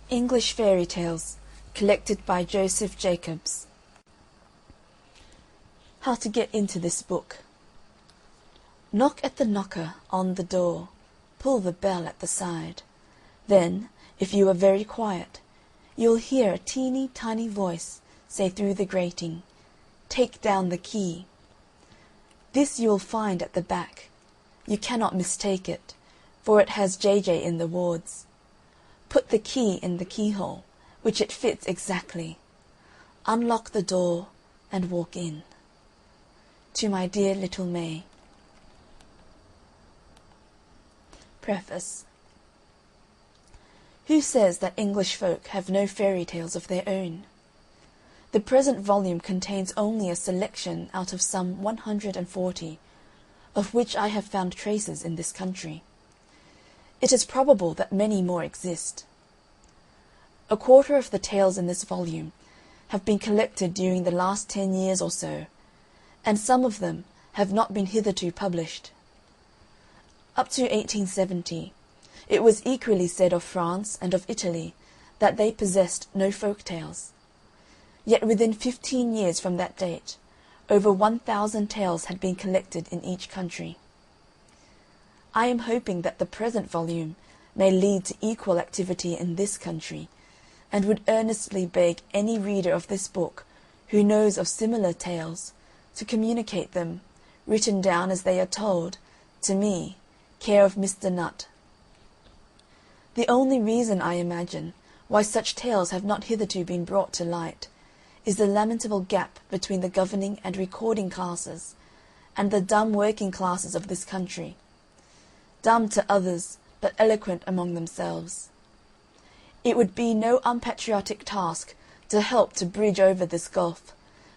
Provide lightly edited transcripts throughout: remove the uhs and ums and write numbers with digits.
English Fairy Tales, collected by Joseph Jacobs. How to get into this book. Knock at the knocker on the door, pull the bell at the side. Then, if you are very quiet, you'll hear a teeny tiny voice say through the grating, "Take down the key." This you will find at the back. You cannot mistake it, for it has JJ in the wards. Put the key in the keyhole, which it fits exactly. Unlock the door and walk in. To my dear little May. Preface. Who says that English folk have no fairy tales of their own? The present volume contains only a selection out of some 140, of which I have found traces in this country. It is probable that many more exist. A quarter of the tales in this volume have been collected during the last 10 years or so, and some of them have not been hitherto published. Up to 1870, it was equally said of France and of Italy that they possessed no folk tales. Yet within 15 years from that date, over 1,000 tales had been collected in each country. I am hoping that the present volume may lead to equal activity in this country, and would earnestly beg any reader of this book who knows of similar tales to communicate them, written down as they are told, to me, care of Mr. Nutt. The only reason, I imagine, why such tales have not hitherto been brought to light is the lamentable gap between the governing and recording classes and the dumb working classes of this country, dumb to others, but eloquent among themselves. It would be no unpatriotic task to help to bridge over this gulf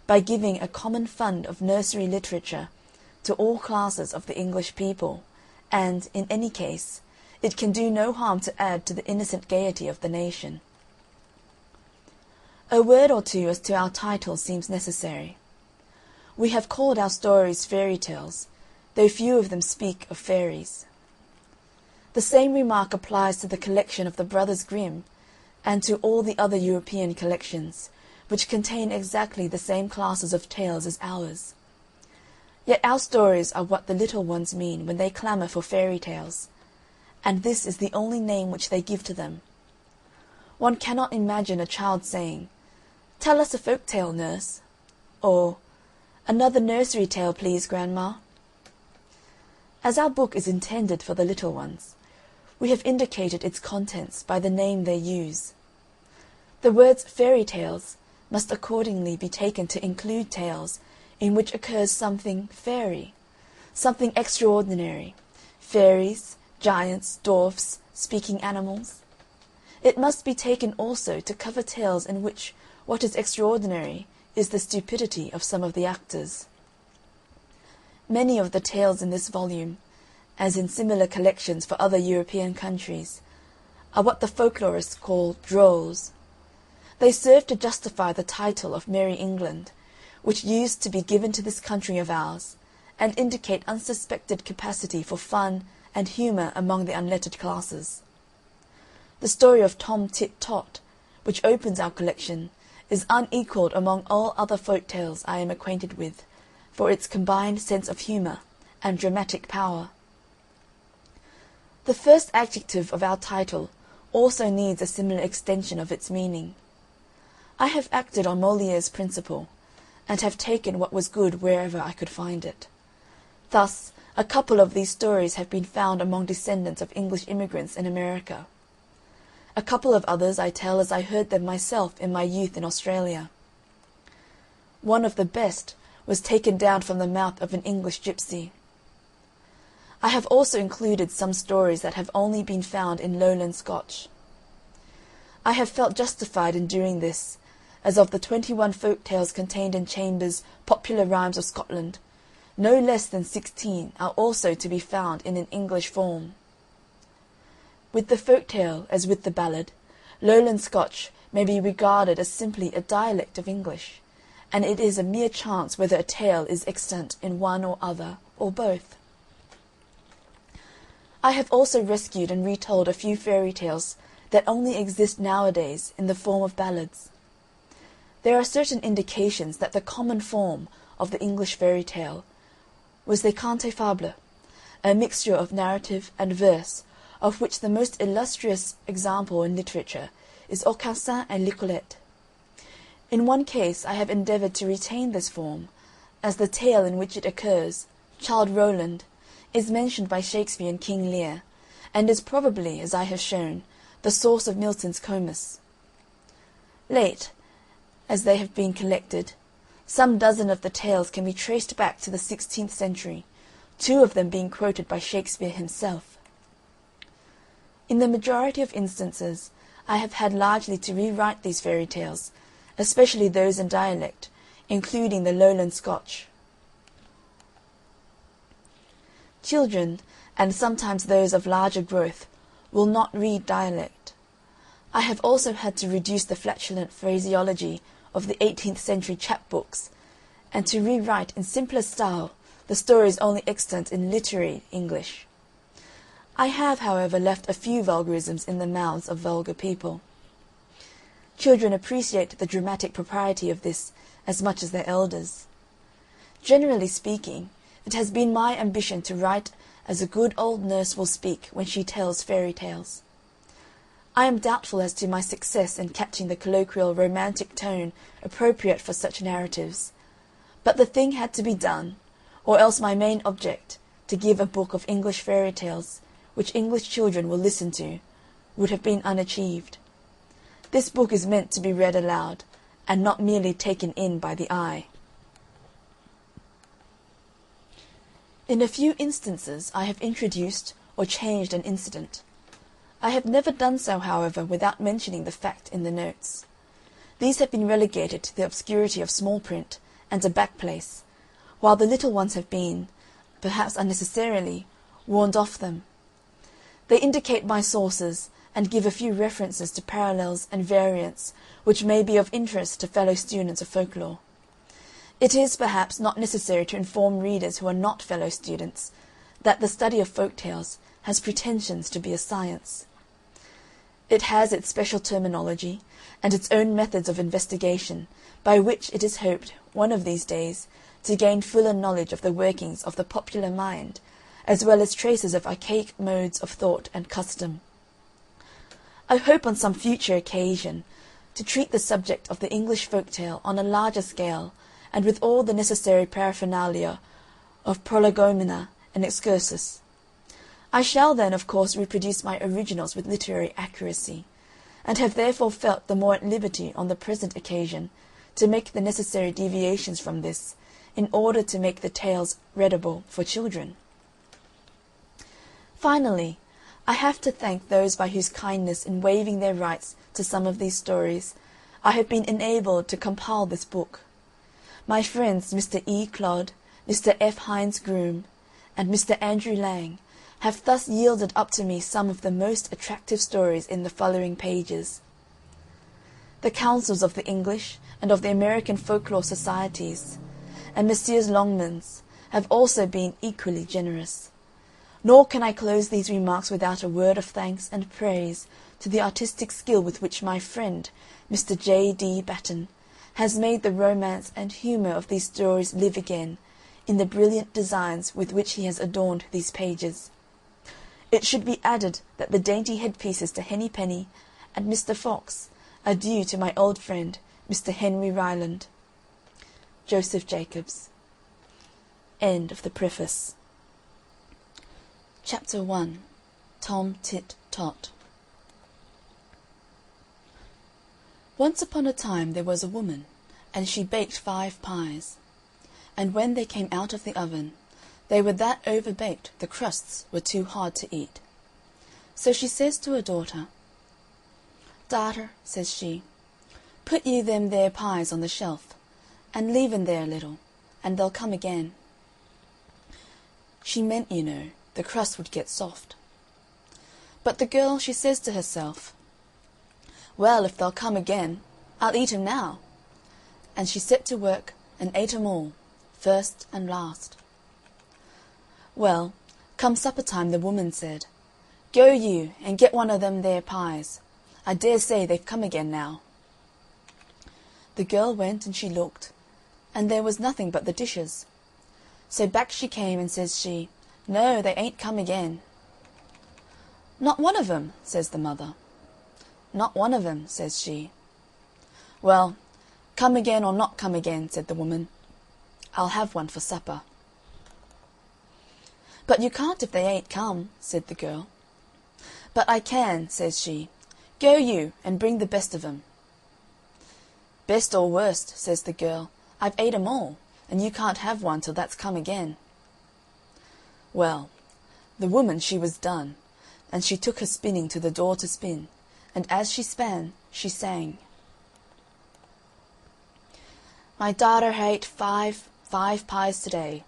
by giving a common fund of nursery literature to all classes of the English people, and, in any case, it can do no harm to add to the innocent gaiety of the nation. A word or two as to our title seems necessary. We have called our stories fairy tales, though few of them speak of fairies. The same remark applies to the collection of the Brothers Grimm, and to all the other European collections, which contain exactly the same classes of tales as ours. Yet our stories are what the little ones mean when they clamour for fairy tales, and this is the only name which they give to them. One cannot imagine a child saying, "Tell us a folk tale, nurse," or "Another nursery tale, please, grandma." As our book is intended for the little ones, we have indicated its contents by the name they use. The words fairy tales must accordingly be taken to include tales in which occurs something fairy, something extraordinary, fairies, giants, dwarfs, speaking animals. It must be taken also to cover tales in which what is extraordinary is the stupidity of some of the actors. Many of the tales in this volume, as in similar collections for other European countries, are what the folklorists call drolls. They serve to justify the title of Merry England, which used to be given to this country of ours, and indicate unsuspected capacity for fun and humour among the unlettered classes. The story of Tom Tit Tot, which opens our collection, is unequalled among all other folk tales I am acquainted with, for its combined sense of humour and dramatic power. The first adjective of our title also needs a similar extension of its meaning. I have acted on Moliere's principle, and have taken what was good wherever I could find it. Thus, a couple of these stories have been found among descendants of English immigrants in America. A couple of others I tell as I heard them myself in my youth in Australia. One of the best was taken down from the mouth of an English gypsy. I have also included some stories that have only been found in Lowland Scotch. I have felt justified in doing this, as of the 21 folk tales contained in Chambers' Popular Rhymes of Scotland, no less than 16 are also to be found in an English form. With the folk tale, as with the ballad, Lowland Scotch may be regarded as simply a dialect of English, and it is a mere chance whether a tale is extant in one or other, or both. I have also rescued and retold a few fairy tales that only exist nowadays in the form of ballads. There are certain indications that the common form of the English fairy tale was the cante fable, a mixture of narrative and verse, of which the most illustrious example in literature is Aucassin and Nicolette. In one case I have endeavoured to retain this form, as the tale in which it occurs, Childe Rowland, is mentioned by Shakespeare in King Lear, and is probably, as I have shown, the source of Milton's Comus. Late, as they have been collected, some dozen of the tales can be traced back to the 16th century, 2 of them being quoted by Shakespeare himself. In the majority of instances, I have had largely to rewrite these fairy tales, especially those in dialect, including the Lowland Scotch. Children, and sometimes those of larger growth, will not read dialect. I have also had to reduce the flatulent phraseology of the 18th century chapbooks, and to rewrite in simpler style the stories only extant in literary English. I have, however, left a few vulgarisms in the mouths of vulgar people. Children appreciate the dramatic propriety of this as much as their elders. Generally speaking, it has been my ambition to write as a good old nurse will speak when she tells fairy tales. I am doubtful as to my success in catching the colloquial romantic tone appropriate for such narratives, but the thing had to be done, or else my main object, to give a book of English fairy tales, which English children will listen to, would have been unachieved. This book is meant to be read aloud, and not merely taken in by the eye. In a few instances I have introduced or changed an incident. I have never done so, however, without mentioning the fact in the notes. These have been relegated to the obscurity of small print and a back place, while the little ones have been, perhaps unnecessarily, warned off them. They indicate my sources, and give a few references to parallels and variants which may be of interest to fellow students of folklore. It is, perhaps, not necessary to inform readers who are not fellow students that the study of folk tales has pretensions to be a science. It has its special terminology, and its own methods of investigation, by which it is hoped, one of these days, to gain fuller knowledge of the workings of the popular mind, as well as traces of archaic modes of thought and custom. I hope on some future occasion to treat the subject of the English folk tale on a larger scale, and with all the necessary paraphernalia of prolegomena and excursus. I shall then, of course, reproduce my originals with literary accuracy, and have therefore felt the more at liberty on the present occasion to make the necessary deviations from this, in order to make the tales readable for children. Finally, I have to thank those by whose kindness in waiving their rights to some of these stories I have been enabled to compile this book. My friends Mr. E. Clodd, Mr. F. Hines Groom, and Mr. Andrew Lang have thus yielded up to me some of the most attractive stories in the following pages. The councils of the English and of the American folklore societies, and Messrs. Longmans, have also been equally generous. Nor can I close these remarks without a word of thanks and praise to the artistic skill with which my friend, Mr. J. D. Batten, has made the romance and humour of these stories live again, in the brilliant designs with which he has adorned these pages. It should be added that the dainty headpieces to Henny Penny and Mr. Fox are due to my old friend, Mr. Henry Rowland. Joseph Jacobs. End of the Preface. Chapter 1. Tom Tit Tot. Once upon a time there was a woman, and she baked 5 pies. And when they came out of the oven, they were that overbaked the crusts were too hard to eat. So she says to her daughter, "Daughter," says she, "put you them there pies on the shelf, and leave 'em there a little, and they'll come again." She meant, you know, the crust would get soft. But the girl, she says to herself, "Well, if they'll come again, I'll eat 'em now." And she set to work and ate 'em all, first and last. Well, come supper time the woman said, "Go you and get one o' them there pies. I dare say they've come again now." The girl went and she looked, and there was nothing but the dishes. So back she came, and says she, "No, they ain't come again." "Not one of 'em?" says the mother. "Not one of 'em," says she. "Well, come again or not come again," said the woman, "I'll have one for supper." "But you can't if they ain't come," said the girl. "But I can," says she. "Go you, and bring the best of 'em." "Best or worst," says the girl, "I've ate 'em all, and you can't have one till that's come again." Well, the woman she was done, and she took her spinning to the door to spin, and as she span, she sang: "My daughter ha ate five pies today.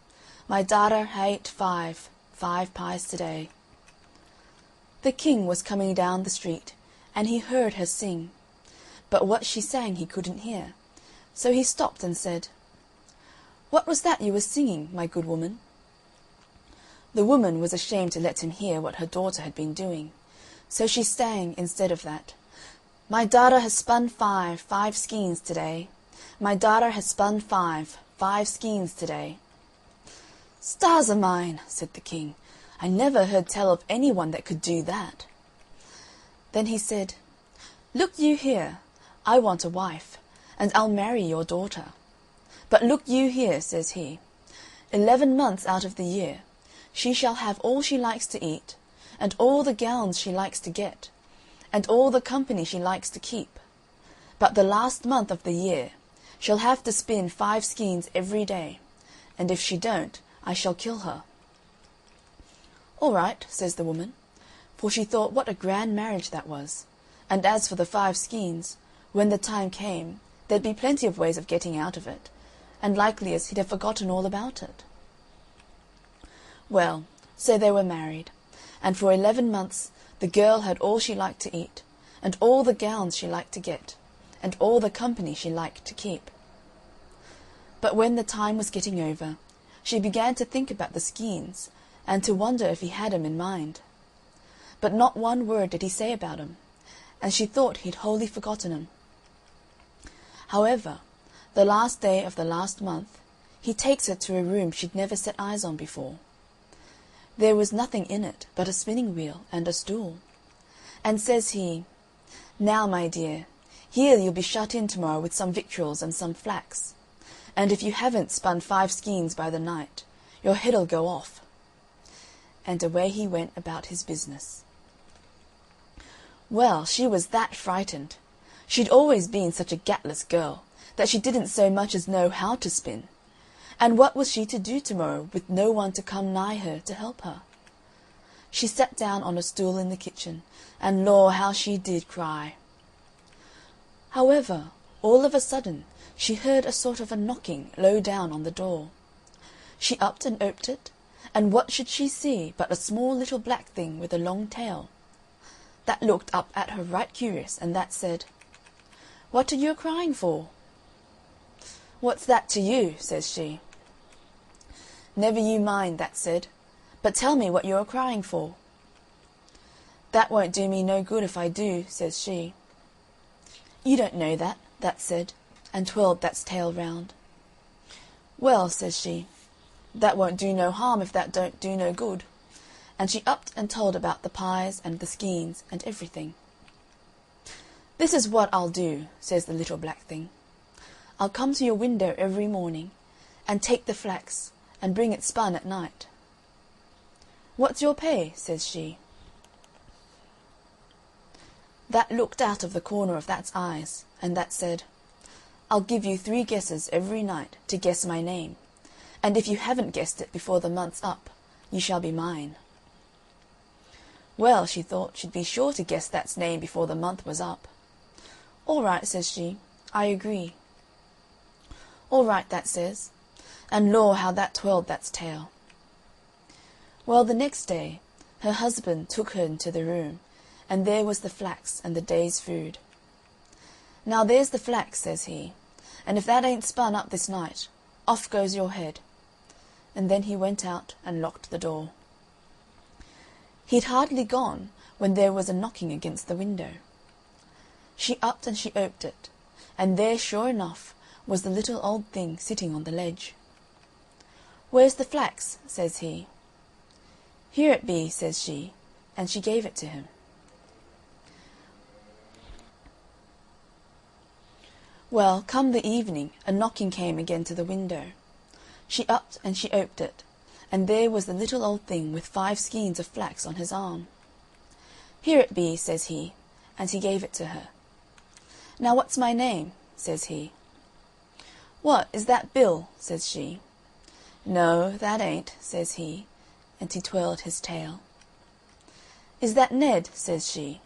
My daughter ha ate five pies today." The king was coming down the street, and he heard her sing, but what she sang he couldn't hear, so he stopped and said, "What was that you were singing, my good woman?" The woman was ashamed to let him hear what her daughter had been doing, so she sang instead of that, "My daughter has spun five skeins today. My daughter has spun five skeins today." "Stars o' mine," said the king, "I never heard tell of any one that could do that." Then he said, "Look you here, I want a wife, and I'll marry your daughter. But look you here," says he, 11 months out of the year she shall have all she likes to eat, and all the gowns she likes to get, and all the company she likes to keep. But the last month of the year she'll have to spin 5 skeins every day, and if she don't, I shall kill her." "All right," says the woman, for she thought what a grand marriage that was, and as for the 5 skeins, when the time came there'd be plenty of ways of getting out of it, and likely as he'd have forgotten all about it. Well, so they were married, and for 11 months the girl had all she liked to eat, and all the gowns she liked to get, and all the company she liked to keep. But when the time was getting over, she began to think about the skeins, and to wonder if he had 'em in mind. But not one word did he say about 'em, and she thought he'd wholly forgotten 'em. However, the last day of the last month, he takes her to a room she'd never set eyes on before. There was nothing in it but a spinning wheel and a stool. And says he, "Now, my dear, here you'll be shut in to-morrow with some victuals and some flax, and if you haven't spun 5 skeins by the night, your head'll go off." And away he went about his business. Well, she was that frightened. She'd always been such a gatless girl that she didn't so much as know how to spin, and what was she to do to-morrow with no one to come nigh her to help her? She sat down on a stool in the kitchen, and lor, how she did cry. However, all of a sudden she heard a sort of a knocking low down on the door. She upped and oped it, and what should she see but a small little black thing with a long tail. That looked up at her right curious, and that said, "What are you a-crying for?" "What's that to you?" says she. "Never you mind," that said, "but tell me what you're a-crying for." "That won't do me no good if I do," says she. "You don't know that," that said, and twirled that's tail round. "Well," says she, "that won't do no harm if that don't do no good," and she upped and told about the pies and the skeins and everything. "This is what I'll do," says the little black thing. "I'll come to your window every morning, and take the flax, and bring it spun at night." "What's your pay?" says she. That looked out of the corner of that's eyes, and that said, "I'll give you 3 guesses every night to guess my name, and if you haven't guessed it before the month's up, you shall be mine." Well, she thought she'd be sure to guess that's name before the month was up. "All right," says she, "I agree." "All right," that says, and lor, how that twirled that's tail. Well, the next day her husband took her into the room, and there was the flax and the day's food. "Now there's the flax," says he, "and if that ain't spun up this night, off goes your head." And then he went out and locked the door. He'd hardly gone when there was a knocking against the window. She upped and she oped it, and there, sure enough, was the little old thing sitting on the ledge. "Where's the flax?" says he. "Here it be," says she, and she gave it to him. Well, come the evening, a knocking came again to the window. She upped and she oped it, and there was the little old thing with 5 skeins of flax on his arm. "Here it be," says he, and he gave it to her. "Now what's my name?" says he. "What, is that Bill?" says she. "No, that ain't," says he, and he twirled his tail. "Is that Ned?" says she.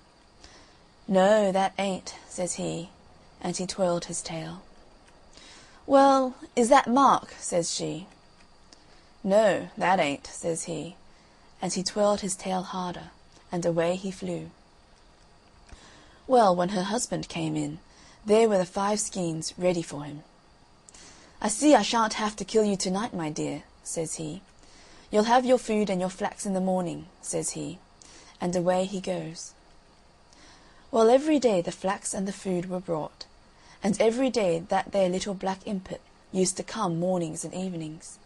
"No, that ain't," says he, and he twirled his tail. "Well, is that Mark?" says she. "No, that ain't," says he, and he twirled his tail harder, and away he flew. Well, when her husband came in, there were the 5 skeins ready for him. "I see I shan't have to kill you tonight, my dear," says he. "You'll have your food and your flax in the morning," says he, and away he goes. Well, every day the flax and the food were brought, and every day that there little black impet used to come mornings and evenings.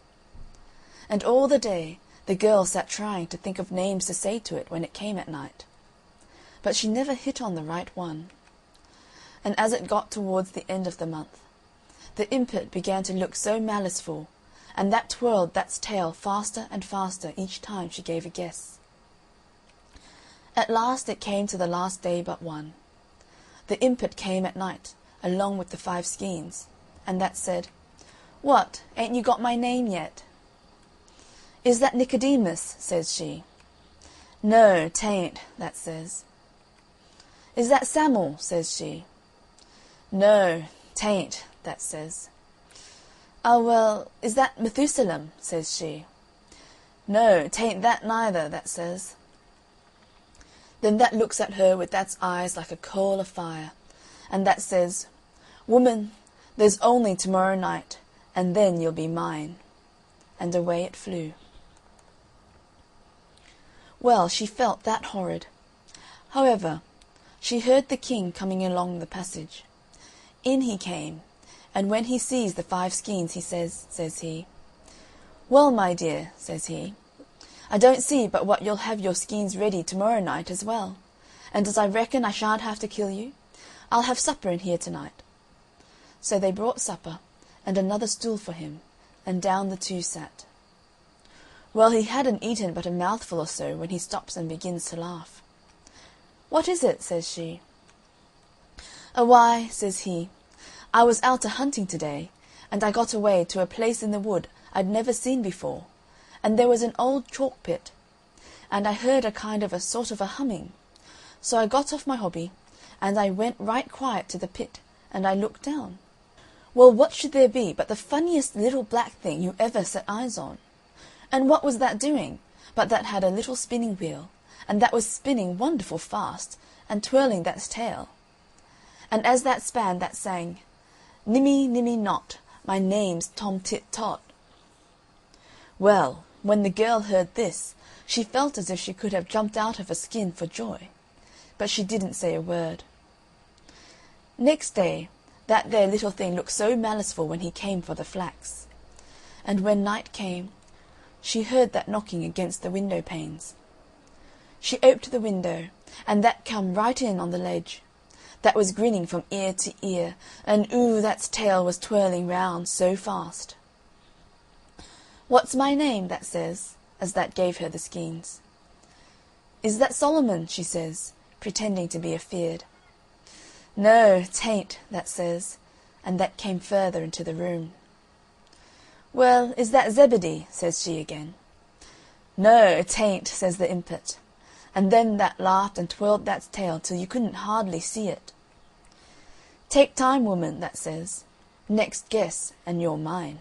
And all the day the girl sat trying to think of names to say to it when it came at night. But she never hit on the right one. And as it got towards the end of the month, the impet began to look so maliceful, and that twirled that's tail faster and faster each time she gave a guess. At last it came to the last day but one. The impet came at night, along with the 5 skeins, and that said, "What, ain't you got my name yet?" "Is that Nicodemus?" says she. "No, 'tain't," that says. "Is that Samuel?" says she. "No, 'tain't," that says. "Ah, well, is that Methusalem?" says she. "No, 'tain't that neither," that says. Then that looks at her with that's eyes like a coal of fire, and that says, "Woman, there's only tomorrow night, and then you'll be mine." And away it flew. Well, she felt that horrid. However, she heard the king coming along the passage. In he came, and when he sees the 5 skeins, he says he, "Well, my dear," says he, "I don't see but what you'll have your skeins ready tomorrow night as well, and as I reckon I shan't have to kill you, I'll have supper in here tonight." So they brought supper, and another stool for him, and down the 2 sat. Well, he hadn't eaten but a mouthful or so when he stops and begins to laugh. "What is it?" says she. "Why," says he, "I was out a-hunting to-day, and I got away to a place in the wood I'd never seen before, and there was an old chalk pit, and I heard a kind of a sort of a humming. So I got off my hobby, and I went right quiet to the pit, and I looked down. Well, what should there be but the funniest little black thing you ever set eyes on. And what was that doing, but that had a little spinning wheel, and that was spinning wonderful fast, and twirling that's tail. And as that span, that sang, 'Nimmy, nimmy not, my name's Tom Tit Tot.'" Well, when the girl heard this, she felt as if she could have jumped out of her skin for joy, but she didn't say a word. Next day, that there little thing looked so maliceful when he came for the flax. And when night came, she heard that knocking against the window panes. She oped the window, and that come right in on the ledge. That was grinning from ear to ear, and that's tail was twirling round so fast. "What's my name?" that says, as that gave her the skeins. "Is that Solomon?" she says, pretending to be afeard. "No, 'tain't," that says, and that came further into the room. "Well, is that Zebedee?" says she again. "No, 'tain't," says the impet, and then that laughed and twirled that's tail till you couldn't hardly see it. "Take time, woman," that says, "next guess, and you're mine."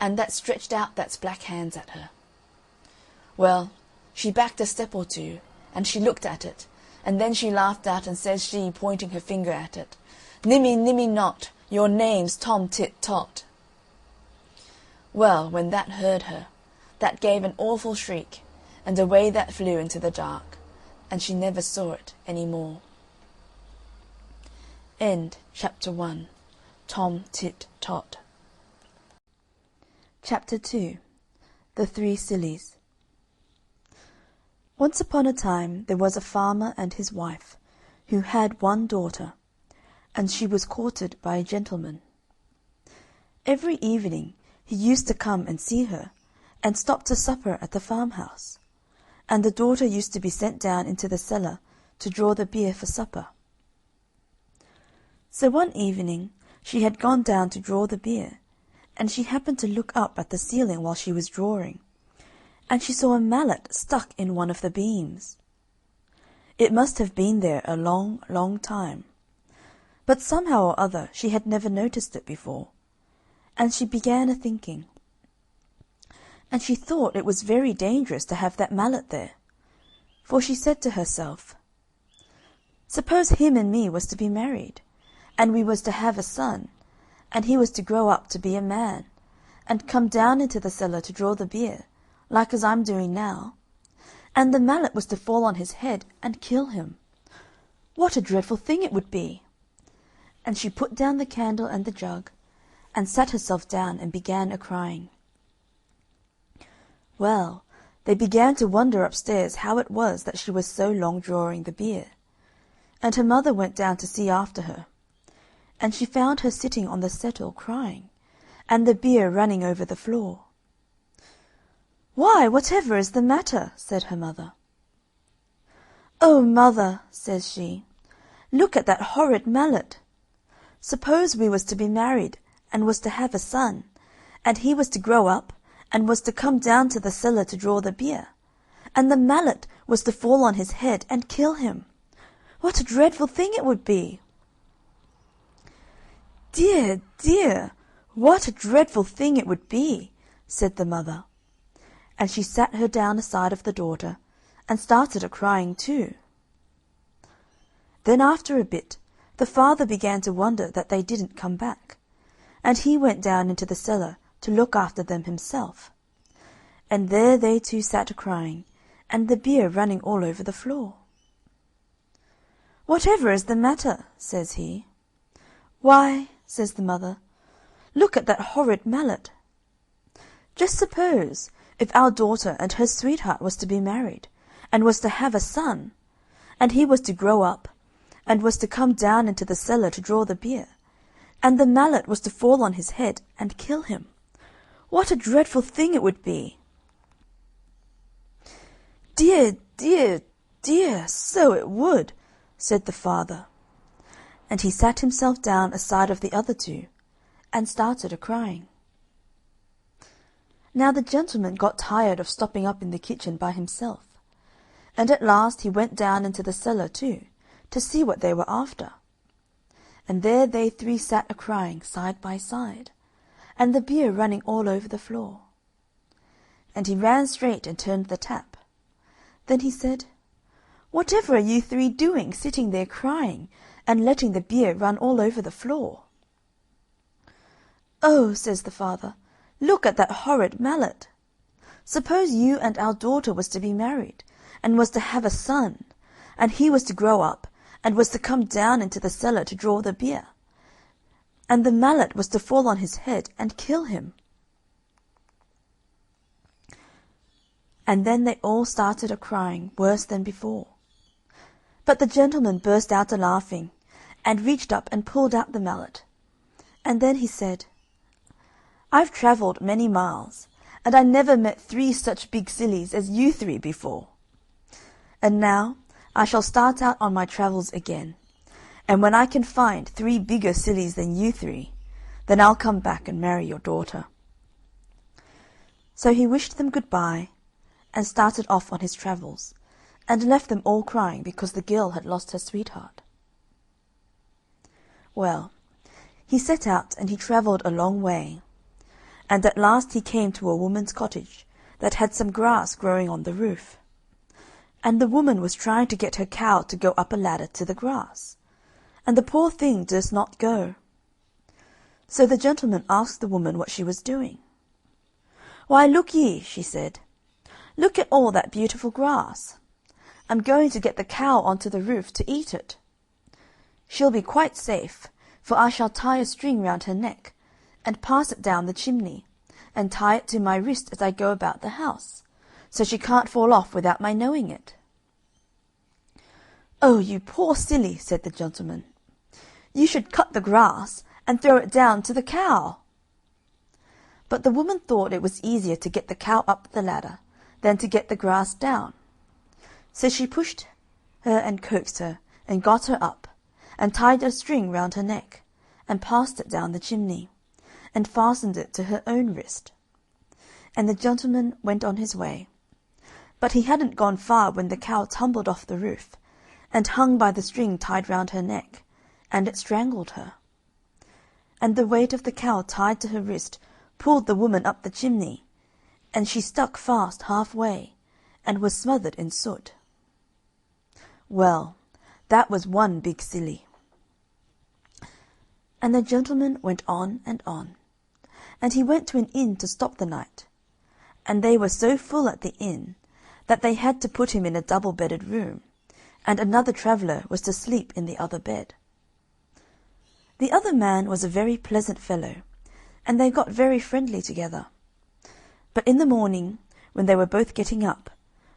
And that stretched out that's black hands at her. Well, she backed a step or 2, and she looked at it, and then she laughed out, and says she, pointing her finger at it, "Nimmy, nimmy not, your name's Tom Tit Tot." Well, when that heard her, that gave an awful shriek, and away that flew into the dark, and she never saw it any more. End Chapter 1. Tom Tit Tot. Chapter 2. The Three Sillies. Once upon a time there was a farmer and his wife, who had one daughter, and she was courted by a gentleman. Every evening he used to come and see her, and stop to supper at the farmhouse, and the daughter used to be sent down into the cellar to draw the beer for supper. So one evening she had gone down to draw the beer, and she happened to look up at the ceiling while she was drawing, and she saw a mallet stuck in one of the beams. It must have been there a long, long time, but somehow or other she had never noticed it before, and she began a-thinking. And she thought it was very dangerous to have that mallet there, for she said to herself, "Suppose him and me was to be married, and we was to have a son, and he was to grow up to be a man, and come down into the cellar to draw the beer, like as I'm doing now, and the mallet was to fall on his head and kill him. What a dreadful thing it would be!" And she put down the candle and the jug, and sat herself down and began a-crying. Well, they began to wonder upstairs how it was that she was so long drawing the beer, and her mother went down to see after her, and she found her sitting on the settle crying, and the beer running over the floor. "Why, whatever is the matter?" said her mother. "Oh, mother," says she, "look at that horrid mallet. Suppose we was to be married, and was to have a son, and he was to grow up, and was to come down to the cellar to draw the beer, and the mallet was to fall on his head and kill him. What a dreadful thing it would be!" "Dear, dear, what a dreadful thing it would be!" said the mother, and she sat her down aside of the daughter, and started a-crying too. Then after a bit the father began to wonder that they didn't come back, and he went down into the cellar to look after them himself, and there they two sat a-crying, and the beer running all over the floor. "Whatever is the matter?" says he. "Why," says the mother, "look at that horrid mallet. Just suppose if our daughter and her sweetheart was to be married, and was to have a son, and he was to grow up, and was to come down into the cellar to draw the beer, and the mallet was to fall on his head and kill him. What a dreadful thing it would be!" "Dear, dear, dear, so it would," said the father, and he sat himself down aside of the other two, and started a-crying. Now the gentleman got tired of stopping up in the kitchen by himself, and at last he went down into the cellar too, to see what they were after. And there they three sat a-crying side by side, and the beer running all over the floor. And he ran straight and turned the tap. Then he said, "Whatever are you three doing, sitting there crying, and letting the beer run all over the floor?" "Oh," says the father, "look at that horrid mallet. Suppose you and our daughter was to be married, and was to have a son, and he was to grow up, and was to come down into the cellar to draw the beer, and the mallet was to fall on his head and kill him." And then they all started a-crying worse than before. But the gentleman burst out a-laughing, and reached up and pulled out the mallet. And then he said, "I've travelled many miles, and I never met three such big sillies as you three before. And now I shall start out on my travels again, and when I can find three bigger sillies than you three, then I'll come back and marry your daughter." So he wished them good-bye, and started off on his travels, and left them all crying because the girl had lost her sweetheart. Well, he set out and he travelled a long way, and at last he came to a woman's cottage that had some grass growing on the roof. And the woman was trying to get her cow to go up a ladder to the grass, and the poor thing durst not go. So the gentleman asked the woman what she was doing. "Why, look ye," she said, "look at all that beautiful grass. I'm going to get the cow on to the roof to eat it." She'll be quite safe, for I shall tie a string round her neck, and pass it down the chimney, and tie it to my wrist as I go about the house, so she can't fall off without my knowing it." "Oh, you poor silly," said the gentleman. "You should cut the grass, and throw it down to the cow." But the woman thought it was easier to get the cow up the ladder than to get the grass down. So she pushed her and coaxed her, and got her up, and tied a string round her neck, and passed it down the chimney, and fastened it to her own wrist. And the gentleman went on his way. But he hadn't gone far when the cow tumbled off the roof, and hung by the string tied round her neck, and it strangled her. And the weight of the cow tied to her wrist pulled the woman up the chimney, and she stuck fast half-way, and was smothered in soot. Well, that was one big silly. And the gentleman went on, and he went to an inn to stop the night, and they were so full at the inn that they had to put him in a double-bedded room, and another traveller was to sleep in the other bed. The other man was a very pleasant fellow, and they got very friendly together. But in the morning, when they were both getting up,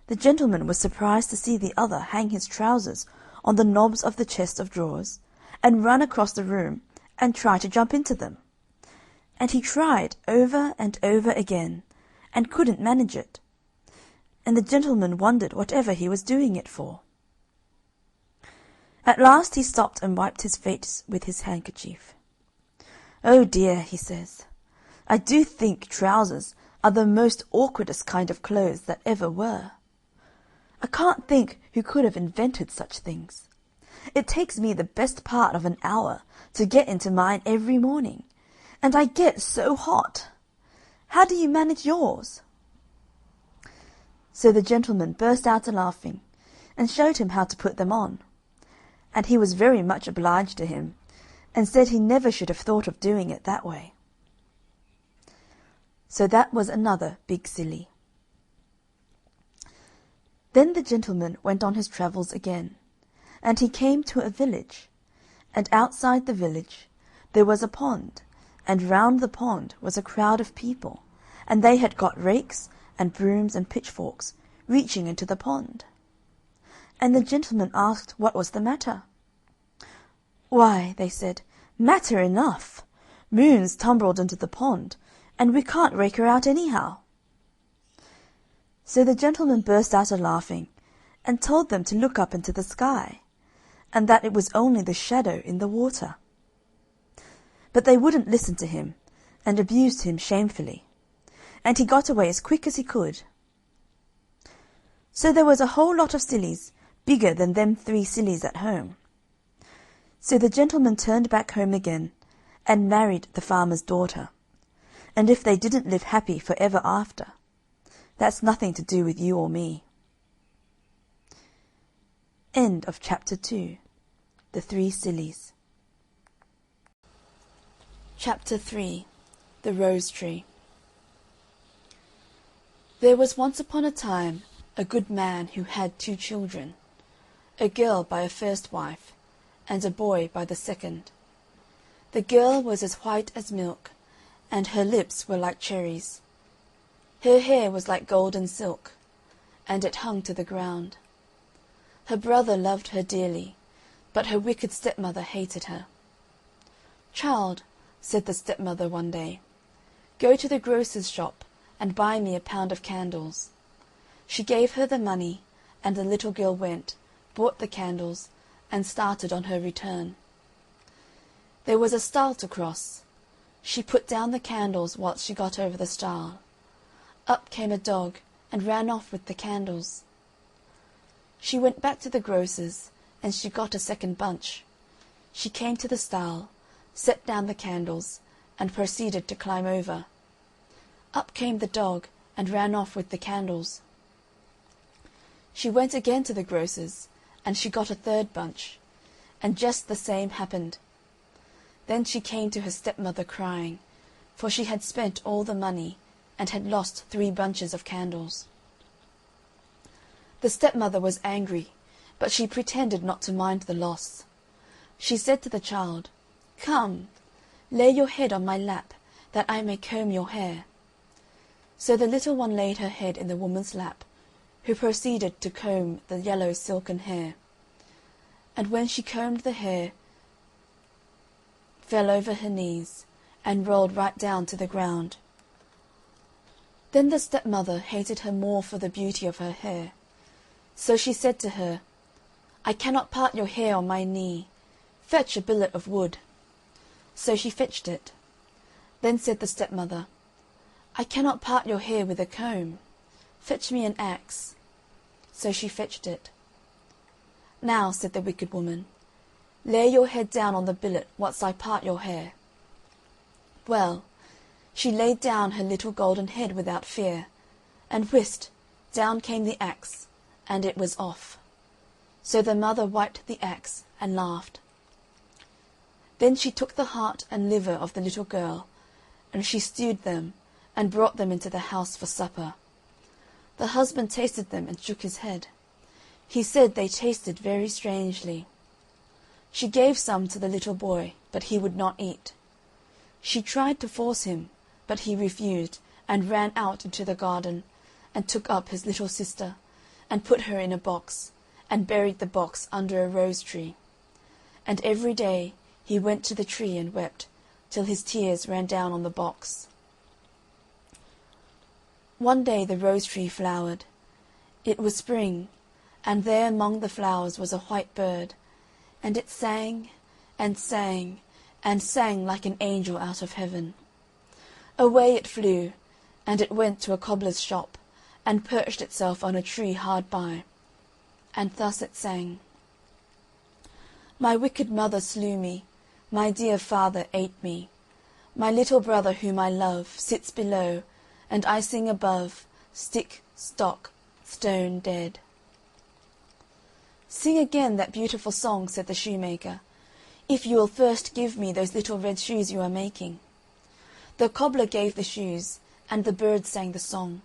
the gentleman was surprised to see the other hang his trousers on the knobs of the chest of drawers, and run across the room, and try to jump into them. And he tried over and over again, and couldn't manage it. And the gentleman wondered whatever he was doing it for. At last he stopped and wiped his face with his handkerchief. "Oh dear," he says, "I do think trousers are the most awkwardest kind of clothes that ever were. I can't think who could have invented such things. It takes me the best part of an hour to get into mine every morning, and I get so hot. How do you manage yours?" So the gentleman burst out a-laughing, and showed him how to put them on. And he was very much obliged to him, and said he never should have thought of doing it that way. So that was another big silly. Then the gentleman went on his travels again, and he came to a village, and outside the village there was a pond, and round the pond was a crowd of people, and they had got rakes and brooms and pitchforks, reaching into the pond. And the gentleman asked what was the matter. "Why," they said, "matter enough! Moon's tumbled into the pond, and we can't rake her out anyhow." So the gentleman burst out a-laughing, and told them to look up into the sky, and that it was only the shadow in the water. But they wouldn't listen to him, and abused him shamefully, and he got away as quick as he could. So there was a whole lot of sillies, bigger than them 3 sillies at home. So the gentleman turned back home again, and married the farmer's daughter, and if they didn't live happy for ever after, that's nothing to do with you or me. End of Chapter 2. The 3 Sillies. Chapter 3. The Rose Tree. There was once upon a time a good man who had 2 children, a girl by a first wife, and a boy by the second. The girl was as white as milk, and her lips were like cherries. Her hair was like golden silk, and it hung to the ground. Her brother loved her dearly, but her wicked stepmother hated her. "Child," said the stepmother one day, "go to the grocer's shop and buy me a pound of candles." She gave her the money, and the little girl went, bought the candles, and started on her return. There was a stile to cross. She put down the candles whilst she got over the stile. Up came a dog, and ran off with the candles. She went back to the grocer's, and she got a second bunch. She came to the stile, set down the candles, and proceeded to climb over. Up came the dog, and ran off with the candles. She went again to the grocer's, and she got a third bunch, and just the same happened. Then she came to her stepmother crying, for she had spent all the money, and had lost 3 bunches of candles. The stepmother was angry, but she pretended not to mind the loss. She said to the child, "Come, lay your head on my lap, that I may comb your hair." So the little one laid her head in the woman's lap, who proceeded to comb the yellow silken hair. And when she combed the hair, fell over her knees, and rolled right down to the ground. Then the stepmother hated her more for the beauty of her hair. So she said to her, "I cannot part your hair on my knee. Fetch a billet of wood." So she fetched it. Then said the stepmother, "I cannot part your hair with a comb. Fetch me an axe." So she fetched it. "Now," said the wicked woman, "lay your head down on the billet whilst I part your hair." Well, she laid down her little golden head without fear, and whist, down came the axe, and it was off. So the mother wiped the axe and laughed. Then she took the heart and liver of the little girl, and she stewed them, and brought them into the house for supper. The husband tasted them and shook his head. He said they tasted very strangely. She gave some to the little boy, but he would not eat. She tried to force him, but he refused, and ran out into the garden, and took up his little sister, and put her in a box, and buried the box under a rose tree. And every day he went to the tree and wept, till his tears ran down on the box. One day the rose tree flowered. It was spring, and there among the flowers was a white bird, and it sang and sang and sang like an angel out of heaven. Away it flew, and it went to a cobbler's shop, and perched itself on a tree hard by, and thus it sang: "My wicked mother slew me, my dear father ate me, my little brother whom I love sits below, and I sing above, stick, stock, stone dead." "Sing again that beautiful song," said the shoemaker, "if you will first give me those little red shoes you are making." The cobbler gave the shoes, and the bird sang the song,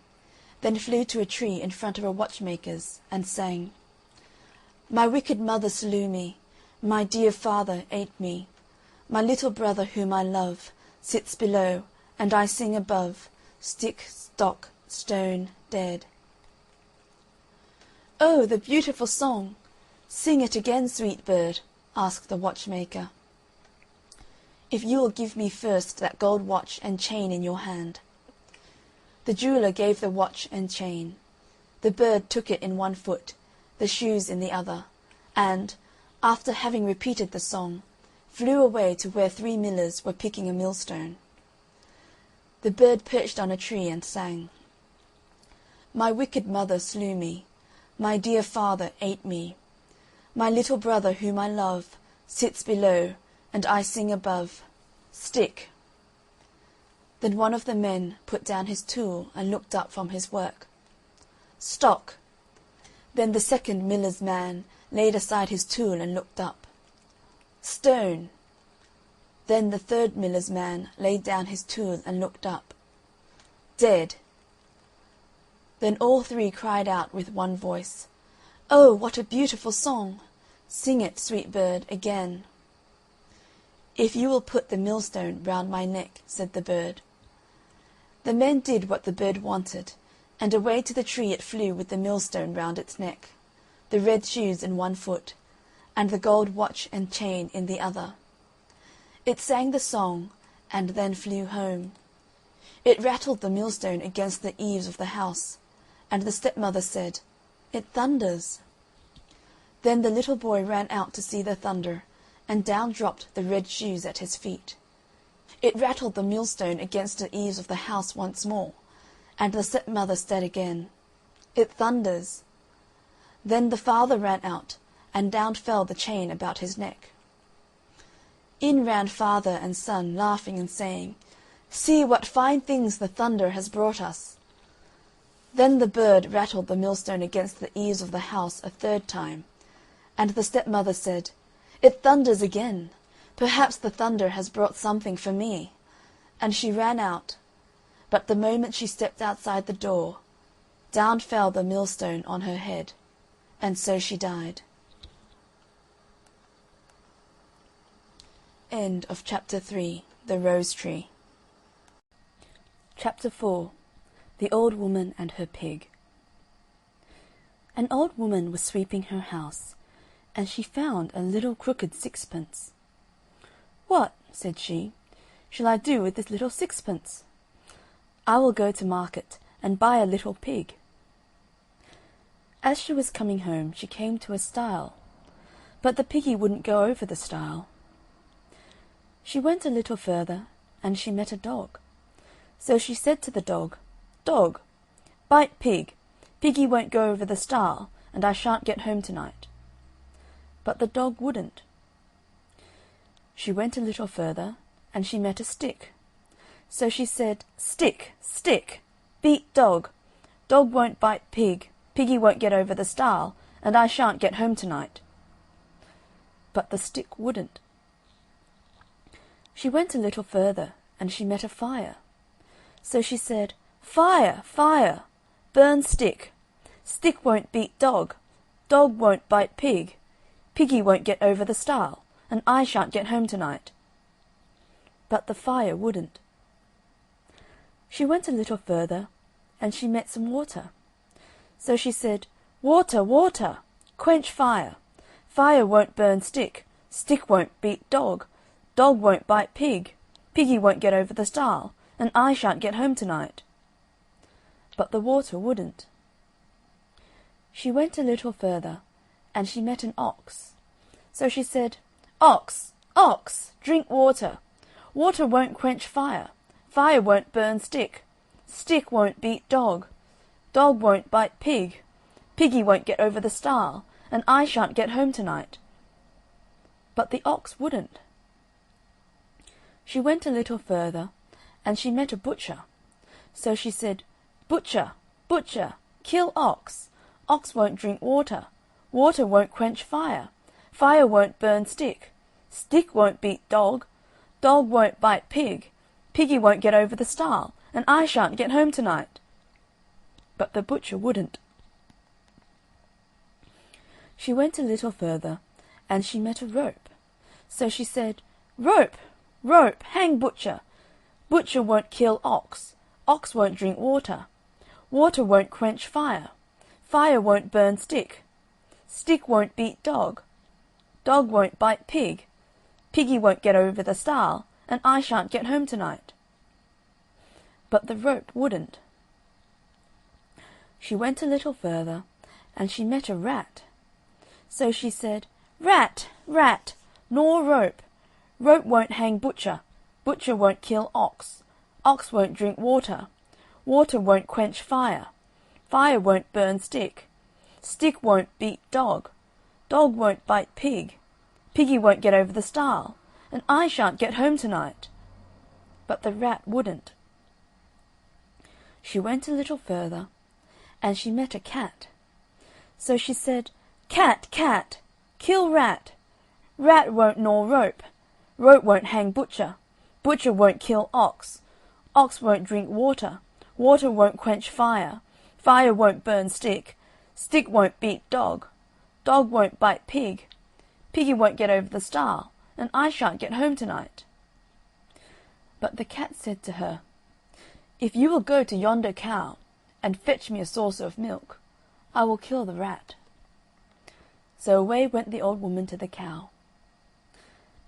then flew to a tree in front of a watchmaker's, and sang: "My wicked mother slew me, my dear father ate me, my little brother whom I love sits below, and I sing above, stick, stock, stone dead." "Oh, the beautiful song! Sing it again, sweet bird," asked the watchmaker. "If you will give me first that gold watch and chain in your hand." The jeweller gave the watch and chain. The bird took it in one foot, the shoes in the other, and, after having repeated the song, flew away to where 3 millers were picking a millstone. The bird perched on a tree and sang: "My wicked mother slew me, my dear father ate me, my little brother whom I love sits below, and I sing above, stick." Then one of the men put down his tool and looked up from his work. "Stock." Then the second miller's man laid aside his tool and looked up. "Stone." Then the third miller's man laid down his tool and looked up. "Dead." Then all 3 cried out with one voice, "Oh, what a beautiful song! Sing it, sweet bird, again." "If you will put the millstone round my neck," said the bird. The men did what the bird wanted, and away to the tree it flew with the millstone round its neck, the red shoes in one foot, and the gold watch and chain in the other. It sang the song, and then flew home. It rattled the millstone against the eaves of the house, and the stepmother said, "It thunders." Then the little boy ran out to see the thunder, and down dropped the red shoes at his feet. It rattled the millstone against the eaves of the house once more, and the stepmother said again, "It thunders." Then the father ran out, and down fell the chain about his neck. In ran father and son, laughing and saying, "See what fine things the thunder has brought us." Then the bird rattled the millstone against the eaves of the house a 3rd time, and the stepmother said, "It thunders again. Perhaps the thunder has brought something for me." And she ran out, but the moment she stepped outside the door, down fell the millstone on her head, and so she died. End of Chapter 3. The Rose Tree. Chapter 4. The Old Woman and Her Pig. An old woman was sweeping her house, and she found a little crooked sixpence. "What," said she, "shall I do with this little sixpence? I will go to market and buy a little pig." As she was coming home she came to a stile, but the piggy wouldn't go over the stile. She went a little further, and she met a dog. So she said to the dog, "Dog, bite pig. Piggy won't go over the stile, and I shan't get home tonight." But the dog wouldn't. She went a little further, and she met a stick. So she said, "Stick, stick, beat dog. Dog won't bite pig. Piggy won't get over the stile, and I shan't get home tonight." But the stick wouldn't. She went a little further, and she met a fire. So she said, "Fire, fire, burn stick. Stick won't beat dog. Dog won't bite pig. Piggy won't get over the stile, and I shan't get home tonight." But the fire wouldn't. She went a little further, and she met some water. So she said, "Water, water, quench fire. Fire won't burn stick. Stick won't beat dog. Dog won't bite pig. Piggy won't get over the stile, and I shan't get home tonight." But the water wouldn't. She went a little further, and she met an ox. So she said, "Ox, ox, drink water. Water won't quench fire. Fire won't burn stick. Stick won't beat dog. Dog won't bite pig. Piggy won't get over the stile, and I shan't get home tonight." But the ox wouldn't. She went a little further, and she met a butcher. So she said, "Butcher, butcher, kill ox. Ox won't drink water. Water won't quench fire. Fire won't burn stick. Stick won't beat dog. Dog won't bite pig. Piggy won't get over the stile, and I shan't get home tonight." But the butcher wouldn't. She went a little further, and she met a rope. So she said, "Rope, rope, hang butcher. Butcher won't kill ox. Ox won't drink water. Water won't quench fire. Fire won't burn stick. Stick won't beat dog. Dog won't bite pig. Piggy won't get over the stile, and I shan't get home tonight." But the rope wouldn't. She went a little further, and she met a rat. So she said, "Rat, rat, gnaw rope. Rope won't hang butcher. Butcher won't kill ox. Ox won't drink water. Water won't quench fire. Fire won't burn stick. Stick won't beat dog. Dog won't bite pig. Piggy won't get over the stile, and I shan't get home tonight." But the rat wouldn't. She went a little further, and she met a cat. So she said, "Cat, cat, kill rat. Rat won't gnaw rope. Rope won't hang butcher. Butcher won't kill ox. Ox won't drink water. Water won't quench fire. Fire won't burn stick. Stick won't beat dog. Dog won't bite pig. Piggy won't get over the stile, and I shan't get home tonight." But the cat said to her, "If you will go to yonder cow, and fetch me a saucer of milk, I will kill the rat." So away went the old woman to the cow.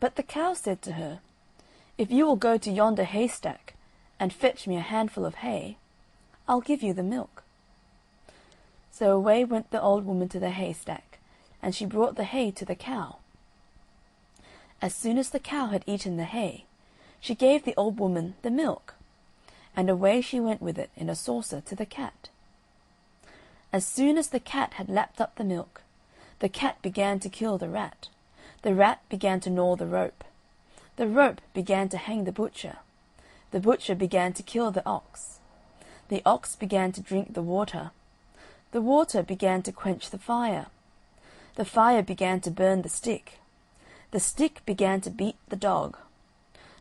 But the cow said to her, "If you will go to yonder haystack, and fetch me a handful of hay, I'll give you the milk." So away went the old woman to the haystack, and she brought the hay to the cow. As soon as the cow had eaten the hay, she gave the old woman the milk, and away she went with it in a saucer to the cat. As soon as the cat had lapped up the milk, the cat began to kill the rat. The rat began to gnaw the rope. The rope began to hang the butcher. The butcher began to kill the ox. The ox began to drink the water. The water began to quench the fire. The fire began to burn the stick. The stick began to beat the dog.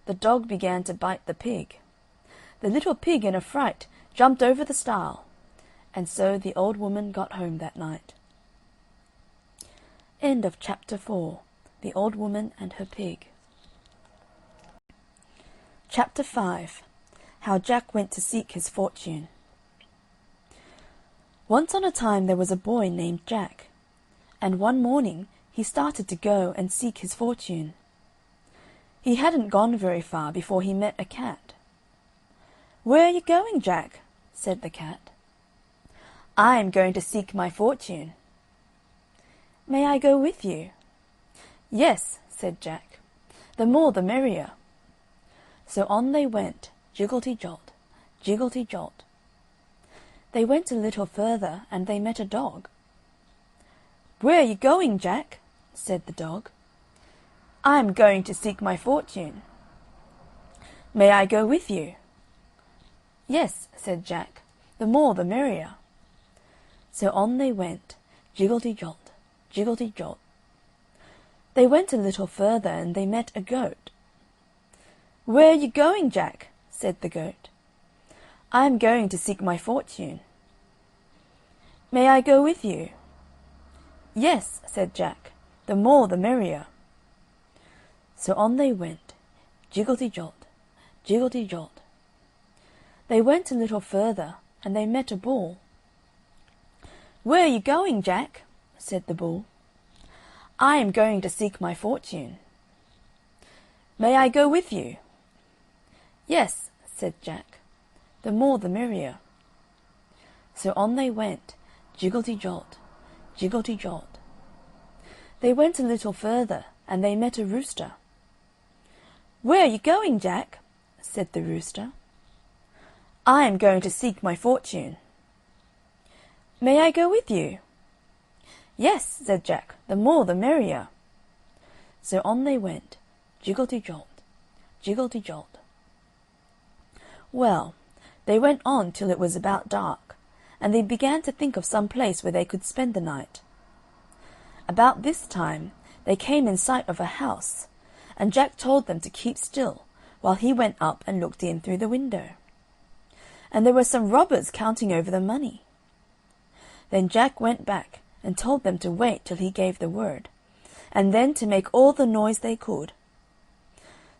The dog began to bite the pig. The little pig in a fright jumped over the stile, and so the old woman got home that night. End of Chapter 4. The Old Woman and Her Pig. Chapter 5. How Jack went to seek his fortune. Once on a time there was a boy named Jack, and one morning he started to go and seek his fortune. He hadn't gone very far before he met a cat. "Where are you going, Jack?" said the cat. "I am going to seek my fortune." "May I go with you?" "Yes," said Jack. "The more the merrier." So on they went, jiggelty-jolt, jiggelty-jolt. They went a little further, and they met a dog. "Where are you going, Jack?" said the dog. "I am going to seek my fortune." "May I go with you?" "Yes," said Jack, "the more the merrier." So on they went, jiggelty-jolt, jiggelty-jolt. They went a little further, and they met a goat. "Where are you going, Jack?" said the goat. "I am going to seek my fortune." "May I go with you?" "Yes," said Jack, "the more the merrier." So on they went, jiggelty-jolt, jiggelty-jolt. They went a little further, and they met a bull. "Where are you going, Jack?" said the bull. "I am going to seek my fortune." "May I go with you?" "Yes," said Jack, "the more the merrier." So on they went, jiggelty-jolt, jiggelty-jolt. They went a little further, and they met a rooster. "Where are you going, Jack?" said the rooster. "I am going to seek my fortune." "May I go with you?" "Yes," said Jack, "the more the merrier." So on they went, jiggelty-jolt, jiggelty-jolt. Well, they went on till it was about dark, and they began to think of some place where they could spend the night. About this time they came in sight of a house, and Jack told them to keep still while he went up and looked in through the window. And there were some robbers counting over the money. Then Jack went back and told them to wait till he gave the word, and then to make all the noise they could.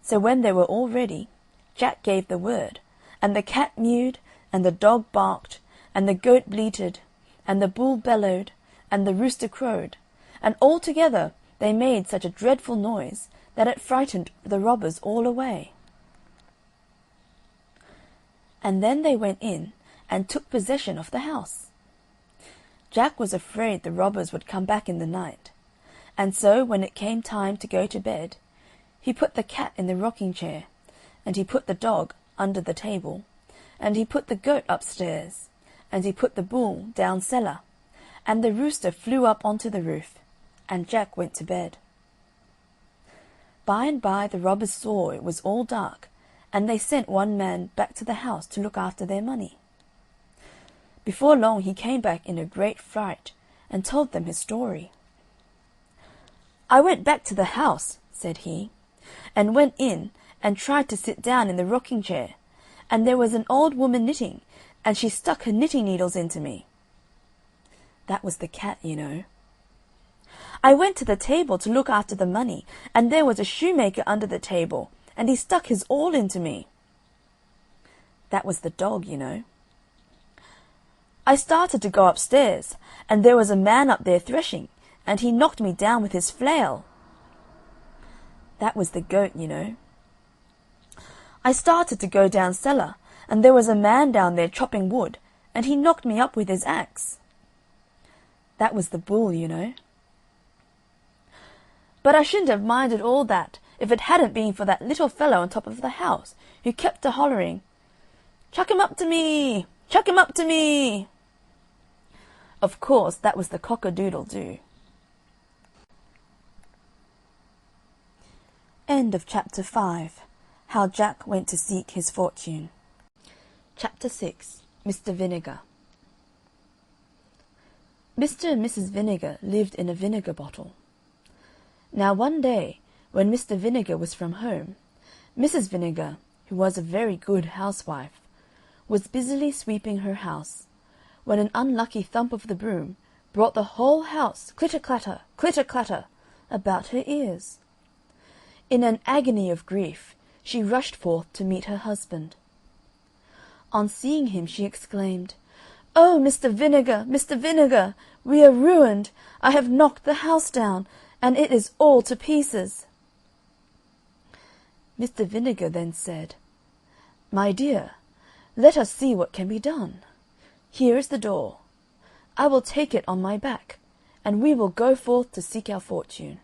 So when they were all ready, Jack gave the word, and the cat mewed, and the dog barked, and the goat bleated, and the bull bellowed, and the rooster crowed, and all together they made such a dreadful noise that it frightened the robbers all away. And then they went in and took possession of the house. Jack was afraid the robbers would come back in the night, and so when it came time to go to bed, he put the cat in the rocking-chair, and he put the dog under the table, and he put the goat upstairs, and he put the bull down cellar, and the rooster flew up onto the roof, and Jack went to bed. By and by the robbers saw it was all dark, and they sent one man back to the house to look after their money. Before long he came back in a great fright, and told them his story. "I went back to the house," said he, "and went in and tried to sit down in the rocking-chair, and there was an old woman knitting, and she stuck her knitting needles into me." That was the cat, you know. "I went to the table to look after the money, and there was a shoemaker under the table, and he stuck his awl into me." That was the dog, you know. "I started to go upstairs, and there was a man up there threshing, and he knocked me down with his flail." That was the goat, you know. "I started to go down cellar, and there was a man down there chopping wood, and he knocked me up with his axe." That was the bull, you know. "But I shouldn't have minded all that if it hadn't been for that little fellow on top of the house, who kept a-hollering, 'Chuck him up to me! Chuck him up to me!'" Of course, that was the cock-a-doodle-doo. End of Chapter 5. How Jack went to seek his fortune. Chapter 6. Mr. Vinegar. Mr. and Mrs. Vinegar lived in a vinegar bottle. Now one day, when Mr. Vinegar was from home, Mrs. Vinegar, who was a very good housewife, was busily sweeping her house, when an unlucky thump of the broom brought the whole house clitter-clatter, clitter-clatter, about her ears. In an agony of grief, she rushed forth to meet her husband. On seeing him she exclaimed, "Oh, Mr. Vinegar, Mr. Vinegar, we are ruined! I have knocked the house down, and it is all to pieces." Mr. Vinegar then said, "My dear, let us see what can be done. Here is the door. I will take it on my back, and we will go forth to seek our fortune."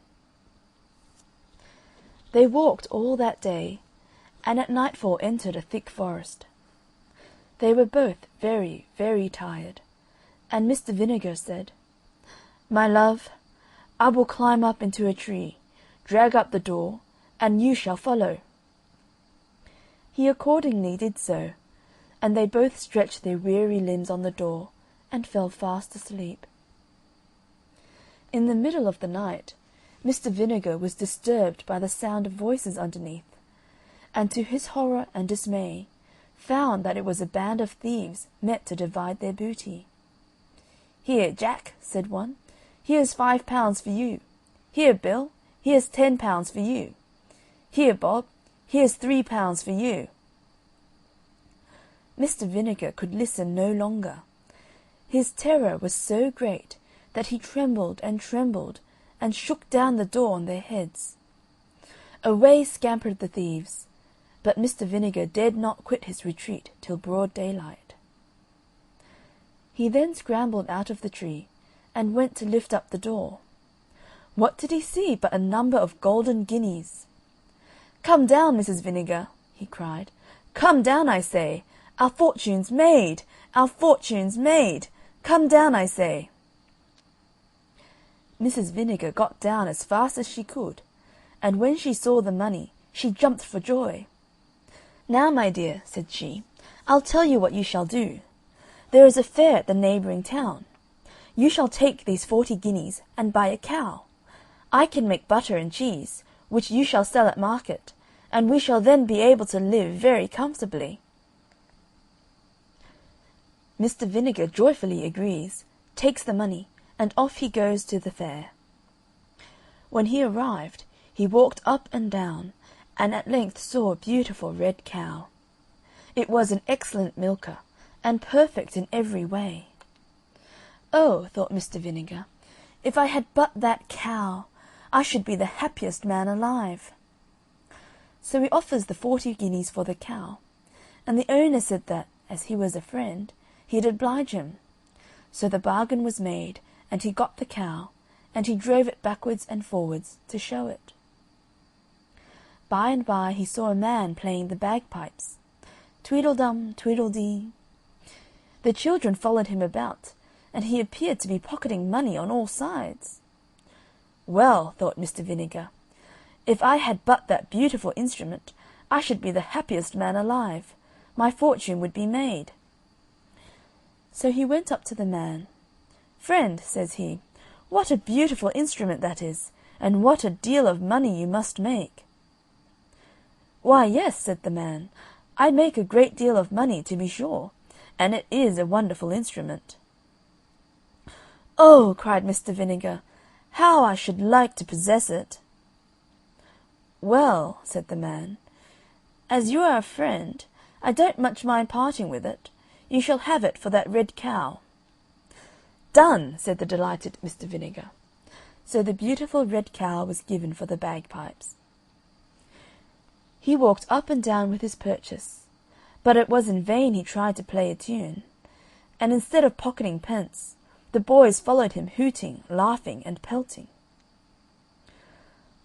They walked all that day, and at nightfall entered a thick forest. They were both very, very tired, and Mr. Vinegar said, "My love, I will climb up into a tree, drag up the door, and you shall follow." He accordingly did so, and they both stretched their weary limbs on the door, and fell fast asleep. In the middle of the night, Mr. Vinegar was disturbed by the sound of voices underneath, and to his horror and dismay found that it was a band of thieves met to divide their booty. "Here, Jack," said one, "here's £5 for you. Here, Bill, here's £10 for you. Here, Bob, here's £3 for you." Mr. Vinegar could listen no longer. His terror was so great that he trembled and shook down the door on their heads. Away scampered the thieves, but Mr. Vinegar dared not quit his retreat till broad daylight. He then scrambled out of the tree, and went to lift up the door. What did he see but a number of golden guineas? "Come down, Mrs. Vinegar," he cried. "Come down, I say! Our fortune's made! Our fortune's made! Come down, I say!" Mrs. Vinegar got down as fast as she could, and when she saw the money she jumped for joy. "Now, my dear," said she, "I'll tell you what you shall do. There is a fair at the neighbouring town. You shall take these 40 guineas and buy a cow. I can make butter and cheese, which you shall sell at market, and we shall then be able to live very comfortably." Mr. Vinegar joyfully agrees, takes the money, and off he goes to the fair. When he arrived, he walked up and down, and at length saw a beautiful red cow. It was an excellent milker, and perfect in every way. "Oh," thought Mr. Vinegar, "if I had but that cow, I should be the happiest man alive." So he offers the 40 guineas for the cow, and the owner said that, as he was a friend, he'd oblige him. So the bargain was made, and he got the cow, and he drove it backwards and forwards to show it. By and by he saw a man playing the bagpipes. Tweedledum, tweedledee. The children followed him about, and he appeared to be pocketing money on all sides. "Well," thought Mr. Vinegar, "if I had but that beautiful instrument, I should be the happiest man alive. My fortune would be made." So he went up to the man. "Friend," says he, "what a beautiful instrument that is, and what a deal of money you must make." "Why, yes," said the man, "I make a great deal of money, to be sure, and it is a wonderful instrument." "Oh," cried Mr. Vinegar, "how I should like to possess it!" "Well," said the man, "as you are a friend, I don't much mind parting with it. You shall have it for that red cow." "Done!" said the delighted Mr. Vinegar. So the beautiful red cow was given for the bagpipes. He walked up and down with his purchase, but it was in vain he tried to play a tune, and instead of pocketing pence, the boys followed him hooting, laughing, and pelting.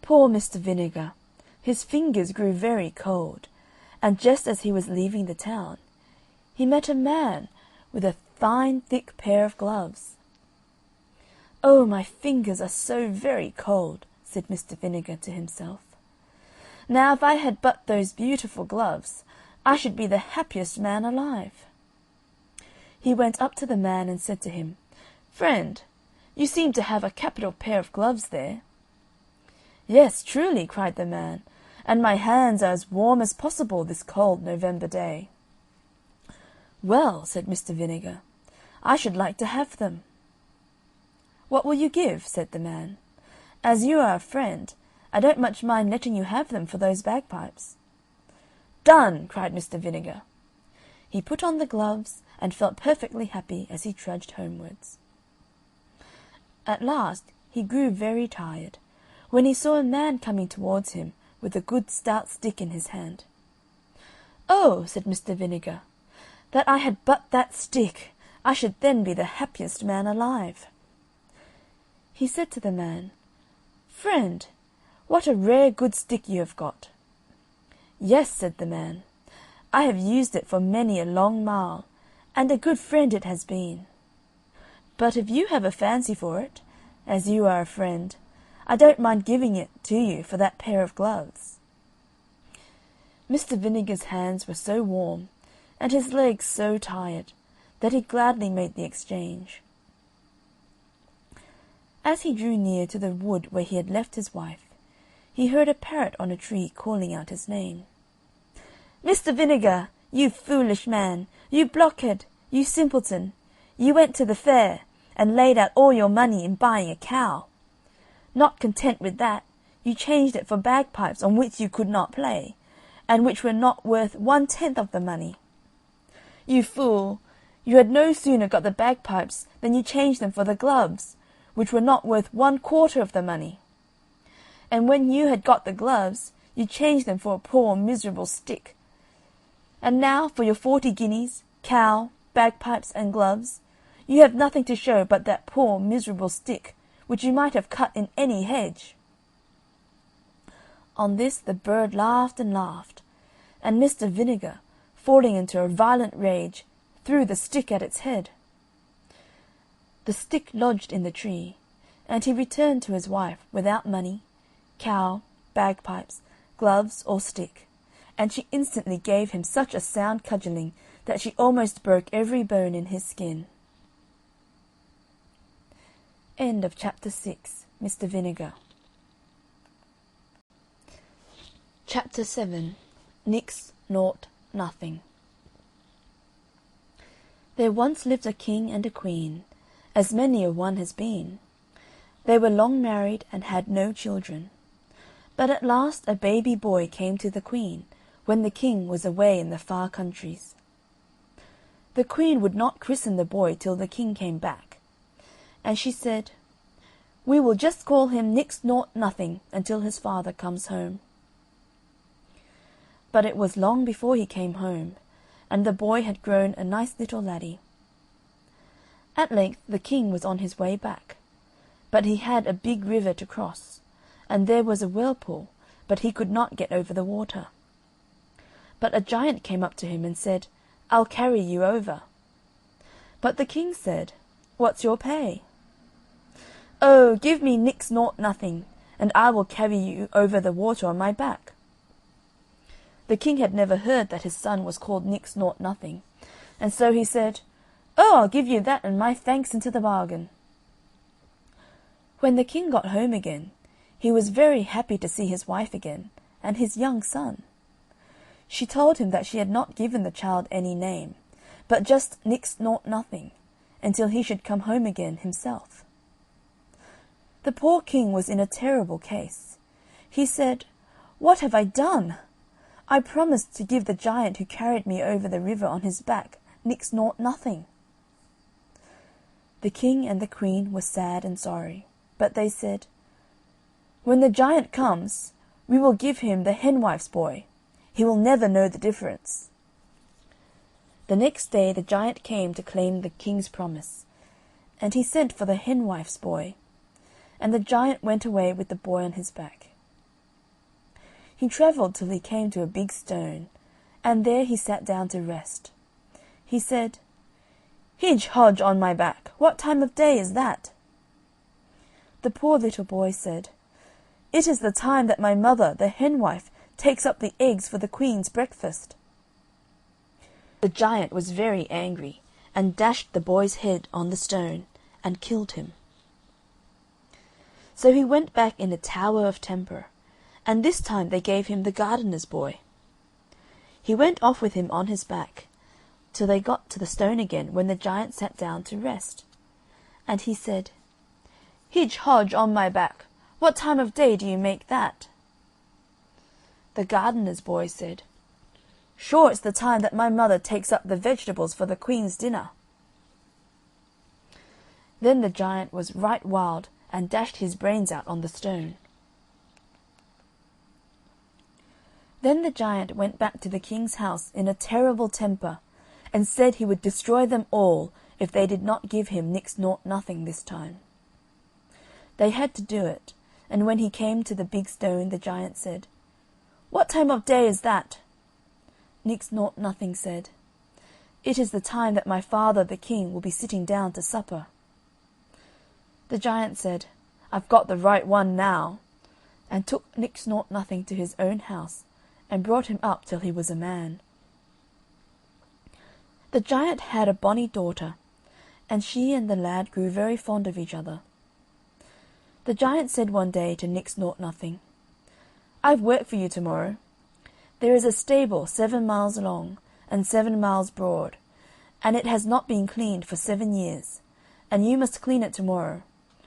Poor Mr. Vinegar! His fingers grew very cold, and just as he was leaving the town, he met a man with a fine thick pair of gloves. "Oh, my fingers are so very cold," said Mr. Vinegar to himself. "Now if I had but those beautiful gloves, I should be the happiest man alive." He went up to the man and said to him, "Friend, you seem to have a capital pair of gloves there." "Yes, truly," cried the man, "and my hands are as warm as possible this cold November day." "Well," said Mr. Vinegar, "I should like to have them." "What will you give?" said the man. "As you are a friend, I don't much mind letting you have them for those bagpipes." Done!" cried Mr. Vinegar. He put on the gloves, and felt perfectly happy as he trudged homewards. At last he grew very tired, when he saw a man coming towards him with a good stout stick in his hand. "Oh," said Mr. Vinegar, "that I had but that stick! I should then be the happiest man alive." He said to the man, "Friend, what a rare good stick you have got." "Yes," said the man, "I have used it for many a long mile, and a good friend it has been. But if you have a fancy for it, as you are a friend, I don't mind giving it to you for that pair of gloves." Mr. Vinegar's hands were so warm, and his legs so tired, that he gladly made the exchange. As he drew near to the wood where he had left his wife, he heard a parrot on a tree calling out his name. "Mr. Vinegar, you foolish man, you blockhead, you simpleton, you went to the fair, and laid out all your money in buying a cow. Not content with that, you changed it for bagpipes on which you could not play, and which were not worth 1/10 of the money. You fool, you had no sooner got the bagpipes than you changed them for the gloves, which were not worth 1/4 of the money. And when you had got the gloves, you changed them for a poor miserable stick. And now for your 40 guineas, cow, bagpipes, and gloves, you have nothing to show but that poor miserable stick, which you might have cut in any hedge." On this the bird laughed and laughed, and Mr. Vinegar, falling into a violent rage, threw the stick at its head. The stick lodged in the tree, and he returned to his wife without money, cow, bagpipes, gloves, or stick, and she instantly gave him such a sound cudgelling that she almost broke every bone in his skin. End of Chapter 6. Mr. Vinegar. Chapter 7. Nix, Nought, Nothing. There once lived a king and a queen, as many a one has been. They were long married and had no children. But at last a baby boy came to the queen, when the king was away in the far countries. The queen would not christen the boy till the king came back, and she said, "We will just call him Nix Nought Nothing until his father comes home." But it was long before he came home, and the boy had grown a nice little laddie. At length the king was on his way back, but he had a big river to cross, and there was a whirlpool, but he could not get over the water. But a giant came up to him and said, "I'll carry you over." But the king said, "What's your pay?" "Oh, give me Nix Nought Nothing, and I will carry you over the water on my back." The king had never heard that his son was called Nix Nought Nothing, and so he said, "Oh, I'll give you that and my thanks into the bargain." When the king got home again, he was very happy to see his wife again, and his young son. She told him that she had not given the child any name, but just Nix Nought Nothing, until he should come home again himself. The poor king was in a terrible case. He said, "What have I done? I promised to give the giant who carried me over the river on his back Nix Nought Nothing." The king and the queen were sad and sorry, but they said, "When the giant comes, we will give him the henwife's boy. He will never know the difference." The next day the giant came to claim the king's promise, and he sent for the henwife's boy, and the giant went away with the boy on his back. He travelled till he came to a big stone, and there he sat down to rest. He said, "Hidge Hodge on my back, what time of day is that?" The poor little boy said, "It is the time that my mother, the henwife, takes up the eggs for the queen's breakfast." The giant was very angry, and dashed the boy's head on the stone, and killed him. So he went back in a tower of temper, and this time they gave him the gardener's boy. He went off with him on his back, till they got to the stone again, when the giant sat down to rest. And he said, "Hidge Hodge on my back, what time of day do you make that?" The gardener's boy said, Sure it's the time that my mother takes up the vegetables for the Queen's dinner." Then the giant was right wild, and dashed his brains out on the stone. Then the giant went back to the king's house in a terrible temper, and said he would destroy them all if they did not give him Nix Nought Nothing this time. They had to do it, and when he came to the big stone the giant said, "What time of day is that?" Nix Nought Nothing said, "It is the time that my father the king will be sitting down to supper." The giant said, "I've got the right one now," and took Nix Nought Nothing to his own house, and brought him up till he was a man. The giant had a bonny daughter, and she and the lad grew very fond of each other. The giant said one day to Nix Nought Nothing, "I've work for you tomorrow. There is a stable 7 miles long and 7 miles broad, and it has not been cleaned for 7 years, and you must clean it tomorrow,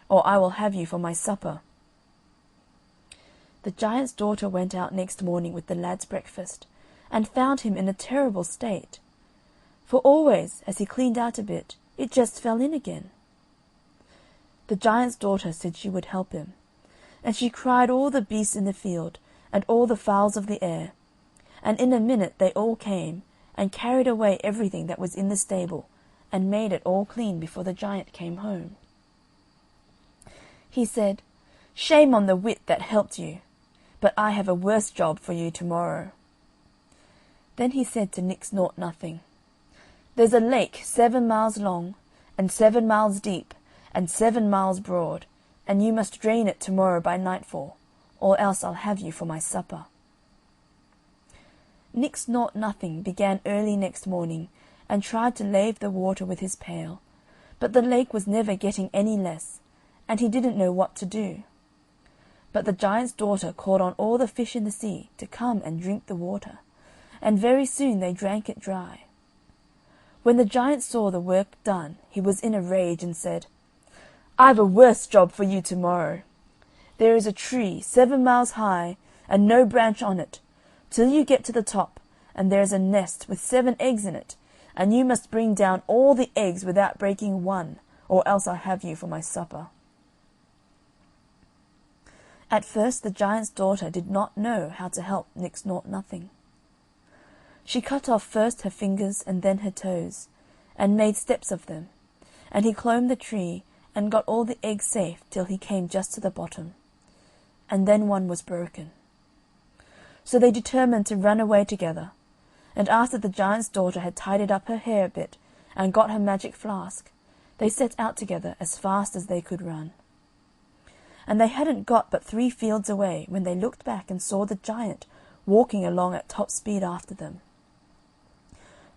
or I will have you for my supper." The giant's daughter went out next morning with the lad's breakfast, and found him in a terrible state, for always, as he cleaned out a bit, it just fell in again. The giant's daughter said she would help him, and she cried all the beasts in the field, and all the fowls of the air, and in a minute they all came, and carried away everything that was in the stable, and made it all clean before the giant came home. He said, "Shame on the wit that helped you, but I have a worse job for you tomorrow." Then he said to Nix Nought Nothing, "There's a lake 7 miles long, and 7 miles deep, and 7 miles broad, and you must drain it tomorrow by nightfall, or else I'll have you for my supper." Nix Nought Nothing began early next morning, and tried to lave the water with his pail, but the lake was never getting any less, and he didn't know what to do. But the giant's daughter called on all the fish in the sea to come and drink the water, and very soon they drank it dry. When the giant saw the work done, he was in a rage, and said, "I've a worse job for you tomorrow. There is a tree 7 miles high, and no branch on it, till you get to the top, and there is a nest with 7 eggs in it, and you must bring down all the eggs without breaking one, or else I'll have you for my supper." At first the giant's daughter did not know how to help Nix Nought Nothing. She cut off first her fingers and then her toes, and made steps of them, and he clomb the tree, and got all the eggs safe till he came just to the bottom, and then one was broken. So they determined to run away together, and after the giant's daughter had tidied up her hair a bit, and got her magic flask, they set out together as fast as they could run. And they hadn't got but 3 fields away when they looked back and saw the giant walking along at top speed after them.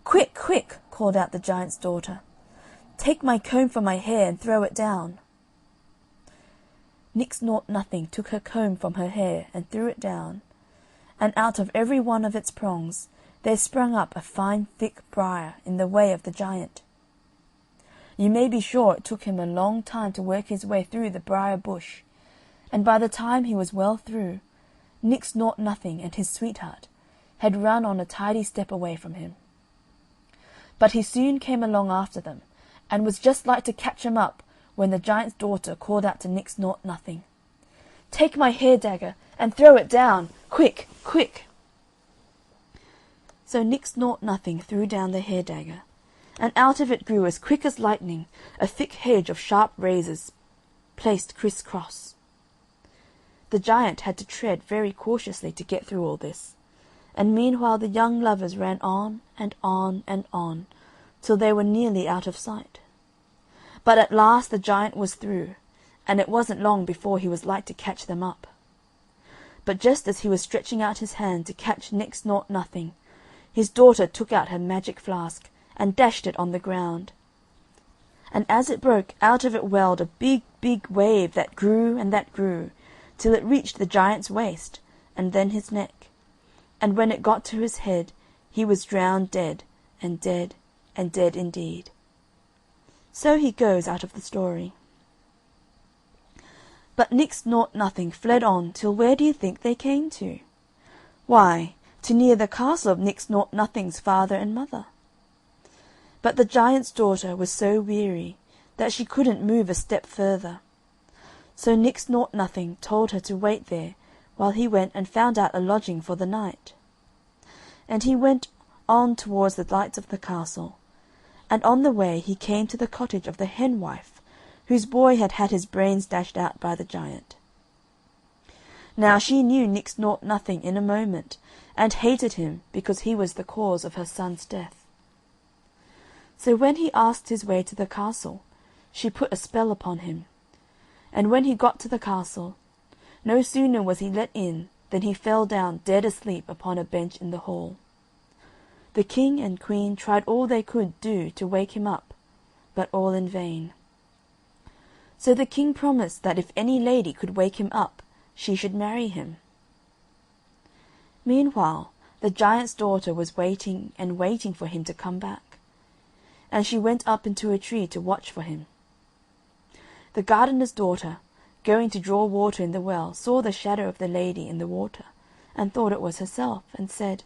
"Quick, quick!" called out the giant's daughter. "Take my comb from my hair and throw it down." Nix Nought Nothing took her comb from her hair and threw it down, and out of every one of its prongs there sprung up a fine thick briar in the way of the giant. You may be sure it took him a long time to work his way through the briar bush, and by the time he was well through, Nix Nought Nothing and his sweetheart had run on a tidy step away from him. But he soon came along after them, and was just like to catch him up when the giant's daughter called out to Nix Nought Nothing, "Take my hair dagger and throw it down, quick, quick!" So Nix Nought Nothing threw down the hair dagger, and out of it grew as quick as lightning a thick hedge of sharp razors placed criss-cross. The giant had to tread very cautiously to get through all this, and meanwhile the young lovers ran on and on and on, till they were nearly out of sight. But at last the giant was through, and it wasn't long before he was like to catch them up. But just as he was stretching out his hand to catch Nix Nought Nothing, his daughter took out her magic flask and dashed it on the ground. And as it broke, out of it welled a big, big wave that grew and that grew, till it reached the giant's waist, and then his neck, and when it got to his head, he was drowned dead, and dead, and dead indeed. So he goes out of the story. But Nix Nought Nothing fled on till where do you think they came to? Why, to near the castle of Nix-Nought-Nothing's father and mother. But the giant's daughter was so weary that she couldn't move a step further. So Nix-Nought-Nothing told her to wait there while he went and found out a lodging for the night. And he went on towards the lights of the castle, and on the way he came to the cottage of the henwife, whose boy had had his brains dashed out by the giant. Now she knew Nix-Nought-Nothing in a moment, and hated him because he was the cause of her son's death. So when he asked his way to the castle, she put a spell upon him. And when he got to the castle, no sooner was he let in than he fell down dead asleep upon a bench in the hall. The king and queen tried all they could do to wake him up, but all in vain. So the king promised that if any lady could wake him up, she should marry him. Meanwhile, the giant's daughter was waiting and waiting for him to come back, and she went up into a tree to watch for him. The gardener's daughter, going to draw water in the well, saw the shadow of the lady in the water, and thought it was herself, and said,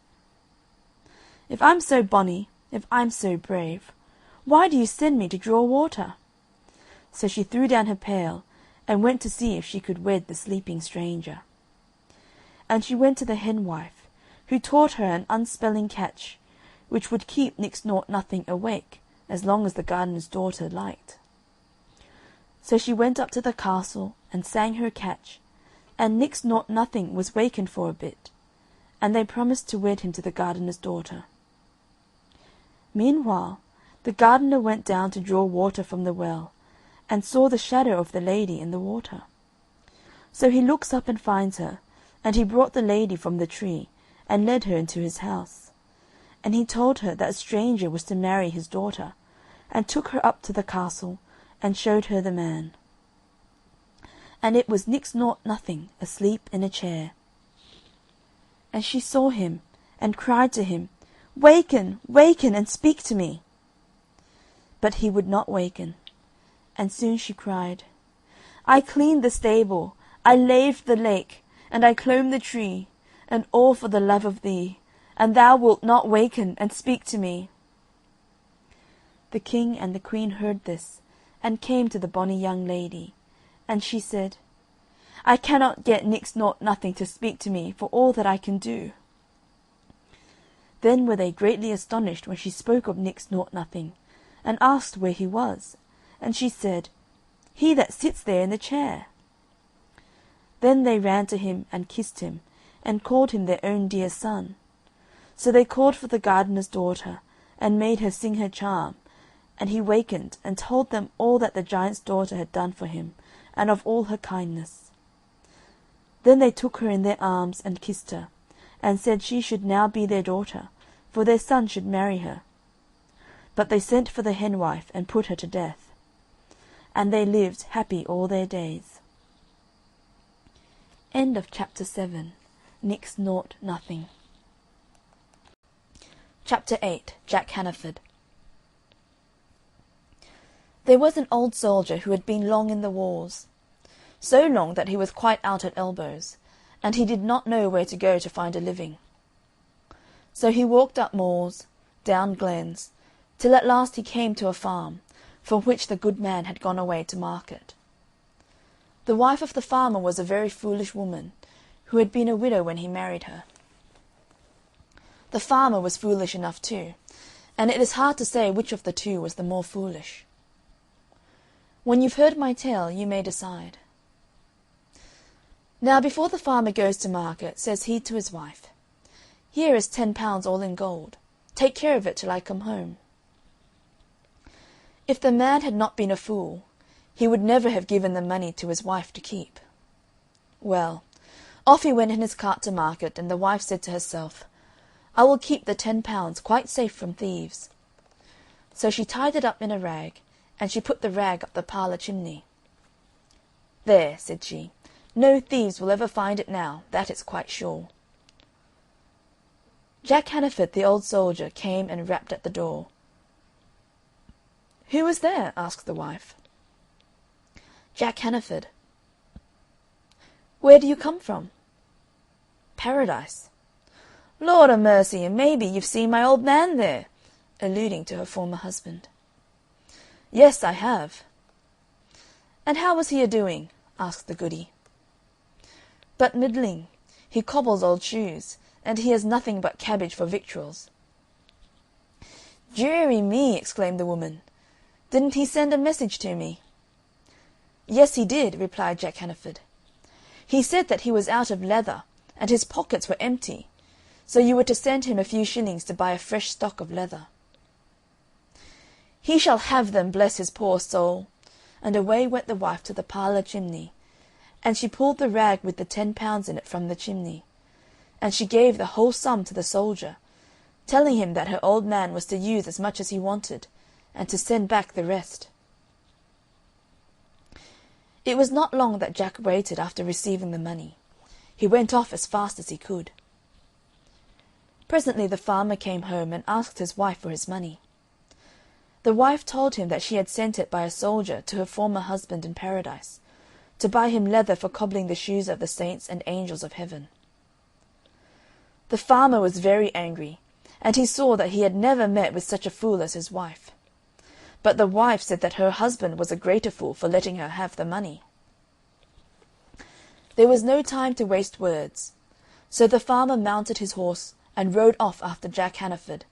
"If I'm so bonny, if I'm so brave, why do you send me to draw water?" So she threw down her pail, and went to see if she could wed the sleeping stranger. And she went to the henwife, who taught her an unspelling catch, which would keep Nix-Nought-Nothing awake as long as the gardener's daughter liked. So she went up to the castle and sang her catch, and Nix-Nought-Nothing was wakened for a bit, and they promised to wed him to the gardener's daughter. Meanwhile, the gardener went down to draw water from the well, and saw the shadow of the lady in the water. So he looks up and finds her, and he brought the lady from the tree, and led her into his house. And he told her that a stranger was to marry his daughter, and took her up to the castle, and showed her the man. And it was Nix-Nought-Nothing asleep in a chair. And she saw him, and cried to him, "Waken, waken, and speak to me." But he would not waken, and soon she cried, "I cleaned the stable, I laved the lake, and I clomb the tree, and all for the love of thee, and thou wilt not waken and speak to me." The king and the queen heard this, and came to the bonny young lady, and she said, "I cannot get Nix-Nought-Nothing to speak to me for all that I can do." Then were they greatly astonished when she spoke of Nix-Nought-Nothing, and asked where he was, and she said, "He that sits there in the chair." Then they ran to him and kissed him, and called him their own dear son. So they called for the gardener's daughter, and made her sing her charm, and he wakened, and told them all that the giant's daughter had done for him, and of all her kindness. Then they took her in their arms, and kissed her, and said she should now be their daughter, for their son should marry her. But they sent for the henwife, and put her to death. And they lived happy all their days. End of chapter 7. Nix-Nought-Nothing. Chapter 8. Jack Hannaford. There was an old soldier who had been long in the wars, so long that he was quite out at elbows, and he did not know where to go to find a living. So he walked up moors, down glens, till at last he came to a farm, from which the good man had gone away to market. The wife of the farmer was a very foolish woman, who had been a widow when he married her. The farmer was foolish enough too, and it is hard to say which of the two was the more foolish. When you've heard my tale, you may decide. Now before the farmer goes to market, says he to his wife, "Here is 10 pounds all in gold. Take care of it till I come home." If the man had not been a fool, he would never have given the money to his wife to keep. Well, off he went in his cart to market, and the wife said to herself, "I will keep the 10 pounds quite safe from thieves." So she tied it up in a rag, and she put the rag up the parlour chimney. "There," said she, "no thieves will ever find it now, that is quite sure." Jack Hannaford, the old soldier, came and rapped at the door. "Who is there?" asked the wife. "Jack Hannaford." "Where do you come from?" "Paradise." Lord a mercy, and maybe you've seen my old man there," alluding to her former husband. "Yes, I have." "And how was he a-doing?" asked the goody. "But middling. He cobbles old shoes, and he has nothing but cabbage for victuals." "Deary me!" exclaimed the woman. "Didn't he send a message to me?" "Yes, he did," replied Jack Hannaford. "He said that he was out of leather, and his pockets were empty, so you were to send him a few shillings to buy a fresh stock of leather." "He shall have them, bless his poor soul!" And away went the wife to the parlour chimney, and she pulled the rag with the 10 pounds in it from the chimney, and she gave the whole sum to the soldier, telling him that her old man was to use as much as he wanted, and to send back the rest. It was not long that Jack waited after receiving the money. He went off as fast as he could. Presently the farmer came home and asked his wife for his money. The wife told him that she had sent it by a soldier to her former husband in Paradise, to buy him leather for cobbling the shoes of the saints and angels of heaven. The farmer was very angry, and he saw that he had never met with such a fool as his wife. But the wife said that her husband was a greater fool for letting her have the money. There was no time to waste words, so the farmer mounted his horse and rode off after Jack Hannaford.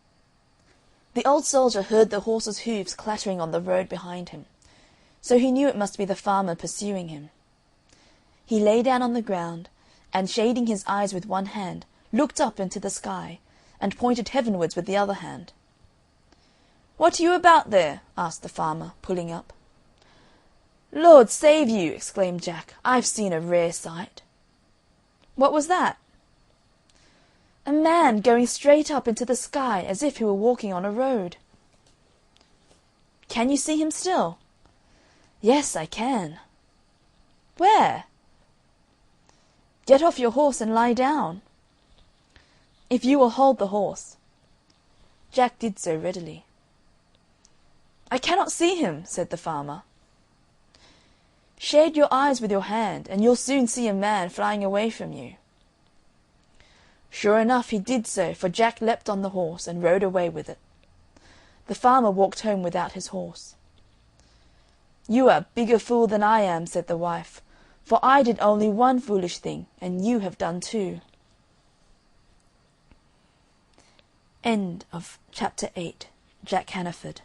The old soldier heard the horse's hoofs clattering on the road behind him, so he knew it must be the farmer pursuing him. He lay down on the ground, and shading his eyes with one hand, looked up into the sky, and pointed heavenwards with the other hand. "What are you about there?" asked the farmer, pulling up. "Lord save you!" exclaimed Jack. "I've seen a rare sight." "What was that?" "A man going straight up into the sky as if he were walking on a road." "Can you see him still?" "Yes, I can." "Where?" "Get off your horse and lie down." "If you will hold the horse." Jack did so readily. "I cannot see him," said the farmer. "Shade your eyes with your hand, and you'll soon see a man flying away from you." Sure enough he did so, for Jack leapt on the horse and rode away with it. The farmer walked home without his horse. "You are a bigger fool than I am," said the wife, "for I did only one foolish thing, and you have done two." End of Chapter 8. Jack Hannaford.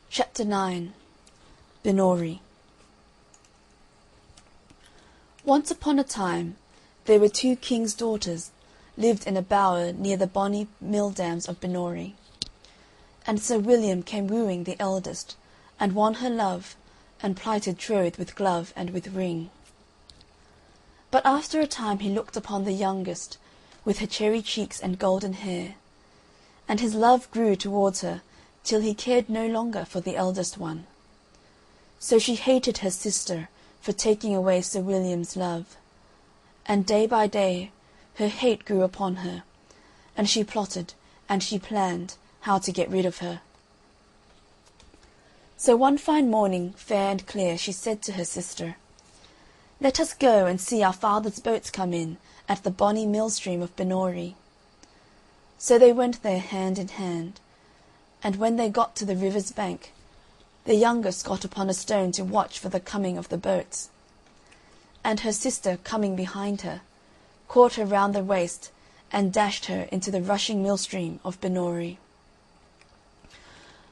Chapter 9. Binnorie. Once upon a time there were 2 kings' daughters lived in a bower near the bonny mill dams of Binnorie. And Sir William came wooing the eldest, and won her love, and plighted troth with glove and with ring. But after a time he looked upon the youngest, with her cherry cheeks and golden hair, and his love grew towards her till he cared no longer for the eldest one. So she hated her sister for taking away Sir William's love, and day by day her hate grew upon her, and she plotted and she planned how to get rid of her. So one fine morning, fair and clear, she said to her sister, "Let us go and see our father's boats come in at the bonny mill-stream of Binnorie." So they went there hand in hand, and when they got to the river's bank, the youngest got upon a stone to watch for the coming of the boats, and her sister, coming behind her, caught her round the waist and dashed her into the rushing mill-stream of Binnorie.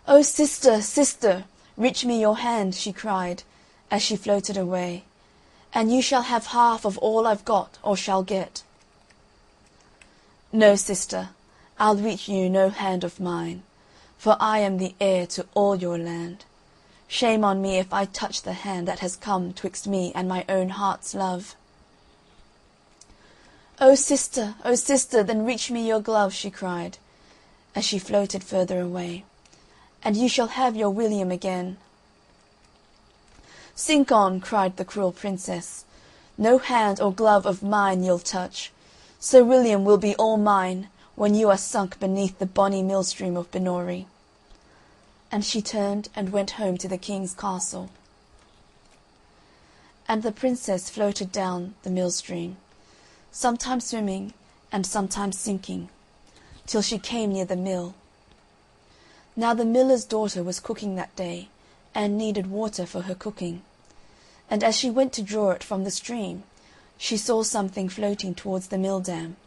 "O sister, sister, reach me your hand," she cried, as she floated away, "and you shall have half of all I've got or shall get." "No, sister, I'll reach you no hand of mine, for I am the heir to all your land. Shame on me if I touch the hand that has come twixt me and my own heart's love." O sister, then reach me your glove," she cried, as she floated further away, "and you shall have your William again." "Sink on," cried the cruel princess, "no hand or glove of mine you'll touch. Sir William will be all mine, when you are sunk beneath the bonny mill-stream of Binnorie." And she turned and went home to the king's castle. And the princess floated down the mill-stream, sometimes swimming and sometimes sinking, till she came near the mill. Now the miller's daughter was cooking that day, and needed water for her cooking. And as she went to draw it from the stream, she saw something floating towards the mill dam,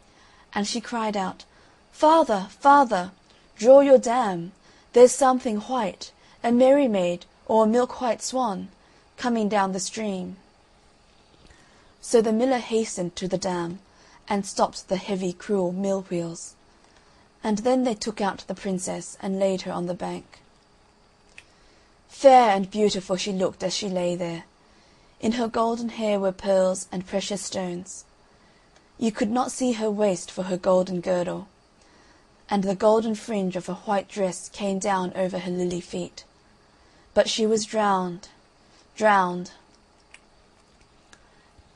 and she cried out, "Father, father, draw your dam! There's something white, a merry maid, or a milk-white swan, coming down the stream." So the miller hastened to the dam, and stopped the heavy, cruel mill-wheels. And then they took out the Princess, and laid her on the bank. Fair and beautiful she looked as she lay there. In her golden hair were pearls and precious stones. You could not see her waist for her golden girdle, and the golden fringe of her white dress came down over her lily feet. But she was drowned, drowned.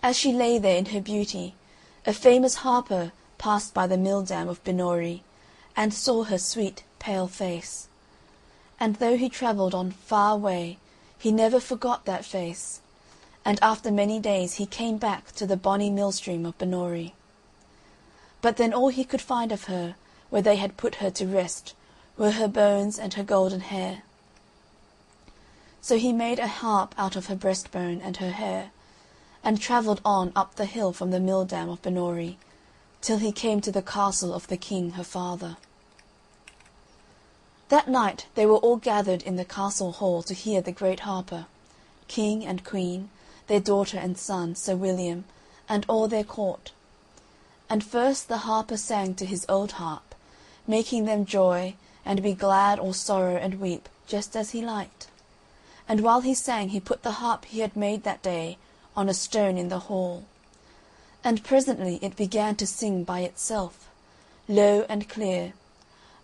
As she lay there in her beauty, a famous harper passed by the mill dam of Binnorie, and saw her sweet, pale face. And though he travelled on far way, he never forgot that face, and after many days he came back to the bonny mill-stream of Binnorie. But then all he could find of her, where they had put her to rest, were her bones and her golden hair. So he made a harp out of her breastbone and her hair, and travelled on up the hill from the mill dam of Binnorie, till he came to the castle of the king her father. That night they were all gathered in the castle hall to hear the great harper, king and queen, their daughter and son, Sir William, and all their court. And first the harper sang to his old harp, making them joy and be glad or sorrow and weep, just as he liked. And while he sang he put the harp he had made that day on a stone in the hall. And presently it began to sing by itself, low and clear,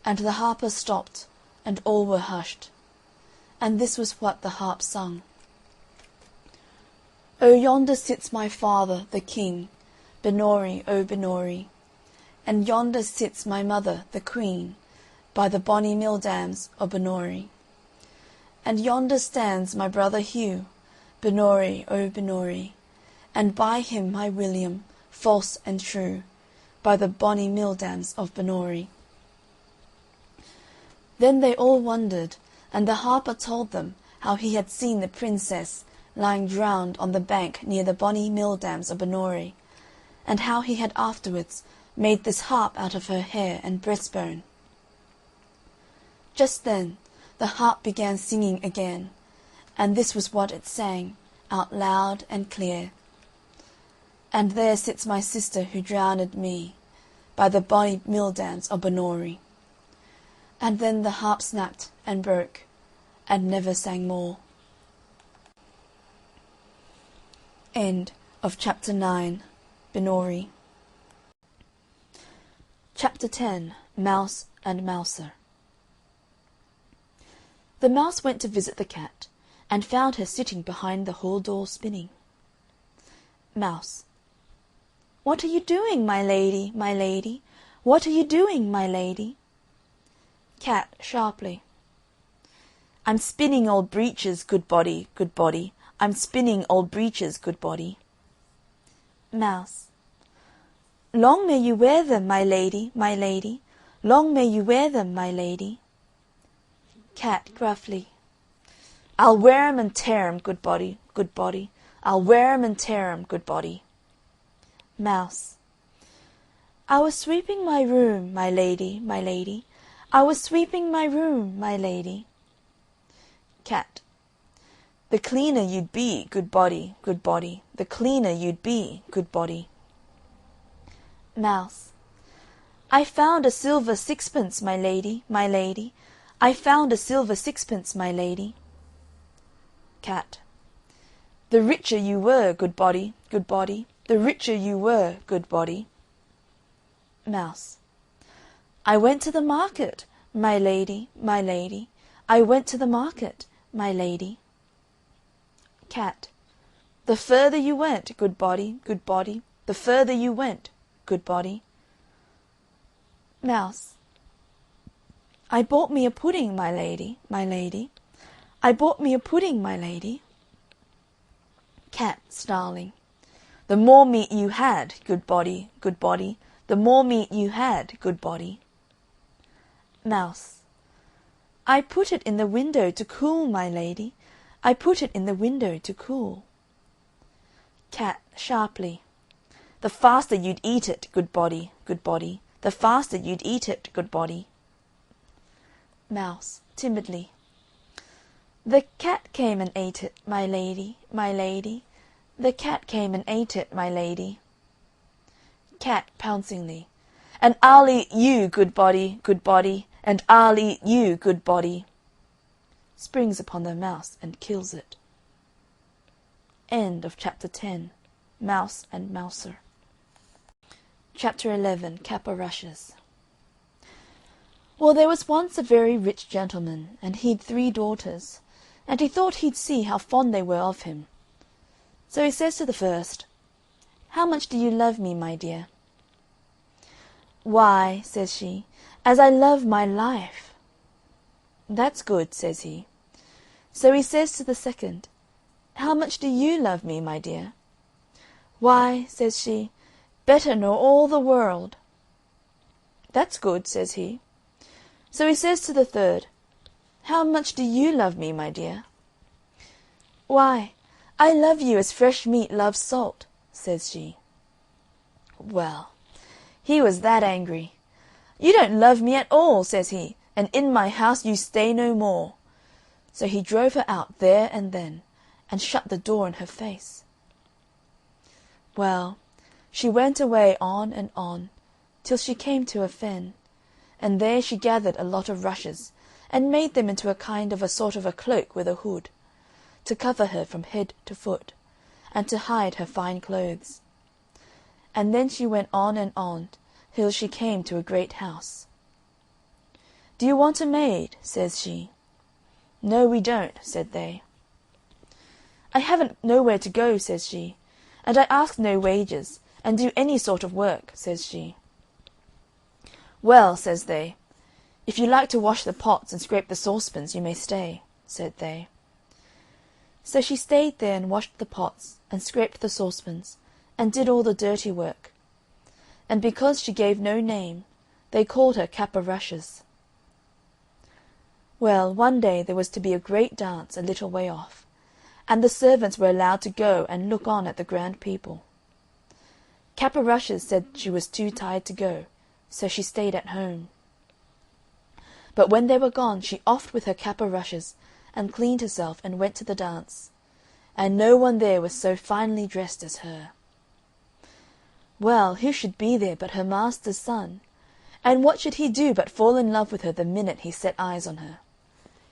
and the harper stopped, and all were hushed. And this was what the harp sung. "O yonder sits my father, the king, Binnorie, O Binnorie, and yonder sits my mother, the queen, by the bonny mill dams of Binnorie. And yonder stands my brother Heugh, Binnorie, O Binnorie, and by him my William, false and true, by the bonny mill dams of Binnorie." Then they all wondered, and the harper told them how he had seen the Princess lying drowned on the bank near the bonny mill dams of Binnorie, and how he had afterwards made this harp out of her hair and breastbone. Just then the harp began singing again, and this was what it sang, out loud and clear. "And there sits my sister who drowned me, by the bonny mill dams of Binnorie." And then the harp snapped and broke, and never sang more. End of Chapter 9, Binnorie. Chapter 10, Mouse and Mouser. The mouse went to visit the cat, and found her sitting behind the hall door spinning. Mouse. "What are you doing, my lady, my lady? What are you doing, my lady?" Cat sharply. "I'm spinning old breeches, good body, good body. I'm spinning old breeches, good body." Mouse. "Long may you wear them, my lady, my lady. Long may you wear them, my lady." Cat gruffly. "I'll wear 'em and tear 'em, good body, good body. I'll wear 'em and tear 'em, good body." Mouse. "I was sweeping my room, my lady, my lady. I was sweeping my room, my lady." Cat. "The cleaner you'd be, good body, good body. The cleaner you'd be, good body." Mouse. "I found a silver sixpence, my lady, my lady. I found a silver sixpence, my lady." Cat. "The richer you were, good body, good body. The richer you were, good body." Mouse. "I went to the market, my lady, my lady. I went to the market, my lady." Cat. "The further you went, good body, good body. The further you went, good body." Mouse. "I bought me a pudding, my lady, my lady. I bought me a pudding, my lady." Cat snarling. "The more meat you had, good body, good body. the more meat you had, good body. Mouse. I put it in the window to cool, my lady. I put it in the window to cool. Cat, sharply. The faster you'd eat it, good body, good body. The faster you'd eat it, good body. Mouse, timidly. The cat came and ate it, my lady, my lady. The cat came and ate it, my lady. Cat, pouncingly. And I'll eat you, good body, and I'll eat you, good body. Springs upon the mouse and kills it. End of chapter 10. Mouse and Mouser. Chapter 11. Cap-o'-Rushes. Well, there was once a very rich gentleman, and he'd 3 daughters, and he thought he'd see how fond they were of him. So he says to the first, "How much do you love me, my dear?" "Why," says she, "as I love my life." "That's good," says he. So he says to the second, "How much do you love me, my dear?" "Why," says she, "better nor all the world." "That's good," says he. So he says to the third, "How much do you love me, my dear?" "Why, I love you as fresh meat loves salt," says she. Well, he was that angry. "You don't love me at all," says he, "and in my house you stay no more." So he drove her out there and then, and shut the door in her face. Well, she went away on, till she came to a fen, and there she gathered a lot of rushes, and made them into a sort of a cloak with a hood, to cover her from head to foot, and to hide her fine clothes. And then she went on, till she came to a great house. "Do you want a maid?" says she. "No, we don't," said they. "I haven't nowhere to go," says she, "and I ask no wages, and do any sort of work," says she. "Well," says they, "if you like to wash the pots and scrape the saucepans, you may stay," said they. So she stayed there and washed the pots, and scraped the saucepans, and did all the dirty work. And because she gave no name, they called her Cap-o'-Rushes. Well, one day there was to be a great dance a little way off, and the servants were allowed to go and look on at the grand people. Cap-o'-Rushes said she was too tired to go, so she stayed at home. But when they were gone, she offed with her cap-o'-rushes, and cleaned herself, and went to the dance, and no one there was so finely dressed as her. Well, who should be there but her master's son, and what should he do but fall in love with her the minute he set eyes on her.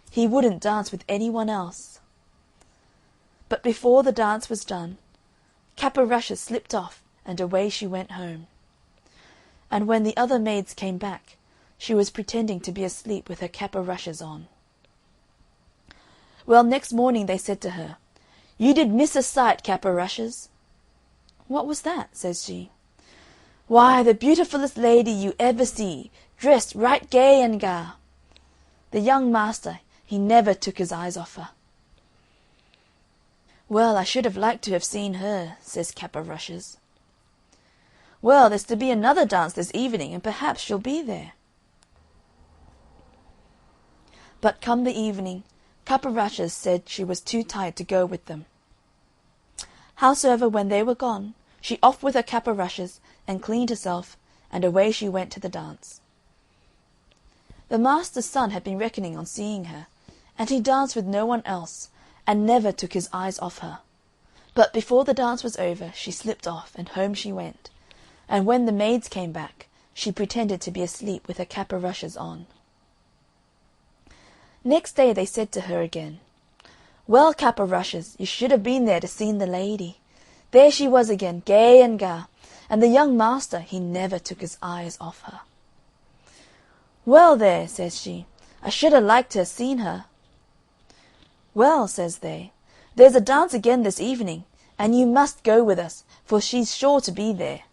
He wouldn't dance with any one else. But before the dance was done, Cap-o'-Rushes slipped off, and away she went home. And when the other maids came back, she was pretending to be asleep with her cap-o'-rushes on. Well, next morning they said to her, "You did miss a sight, Cap-o'-Rushes." "What was that?" says she. "Why, the beautifullest lady you ever see, dressed right gay and ga. The young master, he never took his eyes off her." "Well, I should have liked to have seen her," says Cap-o'-Rushes. "Well, there's to be another dance this evening, and perhaps she'll be there." But come the evening, Cap-o'-Rushes said she was too tired to go with them. Howsoever, when they were gone, she offed with her cap-o'-rushes, and cleaned herself, and away she went to the dance. The master's son had been reckoning on seeing her, and he danced with no one else, and never took his eyes off her. But before the dance was over, she slipped off, and home she went, and when the maids came back, she pretended to be asleep with her cap-o'-rushes on. Next day they said to her again, "Well, Cap-o'-Rushes, you should have been there to seen the lady. There she was again, gay and ga, and the young master, he never took his eyes off her." "Well, there," says she, "I should ha' liked to ha' seen her." "Well," says they, "there's a dance again this evening, and you must go with us, for she's sure to be there."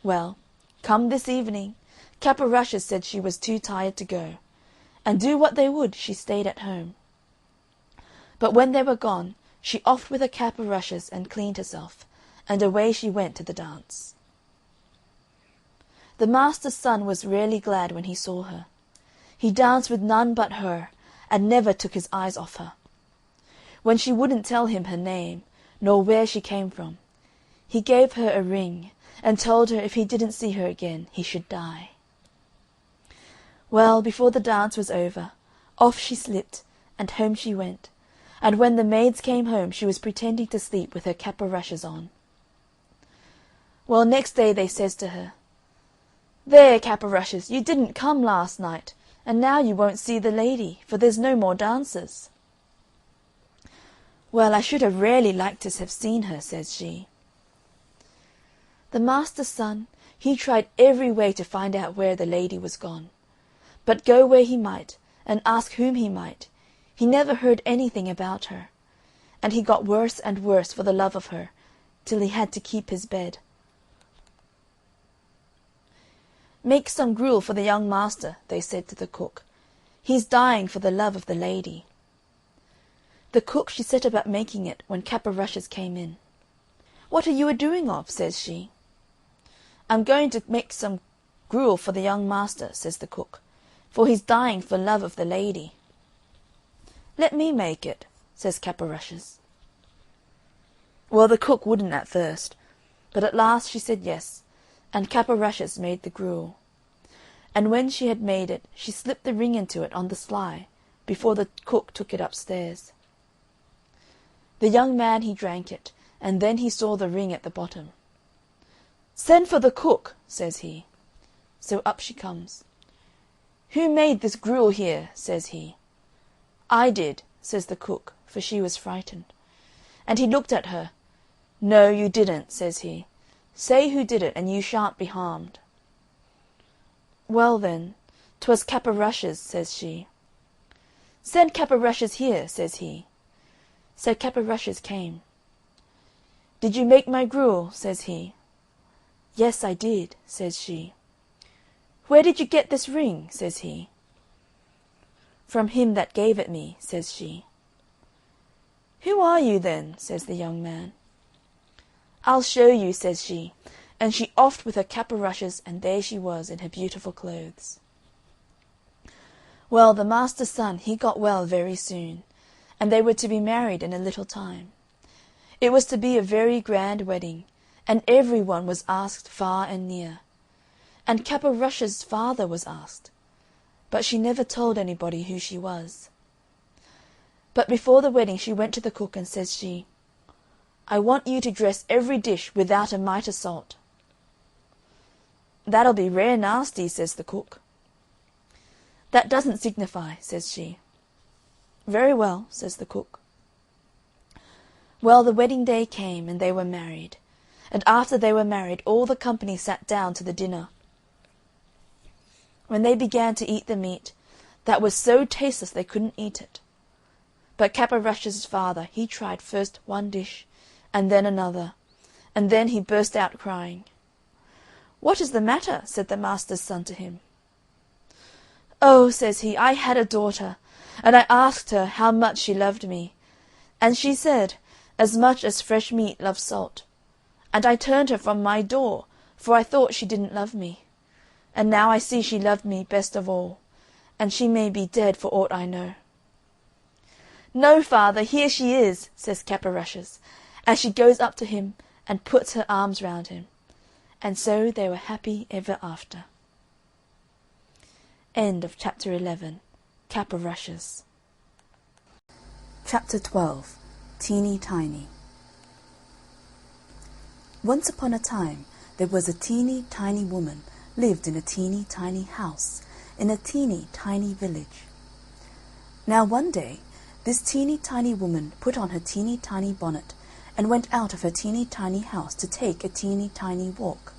Well, come this evening, Cap-o'-Rushes said she was too tired to go, and do what they would, she stayed at home. But when they were gone, she offed with her cap-o'-rushes, and cleaned herself, and away she went to the dance. The master's son was really glad when he saw her. He danced with none but her, and never took his eyes off her. When she wouldn't tell him her name, nor where she came from, he gave her a ring, and told her if he didn't see her again he should die. Well, before the dance was over, off she slipped, and home she went, and when the maids came home she was pretending to sleep with her cap-o'-rushes on. Well, next day they says to her, "There, cap-o'-rushes, you didn't come last night, and now you won't see the lady, for there's no more dances." "Well, I should have really liked to have seen her," says she. The master's son, he tried every way to find out where the lady was gone, but go where he might, and ask whom he might, he never heard anything about her, and he got worse and worse for the love of her, till he had to keep his bed. "Make some gruel for the young master," they said to the cook. "He's dying for the love of the lady." The cook she set about making it when Cap-o'-Rushes came in. "What are you a-doing of?" says she. "I'm going to make some gruel for the young master," says the cook, "for he's dying for love of the lady." "Let me make it," says Cap-o'-Rushes. Well, the cook wouldn't at first, but at last she said yes, and Cap-o'-Rushes made the gruel. And when she had made it, she slipped the ring into it on the sly, before the cook took it upstairs. The young man he drank it, and then he saw the ring at the bottom. "Send for the cook," says he. So up she comes. "Who made this gruel here?" says he. "I did," says the cook, for she was frightened. And he looked at her. "No, you didn't," says he. "Say who did it, and you shan't be harmed." "Well, then, 'twas Cap-o'-Rushes," says she. "Send Cap-o'-Rushes here," says he. So Cap-o'-Rushes came. "Did you make my gruel?" says he. "Yes, I did," says she. "Where did you get this ring?" says he. "From him that gave it me," says she. "Who are you, then?" says the young man. "I'll show you," says she, and she offed with her cap-o'-rushes, and there she was in her beautiful clothes. Well, the master's son he got well very soon, and they were to be married in a little time. It was to be a very grand wedding, and every one was asked far and near, and Cap-o'-Rushes' father was asked, but she never told anybody who she was. But before the wedding she went to the cook, and says she, "I want you to dress every dish without a mite o' salt." "That'll be rare nasty," says the cook. "That doesn't signify," says she. "Very well," says the cook. Well, the wedding day came, and they were married, and after they were married all the company sat down to the dinner. When they began to eat the meat, that was so tasteless they couldn't eat it. But Cap-o'-Rushes' father he tried first one dish, and then another, and then he burst out crying. "What is the matter?" said the master's son to him. "Oh," says he, "I had a daughter, and I asked her how much she loved me, and she said, as much as fresh meat loves salt, and I turned her from my door, for I thought she didn't love me, and now I see she loved me best of all, and she may be dead for aught I know." "No, father, here she is," says Cap-o'-Rushes, as she goes up to him and puts her arms round him, and so they were happy ever after. End of chapter 11. Cap-o'-Rushes. Chapter 12. Teeny Tiny. Once upon a time there was a teeny tiny woman lived in a teeny tiny house in a teeny tiny village. Now one day this teeny tiny woman put on her teeny tiny bonnet and went out of her teeny tiny house to take a teeny tiny walk.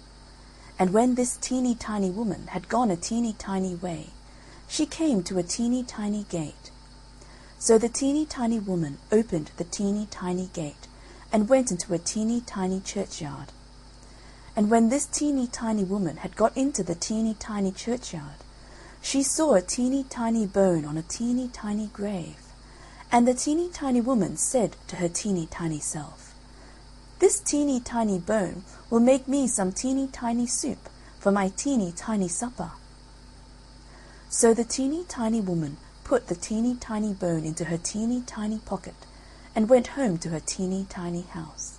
And when this teeny tiny woman had gone a teeny tiny way, she came to a teeny tiny gate. So the teeny tiny woman opened the teeny tiny gate and went into a teeny tiny churchyard. And when this teeny tiny woman had got into the teeny tiny churchyard, she saw a teeny tiny bone on a teeny tiny grave. And the teeny tiny woman said to her teeny tiny self, "This teeny tiny bone will make me some teeny tiny soup, for my teeny tiny supper." So the teeny tiny woman put the teeny tiny bone into her teeny tiny pocket and went home to her teeny tiny house.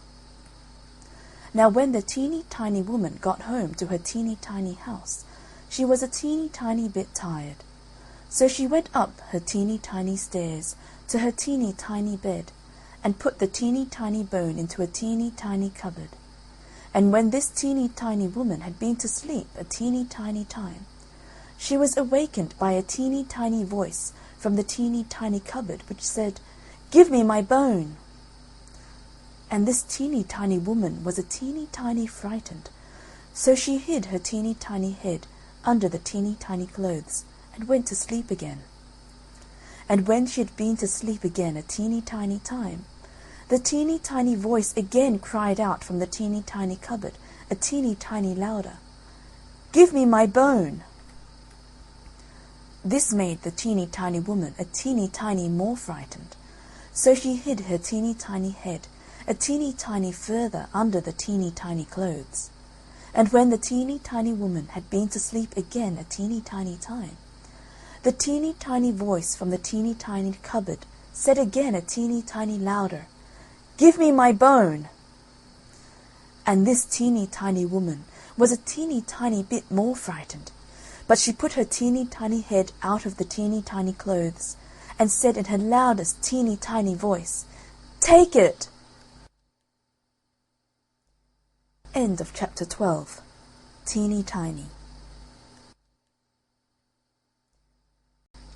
Now when the teeny tiny woman got home to her teeny tiny house, she was a teeny tiny bit tired. So she went up her teeny tiny stairs to her teeny tiny bed and put the teeny tiny bone into a teeny tiny cupboard. And when this teeny tiny woman had been to sleep a teeny tiny time, she was awakened by a teeny tiny voice from the teeny tiny cupboard which said, "Give me my bone." And this teeny tiny woman was a teeny tiny frightened, so she hid her teeny tiny head under the teeny tiny clothes and went to sleep again. And when she had been to sleep again a teeny tiny time, the teeny tiny voice again cried out from the teeny tiny cupboard a teeny tiny louder, "Give me my bone." This made the teeny tiny woman a teeny tiny more frightened, so she hid her teeny tiny head a teeny tiny further under the teeny tiny clothes. And when the teeny tiny woman had been to sleep again a teeny tiny time, the teeny tiny voice from the teeny tiny cupboard said again a teeny tiny louder, "Give me my bone." And this teeny tiny woman was a teeny tiny bit more frightened, but she put her teeny tiny head out of the teeny tiny clothes and said in her loudest teeny tiny voice, "Take it." End of chapter 12. Teeny Tiny.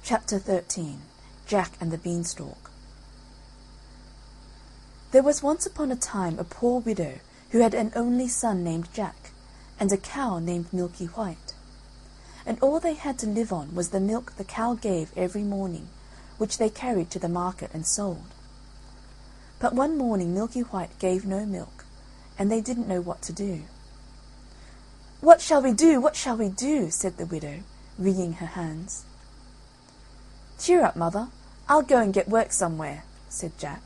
Chapter 13. Jack and the Beanstalk. There was once upon a time a poor widow who had an only son named Jack, and a cow named Milky White. And all they had to live on was the milk the cow gave every morning, which they carried to the market and sold. But one morning Milky White gave no milk, and they didn't know what to do. "What shall we do? What shall we do?" said the widow, wringing her hands. "Cheer up, mother. I'll go and get work somewhere," said Jack.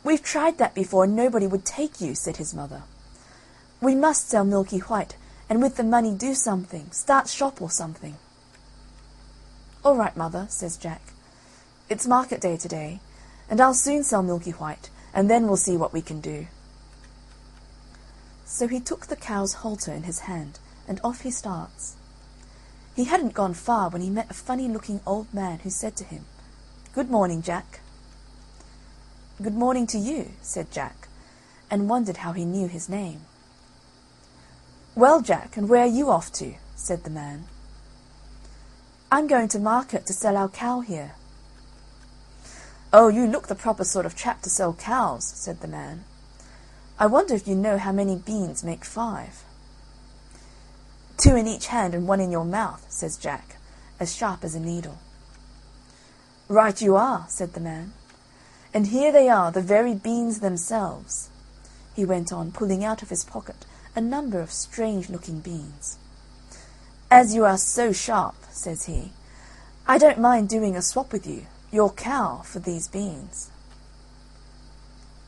"We've tried that before, and nobody would take you," said his mother. "We must sell Milky White, and with the money do something, start shop or something." "All right, mother," says Jack. "It's market day today, and I'll soon sell Milky White, and then we'll see what we can do." So he took the cow's halter in his hand, and off he starts. He hadn't gone far when he met a funny-looking old man who said to him, "Good morning, Jack." "Good morning to you," said Jack, and wondered how he knew his name. "Well, Jack, and where are you off to?" said the man. "I'm going to market to sell our cow here." "Oh, you look the proper sort of chap to sell cows," said the man. "I wonder if you know how many beans make 5. "2 in each hand and 1 in your mouth," says Jack, as sharp as a needle. "Right you are," said the man. "And here they are, the very beans themselves," he went on, pulling out of his pocket a number of strange-looking beans. "As you are so sharp," says he, "I don't mind doing a swap with you, your cow, for these beans."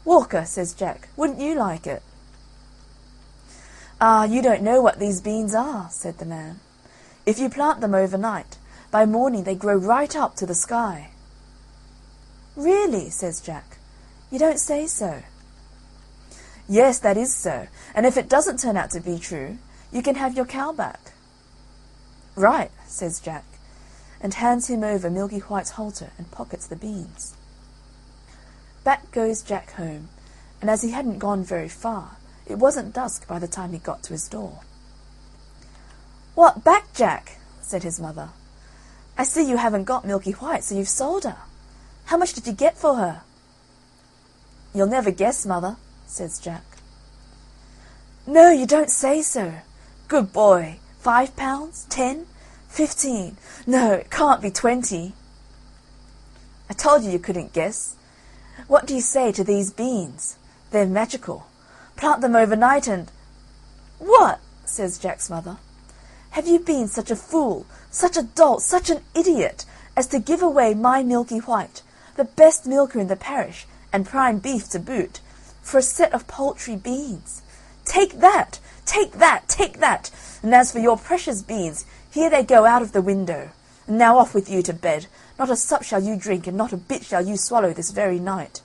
"Walker," says Jack, "wouldn't you like it?" "Ah, you don't know what these beans are," said the man. "If you plant them overnight, by morning they grow right up to the sky." "Really?" says Jack. "You don't say so." "Yes, that is so, and if it doesn't turn out to be true, you can have your cow back." "Right," says Jack, and hands him over Milky White's halter and pockets the beans. Back goes Jack home, and as he hadn't gone very far, it wasn't dusk by the time he got to his door. "What, back, Jack?" said his mother. "I see you haven't got Milky White, so you've sold her. How much did you get for her?" "You'll never guess, mother," says Jack. "No, you don't say so. Good boy. 5 pounds? 10? 15? No, it can't be 20. "I told you couldn't guess. What do you say to these beans? They're magical. Plant them overnight and—" "What?" says Jack's mother. "Have you been such a fool, such a dolt, such an idiot, as to give away my Milky White, the best milker in the parish, and prime beef to boot, for a set of paltry beans? Take that! take that, and as for your precious beans, here they go out of the window. And now off with you to bed. Not a sup shall you drink, and not a bit shall you swallow this very night."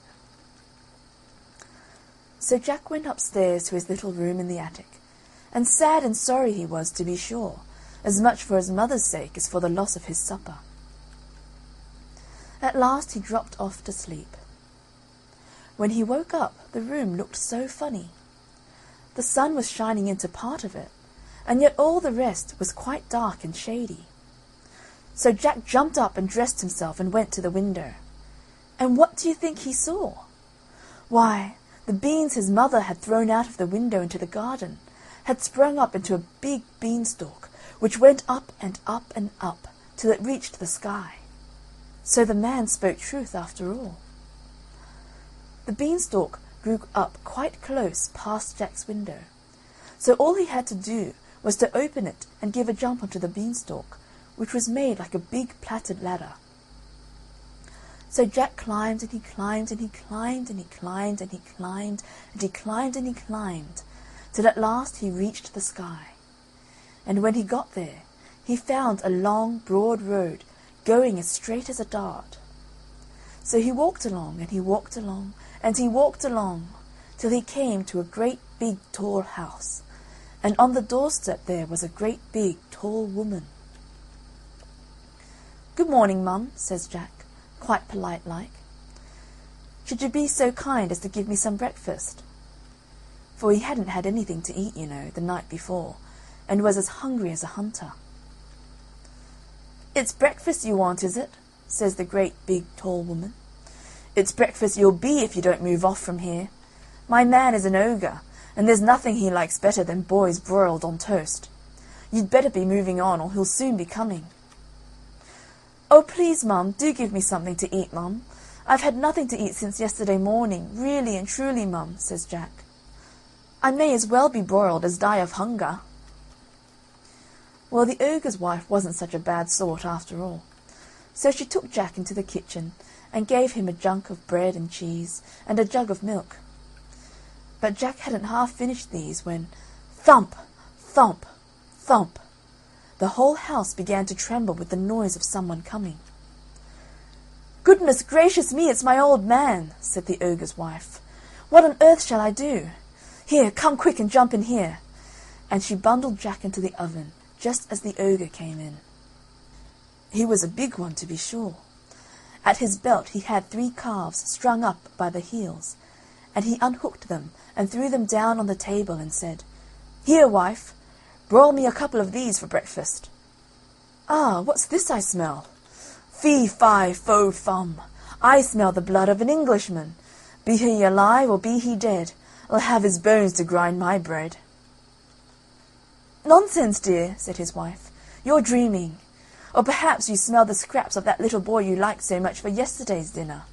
So Jack went upstairs to his little room in the attic, and sad and sorry he was, to be sure, as much for his mother's sake as for the loss of his supper. At last he dropped off to sleep. When he woke up, the room looked so funny. The sun was shining into part of it, and yet all the rest was quite dark and shady. So Jack jumped up and dressed himself and went to the window. And what do you think he saw? Why, the beans his mother had thrown out of the window into the garden had sprung up into a big beanstalk, which went up and up and up till it reached the sky. So the man spoke truth after all. The beanstalk grew up quite close past Jack's window, so all he had to do was to open it and give a jump onto the beanstalk, which was made like a big plaited ladder. So Jack climbed and he climbed and he climbed and he climbed and he climbed and he climbed and he climbed, till at last he reached the sky. And when he got there, he found a long, broad road going as straight as a dart. So he walked along and he walked along and he walked along, till he came to a great big tall house, and on the doorstep there was a great big tall woman. "Good morning, Mum," says Jack, quite polite-like. "Should you be so kind as to give me some breakfast?" For he hadn't had anything to eat, you know, the night before, and was as hungry as a hunter. "It's breakfast you want, is it?" says the great big tall woman. "It's breakfast you'll be if you don't move off from here. My man is an ogre, and there's nothing he likes better than boys broiled on toast. You'd better be moving on, or he'll soon be coming." "Oh, please, Mum, do give me something to eat, Mum. I've had nothing to eat since yesterday morning, really and truly, Mum," says Jack. "I may as well be broiled as die of hunger." Well, the ogre's wife wasn't such a bad sort after all, so she took Jack into the kitchen and gave him a junk of bread and cheese and a jug of milk. But Jack hadn't half finished these when, thump, thump, thump, the whole house began to tremble with the noise of someone coming. "Goodness gracious me, it's my old man," said the ogre's wife. "What on earth shall I do? Here, come quick and jump in here." And she bundled Jack into the oven just as the ogre came in. He was a big one, to be sure. At his belt he had 3 calves strung up by the heels, and he unhooked them and threw them down on the table and said, "Here, wife, broil me a couple of these for breakfast." "Ah, what's this I smell? Fee, fi, fo, fum, I smell the blood of an Englishman. Be he alive or be he dead, I'll have his bones to grind my bread." "Nonsense, dear," said his wife, "you're dreaming. Or perhaps you smell the scraps of that little boy you liked so much for yesterday's dinner.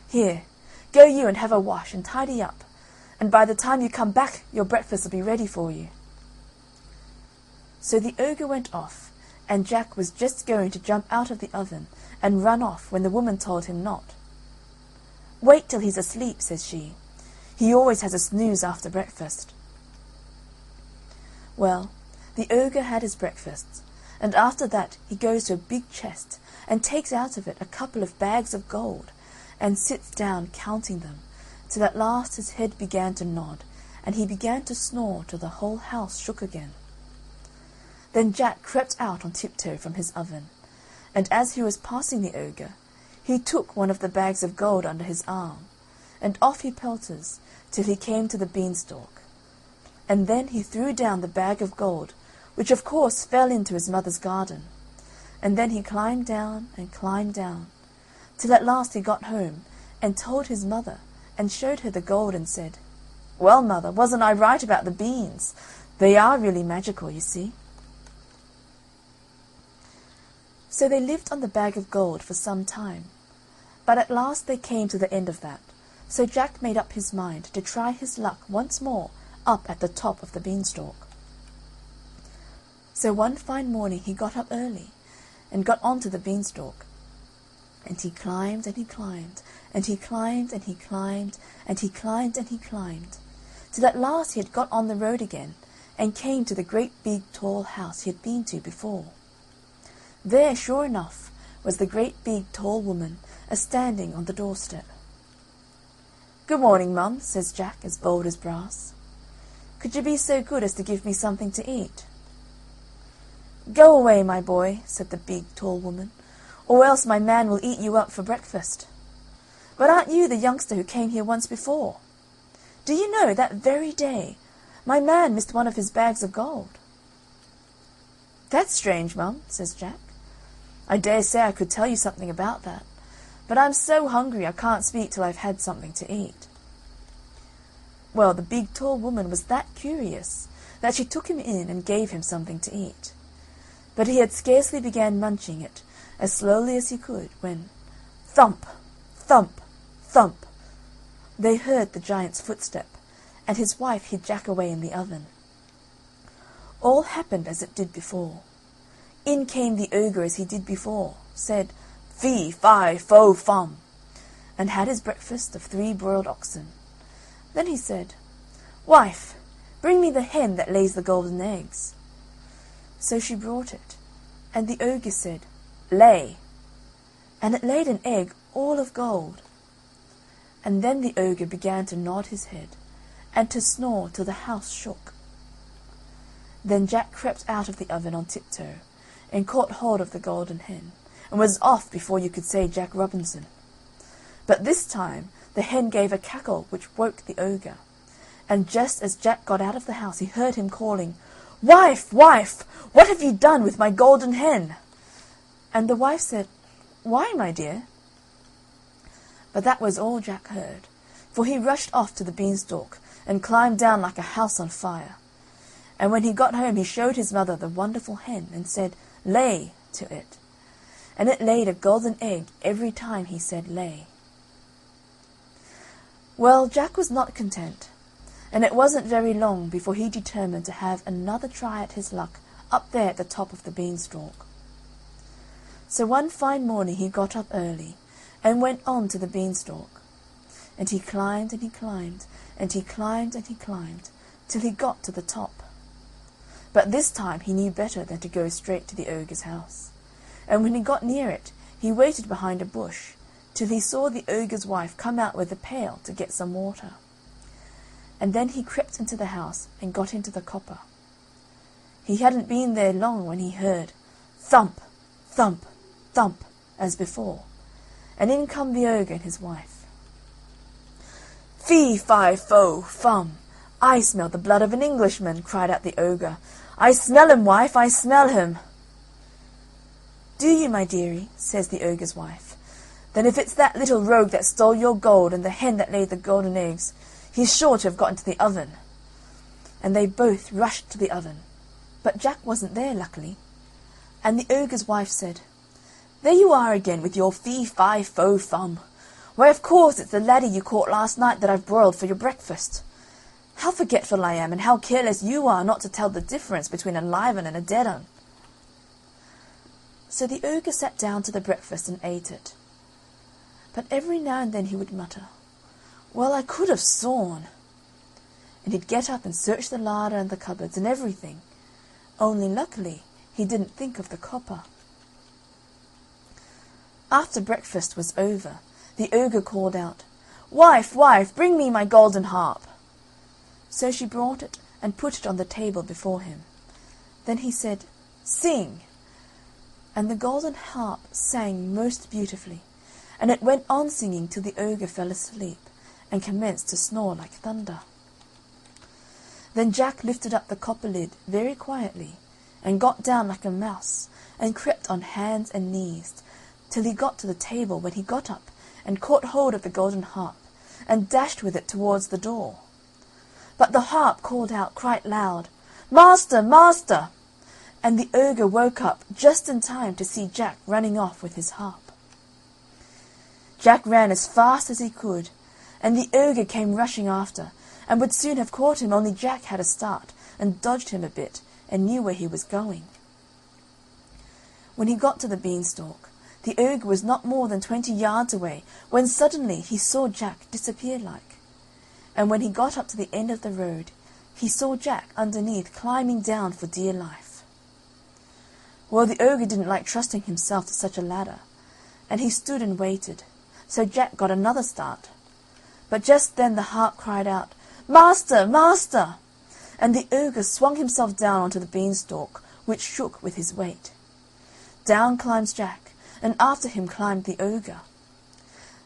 Here, go you and have a wash and tidy up, and by the time you come back your breakfast will be ready for you." So the ogre went off, and Jack was just going to jump out of the oven and run off when the woman told him not. "Wait till he's asleep," says she. "He always has a snooze after breakfast." Well, the ogre had his breakfast, and after that he goes to a big chest and takes out of it a couple of bags of gold, and sits down counting them, till at last his head began to nod, and he began to snore till the whole house shook again. Then Jack crept out on tiptoe from his oven, and as he was passing the ogre, he took one of the bags of gold under his arm, and off he pelters till he came to the beanstalk, and then he threw down the bag of gold, which of course fell into his mother's garden, and then he climbed down, till at last he got home, and told his mother, and showed her the gold, and said, "Well, mother, wasn't I right about the beans? They are really magical, you see." So they lived on the bag of gold for some time, but at last they came to the end of that, so Jack made up his mind to try his luck once more up at the top of the beanstalk. So one fine morning he got up early, and got on to the beanstalk, and he climbed and he climbed, and he climbed and he climbed, and he climbed and he climbed, till at last he had got on the road again, and came to the great big tall house he had been to before. There, sure enough, was the great big tall woman a-standing on the doorstep. "Good morning, mum," says Jack, as bold as brass. "Could you be so good as to give me something to eat?" "Go away, my boy," said the big tall woman, "or else my man will eat you up for breakfast. But aren't you the youngster who came here once before? Do you know, that very day my man missed one of his bags of gold?" "That's strange, mum," says Jack. "I dare say I could tell you something about that, but I'm so hungry I can't speak till I've had something to eat." Well, the big tall woman was that curious that she took him in and gave him something to eat. But he had scarcely began munching it, as slowly as he could, when thump, thump, thump, they heard the giant's footstep, and his wife hid Jack away in the oven. All happened as it did before. In came the ogre as he did before, said fee, fi, fo, fum, and had his breakfast of 3 broiled oxen. Then he said, "Wife, bring me the hen that lays the golden eggs." So she brought it, and the ogre said, "Lay," and it laid an egg all of gold. And then the ogre began to nod his head, and to snore till the house shook. Then Jack crept out of the oven on tiptoe, and caught hold of the golden hen, and was off before you could say Jack Robinson. But this time the hen gave a cackle which woke the ogre, and just as Jack got out of the house he heard him calling, "Wife, wife, what have you done with my golden hen?" And the wife said, "Why, my dear?" But that was all Jack heard, for he rushed off to the beanstalk, and climbed down like a house on fire. And when he got home he showed his mother the wonderful hen, and said, "Lay," to it. And it laid a golden egg every time he said lay. Well, Jack was not content, and it wasn't very long before he determined to have another try at his luck up there at the top of the beanstalk. So one fine morning he got up early, and went on to the beanstalk. And he climbed, and he climbed, and he climbed, and he climbed, till he got to the top. But this time he knew better than to go straight to the ogre's house. And when he got near it, he waited behind a bush, till he saw the ogre's wife come out with a pail to get some water. And then he crept into the house, and got into the copper. He hadn't been there long when he heard thump, thump, thump, as before, and in come the ogre and his wife. "Fee, fi, fo, fum, I smell the blood of an Englishman," cried out the ogre. "I smell him, wife, I smell him." "Do you, my dearie?" says the ogre's wife. "Then if it's that little rogue that stole your gold, and the hen that laid the golden eggs, he's sure to have got into the oven." And they both rushed to the oven, but Jack wasn't there, luckily. And the ogre's wife said, "There you are again with your fee, fi, fo, fum. Why, of course it's the laddie you caught last night that I've broiled for your breakfast. How forgetful I am, and how careless you are not to tell the difference between a live un and a dead un." So the ogre sat down to the breakfast and ate it. But every now and then he would mutter, "Well, I could have sworn," and he'd get up and search the larder and the cupboards and everything, only luckily he didn't think of the copper. After breakfast was over, the ogre called out, "Wife, wife, bring me my golden harp." So she brought it and put it on the table before him. Then he said, "Sing," and the golden harp sang most beautifully, and it went on singing till the ogre fell asleep, and commenced to snore like thunder. Then Jack lifted up the copper lid very quietly, and got down like a mouse, and crept on hands and knees, till he got to the table, when he got up, and caught hold of the golden harp, and dashed with it towards the door. But the harp called out quite loud, "Master, master!" and the ogre woke up just in time to see Jack running off with his harp. Jack ran as fast as he could, and the ogre came rushing after, and would soon have caught him, only Jack had a start, and dodged him a bit, and knew where he was going. When he got to the beanstalk, the ogre was not more than 20 yards away, when suddenly he saw Jack disappear like. And when he got up to the end of the road, he saw Jack underneath climbing down for dear life. Well, the ogre didn't like trusting himself to such a ladder, and he stood and waited, so Jack got another start. But just then the harp cried out, "Master, master!" and the ogre swung himself down onto the beanstalk, which shook with his weight. Down climbs Jack, and after him climbed the ogre.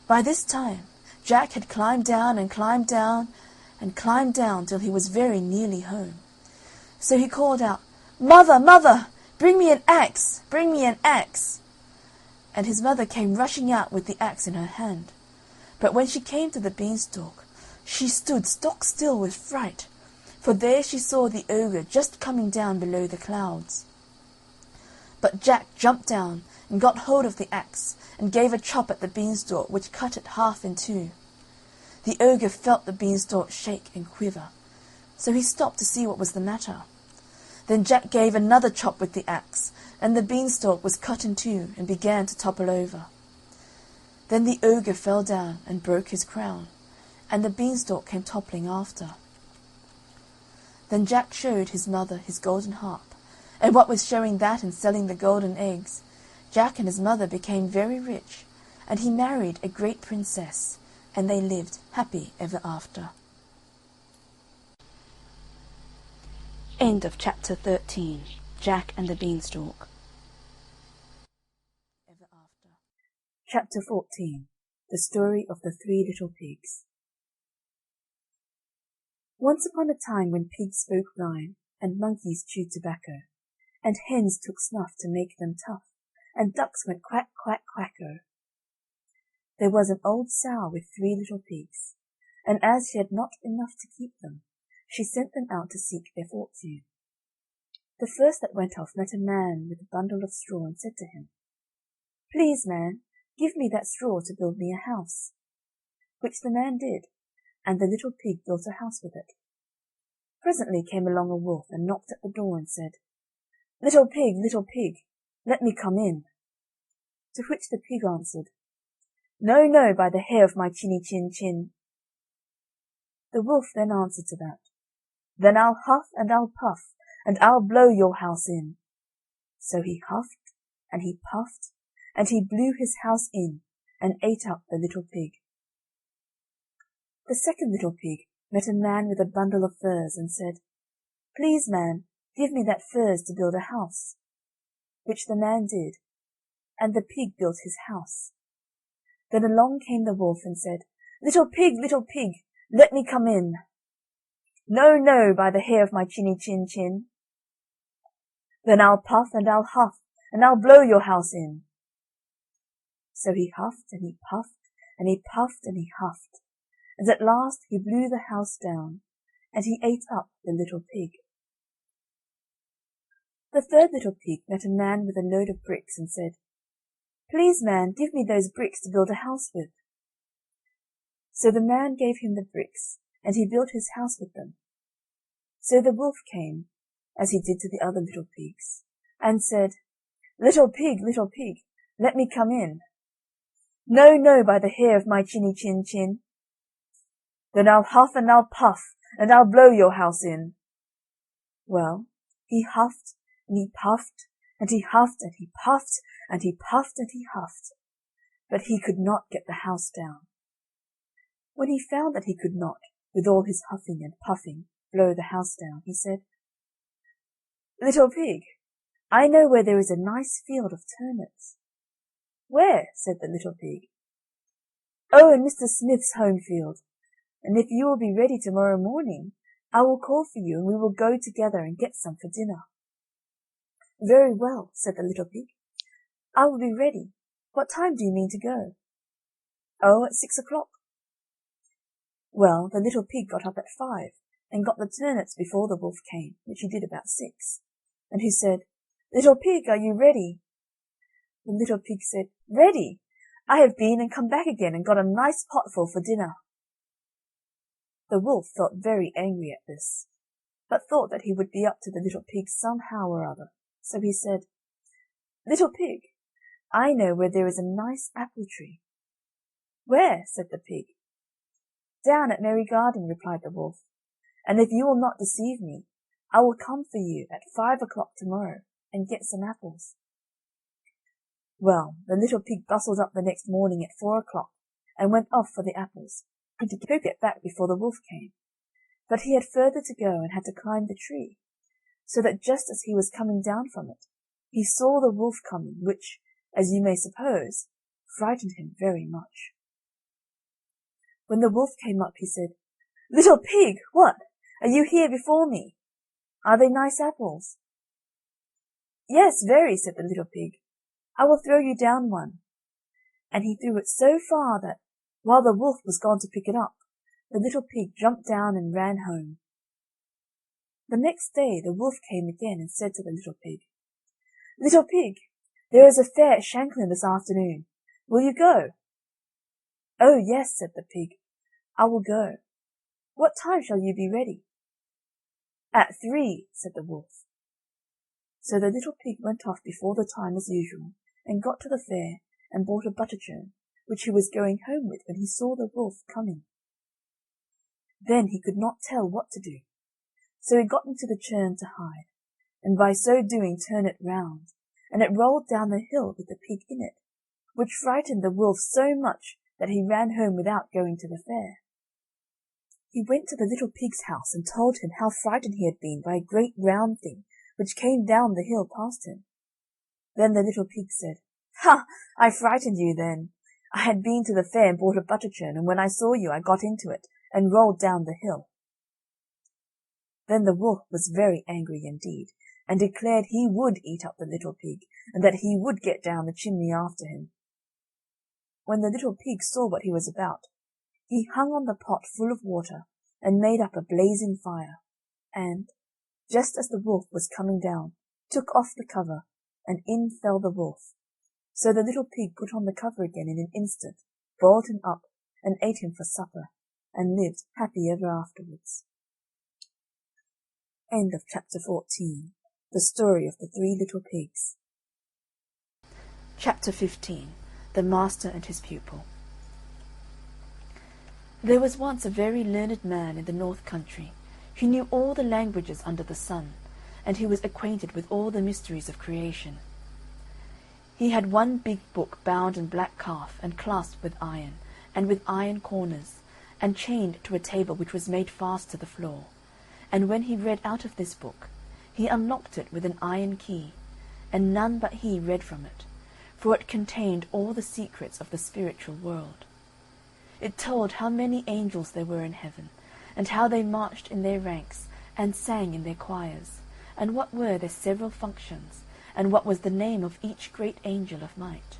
By this time Jack had climbed down and climbed down and climbed down till he was very nearly home. So he called out, "Mother, mother, bring me an axe, bring me an axe!" And his mother came rushing out with the axe in her hand. But when she came to the beanstalk, she stood stock still with fright, for there she saw the ogre just coming down below the clouds. But Jack jumped down and got hold of the axe and gave a chop at the beanstalk, which cut it half in two. The ogre felt the beanstalk shake and quiver, so he stopped to see what was the matter. Then Jack gave another chop with the axe, and the beanstalk was cut in two and began to topple over. Then the ogre fell down and broke his crown, and the beanstalk came toppling after. Then Jack showed his mother his golden harp, and what with showing that and selling the golden eggs, Jack and his mother became very rich, and he married a great princess, and they lived happy ever after. End of chapter 13. Jack and the Beanstalk. Ever after. Chapter 14. The Story of the Three Little Pigs. Once upon a time when pigs spoke rhyme, and monkeys chewed tobacco, and hens took snuff to make them tough, and ducks went quack, quack, quacko. There was an old sow with 3 little pigs, and as she had not enough to keep them, she sent them out to seek their fortune. The first that went off met a man with a bundle of straw, and said to him, "Please, man, give me that straw to build me a house." Which the man did, and the little pig built a house with it. Presently came along a wolf, and knocked at the door, and said, little pig, let me come in." To which the pig answered, "No, no, by the hair of my chinny chin chin." The wolf then answered to that, "Then I'll huff and I'll puff, and I'll blow your house in." So he huffed, and he puffed, and he blew his house in, and ate up the little pig. The second little pig met a man with a bundle of furs, and said, "Please, man, give me that furs to build a house." Which the man did, and the pig built his house. Then along came the wolf, and said, little pig, let me come in." "No, no, by the hair of my chinny chin chin." "Then I'll puff and I'll huff, and I'll blow your house in." So he huffed, and he puffed, and he puffed, and he huffed, and at last he blew the house down, and he ate up the little pig. The third little pig met a man with a load of bricks, and said, "Please, man, give me those bricks to build a house with." So the man gave him the bricks, and he built his house with them. So the wolf came, as he did to the other little pigs, and said, little pig, let me come in." "No, no, by the hair of my chinny chin chin." "Then I'll huff and I'll puff, and I'll blow your house in." Well, he huffed, and he puffed, and he huffed, and he puffed, and he puffed, and he huffed, but he could not get the house down. When he found that he could not, with all his huffing and puffing, blow the house down, he said, little pig, I know where there is a nice field of turnips." "Where?" said the little pig. "Oh, in Mr. Smith's home field, and if you will be ready tomorrow morning, I will call for you, and we will go together and get some for dinner." "Very well," said the little pig. "I will be ready. What time do you mean to go?" "Oh, at 6 o'clock." Well, the little pig got up at 5, and got the turnips before the wolf came, which he did about 6, and he said, "Little pig, are you ready?" The little pig said, "Ready! I have been and come back again, and got a nice potful for dinner." The wolf felt very angry at this, but thought that he would be up to the little pig somehow or other, so he said, "Little pig, I know where there is a nice apple tree." "Where?" said the pig. "Down at Merry Garden," replied the wolf, and if you will not deceive me, I will come for you at 5 o'clock tomorrow, and get some apples." Well, the little pig bustled up the next morning at 4 o'clock, and went off for the apples, and to get back before the wolf came. But he had further to go, and had to climb the tree, so that just as he was coming down from it, he saw the wolf coming, which, as you may suppose, frightened him very much. When the wolf came up, he said, "Little pig, what? Are you here before me? Are they nice apples?" "Yes, very," said the little pig. "I will throw you down one." And he threw it so far that, while the wolf was gone to pick it up, the little pig jumped down and ran home. The next day the wolf came again and said to the little pig, "Little pig, there is a fair at Shanklin this afternoon. Will you go?" "Oh, yes," said the pig, "I will go. What time shall you be ready?" "At 3, said the wolf. So the little pig went off before the time as usual, and got to the fair, and bought a butter churn, which he was going home with when he saw the wolf coming. Then he could not tell what to do, so he got into the churn to hide, and by so doing turned it round, and it rolled down the hill with the pig in it, which frightened the wolf so much that he ran home without going to the fair. He went to the little pig's house and told him how frightened he had been by a great round thing which came down the hill past him. Then the little pig said, "Ha! I frightened you then. I had been to the fair and bought a butter churn, and when I saw you I got into it, and rolled down the hill." Then the wolf was very angry indeed, and declared he would eat up the little pig, and that he would get down the chimney after him. When the little pig saw what he was about, he hung on the pot full of water, and made up a blazing fire, and, just as the wolf was coming down, took off the cover, and in fell the wolf. So the little pig put on the cover again in an instant, boiled him up, and ate him for supper, and lived happy ever afterwards. End of chapter 14. The story of the 3 little pigs. Chapter 15. The Master and his Pupil. There was once a very learned man in the north country, who knew all the languages under the sun, and who was acquainted with all the mysteries of creation. He had one big book bound in black calf, and clasped with iron, and with iron corners, and chained to a table which was made fast to the floor. And when he read out of this book, he unlocked it with an iron key, and none but he read from it, for it contained all the secrets of the spiritual world. It told how many angels there were in heaven, and how they marched in their ranks, and sang in their choirs, and what were their several functions, and what was the name of each great angel of might.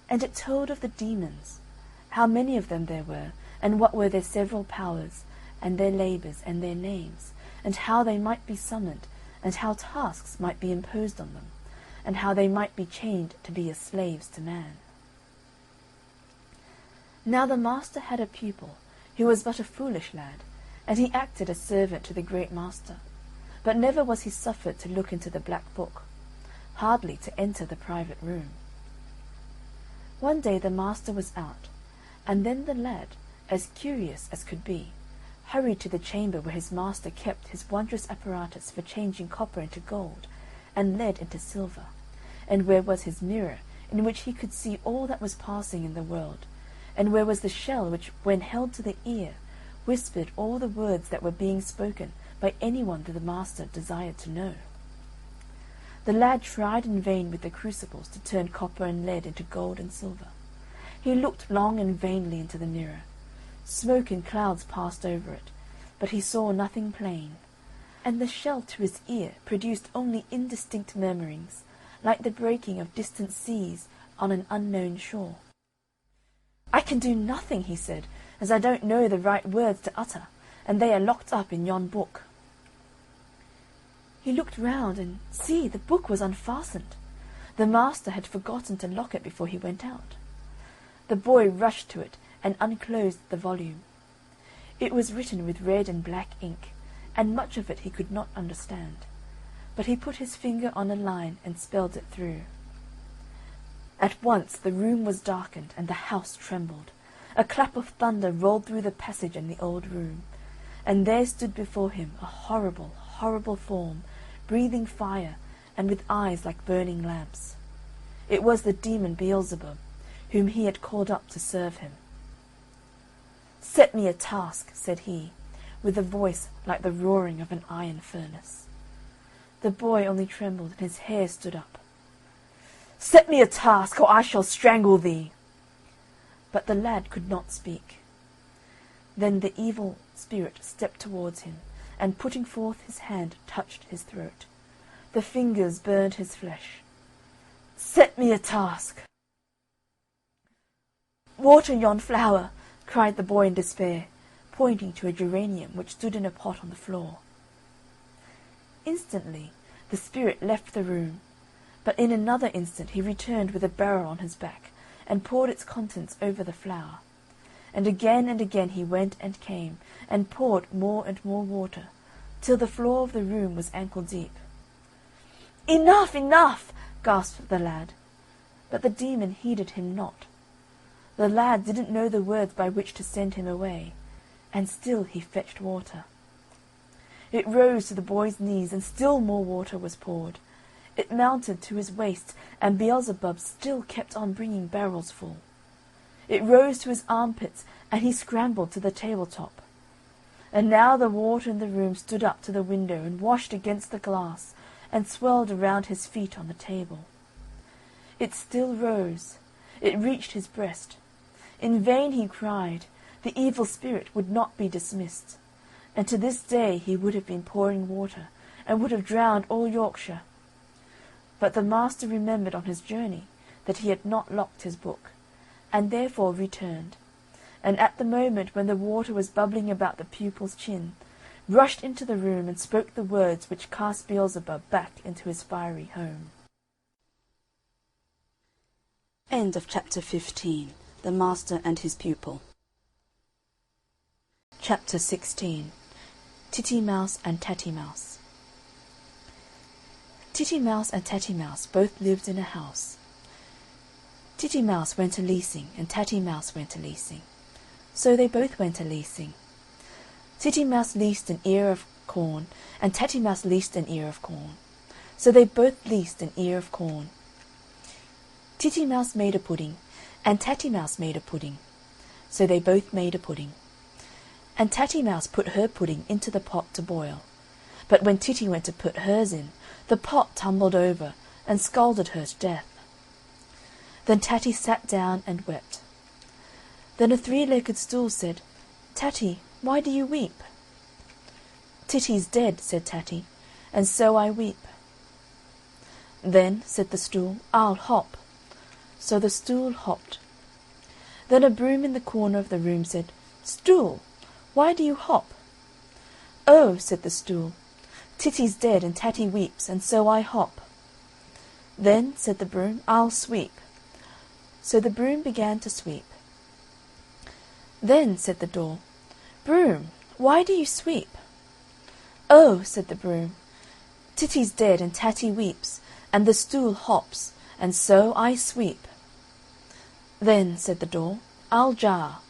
And it told of the demons, how many of them there were, and what were their several powers, and their labours, and their names, and how they might be summoned, and how tasks might be imposed on them, and how they might be chained to be as slaves to man. Now the master had a pupil, who was but a foolish lad, and he acted as servant to the great master, but never was he suffered to look into the black book, hardly to enter the private room. One day the master was out, and then the lad, as curious as could be, hurried to the chamber where his master kept his wondrous apparatus for changing copper into gold, and lead into silver, and where was his mirror, in which he could see all that was passing in the world, and where was the shell which, when held to the ear, whispered all the words that were being spoken by any one that the master desired to know. The lad tried in vain with the crucibles to turn copper and lead into gold and silver. He looked long and vainly into the mirror. Smoke and clouds passed over it, but he saw nothing plain, and the shell to his ear produced only indistinct murmurings, like the breaking of distant seas on an unknown shore. "I can do nothing," he said, "as I don't know the right words to utter, and they are locked up in yon book." He looked round, and see, the book was unfastened. The master had forgotten to lock it before he went out. The boy rushed to it, and unclosed the volume. It was written with red and black ink, and much of it he could not understand, but he put his finger on a line and spelled it through. At once the room was darkened, and the house trembled. A clap of thunder rolled through the passage and the old room. and there stood before him a horrible, horrible form, breathing fire, and with eyes like burning lamps. It was the demon Beelzebub, whom he had called up to serve him. "Set me a task," said he, with a voice like the roaring of an iron furnace. The boy only trembled, and his hair stood up. "Set me a task, or I shall strangle thee!" But the lad could not speak. Then the evil spirit stepped towards him, and putting forth his hand touched his throat. The fingers burned his flesh. "Set me a task!" "Water yon flower!" cried the boy in despair, pointing to a geranium which stood in a pot on the floor. Instantly the spirit left the room, but in another instant he returned with a barrel on his back, and poured its contents over the flower. And again he went and came, and poured more and more water, till the floor of the room was ankle deep. "Enough, enough!" gasped the lad. But the demon heeded him not. The lad didn't know the words by which to send him away, and still he fetched water. It rose to the boy's knees, and still more water was poured. It mounted to his waist, and Beelzebub still kept on bringing barrels full. It rose to his armpits, and he scrambled to the table-top. And now the water in the room stood up to the window and washed against the glass, and swirled around his feet on the table. It still rose. It reached his breast. In vain he cried. The evil spirit would not be dismissed, and to this day he would have been pouring water, and would have drowned all Yorkshire. But the master remembered on his journey that he had not locked his book, and therefore returned, and at the moment when the water was bubbling about the pupil's chin, rushed into the room and spoke the words which cast Beelzebub back into his fiery home. End of chapter 15. The Master and his Pupil. Chapter 16. Titty Mouse and Tatty Mouse. Titty Mouse and Tatty Mouse both lived in a house. Titty Mouse went a-leasing, and Tatty Mouse went a-leasing. So they both went a-leasing. Titty Mouse leased an ear of corn, and Tatty Mouse leased an ear of corn. So they both leased an ear of corn. Titty Mouse made a pudding, and Tatty Mouse made a pudding. So they both made a pudding. And Tatty Mouse put her pudding into the pot to boil. But when Titty went to put hers in, the pot tumbled over, and scalded her to death. Then Tatty sat down and wept. Then a three-legged stool said, "Tatty, why do you weep?" "Titty's dead," said Tatty, "and so I weep." "Then," said the stool, "I'll hop." So the stool hopped. Then a broom in the corner of the room said, "Stool, why do you hop?" "Oh," said the stool, "Titty's dead, and Tatty weeps, and so I hop." "Then," said the broom, "I'll sweep." So the broom began to sweep. "Then," said the door, "Broom, why do you sweep?" "Oh," said the broom, "Titty's dead, and Tatty weeps, and the stool hops, and so I sweep." "Then," said the door, "I'll jar."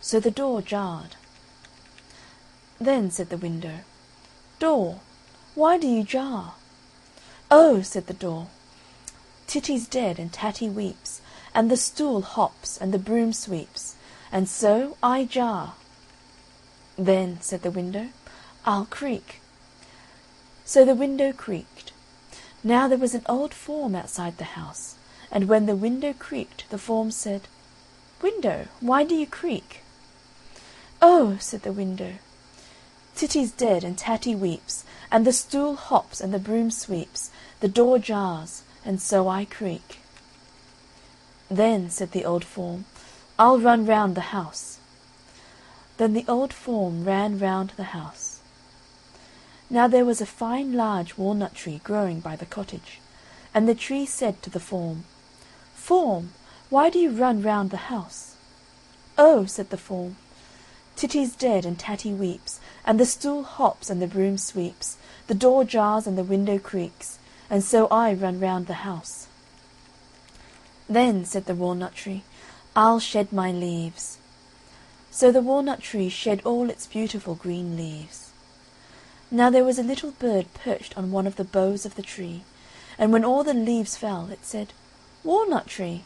So the door jarred. "Then," said the window, "Door, why do you jar?" "Oh," said the door, "Titty's dead, and Tatty weeps, and the stool hops, and the broom sweeps, and so I jar." "Then," said the window, "I'll creak." So the window creaked. Now there was an old form outside the house, and when the window creaked, the form said, "Window, why do you creak?" "Oh," said the window, "Titty's dead, and Tatty weeps, and the stool hops, and the broom sweeps, the door jars, and so I creak." "Then," said the old form, "I'll run round the house." Then the old form ran round the house. Now there was a fine large walnut tree growing by the cottage, and the tree said to the form, "Form, why do you run round the house?" "Oh," said the form, "Titty's dead, and Tatty weeps, and the stool hops, and the broom sweeps, the door jars, and the window creaks, and so I run round the house." "Then," said the walnut tree, "I'll shed my leaves." So the walnut tree shed all its beautiful green leaves. Now there was a little bird perched on one of the boughs of the tree, and when all the leaves fell, it said, "Walnut tree,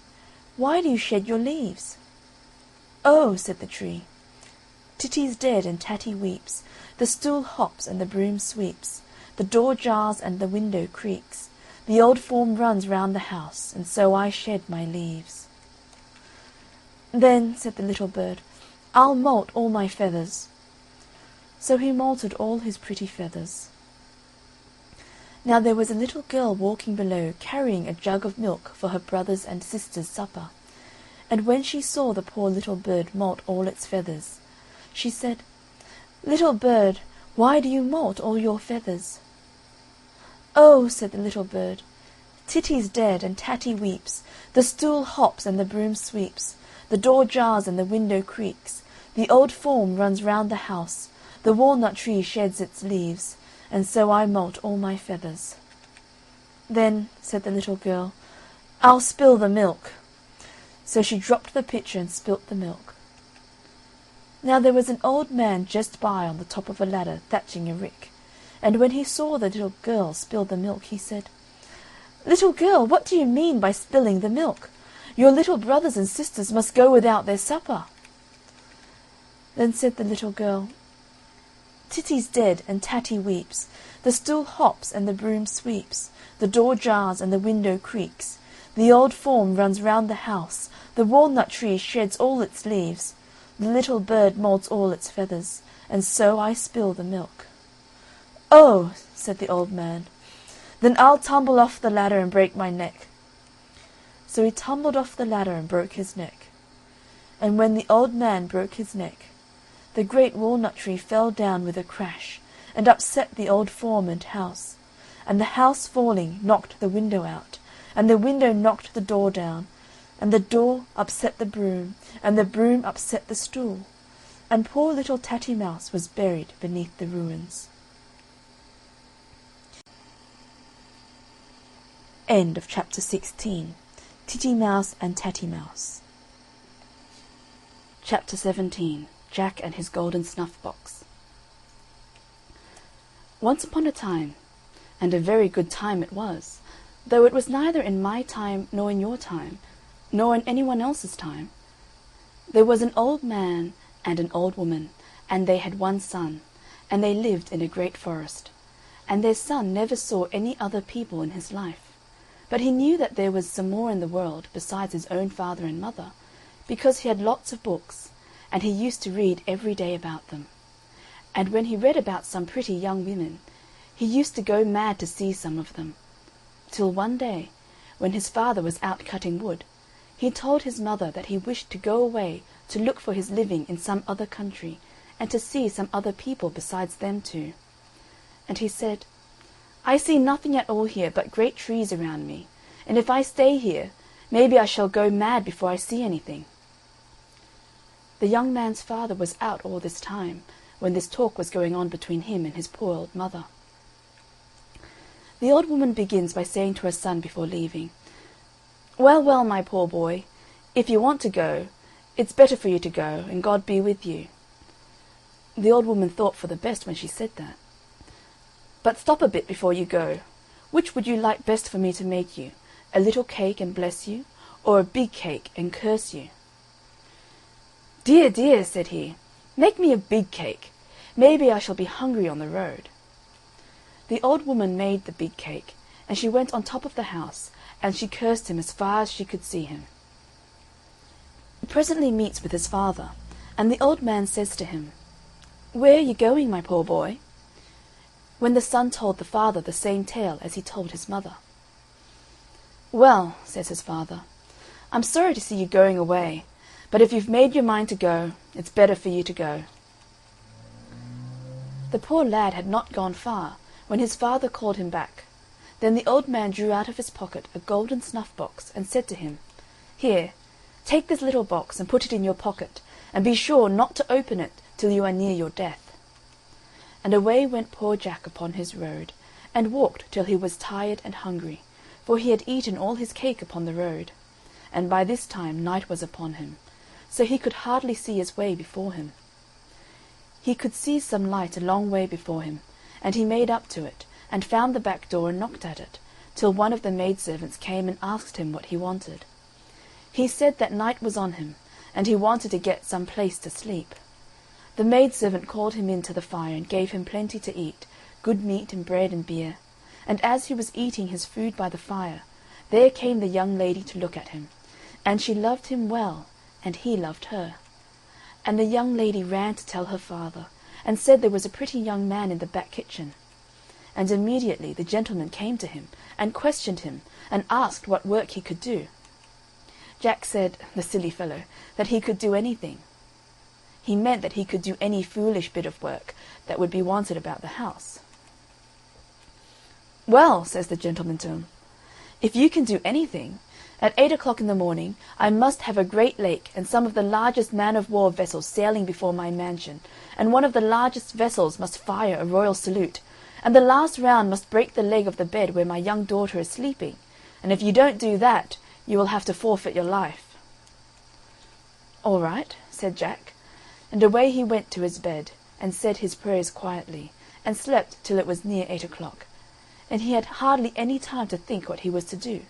why do you shed your leaves?" "Oh," said the tree, "Titty's dead and Tatty weeps, the stool hops and the broom sweeps, the door jars and the window creaks, the old form runs round the house, and so I shed my leaves." "Then," said the little bird, "I'll moult all my feathers." So he moulted all his pretty feathers. Now there was a little girl walking below, carrying a jug of milk for her brothers' and sisters' supper, and when she saw the poor little bird moult all its feathers, she said, "Little bird, why do you moult all your feathers?" "Oh," said the little bird, "Titty's dead and Tatty weeps, the stool hops and the broom sweeps, the door jars and the window creaks, the old form runs round the house, the walnut tree sheds its leaves, and so I moult all my feathers." "Then," said the little girl, "I'll spill the milk." So she dropped the pitcher and spilt the milk. Now there was an old man just by on the top of a ladder thatching a rick, and when he saw the little girl spill the milk, he said, "Little girl, what do you mean by spilling the milk? Your little brothers and sisters must go without their supper." Then said the little girl, "Titty's dead and Tatty weeps, the stool hops and the broom sweeps, the door jars and the window creaks, the old form runs round the house, the walnut tree sheds all its leaves, the little bird moults all its feathers, and so I spill the milk." "Oh," said the old man, "then I'll tumble off the ladder and break my neck." So he tumbled off the ladder and broke his neck. And when the old man broke his neck, the great walnut tree fell down with a crash, and upset the old form and house, and the house falling knocked the window out, and the window knocked the door down, and the door upset the broom, and the broom upset the stool, and poor little Tatty Mouse was buried beneath the ruins. End of chapter 16. Titty Mouse and Tatty Mouse. Chapter 17. Jack and his golden snuff-box. Once upon a time, and a very good time it was, though it was neither in my time nor in your time, nor in anyone else's time, there was an old man and an old woman, and they had one son, and they lived in a great forest, and their son never saw any other people in his life, but he knew that there was some more in the world besides his own father and mother, because he had lots of books, and he used to read every day about them. And when he read about some pretty young women, he used to go mad to see some of them, till one day, when his father was out cutting wood, he told his mother that he wished to go away to look for his living in some other country, and to see some other people besides them two. And he said, "I see nothing at all here but great trees around me, and if I stay here, maybe I shall go mad before I see anything." The young man's father was out all this time, when this talk was going on between him and his poor old mother. The old woman begins by saying to her son before leaving, "Well, well, my poor boy, if you want to go, it's better for you to go, and God be with you." The old woman thought for the best when she said that. "But stop a bit before you go. Which would you like best for me to make you, a little cake and bless you, or a big cake and curse you?" "Dear, dear," said he, "make me a big cake. Maybe I shall be hungry on the road." The old woman made the big cake, and she went on top of the house, and she cursed him as far as she could see him. He presently meets with his father, and the old man says to him, "Where are you going, my poor boy?" When the son told the father the same tale as he told his mother. "Well," says his father, "I'm sorry to see you going away, but if you've made your mind to go, it's better for you to go." The poor lad had not gone far, when his father called him back. Then the old man drew out of his pocket a golden snuff-box, and said to him, "Here, take this little box, and put it in your pocket, and be sure not to open it till you are near your death." And away went poor Jack upon his road, and walked till he was tired and hungry, for he had eaten all his cake upon the road, and by this time night was upon him, so he could hardly see his way before him. He could see some light a long way before him, and he made up to it, and found the back door and knocked at it, till one of the maidservants came and asked him what he wanted. He said that night was on him, and he wanted to get some place to sleep. The maidservant called him in to the fire and gave him plenty to eat, good meat and bread and beer, and as he was eating his food by the fire, there came the young lady to look at him, and she loved him well, and he loved her. And the young lady ran to tell her father, and said there was a pretty young man in the back kitchen. And immediately the gentleman came to him, and questioned him, and asked what work he could do. Jack said, the silly fellow, that he could do anything. He meant that he could do any foolish bit of work that would be wanted about the house. "Well," says the gentleman to him, "if you can do anything, at 8 o'clock in the morning I must have a great lake and some of the largest man-of-war vessels sailing before my mansion, and one of the largest vessels must fire a royal salute, and the last round must break the leg of the bed where my young daughter is sleeping, and if you don't do that, you will have to forfeit your life." "All right," said Jack, and away he went to his bed, and said his prayers quietly, and slept till it was near 8 o'clock, and he had hardly any time to think what he was to do,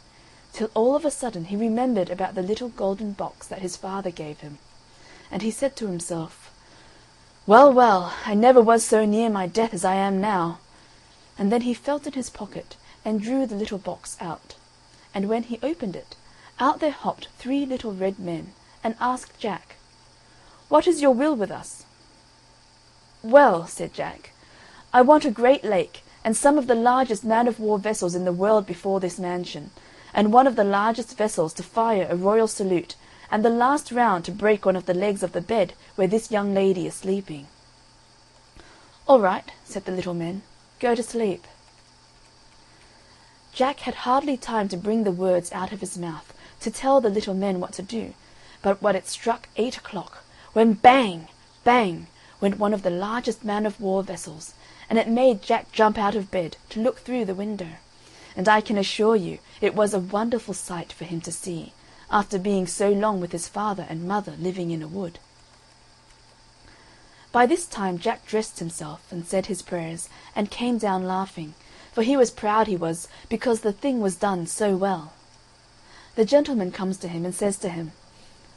till all of a sudden he remembered about the little golden box that his father gave him, and he said to himself, "Well, well, I never was so near my death as I am now." And then he felt in his pocket, and drew the little box out, and when he opened it, out there hopped 3 little red men, and asked Jack, "What is your will with us?" "Well," said Jack, "I want a great lake, and some of the largest man-of-war vessels in the world before this mansion, and one of the largest vessels to fire a royal salute, and the last round to break one of the legs of the bed where this young lady is sleeping." "All right," said the little men, "go to sleep." Jack had hardly time to bring the words out of his mouth to tell the little men what to do, but when it struck 8 o'clock, when bang, bang, went one of the largest man-of-war vessels, and it made Jack jump out of bed to look through the window, and I can assure you it was a wonderful sight for him to see, after being so long with his father and mother living in a wood. By this time Jack dressed himself, and said his prayers, and came down laughing, for he was proud he was, because the thing was done so well. The gentleman comes to him and says to him,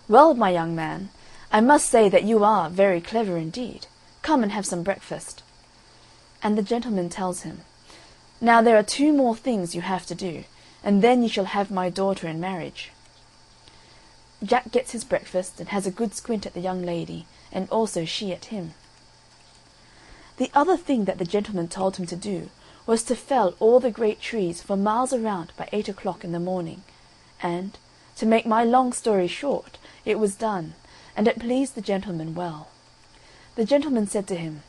"Well, my young man, I must say that you are very clever indeed. Come and have some breakfast." And the gentleman tells him, "Now there are 2 more things you have to do, and then you shall have my daughter in marriage." Jack gets his breakfast, and has a good squint at the young lady, and also she at him. The other thing that the gentleman told him to do was to fell all the great trees for miles around by 8 o'clock in the morning, and, to make my long story short, it was done, and it pleased the gentleman well. The gentleman said to him,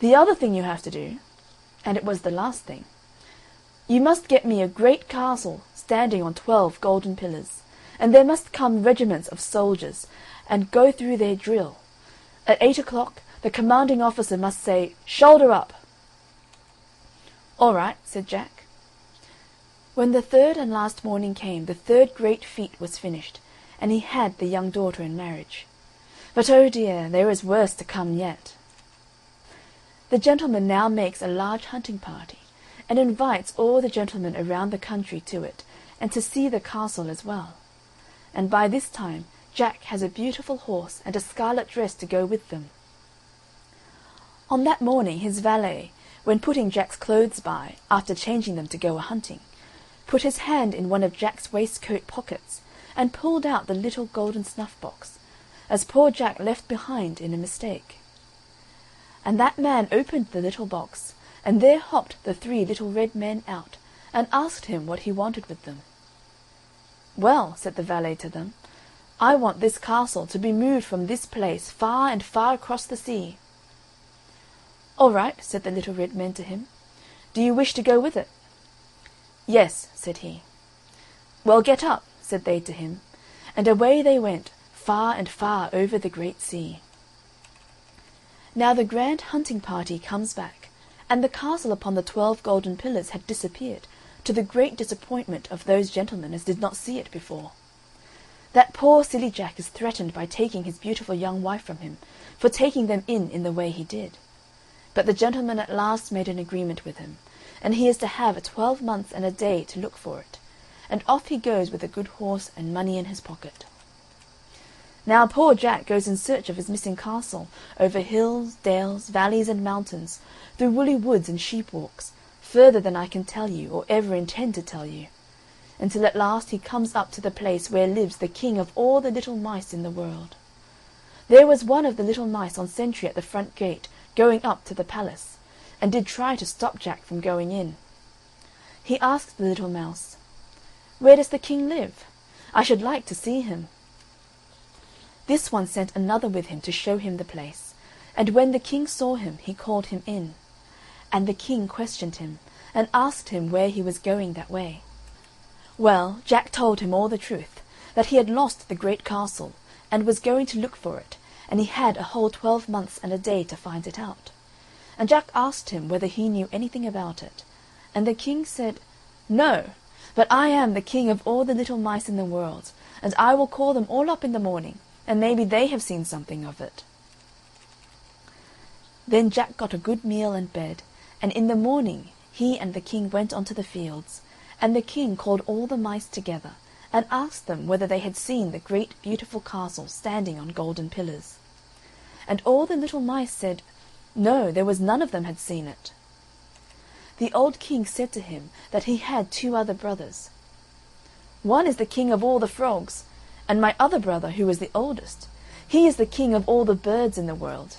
"The other thing you have to do," and it was the last thing, "you must get me a great castle standing on 12 golden pillars, and there must come regiments of soldiers, and go through their drill. At 8 o'clock the commanding officer must say, 'Shoulder up.'" "All right," said Jack. When the 3rd and last morning came, the 3rd great feat was finished, and he had the young daughter in marriage. But oh dear, there is worse to come yet. The gentleman now makes a large hunting party, and invites all the gentlemen around the country to it, and to see the castle as well. And by this time Jack has a beautiful horse and a scarlet dress to go with them. On that morning his valet, when putting Jack's clothes by, after changing them to go a-hunting, put his hand in one of Jack's waistcoat pockets, and pulled out the little golden snuff-box, as poor Jack left behind in a mistake. And that man opened the little box, and there hopped the 3 little red men out, and asked him what he wanted with them. "Well," said the valet to them, "I want this castle to be moved from this place far and far across the sea." "All right," said the little red men to him. "Do you wish to go with it?" "Yes," said he. "Well, get up," said they to him, and away they went, far and far over the great sea. Now the grand hunting party comes back, and the castle upon the 12 golden pillars had disappeared, to the great disappointment of those gentlemen as did not see it before. That poor silly Jack is threatened by taking his beautiful young wife from him, for taking them in the way he did. But the gentleman at last made an agreement with him, and he is to have a 12 months and a day to look for it, and off he goes with a good horse and money in his pocket. Now poor Jack goes in search of his missing castle, over hills, dales, valleys, and mountains, through woolly woods and sheep walks, further than I can tell you, or ever intend to tell you, until at last he comes up to the place where lives the king of all the little mice in the world. There was one of the little mice on sentry at the front gate, going up to the palace, and did try to stop Jack from going in. He asked the little mouse, "Where does the king live? I should like to see him." This one sent another with him to show him the place, and when the king saw him he called him in, and the king questioned him, and asked him where he was going that way. Well, Jack told him all the truth, that he had lost the great castle, and was going to look for it, and he had a whole 12 months and a day to find it out. And Jack asked him whether he knew anything about it, and the king said, "No, but I am the king of all the little mice in the world, and I will call them all up in the morning, and maybe they have seen something of it." Then Jack got a good meal and bed, and in the morning he and the king went on to the fields, and the king called all the mice together, and asked them whether they had seen the great beautiful castle standing on golden pillars. And all the little mice said, no, there was none of them had seen it. The old king said to him that he had 2 other brothers. "One is the king of all the frogs, and my other brother, who is the oldest, he is the king of all the birds in the world,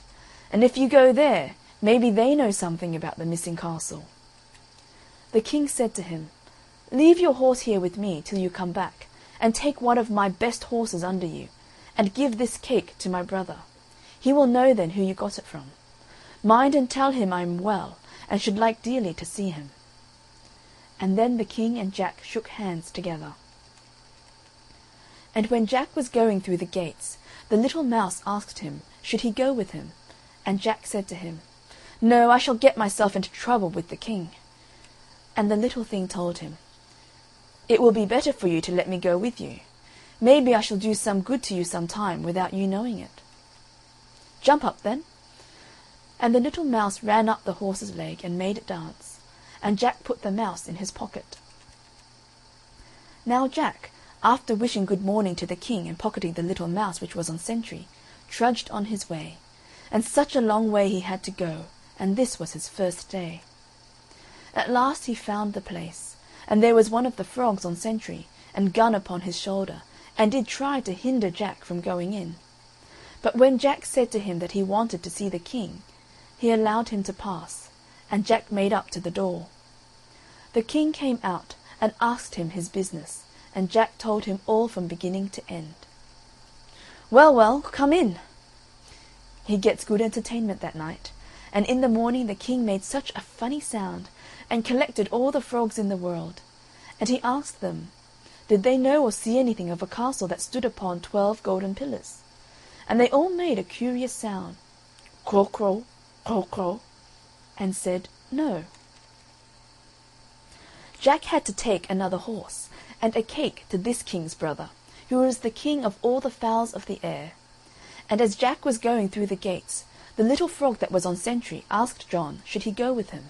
and if you go there, maybe they know something about the missing castle." The king said to him, "Leave your horse here with me till you come back, and take one of my best horses under you, and give this cake to my brother. He will know then who you got it from. Mind and tell him I am well, and should like dearly to see him." And then the king and Jack shook hands together. And when Jack was going through the gates, the little mouse asked him, should he go with him? And Jack said to him, "No, I shall get myself into trouble with the king." And the little thing told him, "It will be better for you to let me go with you. Maybe I shall do some good to you some time without you knowing it." "Jump up, then." And the little mouse ran up the horse's leg and made it dance, and Jack put the mouse in his pocket. Now Jack, after wishing good morning to the king and pocketing the little mouse which was on sentry, trudged on his way, and such a long way he had to go, and this was his first day. At last he found the place, and there was one of the frogs on sentry, and gun upon his shoulder, and did try to hinder Jack from going in. But when Jack said to him that he wanted to see the king, he allowed him to pass, and Jack made up to the door. The king came out and asked him his business, and Jack told him all from beginning to end. "Well, well, come in." He gets good entertainment that night, and in the morning the king made such a funny sound, and collected all the frogs in the world, and he asked them, did they know or see anything of a castle that stood upon 12 golden pillars? And they all made a curious sound, crow, crow, crow, crow, and said, no. Jack had to take another horse, and a cake to this king's brother, who was the king of all the fowls of the air. And as Jack was going through the gates, the little frog that was on sentry asked John should he go with him.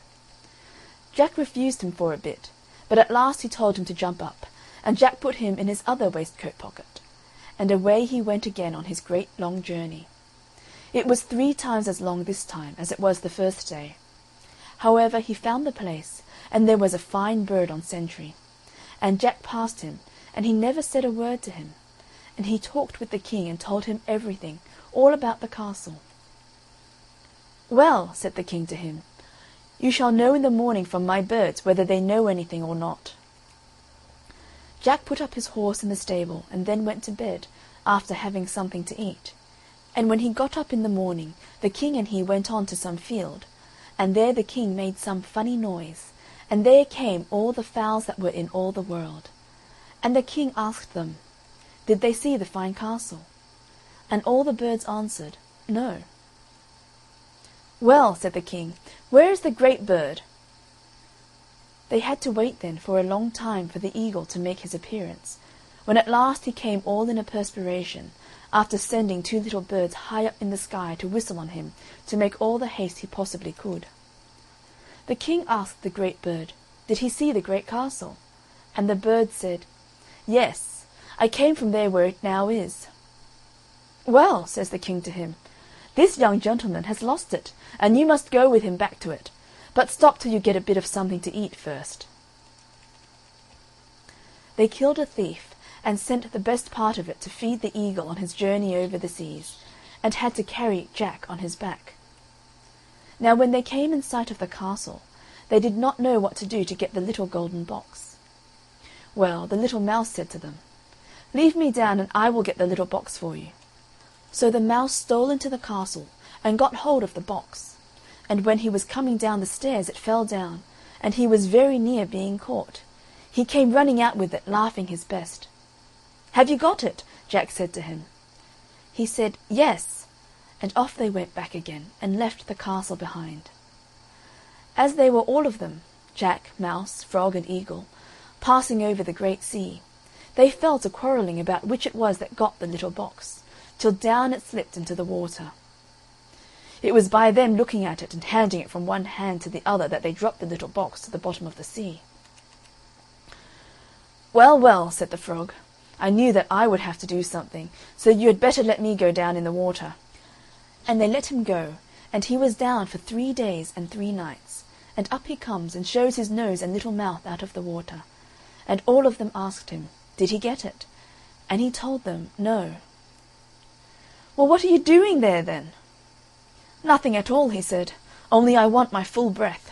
Jack refused him for a bit, but at last he told him to jump up, and Jack put him in his other waistcoat pocket, and away he went again on his great long journey. It was 3 times as long this time as it was the first day. However, he found the place, and there was a fine bird on sentry, and Jack passed him, and he never said a word to him, and he talked with the king and told him everything, all about the castle. "Well," said the king to him, "you shall know in the morning from my birds whether they know anything or not." Jack put up his horse in the stable, and then went to bed, after having something to eat. And when he got up in the morning, the king and he went on to some field, and there the king made some funny noise, and there came all the fowls that were in all the world. And the king asked them, did they see the fine castle? And all the birds answered, no. "Well," said the king, "where is the great bird?" They had to wait then for a long time for the eagle to make his appearance, when at last he came all in a perspiration, after sending 2 little birds high up in the sky to whistle on him to make all the haste he possibly could. The King asked the great bird, did he see the great castle? And the bird said, yes, I came from there where it now is. Well, says the King to him, this young gentleman has lost it, and you must go with him back to it, but stop till you get a bit of something to eat first. They killed a thief, and sent the best part of it to feed the eagle on his journey over the seas, and had to carry Jack on his back. Now when they came in sight of the castle, they did not know what to do to get the little golden box. Well, the little mouse said to them, leave me down, and I will get the little box for you. So the mouse stole into the castle, and got hold of the box, and when he was coming down the stairs it fell down, and he was very near being caught. He came running out with it, laughing his best. "Have you got it?" Jack said to him. He said, "Yes," and off they went back again, and left the castle behind. As they were all of them, Jack, Mouse, Frog, and Eagle, passing over the great sea, they fell to quarrelling about which it was that got the little box, till down it slipped into the water. It was by them looking at it and handing it from one hand to the other that they dropped the little box to the bottom of the sea. "Well, well," said the frog, "I knew that I would have to do something, so you had better let me go down in the water." And they let him go, and he was down for 3 days and 3 nights, and up he comes and shows his nose and little mouth out of the water, and all of them asked him, did he get it? And he told them, no. "Well, what are you doing there, then?" "Nothing at all," he said, "only I want my full breath."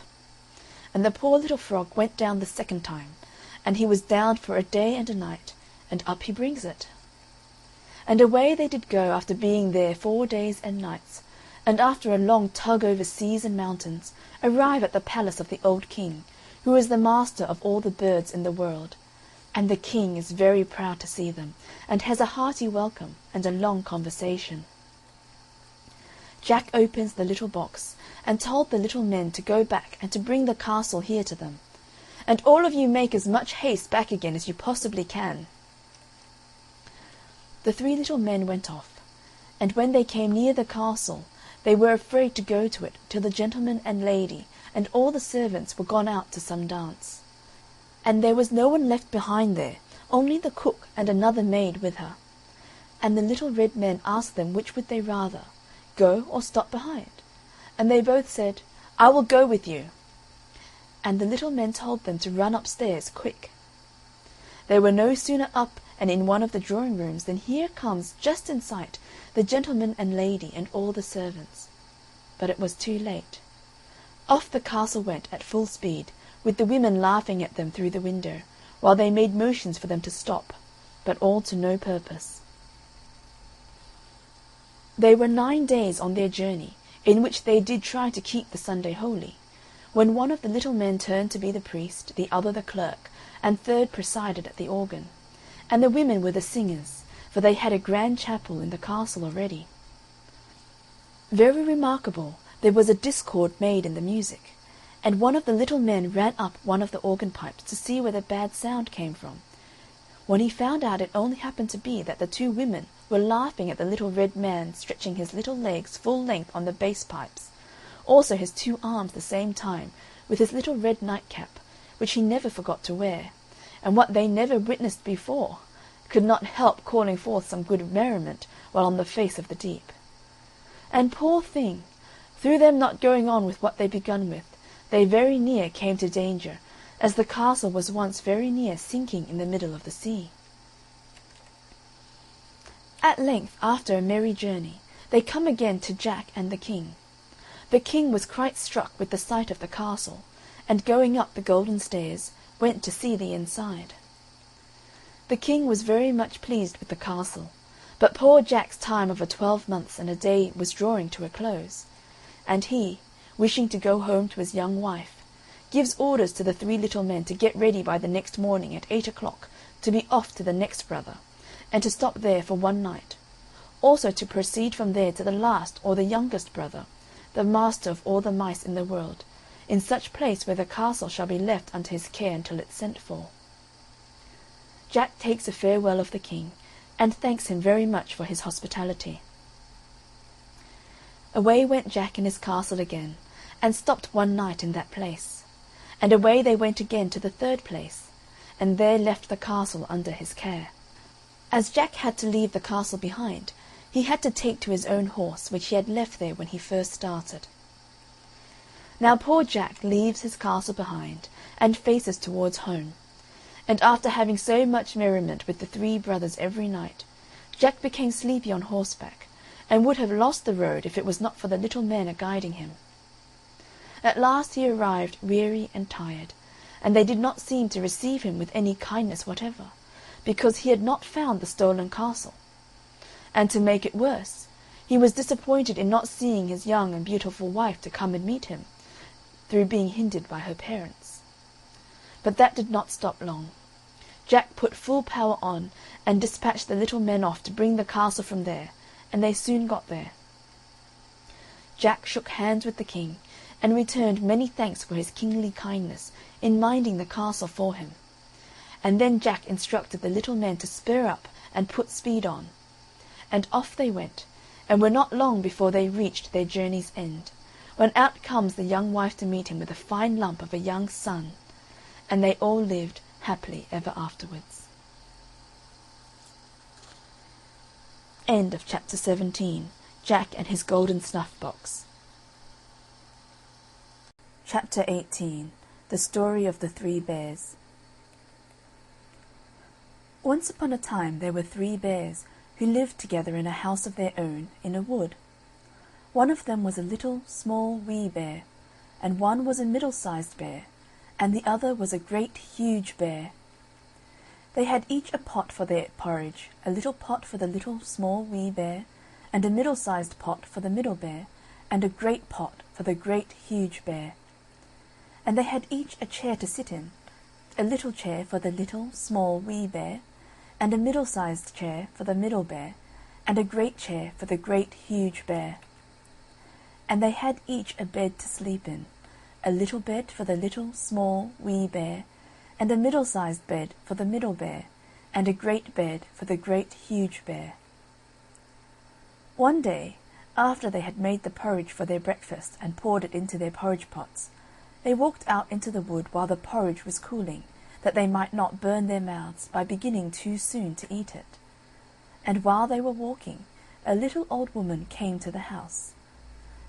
And the poor little frog went down the second time, and he was down for a day and a night, and up he brings it. And away they did go after being there 4 days and nights, and after a long tug over seas and mountains, arrive at the palace of the old King, who is the master of all the birds in the world, and the King is very proud to see them, and has a hearty welcome and a long conversation. Jack opens the little box, and told the little men to go back and to bring the castle here to them, "and all of you make as much haste back again as you possibly can." The 3 little men went off, and when they came near the castle they were afraid to go to it till the gentleman and lady and all the servants were gone out to some dance. And there was no one left behind there, only the cook and another maid with her. And the little red men asked them which would they rather, go or stop behind? And they both said, "I will go with you." And the little men told them to run upstairs quick. They were no sooner up and in one of the drawing rooms than here comes, just in sight, the gentleman and lady and all the servants. But it was too late. Off the castle went at full speed, with the women laughing at them through the window, while they made motions for them to stop, but all to no purpose. They were 9 days on their journey, in which they did try to keep the Sunday holy, when one of the little men turned to be the priest, the other the clerk, and third presided at the organ, and the women were the singers, for they had a grand chapel in the castle already. Very remarkable, there was a discord made in the music, and one of the little men ran up one of the organ pipes to see where the bad sound came from, when he found out it only happened to be that the 2 women were laughing at the little red man stretching his little legs full length on the bass pipes, also his 2 arms the same time, with his little red nightcap, which he never forgot to wear, and what they never witnessed before, could not help calling forth some good merriment while on the face of the deep. And poor thing, through them not going on with what they begun with, they very near came to danger, as the castle was once very near sinking in the middle of the sea. At length, after a merry journey, they come again to Jack and the King. The King was quite struck with the sight of the castle, and going up the golden stairs, went to see the inside. The King was very much pleased with the castle, but poor Jack's time of a 12 months and a day was drawing to a close, and he, wishing to go home to his young wife, gives orders to the 3 little men to get ready by the next morning at 8 o'clock to be off to the next brother, and to stop there for 1 night, also to proceed from there to the last or the youngest brother, the master of all the mice in the world, in such place where the castle shall be left unto his care until it's sent for. Jack takes a farewell of the king, and thanks him very much for his hospitality. Away went Jack in his castle again, and stopped one night in that place. And away they went again to the third place, and there left the castle under his care. As Jack had to leave the castle behind, he had to take to his own horse, which he had left there when he first started. Now poor Jack leaves his castle behind, and faces towards home. And after having so much merriment with the three brothers every night, Jack became sleepy on horseback, and would have lost the road if it was not for the little men a-guiding him. At last he arrived weary and tired, and they did not seem to receive him with any kindness whatever, because he had not found the stolen castle. And to make it worse, he was disappointed in not seeing his young and beautiful wife to come and meet him, through being hindered by her parents. But that did not stop long. Jack put full power on, and dispatched the little men off to bring the castle from there, and they soon got there. Jack shook hands with the king, and returned many thanks for his kingly kindness in minding the castle for him. And then Jack instructed the little men to spur up and put speed on. And off they went, and were not long before they reached their journey's end, when out comes the young wife to meet him with a fine lump of a young son, and they all lived happily ever afterwards. End of chapter 17. Jack and his golden snuff-box. Chapter 18. The Story of the Three Bears. Once upon a time there were 3 bears who lived together in a house of their own in a wood. One of them was a little, small, wee bear, and one was a middle-sized bear, and the other was a great, huge bear. They had each a pot for their porridge, a little pot for the little, small, wee bear, and a middle-sized pot for the middle bear, and a great pot for the great, huge bear. And they had each a chair to sit in, a little chair for the little, small, wee bear, and a middle-sized chair for the middle bear, and a great chair for the great, huge bear. And they had each a bed to sleep in, a little bed for the little, small, wee bear, and a middle-sized bed for the middle bear, and a great bed for the great, huge bear. One day, after they had made the porridge for their breakfast and poured it into their porridge pots, they walked out into the wood while the porridge was cooling, that they might not burn their mouths by beginning too soon to eat it. And while they were walking, a little old woman came to the house.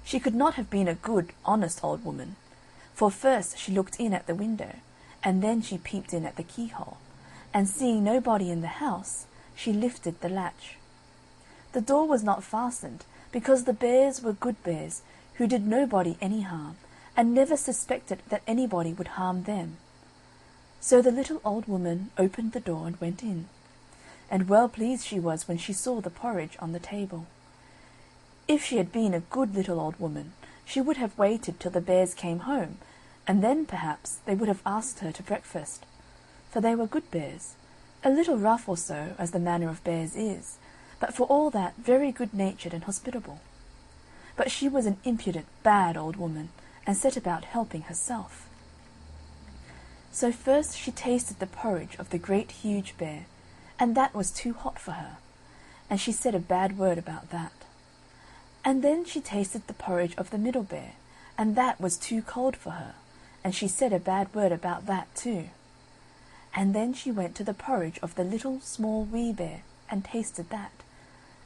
She could not have been a good, honest old woman, for first she looked in at the window, and then she peeped in at the keyhole, and seeing nobody in the house, she lifted the latch. The door was not fastened, because the bears were good bears, who did nobody any harm, and never suspected that anybody would harm them. So the little old woman opened the door and went in, and well pleased she was when she saw the porridge on the table. If she had been a good little old woman, she would have waited till the bears came home, and then, perhaps, they would have asked her to breakfast. For they were good bears, a little rough or so, as the manner of bears is, but for all that very good-natured and hospitable. But she was an impudent, bad old woman, and set about helping herself. So first she tasted the porridge of the great huge bear, and that was too hot for her, and she said a bad word about that. And then she tasted the porridge of the middle bear, and that was too cold for her, and she said a bad word about that too. And then she went to the porridge of the little, small, wee bear, and tasted that,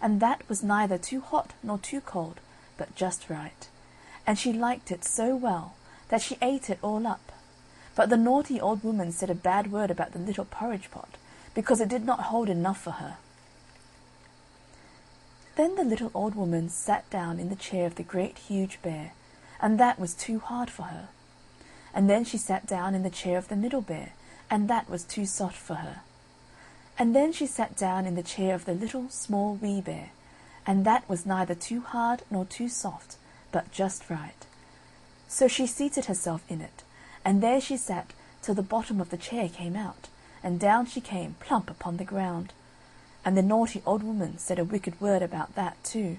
and that was neither too hot nor too cold, but just right, and she liked it so well that she ate it all up. But the naughty old woman said a bad word about the little porridge pot, because it did not hold enough for her. Then the little old woman sat down in the chair of the great huge bear, and that was too hard for her. And then she sat down in the chair of the middle bear, and that was too soft for her. And then she sat down in the chair of the little, small, wee bear, and that was neither too hard nor too soft, but just right. So she seated herself in it, and there she sat till the bottom of the chair came out, and down she came plump upon the ground. And the naughty old woman said a wicked word about that too.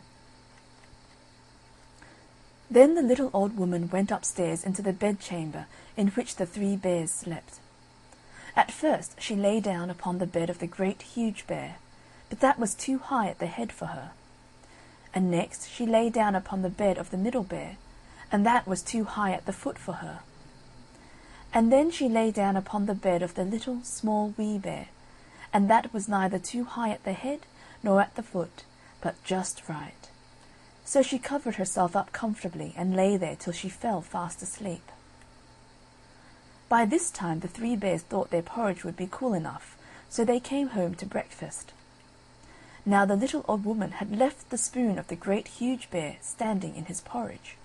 Then the little old woman went upstairs into the bedchamber in which the 3 bears slept. At first she lay down upon the bed of the Great Huge Bear, but that was too high at the head for her. And next she lay down upon the bed of the Middle Bear, and that was too high at the foot for her. And then she lay down upon the bed of the Little, Small, Wee Bear, and that was neither too high at the head nor at the foot, but just right. So she covered herself up comfortably and lay there till she fell fast asleep. By this time the 3 bears thought their porridge would be cool enough, so they came home to breakfast. Now the little old woman had left the spoon of the Great Huge Bear standing in his porridge.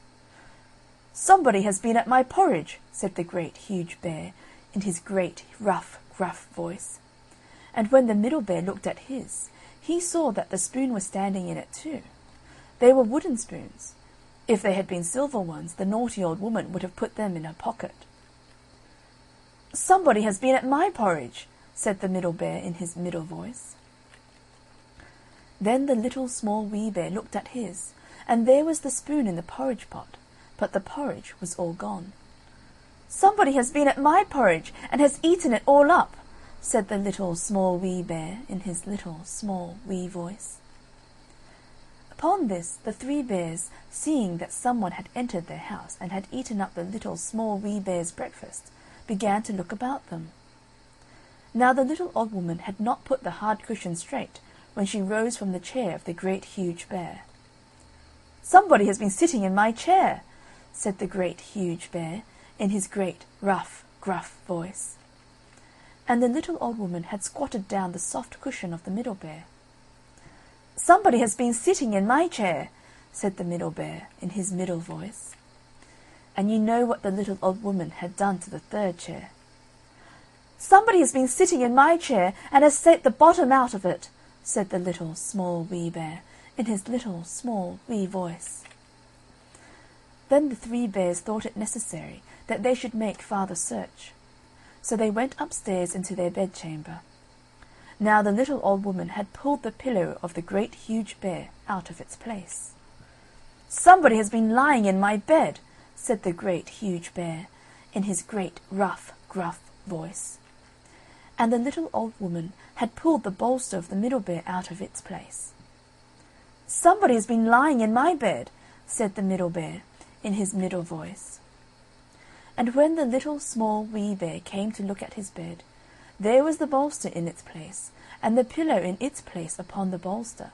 "Somebody has been at my porridge," said the Great Huge Bear, in his great, rough, gruff voice. And when the Middle Bear looked at his, he saw that the spoon was standing in it too. They were wooden spoons. If they had been silver ones, the naughty old woman would have put them in her pocket. "Somebody has been at my porridge," said the Middle Bear in his middle voice. Then the Little, Small, Wee Bear looked at his, and there was the spoon in the porridge pot, but the porridge was all gone. "Somebody has been at my porridge, and has eaten it all up," said the Little, Small, Wee Bear in his little, small, wee voice. Upon this the 3 bears, seeing that someone had entered their house and had eaten up the Little, Small, Wee Bear's breakfast, began to look about them. Now the little old woman had not put the hard cushion straight when she rose from the chair of the Great Huge Bear. "Somebody has been sitting in my chair," said the Great Huge Bear, in his great, rough, gruff voice. And the little old woman had squatted down the soft cushion of the Middle Bear. "Somebody has been sitting in my chair," said the Middle Bear, in his middle voice. And you know what the little old woman had done to the 3rd chair. "Somebody has been sitting in my chair, and has set the bottom out of it," said the Little, Small, Wee Bear, in his little, small, wee voice. Then the 3 bears thought it necessary that they should make farther search. So they went upstairs into their bedchamber. Now the little old woman had pulled the pillow of the Great Huge Bear out of its place. "Somebody has been lying in my bed," said the Great Huge Bear, in his great, rough, gruff voice. And the little old woman had pulled the bolster of the Middle Bear out of its place. "Somebody has been lying in my bed," said the Middle Bear, in his middle voice. And when the Little, Small, Wee Bear came to look at his bed, there was the bolster in its place, and the pillow in its place upon the bolster,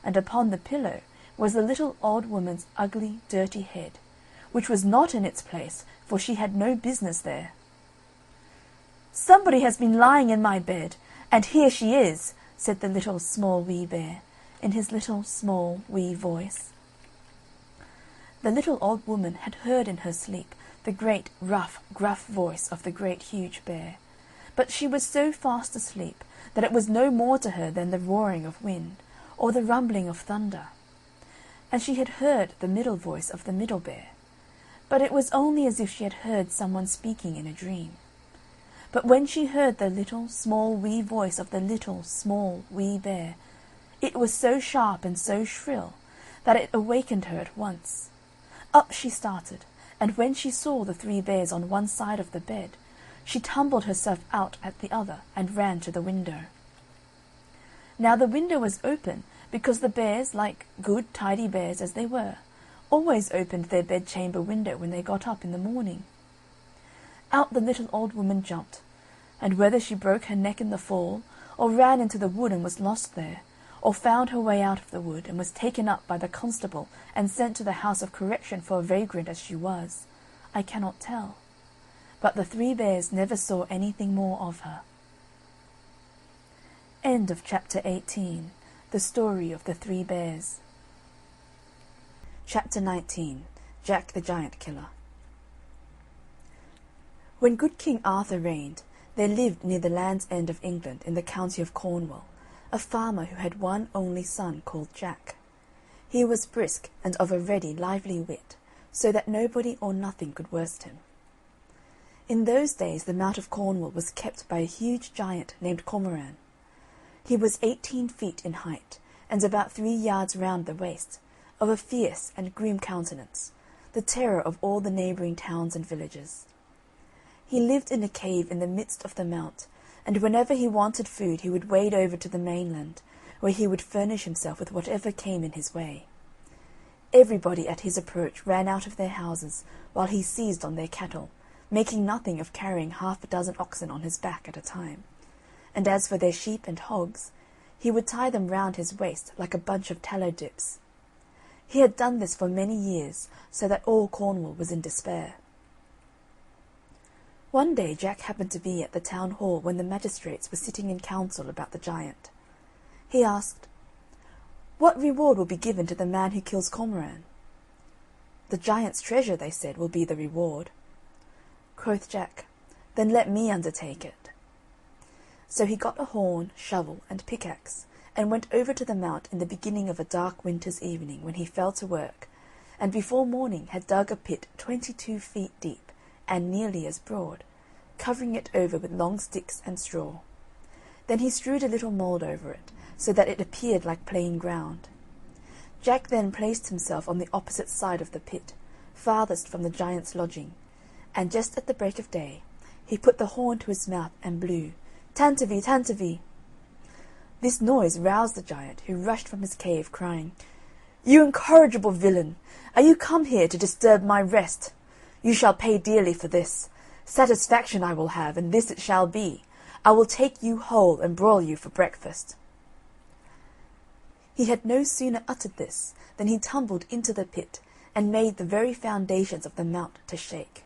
and upon the pillow was the little old woman's ugly, dirty head, which was not in its place, for she had no business there. "Somebody has been lying in my bed, and here she is," said the Little, Small, Wee Bear, in his little, small, wee voice. The little old woman had heard in her sleep the great, rough, gruff voice of the Great Huge Bear, but she was so fast asleep that it was no more to her than the roaring of wind, or the rumbling of thunder. And she had heard the middle voice of the Middle Bear, but it was only as if she had heard someone speaking in a dream. But when she heard the little, small, wee voice of the Little, Small, Wee Bear, it was so sharp and so shrill that it awakened her at once. Up she started, and when she saw the 3 bears on one side of the bed, she tumbled herself out at the other and ran to the window. Now the window was open, because the bears, like good, tidy bears as they were, always opened their bedchamber window when they got up in the morning. Out the little old woman jumped, and whether she broke her neck in the fall, or ran into the wood and was lost there, or found her way out of the wood, and was taken up by the constable and sent to the house of correction for a vagrant as she was, I cannot tell. But the 3 bears never saw anything more of her. End of chapter 18. The story of the 3 bears. Chapter 19. Jack the Giant Killer. When good King Arthur reigned, there lived near the Land's End of England, in the county of Cornwall, a farmer who had one only son called Jack. He was brisk and of a ready, lively wit, so that nobody or nothing could worst him. In those days the Mount of Cornwall was kept by a huge giant named Cormoran. He was 18 feet in height, and about 3 yards round the waist, of a fierce and grim countenance, the terror of all the neighbouring towns and villages. He lived in a cave in the midst of the mount, and whenever he wanted food he would wade over to the mainland, where he would furnish himself with whatever came in his way. Everybody at his approach ran out of their houses, while he seized on their cattle, making nothing of carrying 6 oxen on his back at a time. And as for their sheep and hogs, he would tie them round his waist like a bunch of tallow dips. He had done this for many years, so that all Cornwall was in despair. One day Jack happened to be at the town hall when the magistrates were sitting in council about the giant. He asked, "What reward will be given to the man who kills Cormoran?" "The giant's treasure," they said, "will be the reward." Quoth Jack, "Then let me undertake it." So he got a horn, shovel, and pickaxe, and went over to the mount in the beginning of a dark winter's evening, when he fell to work, and before morning had dug a pit 22 feet deep, and nearly as broad, covering it over with long sticks and straw. Then he strewed a little mould over it, so that it appeared like plain ground. Jack then placed himself on the opposite side of the pit, farthest from the giant's lodging, and just at the break of day he put the horn to his mouth and blew, "Tantivy, Tantivy." This noise roused the giant, who rushed from his cave, crying, "You incorrigible villain! Are you come here to disturb my rest? You shall pay dearly for this. Satisfaction I will have, and this it shall be. I will take you whole and broil you for breakfast." He had no sooner uttered this than he tumbled into the pit, and made the very foundations of the mount to shake.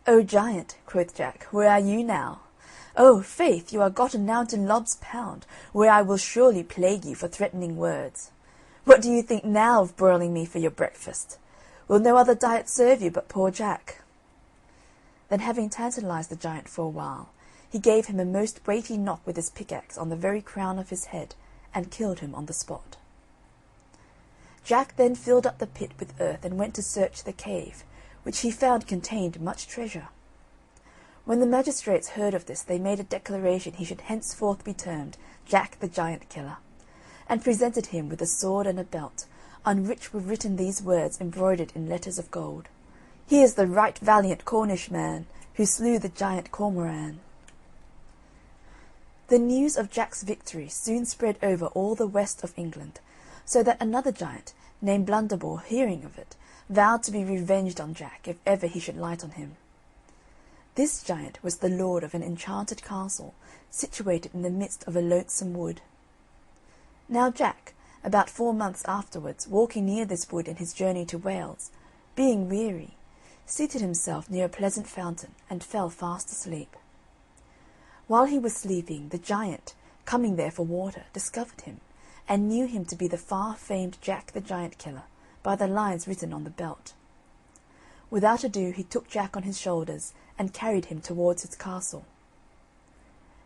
"O giant," quoth Jack, "where are you now? Oh, faith, you are gotten now to Lob's Pound, where I will surely plague you for threatening words. What do you think now of broiling me for your breakfast? Will no other diet serve you but poor Jack?" Then, having tantalized the giant for a while, he gave him a most weighty knock with his pickaxe on the very crown of his head, and killed him on the spot. Jack then filled up the pit with earth and went to search the cave, which he found contained much treasure. When the magistrates heard of this, they made a declaration he should henceforth be termed Jack the Giant Killer, and presented him with a sword and a belt, on which were written these words embroidered in letters of gold: "He is the right valiant Cornish man, who slew the giant Cormoran." The news of Jack's victory soon spread over all the west of England, so that another giant, named Blunderbore, hearing of it, vowed to be revenged on Jack if ever he should light on him. This giant was the lord of an enchanted castle, situated in the midst of a lonesome wood. Now Jack, about 4 months afterwards, walking near this wood in his journey to Wales, being weary, seated himself near a pleasant fountain, and fell fast asleep. While he was sleeping, the giant, coming there for water, discovered him, and knew him to be the far-famed Jack the Giant Killer, by the lines written on the belt. Without ado he took Jack on his shoulders, and carried him towards his castle.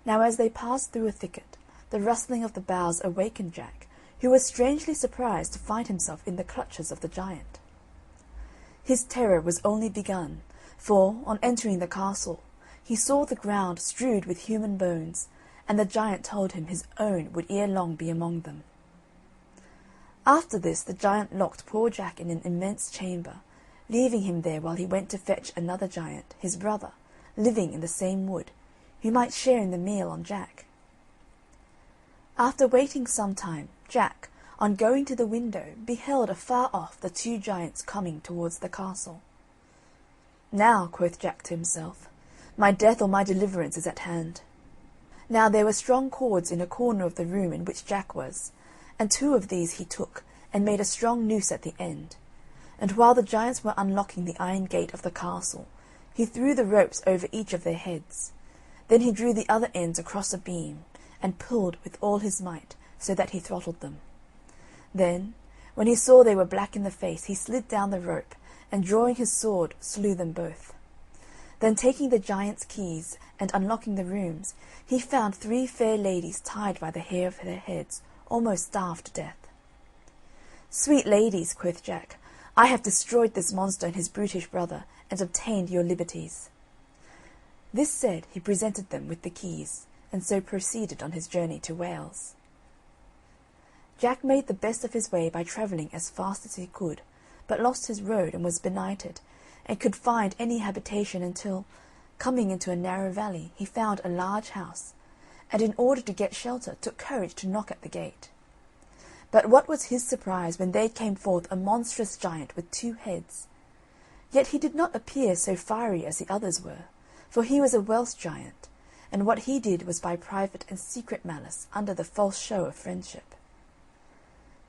Now as they passed through a thicket, the rustling of the boughs awakened Jack, who was strangely surprised to find himself in the clutches of the giant. His terror was only begun, for, on entering the castle, he saw the ground strewed with human bones, and the giant told him his own would ere long be among them. After this the giant locked poor Jack in an immense chamber, leaving him there while he went to fetch another giant, his brother, living in the same wood, who might share in the meal on Jack. After waiting some time, Jack, on going to the window, beheld afar off the 2 giants coming towards the castle. "Now," quoth Jack to himself, "my death or my deliverance is at hand." Now there were strong cords in a corner of the room in which Jack was, and 2 of these he took, and made a strong noose at the end. And while the giants were unlocking the iron gate of the castle, he threw the ropes over each of their heads. Then he drew the other ends across a beam, and pulled with all his might, so that he throttled them. Then, when he saw they were black in the face, he slid down the rope, and drawing his sword, slew them both. Then taking the giant's keys, and unlocking the rooms, he found 3 fair ladies tied by the hair of their heads, almost starved to death. "Sweet ladies," quoth Jack, "I have destroyed this monster and his brutish brother, and obtained your liberties." This said, he presented them with the keys, and so proceeded on his journey to Wales. Jack made the best of his way by travelling as fast as he could, but lost his road and was benighted, and could find any habitation until, coming into a narrow valley, he found a large house, and in order to get shelter took courage to knock at the gate. But what was his surprise when there came forth a monstrous giant with 2 heads. Yet he did not appear so fiery as the others were, for he was a Welsh giant, and what he did was by private and secret malice under the false show of friendship.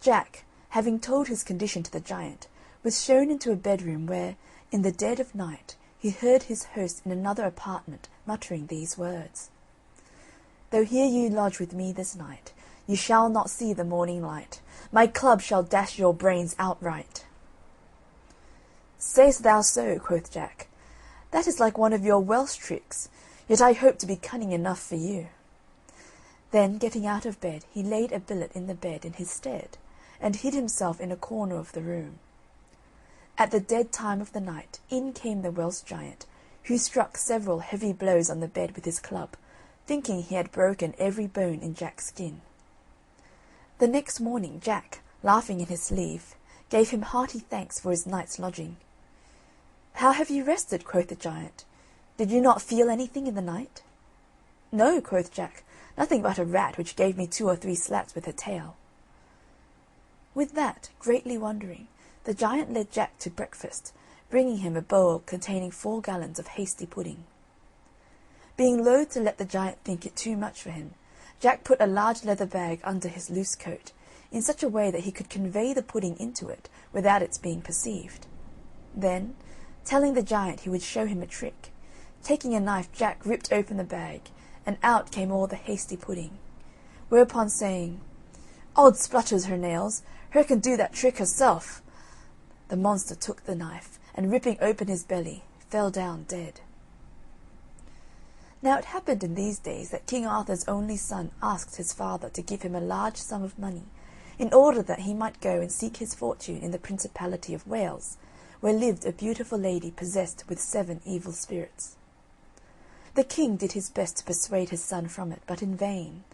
Jack, having told his condition to the giant, was shown into a bedroom where, in the dead of night, he heard his host in another apartment muttering these words: "Though here you lodge with me this night, you shall not see the morning light. My club shall dash your brains outright." "Say'st thou so?" quoth Jack. "That is like one of your Welsh tricks, yet I hope to be cunning enough for you." Then, getting out of bed, he laid a billet in the bed in his stead, and hid himself in a corner of the room. At the dead time of the night, in came the Welsh giant, who struck several heavy blows on the bed with his club, thinking he had broken every bone in Jack's skin. The next morning Jack, laughing in his sleeve, gave him hearty thanks for his night's lodging. "How have you rested?" quoth the giant. "Did you not feel anything in the night?" "No," quoth Jack, "nothing but a rat which gave me 2 or 3 slaps with her tail." With that, greatly wondering, the giant led Jack to breakfast, bringing him a bowl containing 4 gallons of hasty pudding. Being loath to let the giant think it too much for him, Jack put a large leather bag under his loose coat, in such a way that he could convey the pudding into it without its being perceived. Then, telling the giant he would show him a trick, taking a knife Jack ripped open the bag, and out came all the hasty pudding. Whereupon saying, "Odd splutters her nails, her can do that trick herself," the monster took the knife, and ripping open his belly, fell down dead. Now it happened in these days that King Arthur's only son asked his father to give him a large sum of money, in order that he might go and seek his fortune in the Principality of Wales, where lived a beautiful lady possessed with 7 evil spirits. The king did his best to persuade his son from it, but in vain,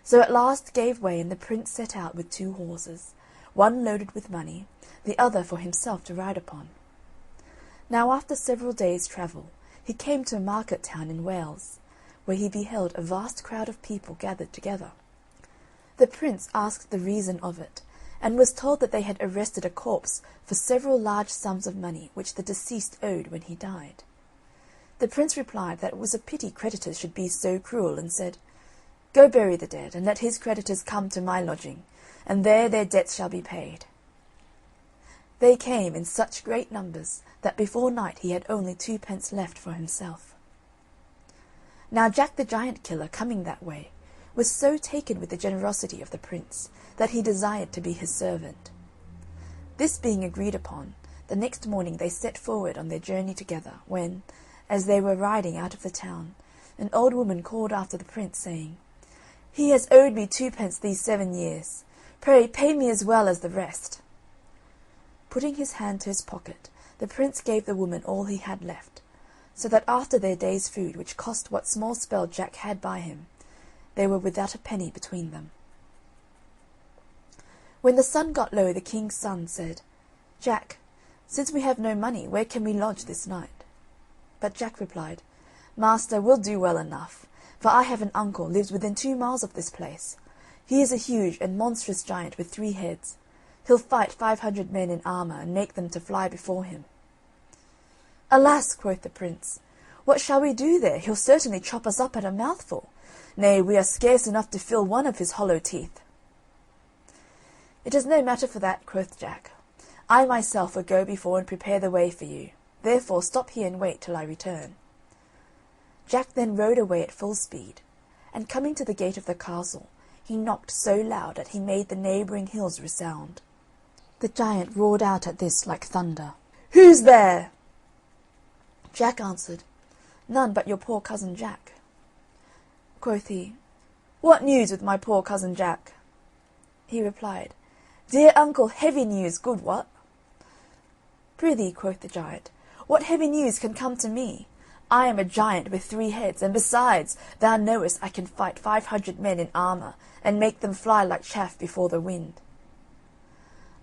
so at last gave way, and the prince set out with 2 horses, one loaded with money, the other for himself to ride upon. Now after several days' travel, he came to a market town in Wales, where he beheld a vast crowd of people gathered together. The prince asked the reason of it, and was told that they had arrested a corpse for several large sums of money which the deceased owed when he died. The prince replied that it was a pity creditors should be so cruel, and said, "Go bury the dead, and let his creditors come to my lodging, and there their debts shall be paid." They came in such great numbers that before night he had only 2 pence left for himself. Now Jack the Giant Killer, coming that way, was so taken with the generosity of the prince that he desired to be his servant. This being agreed upon, the next morning they set forward on their journey together, when, as they were riding out of the town, an old woman called after the prince, saying, "He has owed me 2 pence these 7 years. Pray pay me as well as the rest." Putting his hand to his pocket, the prince gave the woman all he had left, so that after their day's food, which cost what small spell Jack had by him, they were without a penny between them. When the sun got low, the king's son said, "Jack, since we have no money, where can we lodge this night?" But Jack replied, "Master, we'll do well enough, for I have an uncle lives within 2 miles of this place. He is a huge and monstrous giant with 3 heads. He'll fight 500 men in armour, and make them to fly before him." "Alas," quoth the prince, "what shall we do there? He'll certainly chop us up at a mouthful. Nay, we are scarce enough to fill one of his hollow teeth." "It is no matter for that," quoth Jack. "I myself will go before and prepare the way for you. Therefore stop here and wait till I return." Jack then rode away at full speed, and coming to the gate of the castle, he knocked so loud that he made the neighbouring hills resound. The giant roared out at this like thunder, "Who's there?" Jack answered, "None but your poor cousin Jack." Quoth he, "What news with my poor cousin Jack?" He replied, "Dear uncle, heavy news, good what?" "Prithee," quoth the giant, "what heavy news can come to me? I am a giant with 3 heads, and besides, thou knowest I can fight 500 men in armour, and make them fly like chaff before the wind."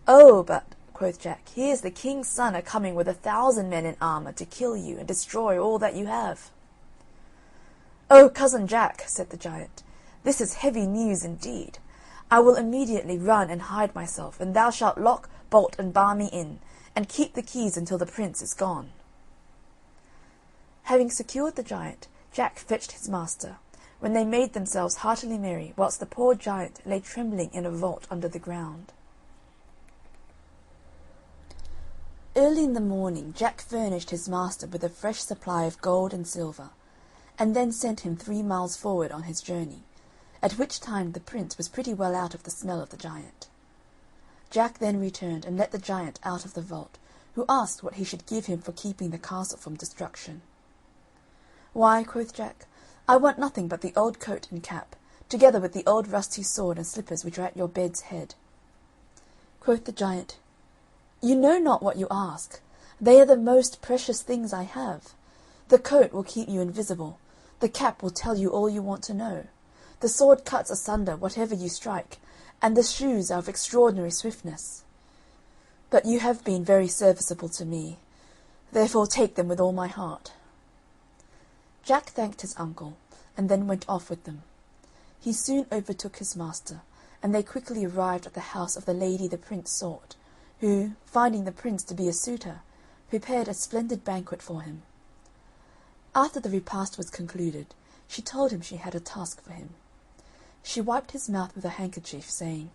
"Oh, but," quoth Jack, "here's the king's son a coming with 1,000 men in armour to kill you and destroy all that you have." "Oh, cousin Jack," said the giant, "this is heavy news indeed. I will immediately run and hide myself, and thou shalt lock, bolt, and bar me in, and keep the keys until the prince is gone." Having secured the giant, Jack fetched his master, when they made themselves heartily merry, whilst the poor giant lay trembling in a vault under the ground. Early in the morning Jack furnished his master with a fresh supply of gold and silver, and then sent him 3 miles forward on his journey, at which time the prince was pretty well out of the smell of the giant. Jack then returned and let the giant out of the vault, who asked what he should give him for keeping the castle from destruction. "Why," quoth Jack, "I want nothing but the old coat and cap, together with the old rusty sword and slippers which are at your bed's head." Quoth the giant, "You know not what you ask. They are the most precious things I have. The coat will keep you invisible, the cap will tell you all you want to know, the sword cuts asunder whatever you strike, and the shoes are of extraordinary swiftness. But you have been very serviceable to me, therefore take them with all my heart." Jack thanked his uncle, and then went off with them. He soon overtook his master, and they quickly arrived at the house of the lady the prince sought, who, finding the prince to be a suitor, prepared a splendid banquet for him. After the repast was concluded, she told him she had a task for him. She wiped his mouth with a handkerchief, saying,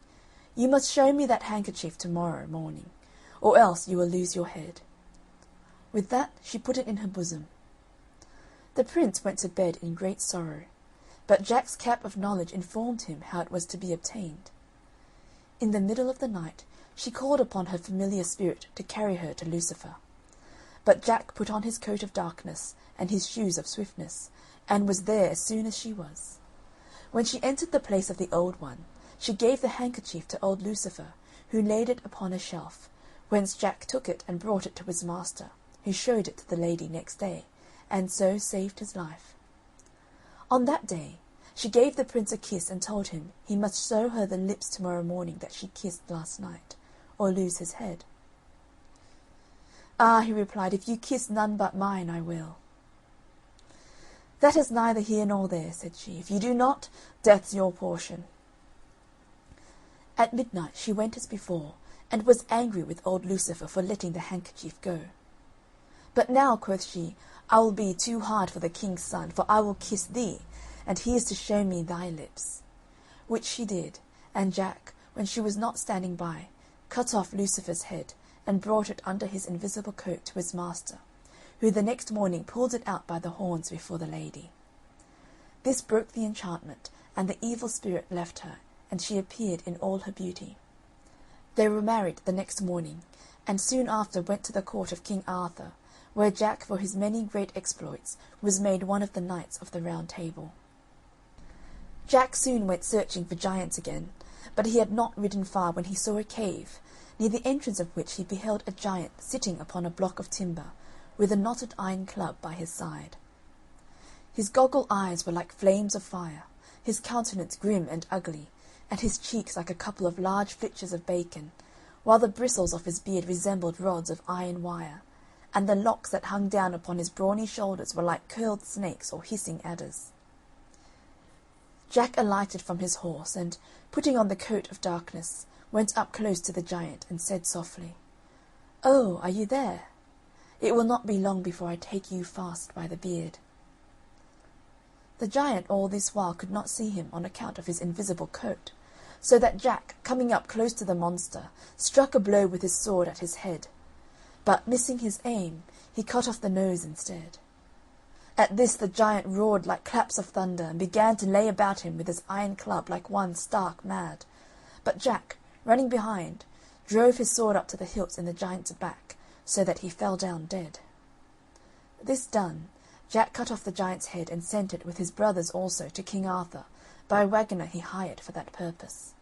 "You must show me that handkerchief to-morrow morning, or else you will lose your head." With that she put it in her bosom. The prince went to bed in great sorrow, but Jack's cap of knowledge informed him how it was to be obtained. In the middle of the night she called upon her familiar spirit to carry her to Lucifer. But Jack put on his coat of darkness and his shoes of swiftness, and was there as soon as she was. When she entered the place of the old one, she gave the handkerchief to old Lucifer, who laid it upon a shelf, whence Jack took it and brought it to his master, who showed it to the lady next day, and so saved his life. On that day she gave the prince a kiss and told him he must show her the lips to-morrow morning that she kissed last night, or lose his head. "Ah," he replied, "if you kiss none but mine, I will." "That is neither here nor there," said she. "If you do not, death's your portion." At midnight she went as before, and was angry with old Lucifer for letting the handkerchief go. "But now," quoth she, "I will be too hard for the king's son, for I will kiss thee, and he is to show me thy lips." Which she did, and Jack, when she was not standing by, cut off Lucifer's head, and brought it under his invisible coat to his master, who the next morning pulled it out by the horns before the lady. This broke the enchantment, and the evil spirit left her, and she appeared in all her beauty. They were married the next morning, and soon after went to the court of King Arthur, where Jack, for his many great exploits, was made one of the knights of the Round Table. Jack soon went searching for giants again, but he had not ridden far when he saw a cave, near the entrance of which he beheld a giant sitting upon a block of timber, with a knotted iron club by his side. His goggle eyes were like flames of fire, his countenance grim and ugly, and his cheeks like a couple of large flitches of bacon, while the bristles of his beard resembled rods of iron wire, and the locks that hung down upon his brawny shoulders were like curled snakes or hissing adders. Jack alighted from his horse, and, putting on the coat of darkness, went up close to the giant, and said softly, "Oh, are you there? It will not be long before I take you fast by the beard." The giant all this while could not see him on account of his invisible coat, so that Jack, coming up close to the monster, struck a blow with his sword at his head, but, missing his aim, he cut off the nose instead. At this the giant roared like claps of thunder, and began to lay about him with his iron club like one stark mad, but Jack, running behind, drove his sword up to the hilt in the giant's back, so that he fell down dead. This done, Jack cut off the giant's head and sent it, with his brothers also, to King Arthur, by a waggoner he hired for that purpose.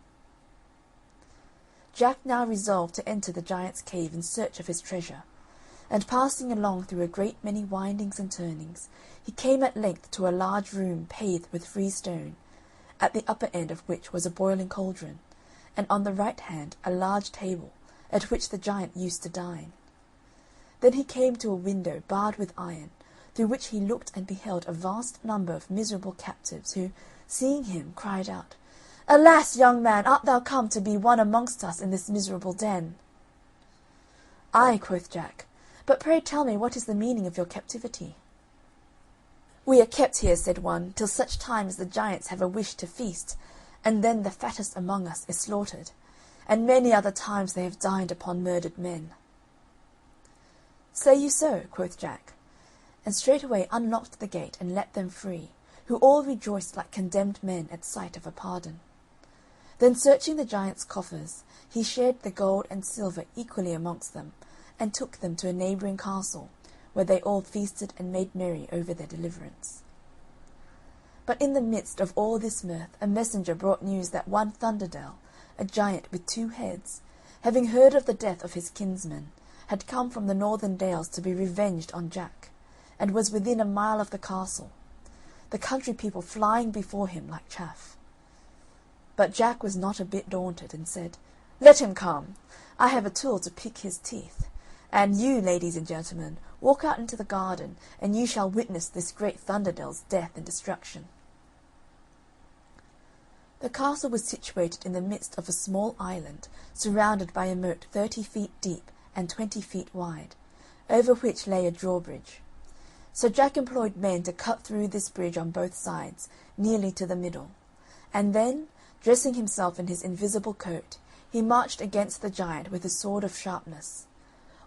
Jack now resolved to enter the giant's cave in search of his treasure, and passing along through a great many windings and turnings, he came at length to a large room paved with freestone, at the upper end of which was a boiling cauldron, and on the right hand a large table, at which the giant used to dine. Then he came to a window barred with iron, through which he looked and beheld a vast number of miserable captives, who, seeing him, cried out, "Alas, young man, art thou come to be one amongst us in this miserable den?" "Ay," quoth Jack, "but pray tell me what is the meaning of your captivity?" "We are kept here," said one, "till such time as the giants have a wish to feast, and then the fattest among us is slaughtered, and many other times they have dined upon murdered men." "Say you so?" quoth Jack, and straightway unlocked the gate and let them free, who all rejoiced like condemned men at sight of a pardon. Then searching the giants' coffers, he shared the gold and silver equally amongst them, and took them to a neighbouring castle, where they all feasted and made merry over their deliverance. But in the midst of all this mirth a messenger brought news that one Thunderdell, a giant with 2 heads, having heard of the death of his kinsman, had come from the northern dales to be revenged on Jack, and was within a mile of the castle, the country people flying before him like chaff. But Jack was not a bit daunted, and said, "Let him come. I have a tool to pick his teeth. And you, ladies and gentlemen, walk out into the garden, and you shall witness this great Thunderdell's death and destruction." The castle was situated in the midst of a small island, surrounded by a moat 30 feet deep and 20 feet wide, over which lay a drawbridge. So Jack employed men to cut through this bridge on both sides, nearly to the middle, and then, dressing himself in his invisible coat, he marched against the giant with a sword of sharpness.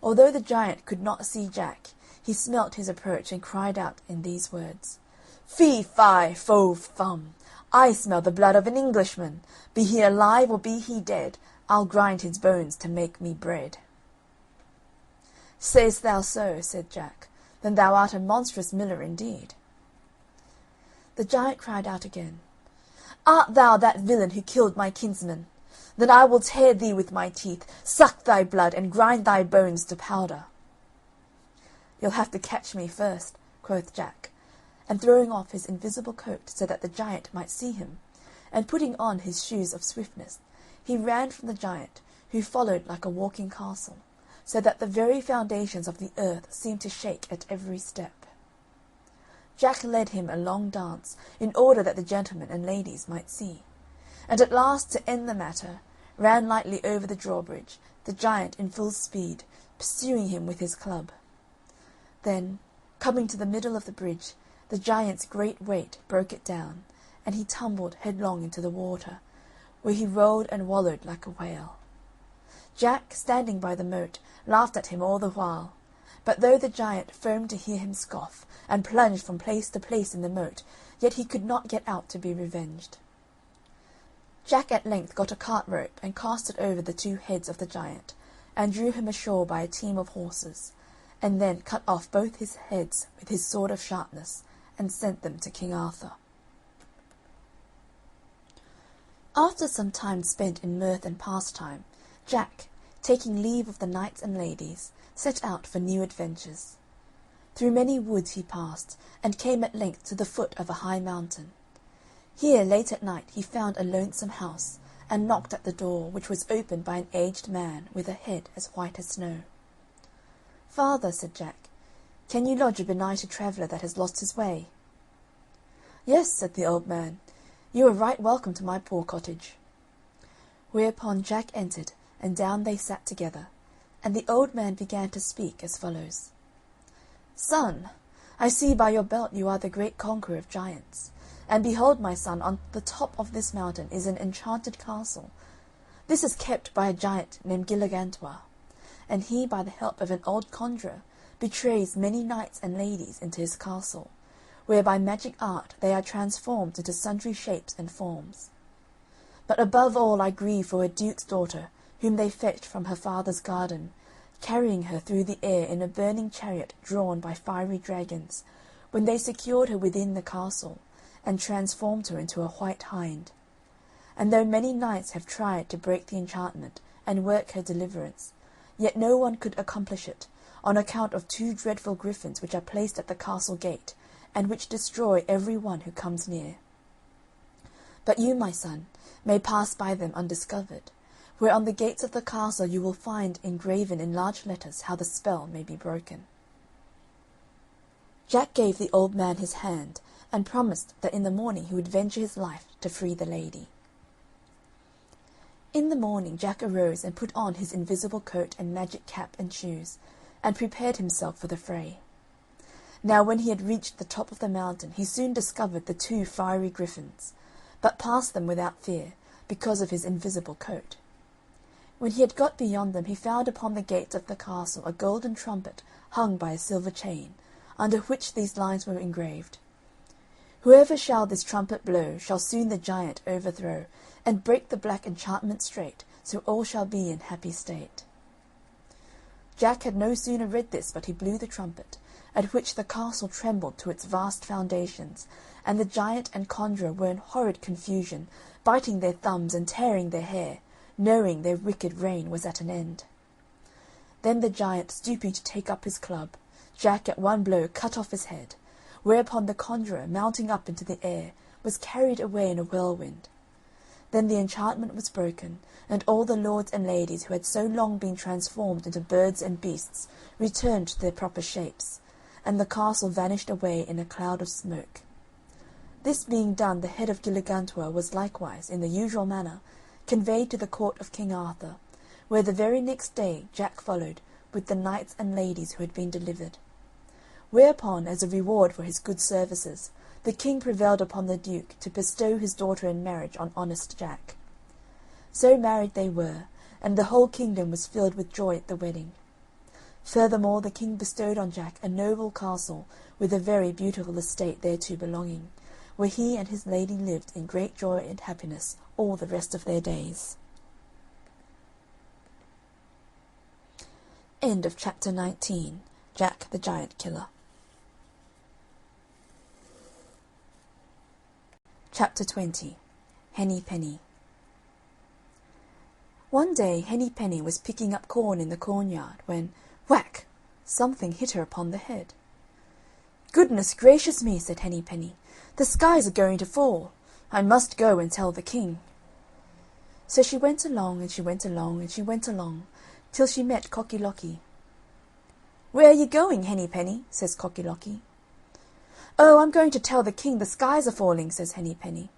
Although the giant could not see Jack, he smelt his approach and cried out in these words, "Fee, fi, fo, fum! I smell the blood of an Englishman. Be he alive or be he dead, I'll grind his bones to make me bread." "Say'st thou so?" said Jack. "Then thou art a monstrous miller indeed." The giant cried out again, "Art thou that villain who killed my kinsman? Then I will tear thee with my teeth, suck thy blood, and grind thy bones to powder." "You'll have to catch me first," quoth Jack, and throwing off his invisible coat so that the giant might see him, and putting on his shoes of swiftness, he ran from the giant, who followed like a walking castle, so that the very foundations of the earth seemed to shake at every step. Jack led him a long dance, in order that the gentlemen and ladies might see, and at last, to end the matter, ran lightly over the drawbridge, the giant in full speed, pursuing him with his club. Then, coming to the middle of the bridge, the giant's great weight broke it down, and he tumbled headlong into the water, where he rolled and wallowed like a whale. Jack, standing by the moat, laughed at him all the while, but though the giant foamed to hear him scoff, and plunged from place to place in the moat, yet he could not get out to be revenged. Jack at length got a cart rope and cast it over the 2 heads of the giant, and drew him ashore by a team of horses, and then cut off both his heads with his sword of sharpness, and sent them to King Arthur. After some time spent in mirth and pastime, Jack, taking leave of the knights and ladies, set out for new adventures. Through many woods he passed, and came at length to the foot of a high mountain. Here, late at night, he found a lonesome house, and knocked at the door, which was opened by an aged man with a head as white as snow. "Father," said Jack, "can you lodge a benighted traveller that has lost his way?" "Yes," said the old man, "you are right welcome to my poor cottage." Whereupon Jack entered, and down they sat together, and the old man began to speak as follows. "Son, I see by your belt you are the great conqueror of giants. And behold, my son, on the top of this mountain is an enchanted castle. This is kept by a giant named Gilligantua, and he, by the help of an old conjurer, betrays many knights and ladies into his castle, where by magic art they are transformed into sundry shapes and forms. But above all I grieve for a duke's daughter, whom they fetched from her father's garden, carrying her through the air in a burning chariot drawn by fiery dragons, when they secured her within the castle, and transformed her into a white hind. And though many knights have tried to break the enchantment and work her deliverance, yet no one could accomplish it, on account of 2 dreadful griffins which are placed at the castle gate, and which destroy every one who comes near. But you, my son, may pass by them undiscovered, where on the gates of the castle you will find engraven in large letters how the spell may be broken." Jack gave the old man his hand, and promised that in the morning he would venture his life to free the lady. In the morning Jack arose and put on his invisible coat and magic cap and shoes, and prepared himself for the fray. Now when he had reached the top of the mountain he soon discovered the 2 fiery griffins, but passed them without fear, because of his invisible coat. When he had got beyond them he found upon the gates of the castle a golden trumpet hung by a silver chain, under which these lines were engraved: "Whoever shall this trumpet blow shall soon the giant overthrow, and break the black enchantment straight, so all shall be in happy state." Jack had no sooner read this but he blew the trumpet, at which the castle trembled to its vast foundations, and the giant and conjurer were in horrid confusion, biting their thumbs and tearing their hair, knowing their wicked reign was at an end. Then the giant, stooping to take up his club, Jack at one blow cut off his head, whereupon the conjurer, mounting up into the air, was carried away in a whirlwind. Then the enchantment was broken, and all the lords and ladies who had so long been transformed into birds and beasts returned to their proper shapes, and the castle vanished away in a cloud of smoke. This being done, the head of Gilligantua was likewise, in the usual manner, conveyed to the court of King Arthur, where the very next day Jack followed, with the knights and ladies who had been delivered. Whereupon, as a reward for his good services, the king prevailed upon the duke to bestow his daughter in marriage on honest Jack. So married they were, and the whole kingdom was filled with joy at the wedding. Furthermore, the king bestowed on Jack a noble castle with a very beautiful estate thereto belonging, where he and his lady lived in great joy and happiness all the rest of their days. End of chapter 19. Jack the Giant Killer. Chapter 20. Henny Penny. One day Henny Penny was picking up corn in the cornyard when, whack, something hit her upon the head. "Goodness gracious me," said Henny Penny, "the skies are going to fall. I must go and tell the king." So she went along, and she went along, and she went along, till she met Cocky Locky. "Where are you going, Henny Penny?" says Cocky Locky. "Oh, I'm going to tell the king the skies are falling," says Henny Penny.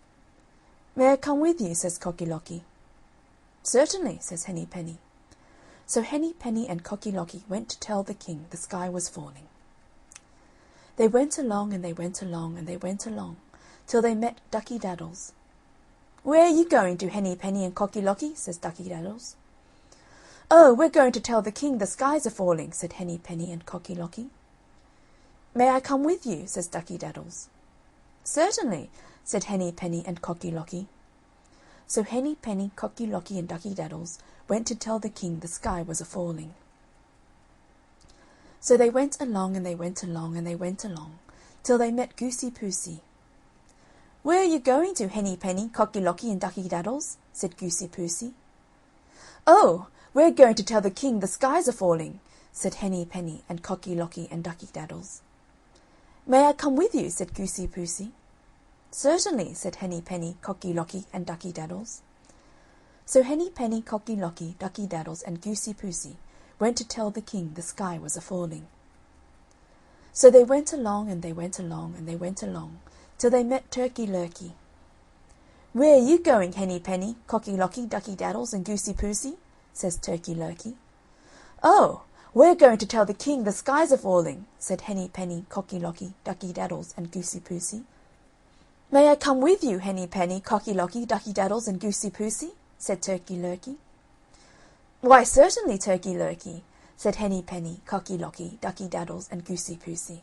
"May I come with you?" says Cocky Locky. "Certainly," says Henny Penny. So Henny Penny and Cocky Locky went to tell the king the sky was falling. They went along, and they went along, and they went along, till they met Ducky Daddles. "Where are you going to, Henny Penny and Cocky Locky?" says Ducky Daddles. "Oh, we're going to tell the king the skies are falling," said Henny Penny and Cocky Locky. "May I come with you?" says Ducky Daddles. "Certainly," said Henny Penny and Cocky Locky. So Henny Penny, Cocky Locky, and Ducky Daddles went to tell the king the sky was a-falling. So they went along, and they went along, and they went along, till they met Goosey Poosey. "Where are you going to, Henny Penny, Cocky Locky, and Ducky Daddles?" said Goosey Poosey. "Oh, we're going to tell the king the skies are falling," said Henny Penny and Cocky Locky and Ducky Daddles. "May I come with you?" said Goosey Poosey. "Certainly," said Henny Penny, Cocky Locky, and Ducky Daddles. So Henny Penny, Cocky Locky, Ducky Daddles, and Goosey Poosey went to tell the king the sky was a-falling. So they went along, and they went along, and they went along, till they met Turkey Lurkey. "Where are you going, Henny Penny, Cocky Locky, Ducky Daddles, and Goosey Poosey?" says Turkey Lurkey. "Oh, we're going to tell the king the skies are falling," said Henny Penny, Cocky Locky, Ducky Daddles, and Goosey Poosey. "May I come with you, Henny Penny, Cocky Locky, Ducky Daddles, and Goosey Poosey?" said Turkey Lurkey. "Why, certainly, Turkey Lurkey," said Henny Penny, Cocky Locky, Ducky Daddles, and Goosey Poosey.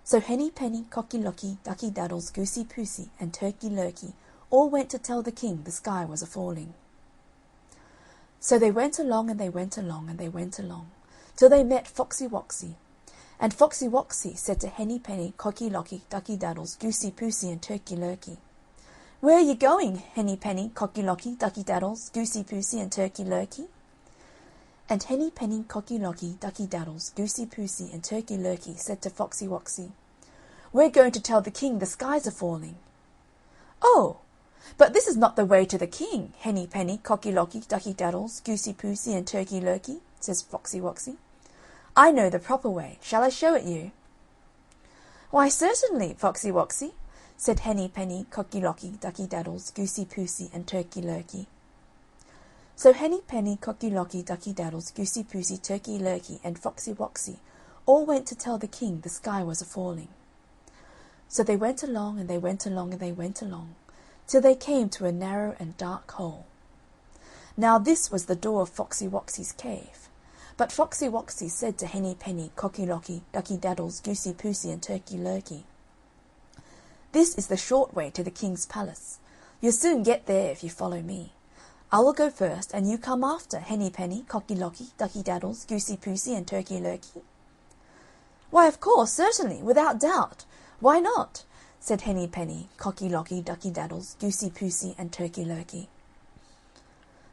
So Henny Penny, Cocky Locky, Ducky Daddles, Goosey Poosey, and Turkey Lurkey all went to tell the king the sky was a-falling. So they went along, and they went along, and they went along, till they met Foxy Woxy. And Foxy Woxy said to Henny Penny, Cocky Locky, Ducky Daddles, Goosey Poosey, and Turkey Lurkey, "Where are you going, Henny Penny, Cocky Locky, Ducky Daddles, Goosey Poosey, and Turkey Lurkey?" And Henny Penny, Cocky Locky, Ducky Daddles, Goosey Poosey, and Turkey Lurkey said to Foxy Woxy, "We're going to tell the king the skies are falling." "Oh, but this is not the way to the king, Henny Penny, Cocky Locky, Ducky Daddles, Goosey Poosey, and Turkey Lurkey," says Foxy Woxy. "I know the proper way. Shall I show it you?" "Why, certainly, Foxy Woxy," said Henny Penny, Cocky Locky, Ducky Daddles, Goosey Poosey, and Turkey Lurkey. So Henny Penny, Cocky Locky, Ducky Daddles, Goosey Poosey, Turkey Lurkey, and Foxy Woxy all went to tell the king the sky was a-falling. So they went along, and they went along, and they went along, till they came to a narrow and dark hole. Now this was the door of Foxy Woxy's cave. But Foxy Woxy said to Henny Penny, Cocky Locky, Ducky Daddles, Goosey Poosey, and Turkey Lurkey, "This is the short way to the king's palace. You'll soon get there if you follow me. I will go first, and you come after, Henny Penny, Cocky Locky, Ducky Daddles, Goosey Poosey, and Turkey Lurkey." "Why, of course, certainly, without doubt. Why not?" said Henny Penny, Cocky Locky, Ducky Daddles, Goosey Poosey, and Turkey Lurkey.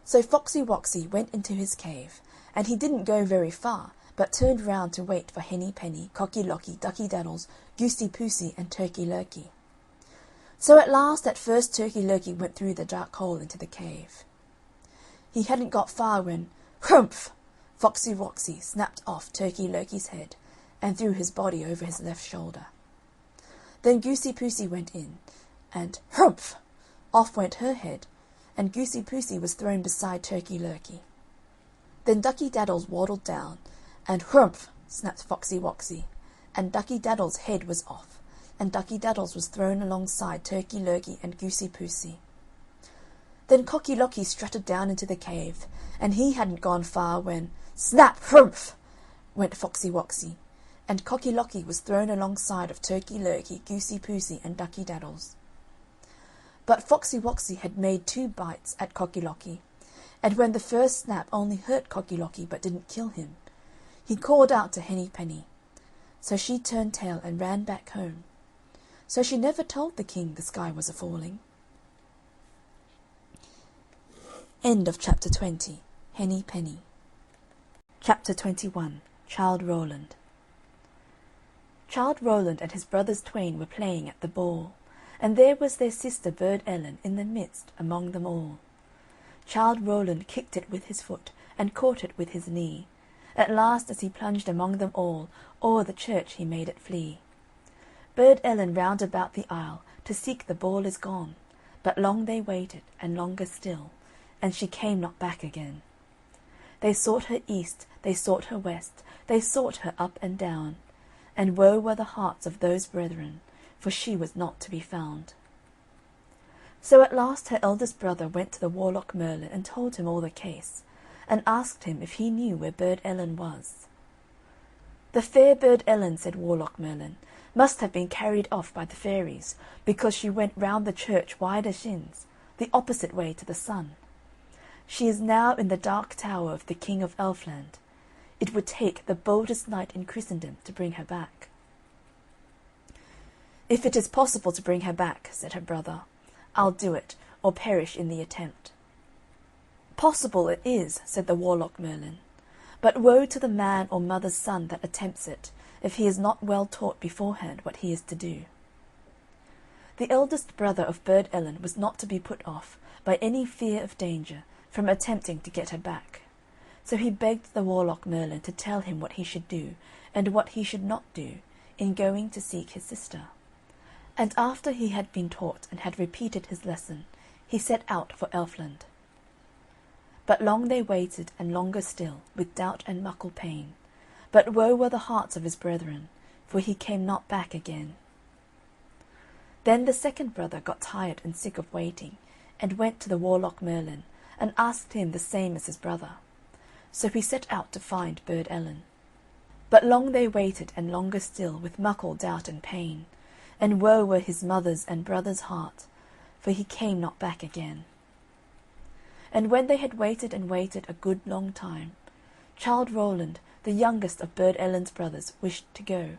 So Foxy Woxy went into his cave, and he didn't go very far, but turned round to wait for Henny Penny, Cocky Locky, Ducky Daddles, Goosey Poosey, and Turkey Lurkey. So at first Turkey Lurkey went through the dark hole into the cave. He hadn't got far when, "Hrumph!" Foxy Woxy snapped off Turkey Lurkey's head and threw his body over his left shoulder. Then Goosey Poosey went in, and "Hrumph!" off went her head, and Goosey Poosey was thrown beside Turkey Lurkey. Then Ducky Daddles waddled down, and "Hrumph!" snapped Foxy Woxy, and Ducky Daddles' head was off, and Ducky Daddles was thrown alongside Turkey Lurkey and Goosey Poosey. Then Cocky Locky strutted down into the cave, and he hadn't gone far when, "Snap! Hrumph!" went Foxy Woxy, and Cocky Locky was thrown alongside of Turkey Lurkey, Goosey Poosey, and Ducky Daddles. But Foxy Woxy had made 2 bites at Cocky Locky, and when the first snap only hurt Cocky Locky but didn't kill him, he called out to Henny Penny. So she turned tail and ran back home. So she never told the king the sky was a-falling. End of Chapter 20. Henny Penny. Chapter 21. Childe Rowland. Childe Rowland and his brothers twain were playing at the ball, and there was their sister Burd Ellen in the midst among them all. Childe Rowland kicked it with his foot, and caught it with his knee. At last, as he plunged among them all, o'er the church he made it flee. Burd Ellen round about the isle to seek the ball is gone, but long they waited, and longer still, and she came not back again. They sought her east, they sought her west, they sought her up and down, and woe were the hearts of those brethren, for she was not to be found. So at last her eldest brother went to the warlock Merlin and told him all the case, and asked him if he knew where Burd Ellen was. "The fair Burd Ellen," said warlock Merlin, "must have been carried off by the fairies, because she went round the church wider shins, the opposite way to the sun. She is now in the dark tower of the King of Elfland. It would take the boldest knight in Christendom to bring her back." "If it is possible to bring her back," said her brother, "I'll do it, or perish in the attempt." "Possible it is," said the warlock Merlin, "but woe to the man or mother's son that attempts it, if he is not well taught beforehand what he is to do." The eldest brother of Burd Ellen was not to be put off, by any fear of danger, from attempting to get her back. So he begged the warlock Merlin to tell him what he should do, and what he should not do, in going to seek his sister. And after he had been taught and had repeated his lesson, he set out for Elfland. But long they waited, and longer still, with doubt and muckle pain. But woe were the hearts of his brethren, for he came not back again. Then the second brother got tired and sick of waiting, and went to the warlock Merlin, and asked him the same as his brother. So he set out to find Burd Ellen. But long they waited, and longer still, with muckle doubt and pain, and woe were his mother's and brother's heart, for he came not back again. And when they had waited and waited a good long time, Childe Rowland, the youngest of Burd Ellen's brothers, wished to go,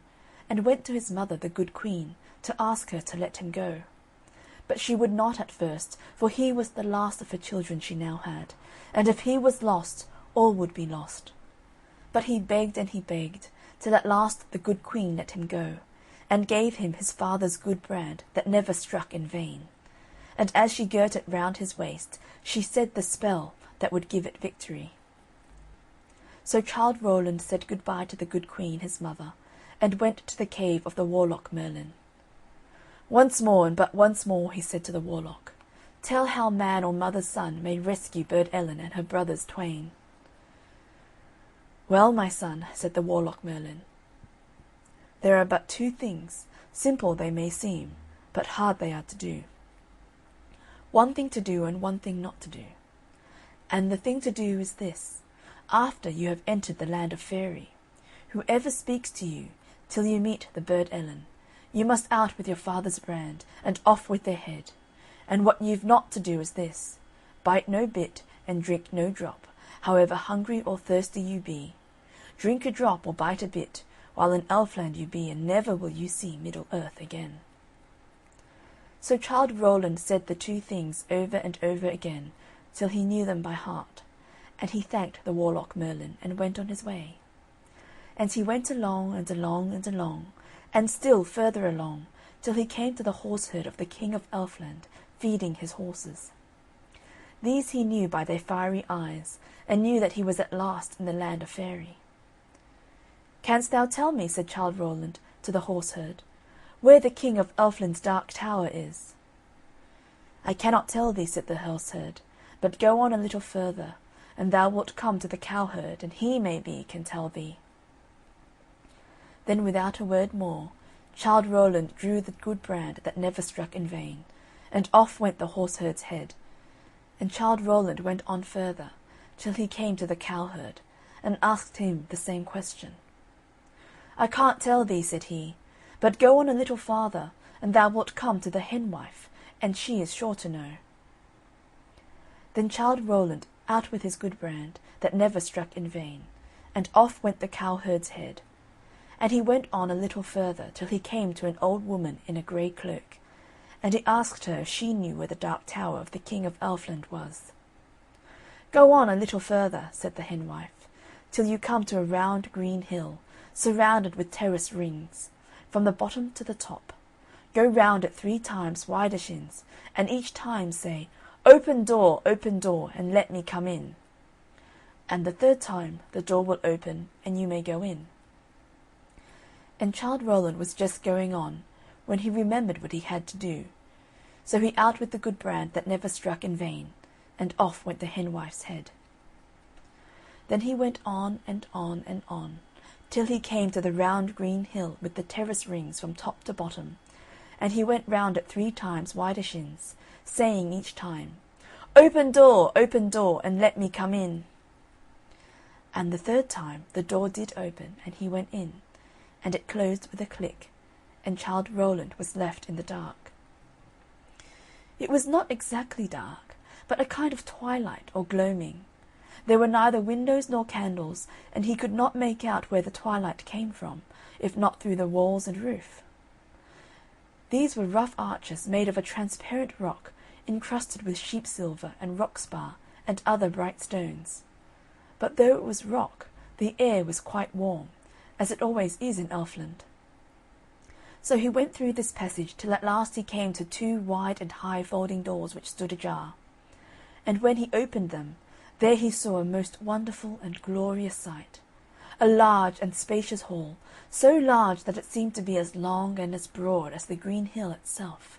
and went to his mother the good queen, to ask her to let him go. But she would not at first, for he was the last of her children she now had, and if he was lost, all would be lost. But he begged and he begged, till at last the good queen let him go, and gave him his father's good brand, that never struck in vain. And as she girt it round his waist, she said the spell that would give it victory. So Childe Rowland said good-bye to the good queen, his mother, and went to the cave of the warlock Merlin. Once more, and but once more, he said to the warlock, "Tell how man or mother's son may rescue Burd Ellen and her brothers twain." "Well, my son," said the warlock Merlin, "there are but two things, simple they may seem, but hard they are to do. One thing to do and one thing not to do. And the thing to do is this: after you have entered the land of Faery, whoever speaks to you, till you meet the Burd Ellen, you must out with your father's brand, and off with their head. And what you've not to do is this: bite no bit, and drink no drop, however hungry or thirsty you be. Drink a drop or bite a bit, while in Elfland you be, and never will you see Middle Earth again." So Childe Rowland said the two things over and over again, till he knew them by heart, and he thanked the warlock Merlin, and went on his way. And he went along, and along, and along, and still further along, till he came to the horseherd of the King of Elfland, feeding his horses. These he knew by their fiery eyes, and knew that he was at last in the land of Faery. "Canst thou tell me," said Childe Rowland to the horseherd, "where the King of Elfland's dark tower is?" "I cannot tell thee," said the horseherd, "but go on a little further, and thou wilt come to the cowherd, and he, maybe, can tell thee." Then without a word more, Childe Rowland drew the good brand that never struck in vain, and off went the horseherd's head. And Childe Rowland went on further, till he came to the cowherd, and asked him the same question. "I can't tell thee," said he, "but go on a little farther, and thou wilt come to the henwife, and she is sure to know." Then Childe Rowland out with his good brand, that never struck in vain, and off went the cowherd's head. And he went on a little further, till he came to an old woman in a grey cloak, and he asked her if she knew where the dark tower of the King of Elfland was. "Go on a little further," said the henwife, "till you come to a round green hill, surrounded with terrace rings, from the bottom to the top. Go round it 3 times wideshins, and each time say, 'Open door, and let me come in.' And the 3rd time the door will open, and you may go in." And Childe Rowland was just going on, when he remembered what he had to do. So he out with the good brand that never struck in vain, and off went the henwife's head. Then he went on and on and on, till he came to the round green hill with the terrace rings from top to bottom, and he went round it 3 times wideshins, saying each time, open door, and let me come in." And the 3rd time the door did open, and he went in, and it closed with a click, and Childe Rowland was left in the dark. It was not exactly dark, but a kind of twilight or gloaming. There were neither windows nor candles, and he could not make out where the twilight came from, if not through the walls and roof. These were rough arches made of a transparent rock, encrusted with sheep silver and rock-spar and other bright stones. But though it was rock, the air was quite warm, as it always is in Elfland. So he went through this passage till at last he came to 2 wide and high folding doors which stood ajar. And when he opened them, there he saw a most wonderful and glorious sight. A large and spacious hall, so large that it seemed to be as long and as broad as the green hill itself.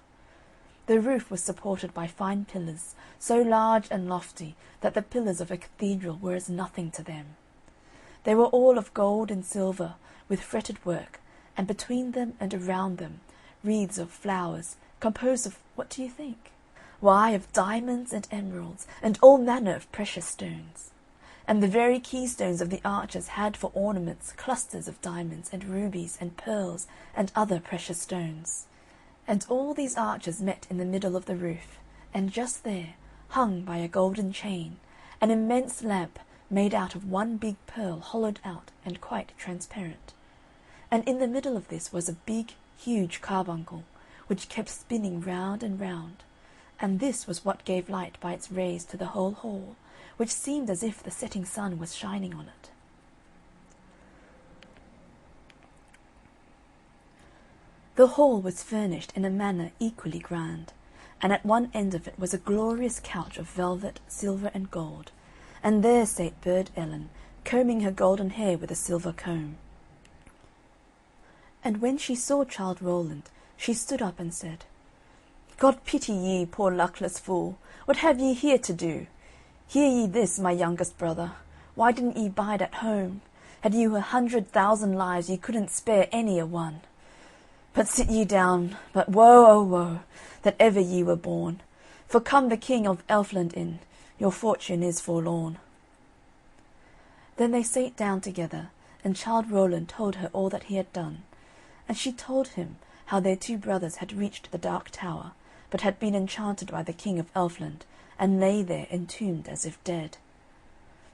The roof was supported by fine pillars, so large and lofty that the pillars of a cathedral were as nothing to them. They were all of gold and silver, with fretted work, and between them and around them wreaths of flowers, composed of, what do you think? Why, of diamonds and emeralds, and all manner of precious stones. And the very keystones of the arches had for ornaments clusters of diamonds and rubies and pearls and other precious stones. And all these arches met in the middle of the roof, and just there, hung by a golden chain, an immense lamp made out of one big pearl hollowed out and quite transparent. And in the middle of this was a big, huge carbuncle, which kept spinning round and round, and this was what gave light by its rays to the whole hall, which seemed as if the setting sun was shining on it. The hall was furnished in a manner equally grand, and at one end of it was a glorious couch of velvet, silver, and gold, and there sate Burd Ellen, combing her golden hair with a silver comb. And when she saw Childe Rowland, she stood up and said, God pity ye, poor luckless fool, what have ye here to do? Hear ye this, my youngest brother, why didn't ye bide at home? Had you 100,000 lives, ye couldn't spare any a one. But sit ye down, but woe, oh woe, that ever ye were born, for come the King of Elfland in, your fortune is forlorn. Then they sate down together, and Childe Rowland told her all that he had done, and she told him how their two brothers had reached the Dark Tower, but had been enchanted by the King of Elfland, and lay there entombed as if dead.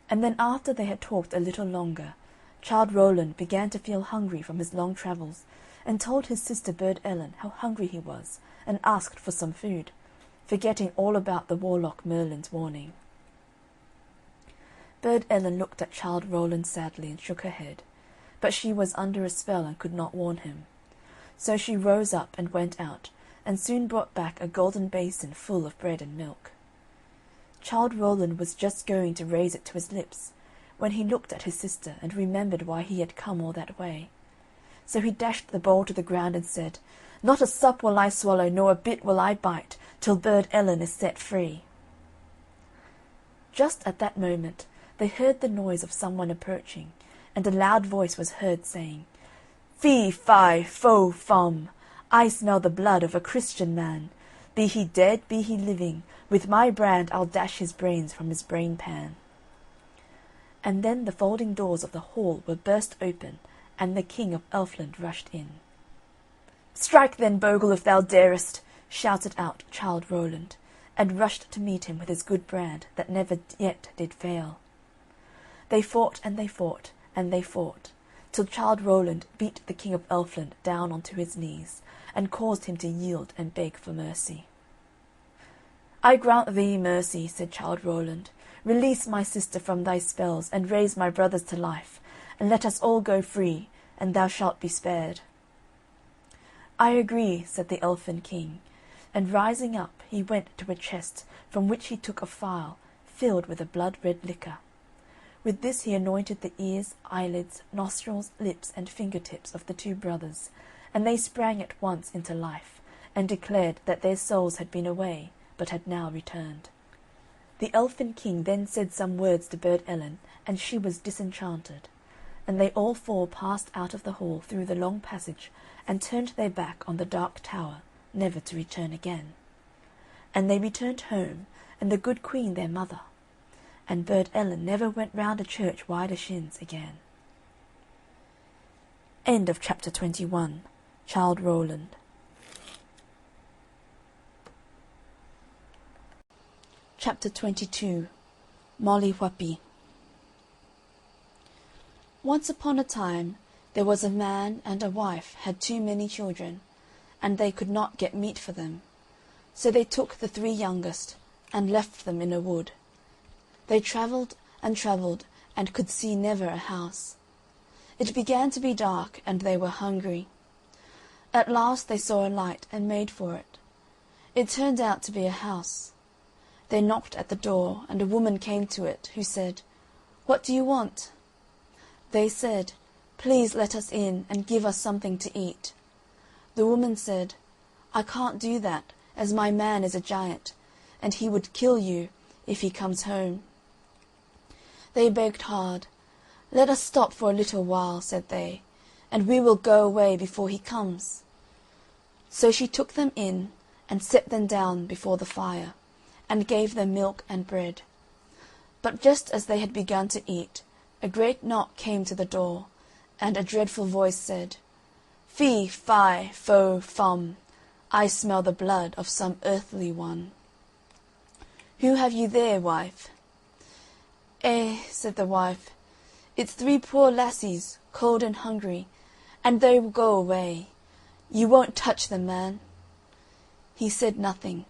And then after they had talked a little longer, Childe Rowland began to feel hungry from his long travels, and told his sister Burd Ellen how hungry he was, and asked for some food, forgetting all about the warlock Merlin's warning. Burd Ellen looked at Childe Rowland sadly and shook her head, but she was under a spell and could not warn him. So she rose up and went out, and soon brought back a golden basin full of bread and milk. Childe Rowland was just going to raise it to his lips, when he looked at his sister and remembered why he had come all that way. So he dashed the bowl to the ground and said, Not a sup will I swallow, nor a bit will I bite, till Burd Ellen is set free. Just at that moment they heard the noise of someone approaching, and a loud voice was heard saying, Fee, fi, fo, fum, I smell the blood of a Christian man. Be he dead, be he living, with my brand I'll dash his brains from his brain pan. And then the folding doors of the hall were burst open, and the King of Elfland rushed in. Strike then, Bogle, if thou darest, shouted out Childe Rowland, and rushed to meet him with his good brand that never yet did fail. They fought, and they fought, and they fought, till Childe Rowland beat the King of Elfland down onto his knees, and caused him to yield and beg for mercy. I grant thee mercy, said Childe Rowland. Release my sister from thy spells, and raise my brothers to life, and let us all go free, and thou shalt be spared. I agree, said the Elfin King, and rising up he went to a chest, from which he took a phial filled with a blood-red liquor. With this he anointed the ears, eyelids, nostrils, lips, and finger-tips of the two brothers, and they sprang at once into life, and declared that their souls had been away, but had now returned. The Elfin King then said some words to Burd Ellen, and she was disenchanted, and they all four passed out of the hall through the long passage, and turned their back on the Dark Tower, never to return again. And they returned home, and the good Queen their mother, and Burd Ellen never went round a church wider shins again. End of chapter 21. Childe Rowland. Chapter 22. Molly Whuppie. Once upon a time there was a man and a wife had too many children, and they could not get meat for them. So they took the three youngest, and left them in a wood. They travelled, and could see never a house. It began to be dark, and they were hungry. At last they saw a light, and made for it. It turned out to be a house. They knocked at the door, and a woman came to it, who said, "What do you want?" They said, "Please let us in, and give us something to eat." The woman said, "I can't do that, as my man is a giant, and he would kill you if he comes home." They begged hard. "Let us stop for a little while," said they, "and we will go away before he comes." So she took them in, and set them down before the fire, and gave them milk and bread. But just as they had begun to eat, a great knock came to the door, and a dreadful voice said, "Fee, fi, fo, fum, I smell the blood of some earthly one." "Who have you there, wife?" "Eh," said the wife, "it's three poor lassies, cold and hungry, and they will go away. You won't touch them, man." He said nothing,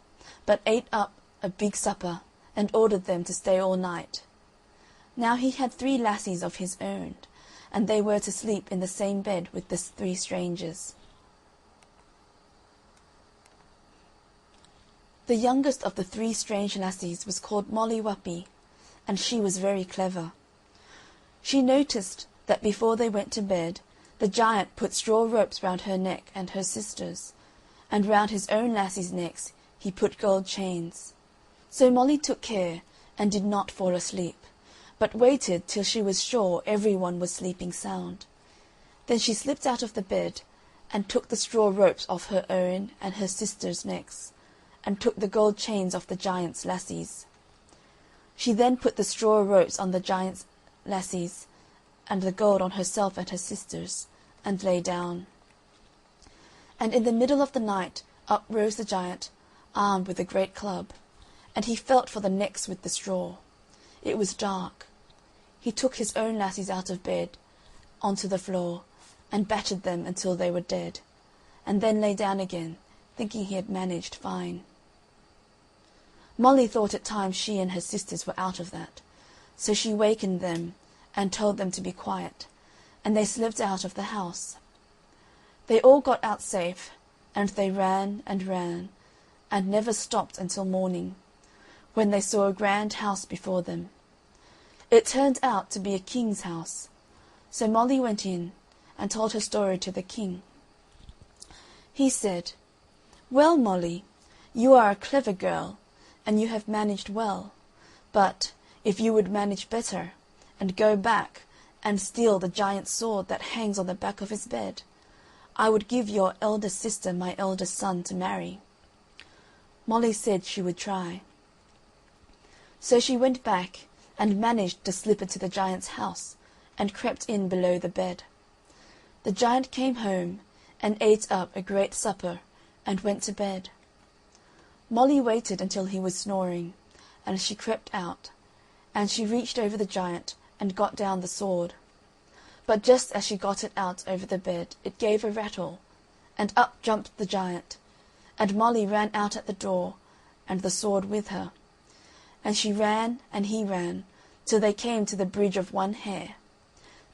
but ate up a big supper, and ordered them to stay all night. Now he had three lassies of his own, and they were to sleep in the same bed with the three strangers. The youngest of the three strange lassies was called Molly Whuppie, and she was very clever. She noticed that before they went to bed, The giant put straw ropes round her neck and her sister's, and round his own lassies' necks he put gold chains. So Molly took care, and did not fall asleep, but waited till she was sure every one was sleeping sound. Then she slipped out of the bed, and took the straw ropes off her own and her sisters' necks, and took the gold chains off the giant's lassies. She then put the straw ropes on the giant's lassies, and the gold on herself and her sisters, and lay down. And in the middle of the night up rose the giant, armed with a great club, and he felt for the necks with the straw. It was dark. He took his own lassies out of bed, onto the floor, and battered them until they were dead, and then lay down again, thinking he had managed fine. Molly thought it time she and her sisters were out of that, so she wakened them and told them to be quiet, and they slipped out of the house. They all got out safe, and they ran, and never stopped until morning, when they saw a grand house before them. It turned out to be a king's house, so Molly went in and told her story to the king. He said, "Well, Molly, you are a clever girl, and you have managed well, but if you would manage better, and go back and steal the giant's sword that hangs on the back of his bed, I would give your eldest sister my eldest son to marry." Molly said she would try. So she went back and managed to slip into the giant's house, and crept in below the bed. The giant came home, and ate up a great supper, and went to bed. Molly waited until he was snoring, and she crept out, and she reached over the giant, and got down the sword. But just as she got it out over the bed, it gave a rattle, and up jumped the giant, and Molly ran out at the door, and the sword with her. And she ran, and he ran, till they came to the bridge of one hair,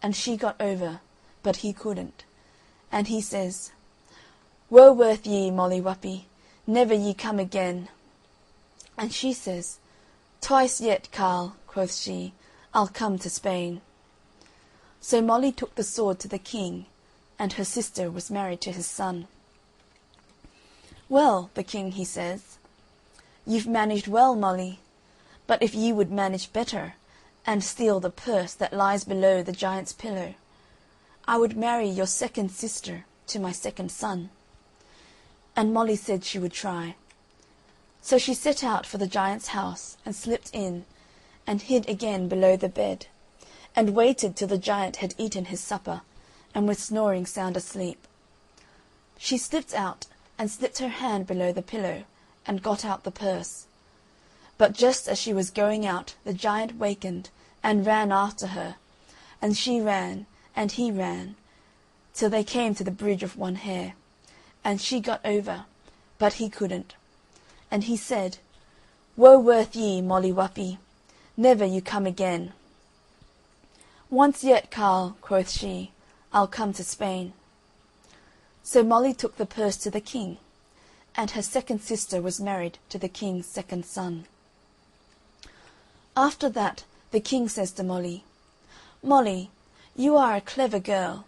and she got over, but he couldn't. And he says, "Woe worth ye, Molly Whuppie, never ye come again." And she says, "Twice yet, Carl," quoth she, "I'll come to Spain." So Molly took the sword to the king, and her sister was married to his son. "Well," the king he says, "you've managed well, Molly, but if ye would manage better, and steal the purse that lies below the giant's pillow, I would marry your second sister to my second son." And Molly said she would try. So she set out for the giant's house, and slipped in, and hid again below the bed, and waited till the giant had eaten his supper, and was snoring sound asleep. She slipped out, and slipped her hand below the pillow, and got out the purse. But just as she was going out, the giant wakened, and ran after her, and she ran, and he ran, till they came to the bridge of one hair, and she got over, but he couldn't. And he said, "Woe worth ye, Molly Whuppie, never you come again." "Once yet, Carl," quoth she, "I'll come to Spain." So Molly took the purse to the king, and her second sister was married to the king's second son. After that the king says to Molly, "Molly, you are a clever girl,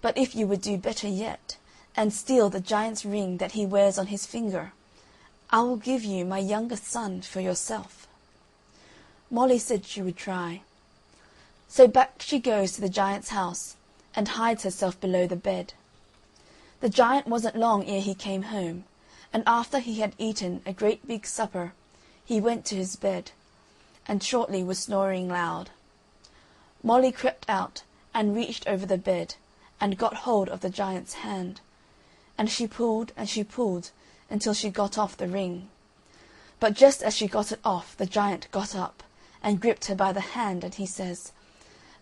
but if you would do better yet, and steal the giant's ring that he wears on his finger, I will give you my youngest son for yourself." Molly said she would try. So back she goes to the giant's house, and hides herself below the bed. The giant wasn't long ere he came home, and after he had eaten a great big supper, he went to his bed, and shortly was snoring loud. Molly crept out, and reached over the bed, and got hold of the giant's hand, and she pulled until she got off the ring. But just as she got it off, the giant got up, and gripped her by the hand, and he says,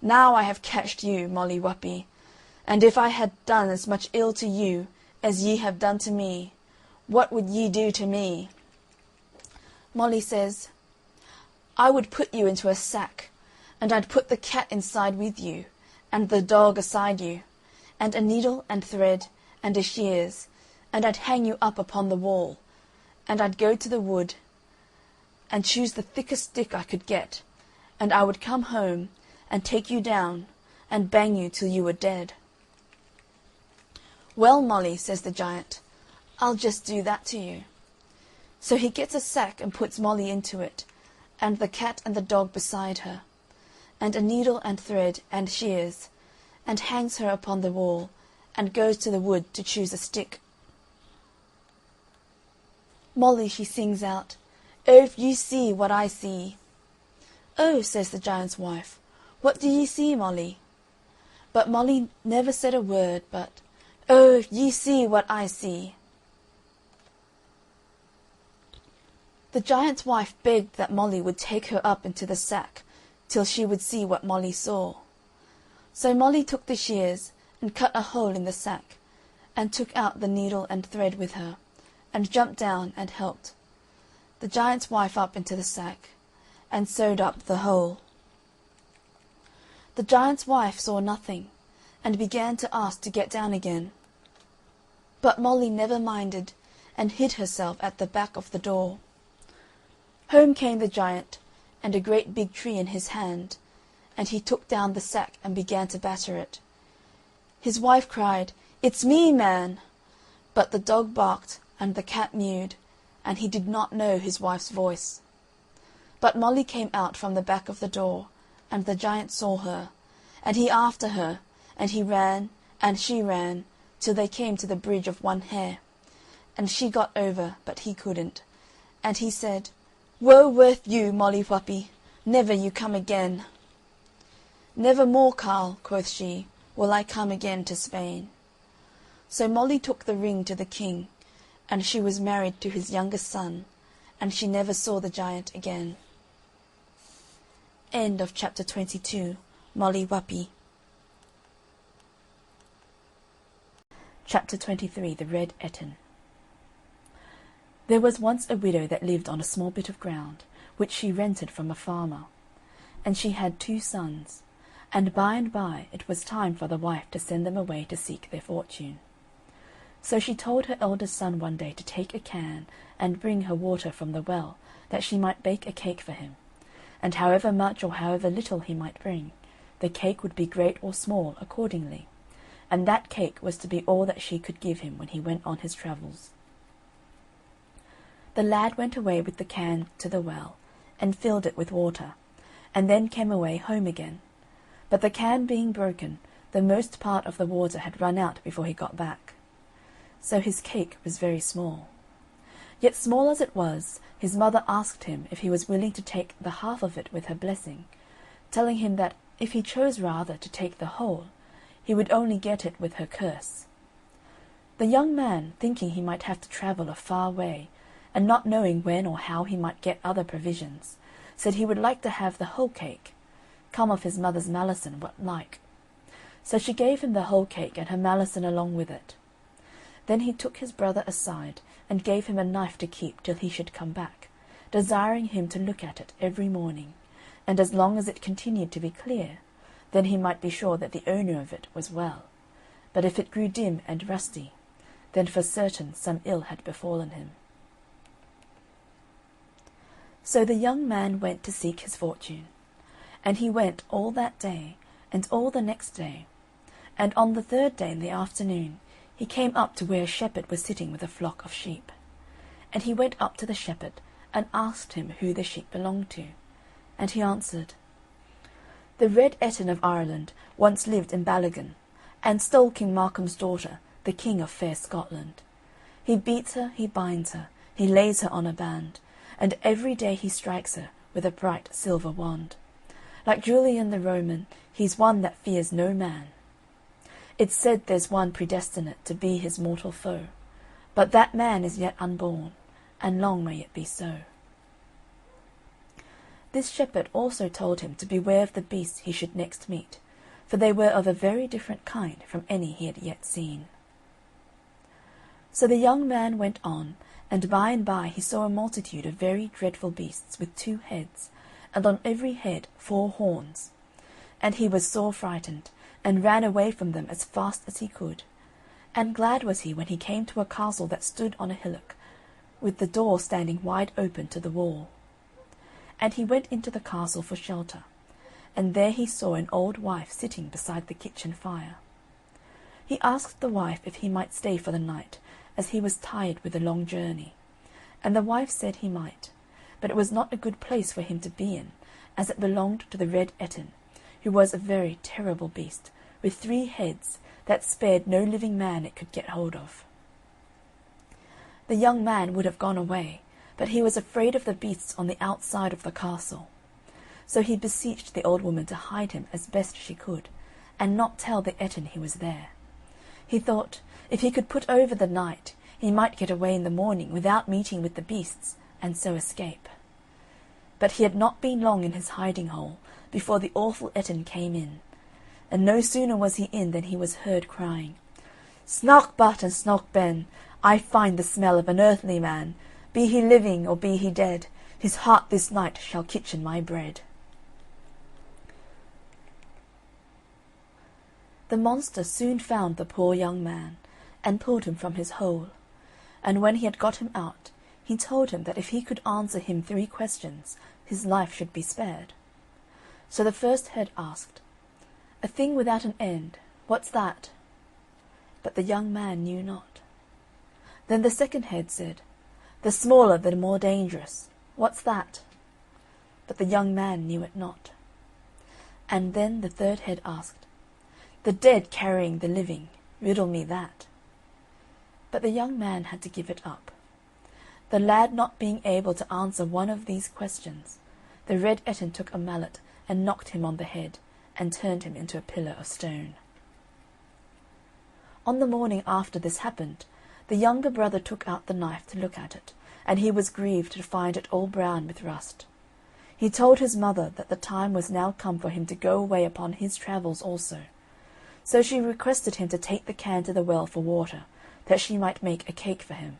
"Now I have catched you, Molly Whuppie, and if I had done as much ill to you as ye have done to me, what would ye do to me?" Molly says, "I would put you into a sack, and I'd put the cat inside with you, and the dog aside you, and a needle and thread, and a shears, and I'd hang you up upon the wall, and I'd go to the wood, and choose the thickest stick I could get, and I would come home, and take you down, and bang you till you were dead." "Well, Molly," says the giant, "I'll just do that to you." So he gets a sack and puts Molly into it, and the cat and the dog beside her, and a needle and thread and shears, and hangs her upon the wall, and goes to the wood to choose a stick. Molly, she sings out, "Oh, if you see what I see." "Oh," says the giant's wife, "what do ye see, Molly?" But Molly never said a word but, "Oh, if ye see what I see." The giant's wife begged that Molly would take her up into the sack till she would see what Molly saw. So Molly took the shears and cut a hole in the sack, and took out the needle and thread with her, and jumped down and helped the giant's wife up into the sack, and sewed up the hole. The giant's wife saw nothing, and began to ask to get down again. But Molly never minded, and hid herself at the back of the door. Home came the giant, and a great big tree in his hand, and he took down the sack and began to batter it. His wife cried, "It's me, man!" But the dog barked, and the cat mewed, and he did not know his wife's voice. But Molly came out from the back of the door, and the giant saw her, and he after her, and he ran, and she ran, till they came to the bridge of one hair, and she got over, but he couldn't, and he said, "Woe worth you, Molly Whuppie, never you come again." "Never more, Carl," quoth she, "will I come again to Spain." So Molly took the ring to the king, and she was married to his youngest son, and she never saw the giant again. End of chapter 22. Molly Whuppie. Chapter 23. The Red Ettin. There was once a widow that lived on a small bit of ground, which she rented from a farmer, and she had 2 sons, and by it was time for the wife to send them away to seek their fortune. So she told her eldest son one day to take a can and bring her water from the well, that she might bake a cake for him, and however much or however little he might bring, the cake would be great or small accordingly, and that cake was to be all that she could give him when he went on his travels. The lad went away with the can to the well, and filled it with water, and then came away home again. But the can being broken, the most part of the water had run out before he got back. So his cake was very small. Yet small as it was, his mother asked him if he was willing to take the half of it with her blessing, telling him that if he chose rather to take the whole, he would only get it with her curse. The young man, thinking he might have to travel a far way, and not knowing when or how he might get other provisions, said he would like to have the whole cake, come of his mother's malison what like. So she gave him the whole cake and her malison along with it. Then he took his brother aside, and gave him a knife to keep till he should come back, desiring him to look at it every morning, and as long as it continued to be clear, then he might be sure that the owner of it was well, but if it grew dim and rusty, then for certain some ill had befallen him. So the young man went to seek his fortune, and he went all that day, and all the next day, and on the 3rd day in the afternoon he came up to where a shepherd was sitting with a flock of sheep. And he went up to the shepherd, and asked him who the sheep belonged to, and he answered, "The Red Ettin of Ireland once lived in Ballaghan, and stole King Markham's daughter, the king of fair Scotland. He beats her, he binds her, he lays her on a band, and every day he strikes her with a bright silver wand. Like Julian the Roman, he's one that fears no man. It's said there's one predestinate to be his mortal foe, but that man is yet unborn, and long may it be so." This shepherd also told him to beware of the beasts he should next meet, for they were of a very different kind from any he had yet seen. So the young man went on, and by he saw a multitude of very dreadful beasts with 2 heads, and on every head 4 horns. And he was sore frightened, and ran away from them as fast as he could. And glad was he when he came to a castle that stood on a hillock, with the door standing wide open to the wall. And he went into the castle for shelter, and there he saw an old wife sitting beside the kitchen fire. He asked the wife if he might stay for the night, as he was tired with the long journey. And the wife said he might, but it was not a good place for him to be in, as it belonged to the Red Ettin, who was a very terrible beast, with 3 heads, that spared no living man it could get hold of. The young man would have gone away, but he was afraid of the beasts on the outside of the castle. So he beseeched the old woman to hide him as best she could, and not tell the Ettin he was there. He thought, if he could put over the night, he might get away in the morning without meeting with the beasts, and so escape. But he had not been long in his hiding-hole before the awful Ettin came in, and no sooner was he in than he was heard crying, "Snock-but and Snock-ben, I find the smell of an earthly man. Be he living or be he dead, his heart this night shall kitchen my bread." The monster soon found the poor young man, and pulled him from his hole, and when he had got him out, he told him that if he could answer him 3 questions, his life should be spared. So the first head asked, "A thing without an end, what's that?" But the young man knew not. Then the second head said, "The smaller the more dangerous, what's that?" But the young man knew it not. And then the third head asked, "The dead carrying the living, riddle me that." But the young man had to give it up. The lad not being able to answer one of these questions, the Red Ettin took a mallet and knocked him on the head, and turned him into a pillar of stone. On the morning after this happened, the younger brother took out the knife to look at it, and he was grieved to find it all brown with rust. He told his mother that the time was now come for him to go away upon his travels also. So she requested him to take the can to the well for water, that she might make a cake for him.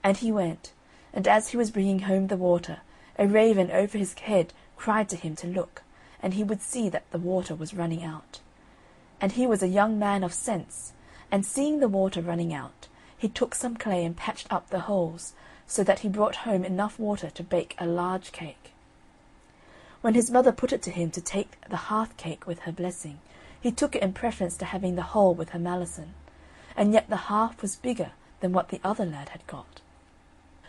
And he went, and as he was bringing home the water, a raven over his head cried to him to look, and he would see that the water was running out. And he was a young man of sense, and seeing the water running out, he took some clay and patched up the holes, so that he brought home enough water to bake a large cake. When his mother put it to him to take the half cake with her blessing, he took it in preference to having the whole with her malison, and yet the half was bigger than what the other lad had got.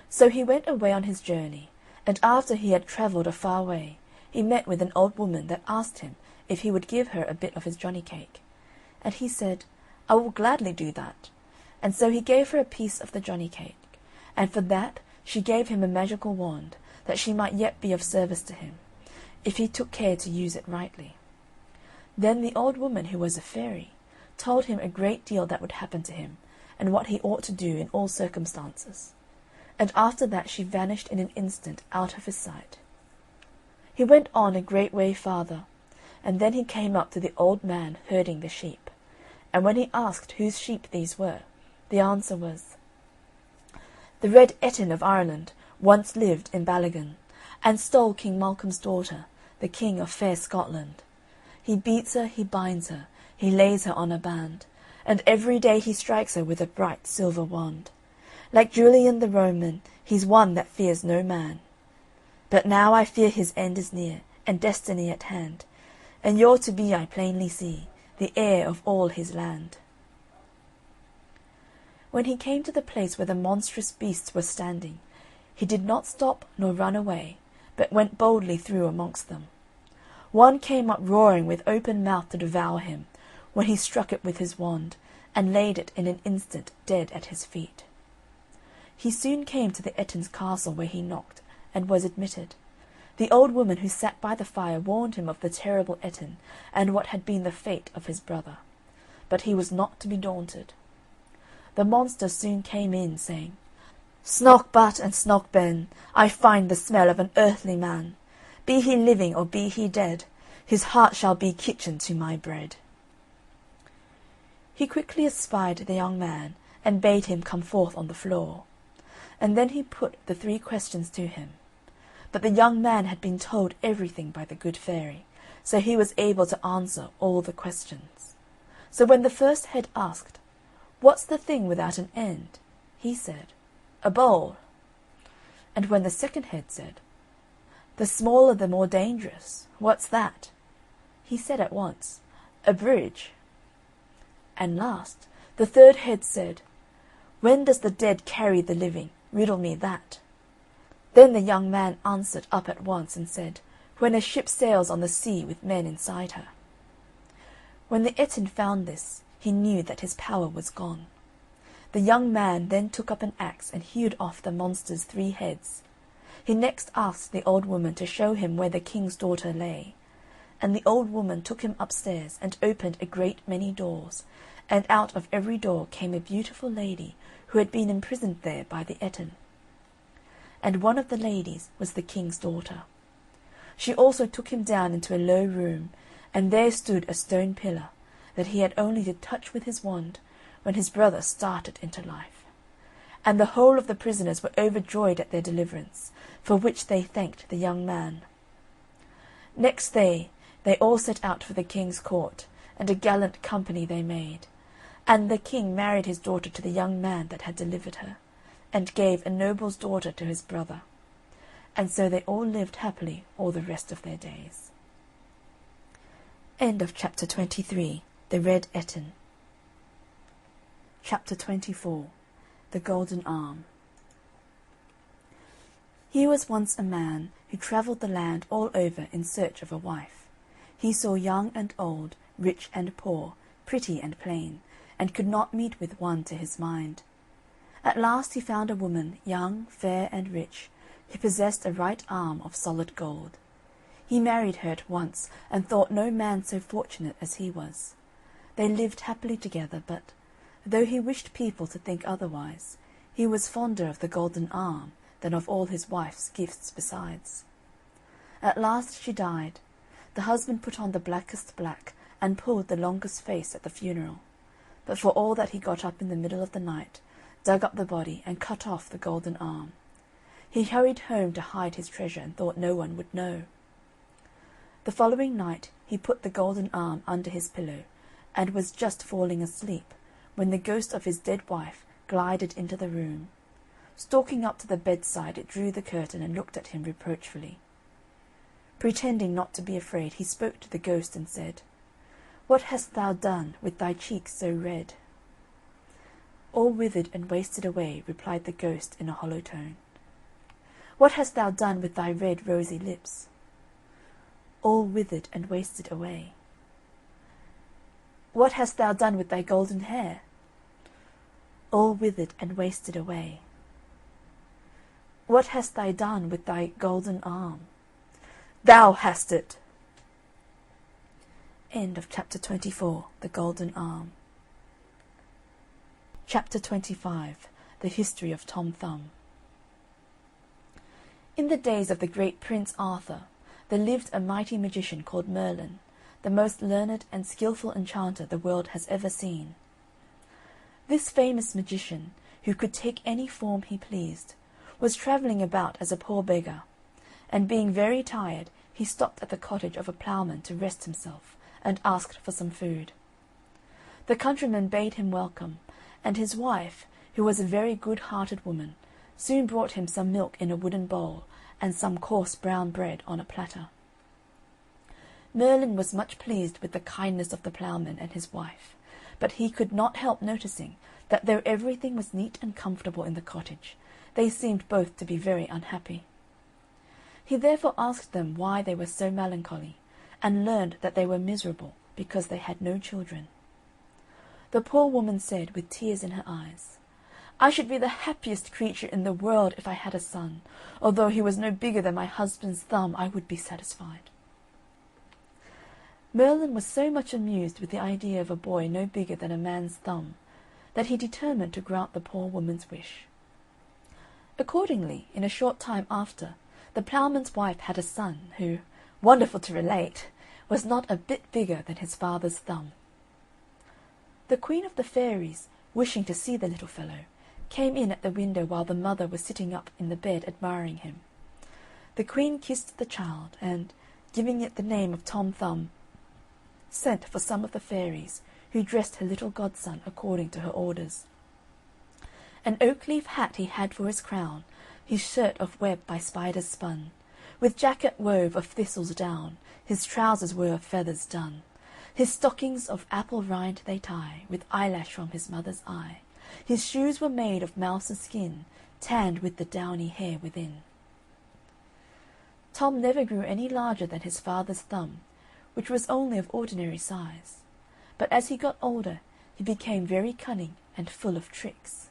So he went away on his journey, and after he had travelled a far way, he met with an old woman that asked him if he would give her a bit of his johnny cake. And he said, "I will gladly do that." And so he gave her a piece of the johnny cake, and for that she gave him a magical wand, that she might yet be of service to him, if he took care to use it rightly. Then the old woman, who was a fairy, told him a great deal that would happen to him, and what he ought to do in all circumstances. And after that she vanished in an instant out of his sight. He went on a great way farther, and then he came up to the old man herding the sheep. And when he asked whose sheep these were, the answer was, "The Red Ettin of Ireland once lived in Ballaghan, and stole King Malcolm's daughter, the King of fair Scotland. He beats her, he binds her, he lays her on a band, and every day he strikes her with a bright silver wand. Like Julian the Roman, he's one that fears no man. But now I fear his end is near, and destiny at hand, and you're to be, I plainly see, the heir of all his land." When he came to the place where the monstrous beasts were standing, he did not stop nor run away, but went boldly through amongst them. One came up roaring with open mouth to devour him, when he struck it with his wand, and laid it in an instant dead at his feet. He soon came to the Ettin's castle, where he knocked, and was admitted. The old woman who sat by the fire warned him of the terrible Ettin, and what had been the fate of his brother. But he was not to be daunted. The monster soon came in, saying, "Snock-but and Snock-ben, I find the smell of an earthly man. Be he living or be he dead, his heart shall be kitchen to my bread." He quickly espied the young man, and bade him come forth on the floor. And then he put the 3 questions to him. But the young man had been told everything by the good fairy, so he was able to answer all the questions. So when the first head asked, "What's the thing without an end?" he said, "A bowl." And when the second head said, "The smaller the more dangerous, what's that?" he said at once, "A bridge." And last, the third head said, "When does the dead carry the living? Riddle me that." Then the young man answered up at once and said, "When a ship sails on the sea with men inside her." When the Ettin found this, he knew that his power was gone. The young man then took up an axe and hewed off the monster's 3 heads. He next asked the old woman to show him where the king's daughter lay, and the old woman took him upstairs and opened a great many doors, and out of every door came a beautiful lady who had been imprisoned there by the Ettin. And one of the ladies was the king's daughter. She also took him down into a low room, and there stood a stone pillar, that he had only to touch with his wand, when his brother started into life. And the whole of the prisoners were overjoyed at their deliverance, for which they thanked the young man. Next day they all set out for the king's court, and a gallant company they made. And the king married his daughter to the young man that had delivered her, and gave a noble's daughter to his brother. And so they all lived happily all the rest of their days. End of chapter 23. The Red Ettin. Chapter 24. The Golden Arm. Here was once a man who travelled the land all over in search of a wife. He saw young and old, rich and poor, pretty and plain, and could not meet with one to his mind. At last he found a woman, young, fair, and rich, who possessed a right arm of solid gold. He married her at once, and thought no man so fortunate as he was. They lived happily together, but, though he wished people to think otherwise, he was fonder of the golden arm than of all his wife's gifts besides. At last she died. The husband put on the blackest black, and pulled the longest face at the funeral. But for all that he got up in the middle of the night, dug up the body, and cut off the golden arm. He hurried home to hide his treasure, and thought no one would know. The following night he put the golden arm under his pillow, and was just falling asleep, when the ghost of his dead wife glided into the room. Stalking up to the bedside, it drew the curtain and looked at him reproachfully. Pretending not to be afraid, he spoke to the ghost and said, "What hast thou done with thy cheeks so red?" "All withered and wasted away," replied the ghost in a hollow tone. "What hast thou done with thy red rosy lips?" "All withered and wasted away." "What hast thou done with thy golden hair?" "All withered and wasted away." "What hast thou done with thy golden arm?" "Thou hast it!" End of chapter 24. The Golden Arm. Chapter 25. The History of Tom Thumb. In the days of the great Prince Arthur, there lived a mighty magician called Merlin, the most learned and skilful enchanter the world has ever seen. This famous magician, who could take any form he pleased, was travelling about as a poor beggar, and being very tired, he stopped at the cottage of a ploughman to rest himself, and asked for some food. The countryman bade him welcome, and his wife, who was a very good-hearted woman, soon brought him some milk in a wooden bowl, and some coarse brown bread on a platter. Merlin was much pleased with the kindness of the ploughman and his wife, but he could not help noticing that though everything was neat and comfortable in the cottage, they seemed both to be very unhappy. He therefore asked them why they were so melancholy, and learned that they were miserable because they had no children. The poor woman said, with tears in her eyes, "I should be the happiest creature in the world if I had a son. Although he was no bigger than my husband's thumb, I would be satisfied." Merlin was so much amused with the idea of a boy no bigger than a man's thumb, that he determined to grant the poor woman's wish. Accordingly, in a short time after, the ploughman's wife had a son, who, wonderful to relate, was not a bit bigger than his father's thumb. The Queen of the Fairies, wishing to see the little fellow, came in at the window while the mother was sitting up in the bed admiring him. The Queen kissed the child, and, giving it the name of Tom Thumb, sent for some of the fairies, who dressed her little godson according to her orders. An oak-leaf hat he had for his crown, his shirt of web by spiders spun, with jacket wove of thistles down, his trousers were of feathers done, His stockings of apple rind they tie, with eyelash from his mother's eye. His shoes were made of mouse's skin, tanned with the downy hair within. Tom never grew any larger than his father's thumb, which was only of ordinary size. But as he got older, he became very cunning and full of tricks.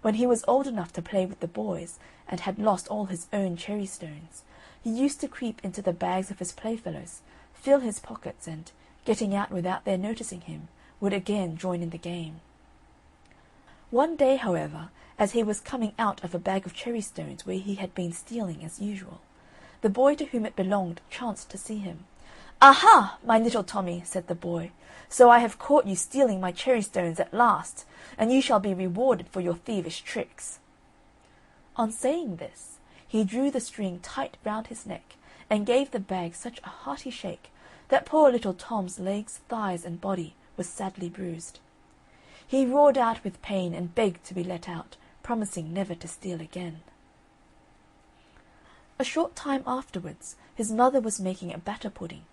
When he was old enough to play with the boys, and had lost all his own cherry stones, he used to creep into the bags of his playfellows, fill his pockets, and, getting out without their noticing him, would again join in the game. One day, however, as he was coming out of a bag of cherry stones where he had been stealing as usual, the boy to whom it belonged chanced to see him. "Aha, my little Tommy," said the boy, "so I have caught you stealing my cherry stones at last, and you shall be rewarded for your thievish tricks." On saying this, he drew the string tight round his neck, and gave the bag such a hearty shake that poor little Tom's legs, thighs, and body were sadly bruised. He roared out with pain, and begged to be let out, promising never to steal again. A short time afterwards his mother was making a batter pudding,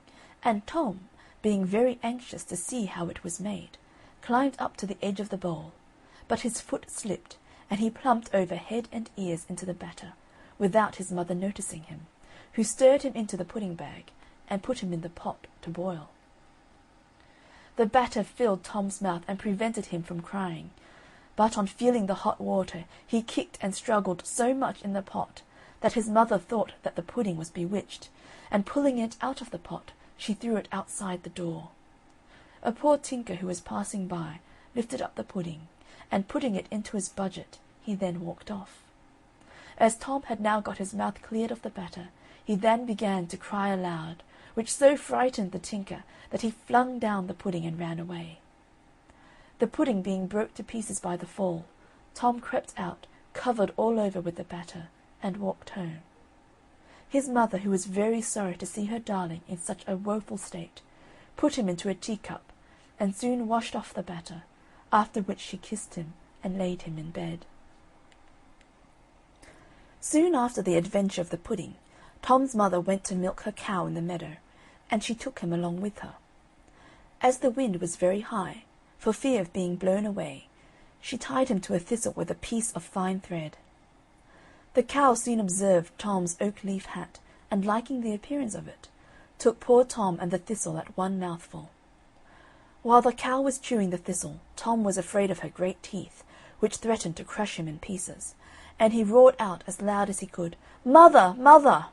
and Tom, being very anxious to see how it was made, climbed up to the edge of the bowl, but his foot slipped, and he plumped over head and ears into the batter, without his mother noticing him, who stirred him into the pudding-bag, and put him in the pot to boil. The batter filled Tom's mouth and prevented him from crying, but on feeling the hot water he kicked and struggled so much in the pot that his mother thought that the pudding was bewitched, and pulling it out of the pot, she threw it outside the door. A poor tinker who was passing by lifted up the pudding, and putting it into his budget, he then walked off. As Tom had now got his mouth cleared of the batter, he then began to cry aloud, which so frightened the tinker that he flung down the pudding and ran away. The pudding being broke to pieces by the fall, Tom crept out, covered all over with the batter, and walked home. His mother, who was very sorry to see her darling in such a woeful state, put him into a teacup, and soon washed off the batter, after which she kissed him and laid him in bed. Soon after the adventure of the pudding, Tom's mother went to milk her cow in the meadow, and she took him along with her. As the wind was very high, for fear of being blown away, she tied him to a thistle with a piece of fine thread. The cow soon observed Tom's oak-leaf hat, and liking the appearance of it, took poor Tom and the thistle at one mouthful. While the cow was chewing the thistle, Tom was afraid of her great teeth, which threatened to crush him in pieces, and he roared out as loud as he could, "Mother, mother!"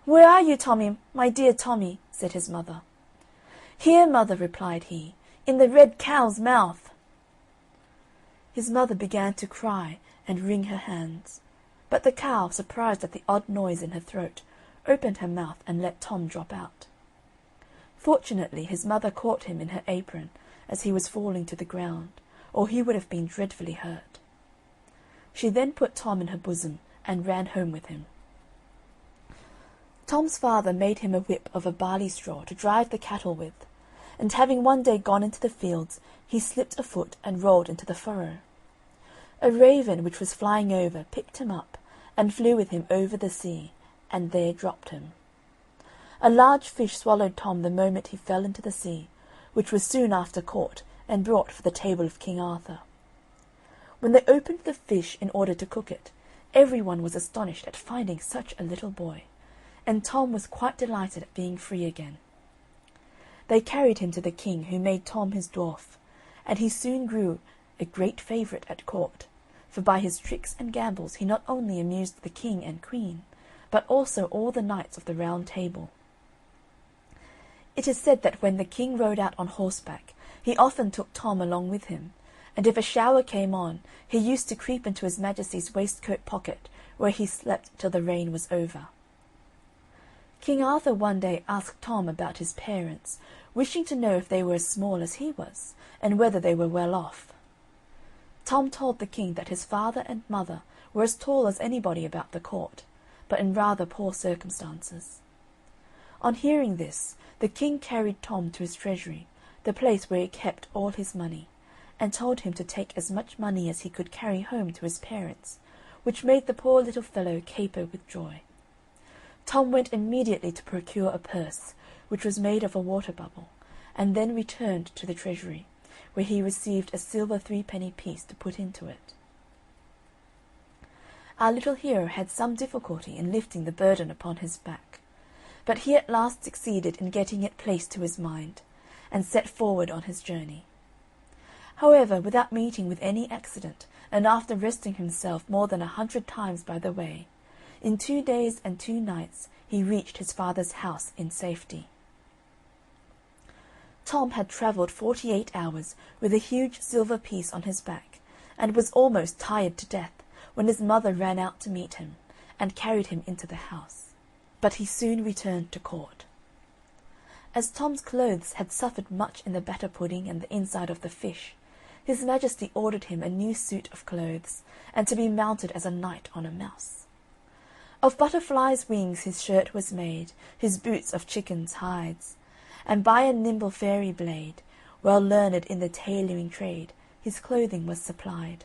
"Where are you, Tommy, my dear Tommy?" said his mother. "Here, mother," replied he, "in the red cow's mouth." His mother began to cry and wring her hands, but the cow, surprised at the odd noise in her throat, opened her mouth and let Tom drop out. Fortunately his mother caught him in her apron as he was falling to the ground, or he would have been dreadfully hurt. She then put Tom in her bosom and ran home with him. Tom's father made him a whip of a barley straw to drive the cattle with, and having one day gone into the fields, he slipped a foot and rolled into the furrow. A raven which was flying over picked him up, and flew with him over the sea, and there dropped him. A large fish swallowed Tom the moment he fell into the sea, which was soon after caught and brought for the table of King Arthur. When they opened the fish in order to cook it, every one was astonished at finding such a little boy, and Tom was quite delighted at being free again. They carried him to the king, who made Tom his dwarf, and he soon grew a great favourite at court, for by his tricks and gambols he not only amused the king and queen, but also all the knights of the Round Table. It is said that when the king rode out on horseback, he often took Tom along with him, and if a shower came on, he used to creep into his Majesty's waistcoat pocket, where he slept till the rain was over. King Arthur one day asked Tom about his parents, wishing to know if they were as small as he was, and whether they were well off. Tom told the king that his father and mother were as tall as anybody about the court, but in rather poor circumstances. On hearing this, the king carried Tom to his treasury, the place where he kept all his money, and told him to take as much money as he could carry home to his parents, which made the poor little fellow caper with joy. Tom went immediately to procure a purse, which was made of a water bubble, and then returned to the treasury, where he received a silver threepenny piece to put into it. Our little hero had some difficulty in lifting the burden upon his back, but he at last succeeded in getting it placed to his mind, and set forward on his journey. However, without meeting with any accident, and after resting himself more than 100 times by the way, in 2 days and 2 nights he reached his father's house in safety. Tom had travelled 48 hours with a huge silver piece on his back, and was almost tired to death when his mother ran out to meet him, and carried him into the house. But he soon returned to court. As Tom's clothes had suffered much in the batter pudding and the inside of the fish, his Majesty ordered him a new suit of clothes, and to be mounted as a knight on a mouse. Of butterflies' wings his shirt was made, his boots of chickens' hides, and by a nimble fairy blade, well learned in the tailoring trade, his clothing was supplied.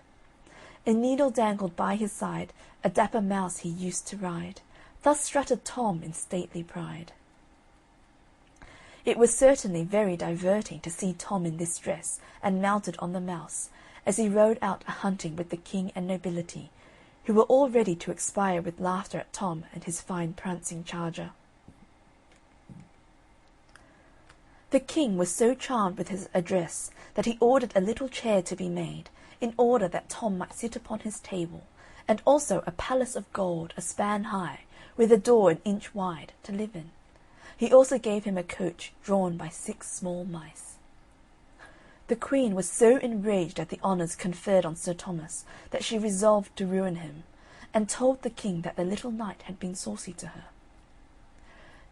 A needle dangled by his side, a dapper mouse he used to ride, thus strutted Tom in stately pride. It was certainly very diverting to see Tom in this dress, and mounted on the mouse, as he rode out a-hunting with the king and nobility, who were all ready to expire with laughter at Tom and his fine prancing charger. The king was so charmed with his address that he ordered a little chair to be made, in order that Tom might sit upon his table, and also a palace of gold a span high, with a door an inch wide, to live in. He also gave him a coach drawn by 6 small mice. The queen was so enraged at the honours conferred on Sir Thomas that she resolved to ruin him, and told the king that the little knight had been saucy to her.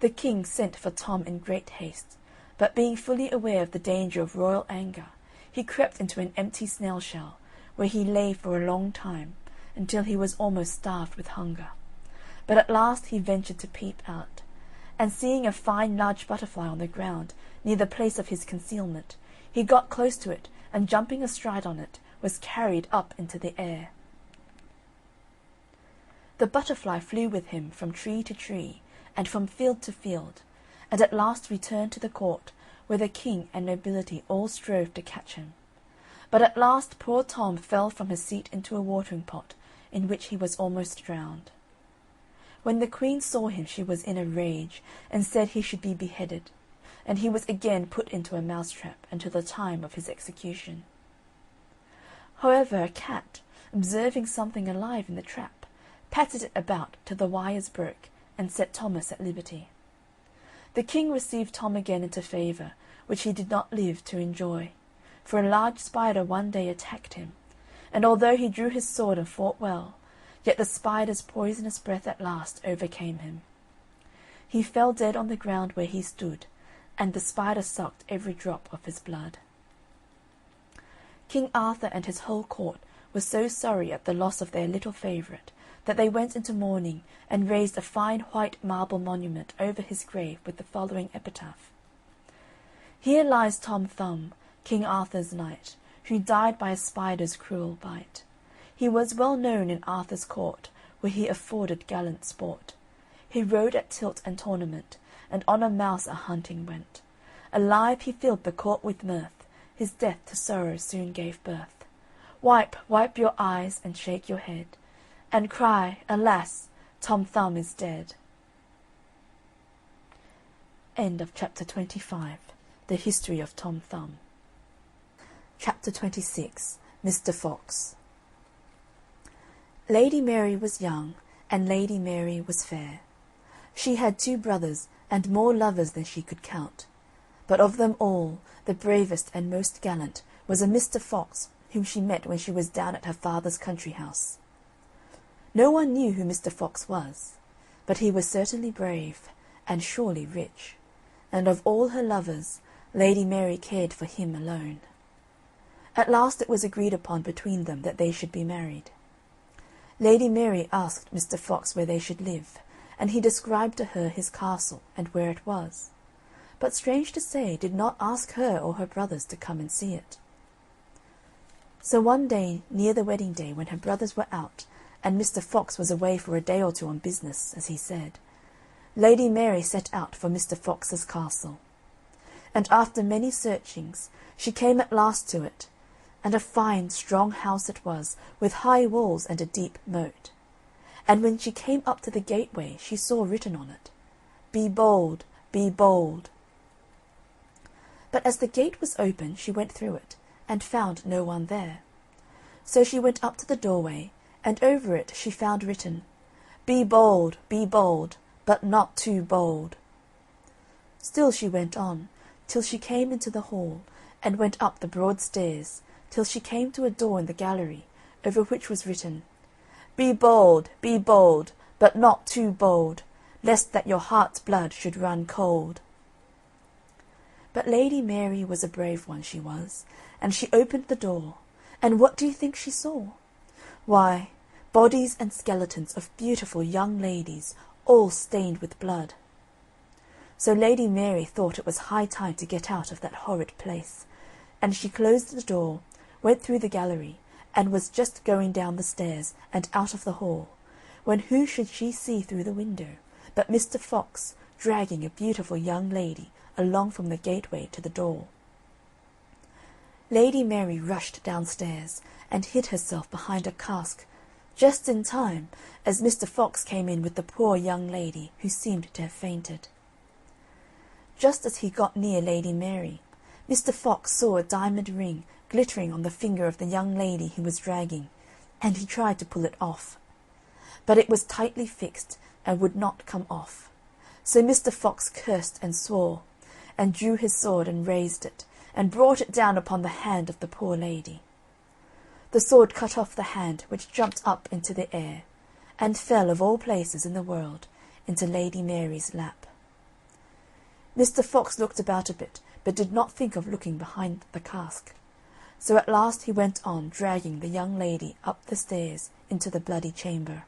The king sent for Tom in great haste, but being fully aware of the danger of royal anger, he crept into an empty snail-shell, where he lay for a long time, until he was almost starved with hunger. But at last he ventured to peep out, and seeing a fine large butterfly on the ground, near the place of his concealment, he got close to it, and jumping astride on it, was carried up into the air. The butterfly flew with him from tree to tree, and from field to field, and at last returned to the court, where the king and nobility all strove to catch him. But at last poor Tom fell from his seat into a watering pot, in which he was almost drowned. When the queen saw him she was in a rage, and said he should be beheaded, and he was again put into a mousetrap until the time of his execution. However, a cat, observing something alive in the trap, patted it about till the wires broke, and set Thomas at liberty. The king received Tom again into favour, which he did not live to enjoy, for a large spider one day attacked him, and although he drew his sword and fought well, yet the spider's poisonous breath at last overcame him. He fell dead on the ground where he stood, and the spider sucked every drop of his blood. King Arthur and his whole court were so sorry at the loss of their little favourite that they went into mourning and raised a fine white marble monument over his grave with the following epitaph: "Here lies Tom Thumb, King Arthur's knight, who died by a spider's cruel bite. He was well known in Arthur's court, where he afforded gallant sport. He rode at tilt and tournament, and on a mouse a-hunting went. Alive he filled the court with mirth, his death to sorrow soon gave birth. Wipe, wipe your eyes and shake your head, and cry, alas, Tom Thumb is dead." End of chapter 25. The History of Tom Thumb. Chapter 26. Mr. Fox. Lady Mary was young, and Lady Mary was fair. She had 2 brothers, and more lovers than she could count. But of them all, the bravest and most gallant was a Mr. Fox, whom she met when she was down at her father's country house. No one knew who Mr. Fox was, but he was certainly brave, and surely rich, and of all her lovers, Lady Mary cared for him alone. At last it was agreed upon between them that they should be married. Lady Mary asked Mr. Fox where they should live, and he described to her his castle and where it was, but strange to say did not ask her or her brothers to come and see it. So one day near the wedding day, when her brothers were out, and Mr. Fox was away for a day or 2 on business, as he said, Lady Mary set out for Mr. Fox's castle. and after many searchings she came at last to it, and a fine strong house it was, with high walls and a deep moat. And when she came up to the gateway she saw written on it, "Be bold, be bold." But as the gate was open she went through it, and found no one there. So she went up to the doorway, and over it she found written, be bold, but not too bold." Still she went on, till she came into the hall, and went up the broad stairs, till she came to a door in the gallery, over which was written, be bold, but not too bold, lest that your heart's blood should run cold." But Lady Mary was a brave one, she was, and she opened the door, and what do you think she saw? Why, bodies and skeletons of beautiful young ladies, all stained with blood. So Lady Mary thought it was high time to get out of that horrid place, and she closed the door, went through the gallery, and was just going down the stairs and out of the hall, when who should she see through the window but Mr. Fox dragging a beautiful young lady along from the gateway to the door. Lady Mary rushed downstairs, and hid herself behind a cask, just in time, as Mr. Fox came in with the poor young lady, who seemed to have fainted. Just as he got near Lady Mary, Mr. Fox saw a diamond ring glittering on the finger of the young lady he was dragging, and he tried to pull it off. But it was tightly fixed, and would not come off. So Mr. Fox cursed and swore, and drew his sword and raised it, and brought it down upon the hand of the poor lady. The sword cut off the hand, which jumped up into the air, and fell, of all places in the world, into Lady Mary's lap. Mr. Fox looked about a bit, but did not think of looking behind the cask. So at last he went on, dragging the young lady up the stairs into the bloody chamber.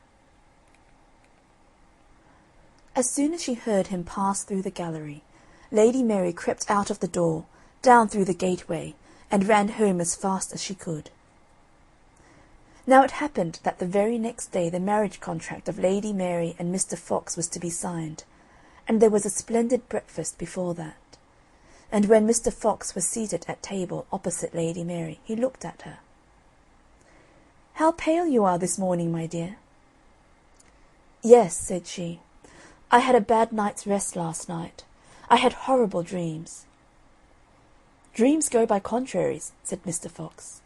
As soon as she heard him pass through the gallery, Lady Mary crept out of the door, down through the gateway, and ran home as fast as she could. Now it happened that the very next day the marriage contract of Lady Mary and Mr. Fox was to be signed, and there was a splendid breakfast before that. And when Mr. Fox was seated at table opposite Lady Mary, he looked at her. "How pale you are this morning, my dear." "Yes," said she, "I had a bad night's rest last night. I had horrible dreams." "Dreams go by contraries," said Mr. Fox.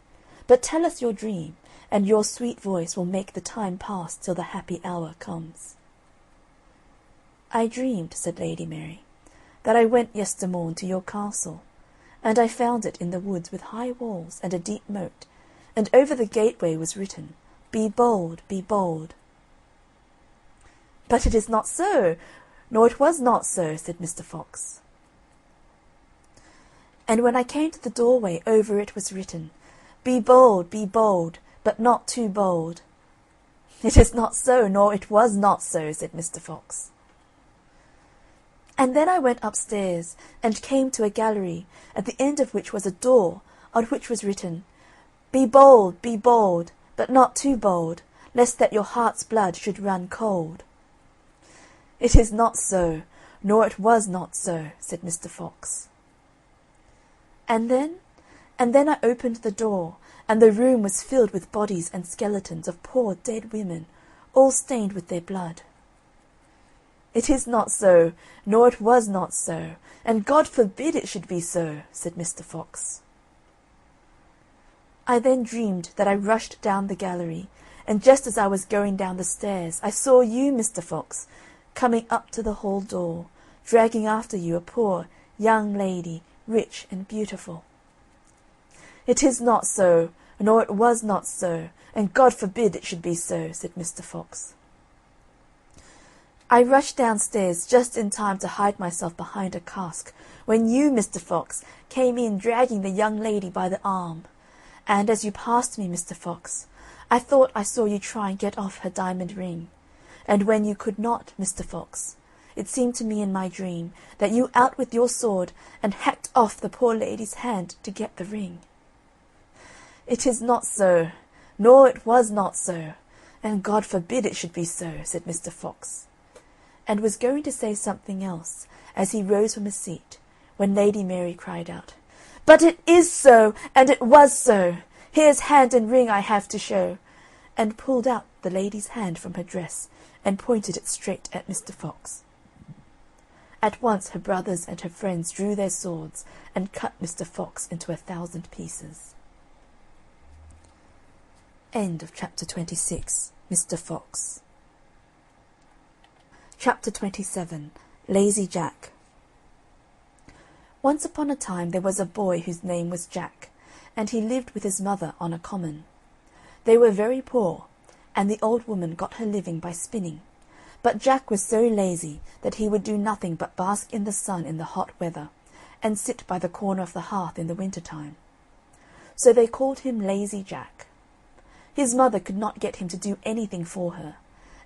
"But tell us your dream, and your sweet voice will make the time pass till the happy hour comes." "I dreamed," said Lady Mary, "that I went yestermorn to your castle, and I found it in the woods with high walls and a deep moat, and over the gateway was written, Be bold, be bold." "But it is not so, nor it was not so," said Mr. Fox. "And when I came to the doorway, over it was written, Be bold, but not too bold." "It is not so, nor it was not so," said Mr. Fox. "And then I went upstairs, and came to a gallery, at the end of which was a door, on which was written, Be bold, but not too bold, lest that your heart's blood should run cold." "It is not so, nor it was not so," said Mr. Fox. And then I opened the door, and the room was filled with bodies and skeletons of poor dead women, all stained with their blood. "It is not so, nor it was not so, and God forbid it should be so," said Mr. Fox. I then dreamed that I rushed down the gallery, and just as I was going down the stairs, I saw you, Mr. Fox, coming up to the hall door, dragging after you a poor young lady, rich and beautiful. "It is not so, nor it was not so, and God forbid it should be so," said Mr. Fox. I rushed downstairs just in time to hide myself behind a cask, when you, Mr. Fox, came in dragging the young lady by the arm. And as you passed me, Mr. Fox, I thought I saw you try and get off her diamond ring. And when you could not, Mr. Fox, it seemed to me in my dream that you out with your sword and hacked off the poor lady's hand to get the ring. "It is not so, nor it was not so, and God forbid it should be so," said Mr. Fox, and was going to say something else, as he rose from his seat, when Lady Mary cried out, "But it is so, and it was so! Here's hand and ring I have to show," and pulled out the lady's hand from her dress and pointed it straight at Mr. Fox. At once her brothers and her friends drew their swords and cut Mr. Fox into 1,000 pieces. End of chapter 26. Mr. Fox. Chapter 27. Lazy Jack. Once upon a time there was a boy whose name was Jack, and he lived with his mother on a common. They were very poor, and the old woman got her living by spinning, but Jack was so lazy that he would do nothing but bask in the sun in the hot weather, and sit by the corner of the hearth in the winter time. So they called him Lazy Jack. His mother could not get him to do anything for her,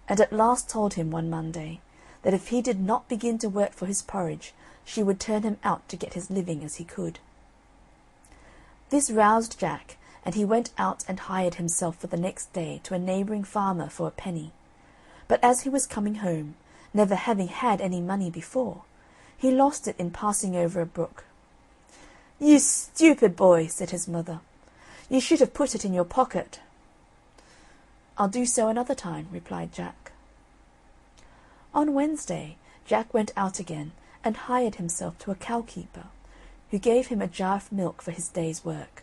and at last told him one Monday that if he did not begin to work for his porridge, she would turn him out to get his living as he could. This roused Jack, and he went out and hired himself for the next day to a neighbouring farmer for a penny. But as he was coming home, never having had any money before, he lost it in passing over a brook. "You stupid boy," said his mother, "you should have put it in your pocket." "I'll do so another time," replied Jack. On Wednesday, Jack went out again and hired himself to a cowkeeper, who gave him a jar of milk for his day's work.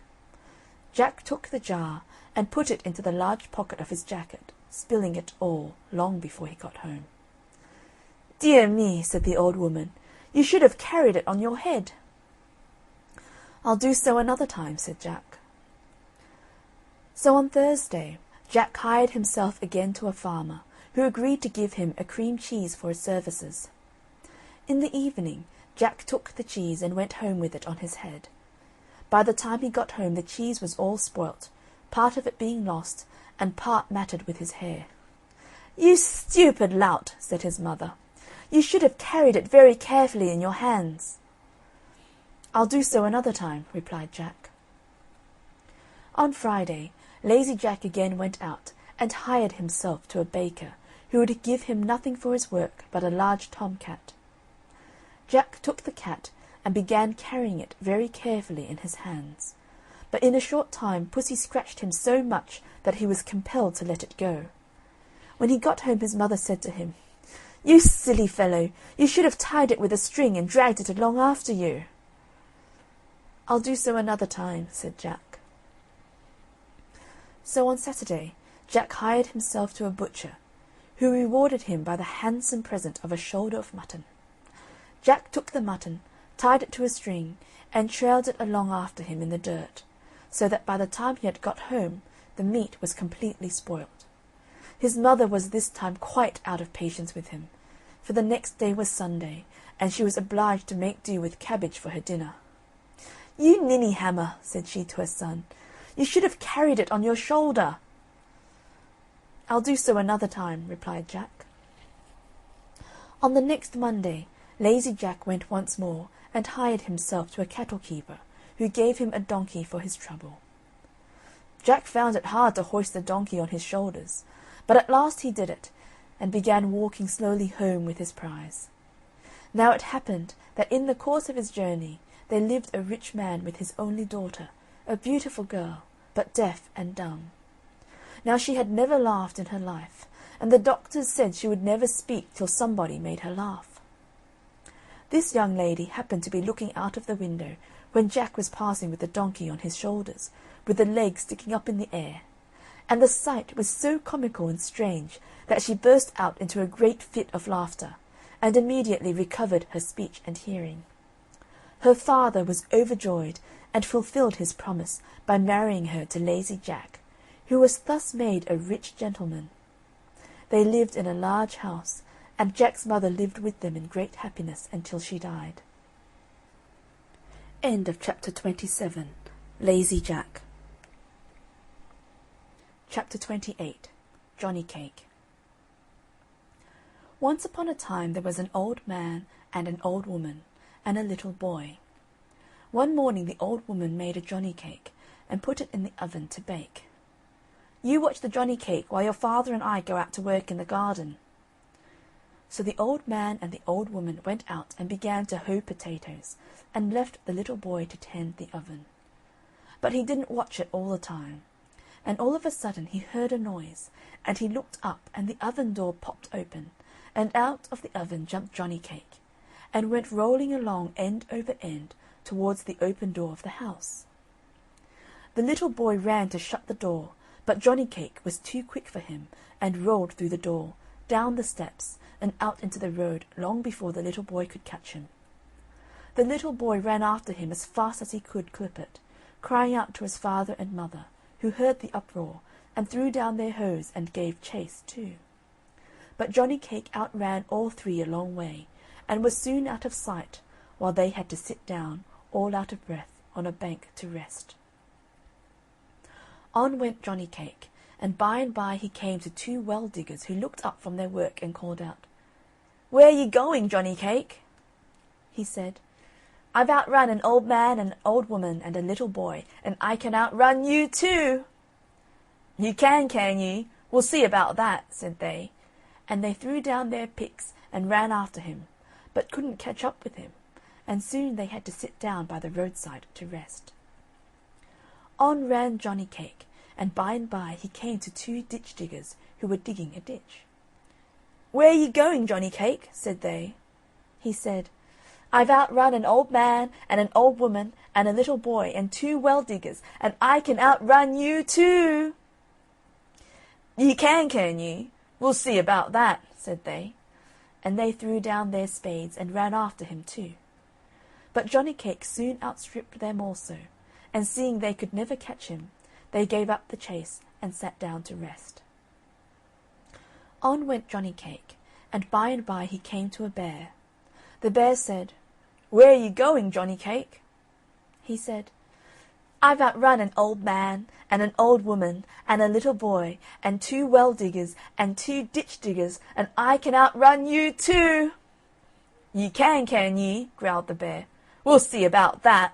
Jack took the jar and put it into the large pocket of his jacket, spilling it all long before he got home. "Dear me," said the old woman, "you should have carried it on your head." "I'll do so another time," said Jack. So on Thursday, Jack hired himself again to a farmer, who agreed to give him a cream cheese for his services. In the evening, Jack took the cheese and went home with it on his head. By the time he got home the cheese was all spoilt, part of it being lost, and part matted with his hair. "You stupid lout," said his mother, "you should have carried it very carefully in your hands." "I'll do so another time," replied Jack. On Friday, Lazy Jack again went out and hired himself to a baker, who would give him nothing for his work but a large tom-cat. Jack took the cat and began carrying it very carefully in his hands, but in a short time Pussy scratched him so much that he was compelled to let it go. When he got home his mother said to him, "You silly fellow, you should have tied it with a string and dragged it along after you." "I'll do so another time," said Jack. So on Saturday Jack hired himself to a butcher, who rewarded him by the handsome present of a shoulder of mutton. Jack took the mutton, tied it to a string, and trailed it along after him in the dirt, so that by the time he had got home the meat was completely spoilt. His mother was this time quite out of patience with him, for the next day was Sunday, and she was obliged to make do with cabbage for her dinner. "You ninny hammer," said she to her son, "you should have carried it on your shoulder." "I'll do so another time," replied Jack. On the next Monday, Lazy Jack went once more and hired himself to a cattle-keeper, who gave him a donkey for his trouble. Jack found it hard to hoist the donkey on his shoulders, but at last he did it, and began walking slowly home with his prize. Now it happened that in the course of his journey there lived a rich man with his only daughter, a beautiful girl, but deaf and dumb. Now she had never laughed in her life, and the doctors said she would never speak till somebody made her laugh. This young lady happened to be looking out of the window when Jack was passing with the donkey on his shoulders, with the legs sticking up in the air, and the sight was so comical and strange that she burst out into a great fit of laughter, and immediately recovered her speech and hearing. Her father was overjoyed, and fulfilled his promise by marrying her to Lazy Jack, who was thus made a rich gentleman. They lived in a large house, and Jack's mother lived with them in great happiness until she died. End of chapter 27. Lazy Jack. Chapter 28. Johnny Cake. Once upon a time there was an old man and an old woman and a little boy. One morning the old woman made a johnny cake and put it in the oven to bake. "You watch the johnny cake while your father and I go out to work in the garden." So the old man and the old woman went out and began to hoe potatoes, and left the little boy to tend the oven. But he didn't watch it all the time, and all of a sudden he heard a noise, and he looked up, and the oven door popped open, and out of the oven jumped Johnny Cake, and went rolling along end over end towards the open door of the house. The little boy ran to shut the door, but Johnny Cake was too quick for him, and rolled through the door, down the steps, and out into the road long before the little boy could catch him. The little boy ran after him as fast as he could clip it, crying out to his father and mother, who heard the uproar, and threw down their hoes and gave chase too. But Johnny Cake outran all three a long way, and was soon out of sight, while they had to sit down, all out of breath, on a bank to rest. On went Johnny Cake, and by he came to two well-diggers who looked up from their work and called out, "Where are you going, Johnny Cake?" He said, "I've outrun an old man and an old woman and a little boy, and I can outrun you too." "You can you? We'll see about that," said they, and they threw down their picks and ran after him, but couldn't catch up with him, and soon they had to sit down by the roadside to rest. On ran Johnny Cake, and by he came to two ditch diggers who were digging a ditch. "Where are you going, Johnny Cake?" said they. He said, "I've outrun an old man and an old woman and a little boy and two well-diggers, and I can outrun you too." "You can you? We'll see about that," said they, and they threw down their spades and ran after him too. But Johnny Cake soon outstripped them also, and seeing they could never catch him, they gave up the chase and sat down to rest. On went Johnny Cake, and by he came to a bear. The bear said, "Where are you going, Johnny Cake?" He said, "I've outrun an old man and an old woman and a little boy and two well-diggers and two ditch-diggers, and I can outrun you too." "You can you?" growled the bear. "We'll see about that,"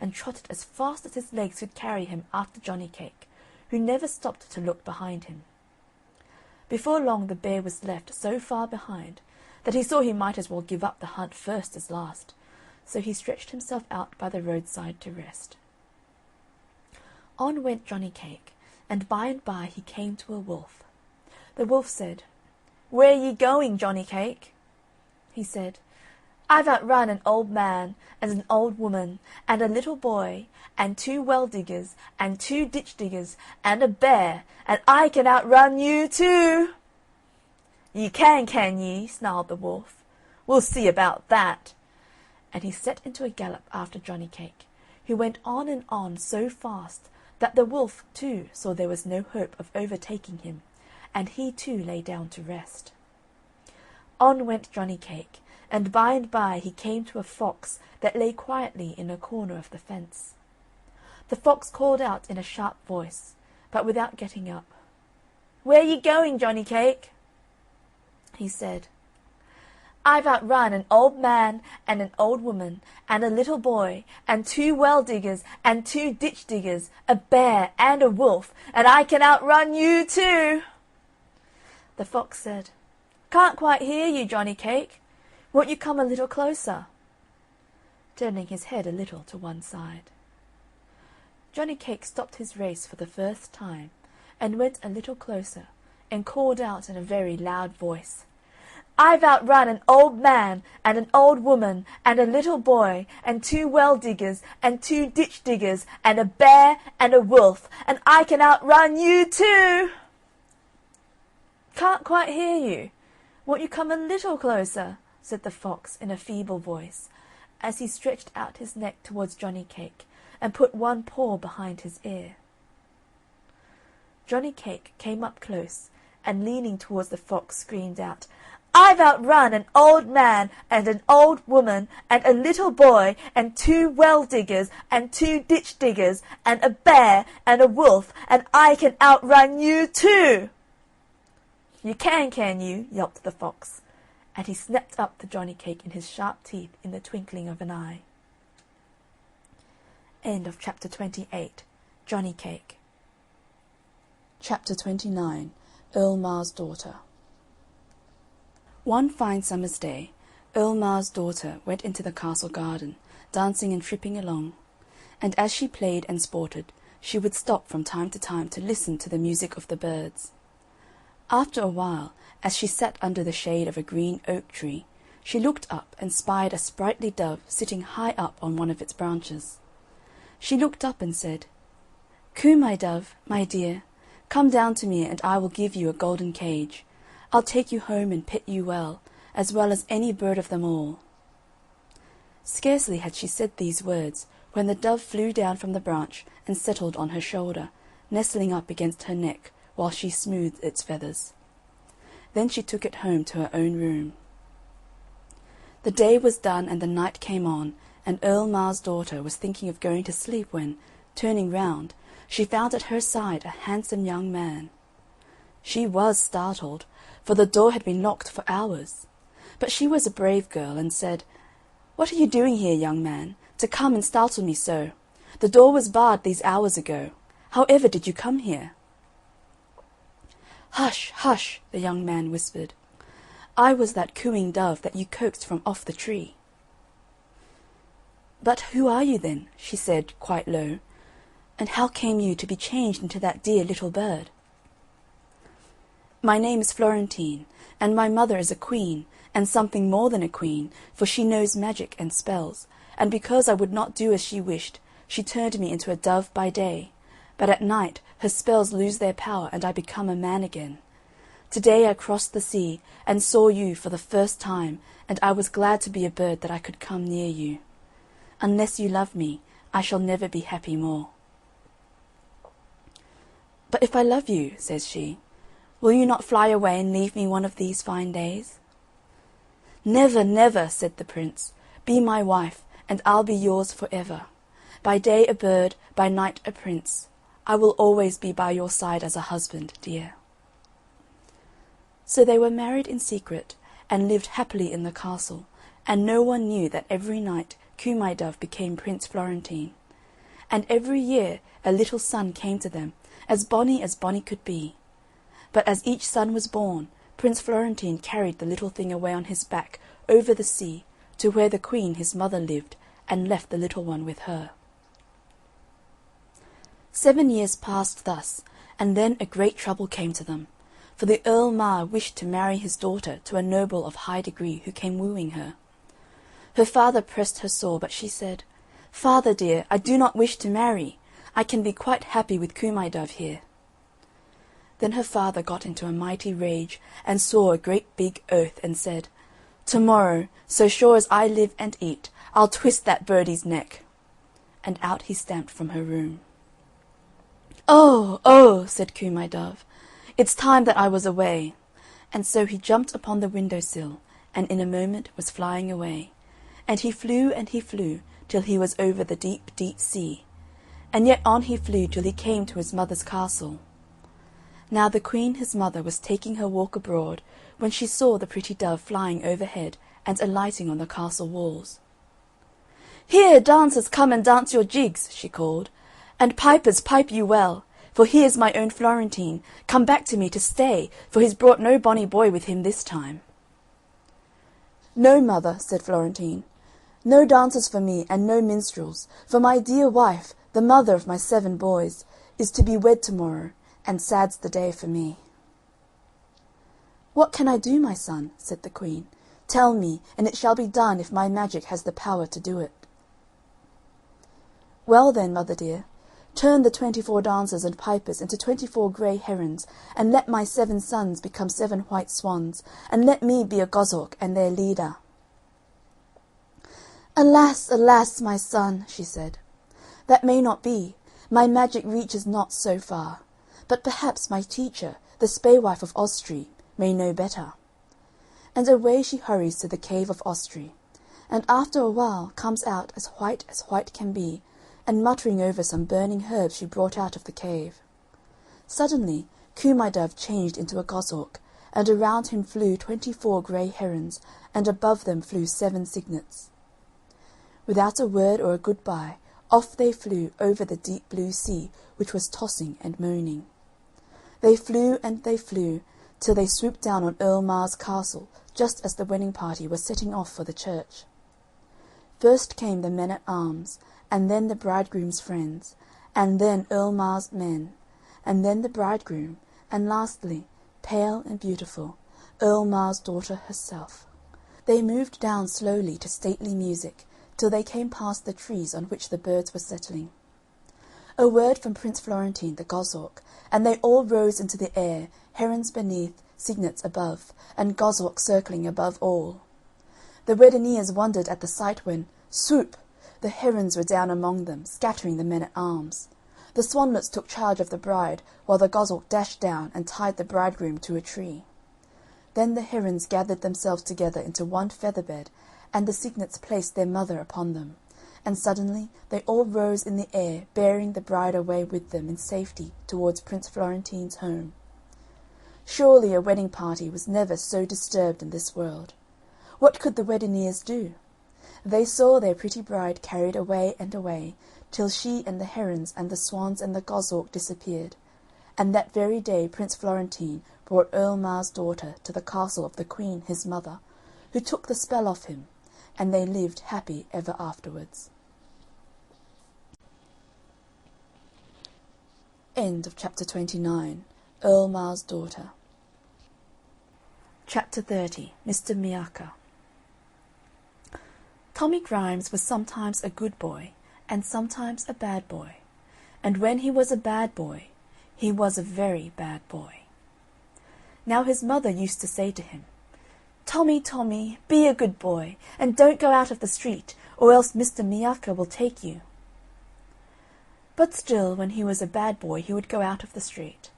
and trotted as fast as his legs could carry him after Johnny Cake, who never stopped to look behind him. Before long the bear was left so far behind that he saw he might as well give up the hunt first as last, so he stretched himself out by the roadside to rest. On went Johnny Cake, and by he came to a wolf. The wolf said, "Where are you going, Johnny Cake?" He said, "I've outrun an old man and an old woman and a little boy and two well-diggers and two ditch-diggers and a bear, and I can outrun you too." "You can you?" snarled the wolf. "We'll see about that." And he set into a gallop after Johnny Cake, who went on and on so fast that the wolf too saw there was no hope of overtaking him, and he too lay down to rest. On went Johnny Cake, and by he came to a fox that lay quietly in a corner of the fence. The fox called out in a sharp voice, but without getting up, "Where are you going, Johnny Cake?" He said, "I've outrun an old man and an old woman and a little boy and two well-diggers and two ditch-diggers, a bear and a wolf, and I can outrun you too." The fox said, "Can't quite hear you, Johnny Cake. Won't you come a little closer?" turning his head a little to one side. Johnny Cake stopped his race for the first time, and went a little closer, and called out in a very loud voice, "I've outrun an old man and an old woman and a little boy and two well-diggers and two ditch-diggers and a bear and a wolf, and I can outrun you too." "Can't quite hear you. Won't you come a little closer?" said the fox in a feeble voice, as he stretched out his neck towards Johnny Cake, and put one paw behind his ear. Johnny Cake came up close, and leaning towards the fox screamed out, "I've outrun an old man and an old woman and a little boy and two well-diggers and two ditch-diggers and a bear and a wolf, and I can outrun you too." "You can you?" yelped the fox, and he snapped up the Johnny Cake in his sharp teeth in the twinkling of an eye. End of chapter 28. Johnny Cake. Chapter 29. Earl Mar's Daughter. One fine summer's day, Earl Mar's daughter went into the castle garden, dancing and tripping along, and as she played and sported, she would stop from time to time to listen to the music of the birds. After a while, as she sat under the shade of a green oak tree, she looked up and spied a sprightly dove sitting high up on one of its branches. She looked up and said, "Coo, my dove, my dear, come down to me and I will give you a golden cage. I'll take you home and pet you well as any bird of them all." Scarcely had she said these words when the dove flew down from the branch and settled on her shoulder, nestling up against her neck while she smoothed its feathers. Then she took it home to her own room. The day was done and the night came on, and Earl Mar's daughter was thinking of going to sleep when, turning round, she found at her side a handsome young man. She was startled, for the door had been locked for hours. But she was a brave girl, and said, "What are you doing here, young man, to come and startle me so? The door was barred these hours ago. How ever did you come here?" "Hush, hush," the young man whispered. "I was that cooing dove that you coaxed from off the tree." "But who are you then?" she said, quite low, "and how came you to be changed into that dear little bird?" "My name is Florentine, and my mother is a queen, and something more than a queen, for she knows magic and spells, and because I would not do as she wished, she turned me into a dove by day, but at night her spells lose their power and I become a man again. To-day I crossed the sea, and saw you for the first time, and I was glad to be a bird that I could come near you. Unless you love me, I shall never be happy more." "But if I love you," says she, "will you not fly away and leave me one of these fine days?" "Never, never," said the Prince. "Be my wife, and I'll be yours for ever. By day a bird, by night a prince. I will always be by your side as a husband, dear." So they were married in secret, and lived happily in the castle, and no one knew that every night Coo-my-dove became Prince Florentine. And every year a little son came to them, as bonny could be. But as each son was born, Prince Florentine carried the little thing away on his back over the sea to where the Queen his mother lived, and left the little one with her. 7 years passed thus, and then a great trouble came to them, for the Earl Mar wished to marry his daughter to a noble of high degree who came wooing her. Her father pressed her sore, but she said, "Father dear, I do not wish to marry. I can be quite happy with Coo-my-dove here." Then her father got into a mighty rage, and swore a great big oath, and said, "To-morrow, so sure as I live and eat, I'll twist that birdie's neck." And out he stamped from her room. "Oh, oh," said Coo-my-dove, "it's time that I was away." And so he jumped upon the window-sill, and in a moment was flying away. And he flew till he was over the deep, deep sea, and yet on he flew till he came to his mother's castle. Now the Queen his mother was taking her walk abroad, when she saw the pretty dove flying overhead and alighting on the castle walls. "Here, dancers, come and dance your jigs," she called, "and pipers, pipe you well, for here's my own Florentine, come back to me to stay, for he's brought no bonny boy with him this time." "No, mother," said Florentine, "no dancers for me, and no minstrels, for my dear wife, the mother of my 7 boys, is to be wed to-morrow, and sad's the day for me." "What can I do, my son?" said the Queen. "Tell me, and it shall be done if my magic has the power to do it." "Well then, mother dear, turn the 24 dancers and pipers into 24 grey herons, and let my 7 sons become 7 white swans, and let me be a goshawk and their leader." "Alas, alas, my son," she said, "that may not be. My magic reaches not so far. But perhaps my teacher, the spaewife of Ostrey, may know better." And away she hurries to the cave of Ostrey, and after a while comes out as white can be, and muttering over some burning herbs she brought out of the cave. Suddenly Coo-my-dove changed into a goshawk, and around him flew 24 grey herons, and above them flew 7 cygnets. Without a word or a good-bye, off they flew over the deep blue sea, which was tossing and moaning. They flew till they swooped down on Earl Mar's castle just as the wedding party was setting off for the church. First came the men-at-arms, and then the bridegroom's friends, and then Earl Mar's men, and then the bridegroom, and lastly, pale and beautiful, Earl Mar's daughter herself. They moved down slowly to stately music, till they came past the trees on which the birds were settling. A word from Prince Florentine the goshawk, and they all rose into the air, herons beneath, cygnets above, and goshawk circling above all. The Weddineers wondered at the sight when, swoop, the herons were down among them, scattering the men-at-arms. The swanlets took charge of the bride, while the goshawk dashed down and tied the bridegroom to a tree. Then the herons gathered themselves together into one feather-bed, and the cygnets placed their mother upon them, and suddenly they all rose in the air, bearing the bride away with them in safety towards Prince Florentine's home. Surely a wedding party was never so disturbed in this world. What could the Weddineers do? They saw their pretty bride carried away and away, till she and the herons and the swans and the goshawk disappeared, and that very day Prince Florentine brought Earl Mar's daughter to the castle of the Queen his mother, who took the spell off him, and they lived happy ever afterwards. End of chapter 29. Earl Mar's daughter. Chapter 30. Mr. Miacca. Tommy Grimes was sometimes a good boy, and sometimes a bad boy, and when he was a bad boy, he was a very bad boy. Now his mother used to say to him, "Tommy, Tommy, be a good boy, and don't go out of the street, or else Mr. Miacca will take you." But still, when he was a bad boy, he would go out of the street,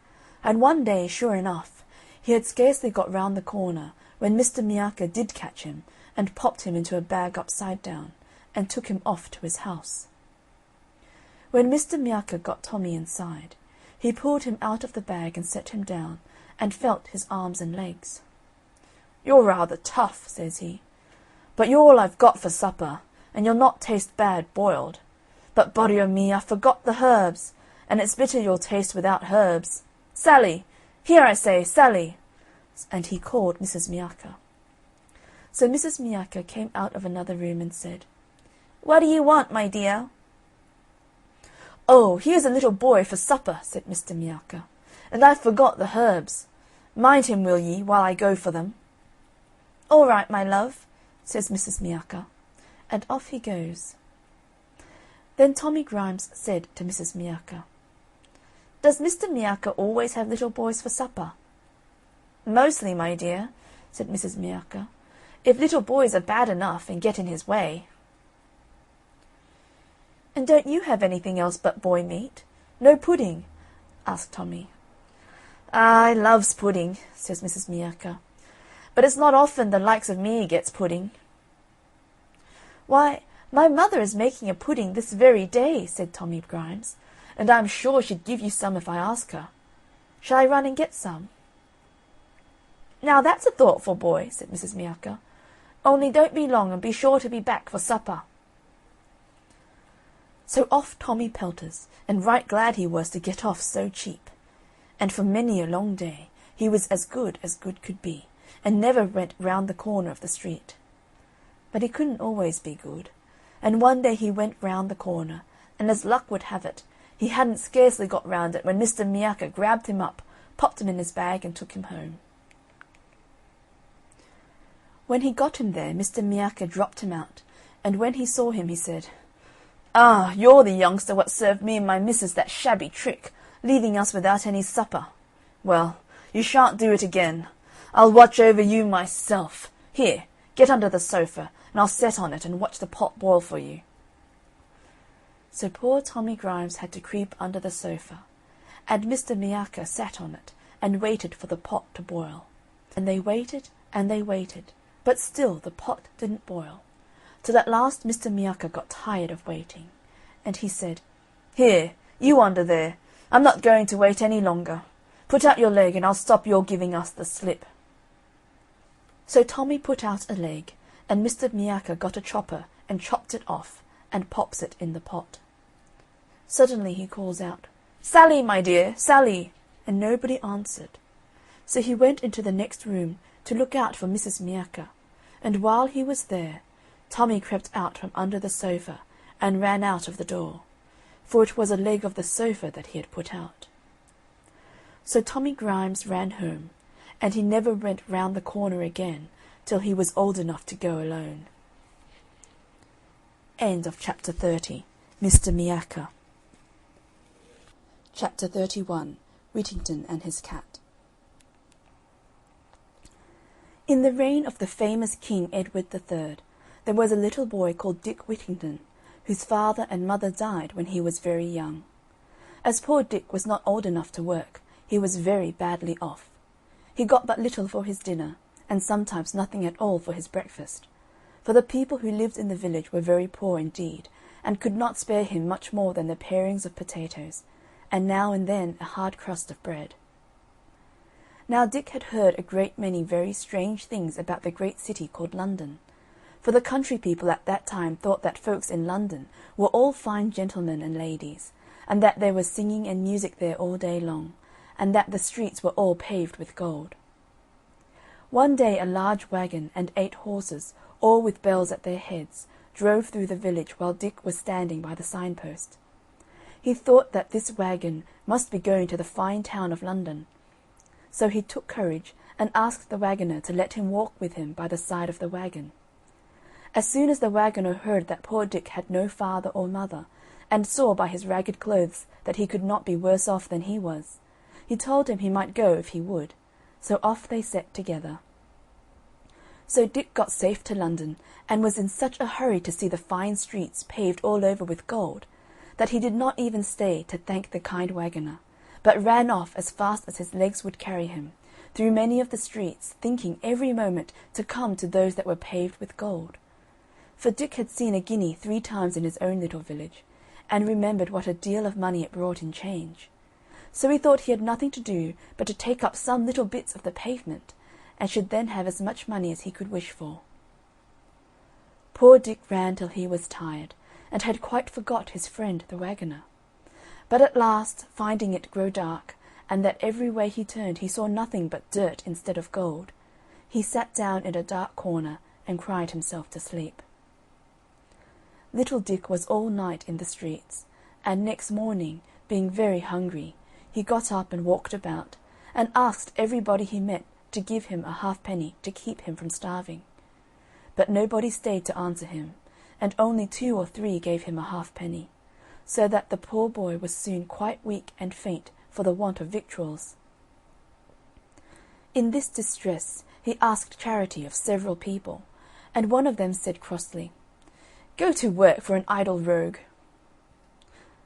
and one day, sure enough, he had scarcely got round the corner when Mr. Miacca did catch him, and popped him into a bag upside down, and took him off to his house. When Mr. Miacca got Tommy inside, he pulled him out of the bag and set him down, and felt his arms and legs. "You're rather tough," says he, "but you're all I've got for supper, and you'll not taste bad boiled. But body o' me, I forgot the herbs, and it's bitter you'll taste without herbs. Sally! Here I say, Sally!" And he called Mrs. Miacca. So Mrs. Miacca came out of another room and said, "What do you want, my dear?" "Oh, here's a little boy for supper," said Mr. Miacca, "and I forgot the herbs. Mind him, will ye, while I go for them?" "All right, my love," says Mrs. Miacca, and off he goes. Then Tommy Grimes said to Mrs. Miacca, "Does Mr. Miacca always have little boys for supper?" "Mostly, my dear," said Mrs. Miacca, "if little boys are bad enough and get in his way." "And don't you have anything else but boy meat? No pudding?" asked Tommy. "I loves pudding," says Mrs. Miacca, "but it's not often the likes of me gets pudding." "Why, my mother is making a pudding this very day," said Tommy Grimes, "and I'm sure she'd give you some if I ask her. Shall I run and get some?" "Now that's a thoughtful boy," said Mrs. Miacca. "Only don't be long, and be sure to be back for supper." So off Tommy pelters, and right glad he was to get off so cheap. And for many a long day he was as good could be, and never went round the corner of the street. But he couldn't always be good, and one day he went round the corner, and as luck would have it, he hadn't scarcely got round it when Mr. Miacca grabbed him up, popped him in his bag, and took him home. When he got him there, Mr. Miacca dropped him out, and when he saw him he said, "Ah, you're the youngster what served me and my missus that shabby trick, leaving us without any supper. Well, you shan't do it again. I'll watch over you myself. Here, get under the sofa, and I'll set on it and watch the pot boil for you." So poor Tommy Grimes had to creep under the sofa, and Mr. Miacca sat on it and waited for the pot to boil. And they waited, but still the pot didn't boil, till at last Mr. Miacca got tired of waiting, and he said, "Here, you under there, I'm not going to wait any longer. Put out your leg, and I'll stop your giving us the slip." So Tommy put out a leg, and Mr. Miacca got a chopper and chopped it off, and pops it in the pot. Suddenly he calls out, "Sally, my dear, Sally!" and nobody answered. So he went into the next room to look out for Mrs. Miacca, and while he was there, Tommy crept out from under the sofa and ran out of the door, for it was a leg of the sofa that he had put out. So Tommy Grimes ran home, and he never went round the corner again till he was old enough to go alone. End of chapter 30. Mr. Miacca. Chapter 31. Whittington and His Cat. In the reign of the famous King Edward III, there was a little boy called Dick Whittington, whose father and mother died when he was very young. As poor Dick was not old enough to work, he was very badly off. He got but little for his dinner, and sometimes nothing at all for his breakfast, for the people who lived in the village were very poor indeed, and could not spare him much more than the parings of potatoes, and now and then a hard crust of bread. Now Dick had heard a great many very strange things about the great city called London, for the country people at that time thought that folks in London were all fine gentlemen and ladies, and that there was singing and music there all day long, and that the streets were all paved with gold. One day a large waggon and 8 horses, all with bells at their heads, drove through the village while Dick was standing by the signpost. He thought that this waggon must be going to the fine town of London. So he took courage and asked the waggoner to let him walk with him by the side of the waggon. As soon as the waggoner heard that poor Dick had no father or mother, and saw by his ragged clothes that he could not be worse off than he was, he told him he might go if he would, so off they set together. So Dick got safe to London, and was in such a hurry to see the fine streets paved all over with gold, that he did not even stay to thank the kind waggoner, but ran off as fast as his legs would carry him, through many of the streets, thinking every moment to come to those that were paved with gold. For Dick had seen a guinea 3 times in his own little village, and remembered what a deal of money it brought in change. So he thought he had nothing to do but to take up some little bits of the pavement, and should then have as much money as he could wish for. Poor Dick ran till he was tired, and had quite forgot his friend the waggoner. But at last, finding it grow dark, and that every way he turned he saw nothing but dirt instead of gold, he sat down in a dark corner and cried himself to sleep. Little Dick was all night in the streets, and next morning, being very hungry, he got up and walked about, and asked everybody he met to give him a halfpenny to keep him from starving. But nobody stayed to answer him, and only 2 or 3 gave him a halfpenny, so that the poor boy was soon quite weak and faint for the want of victuals. In this distress he asked charity of several people, and one of them said crossly, "Go to work for an idle rogue."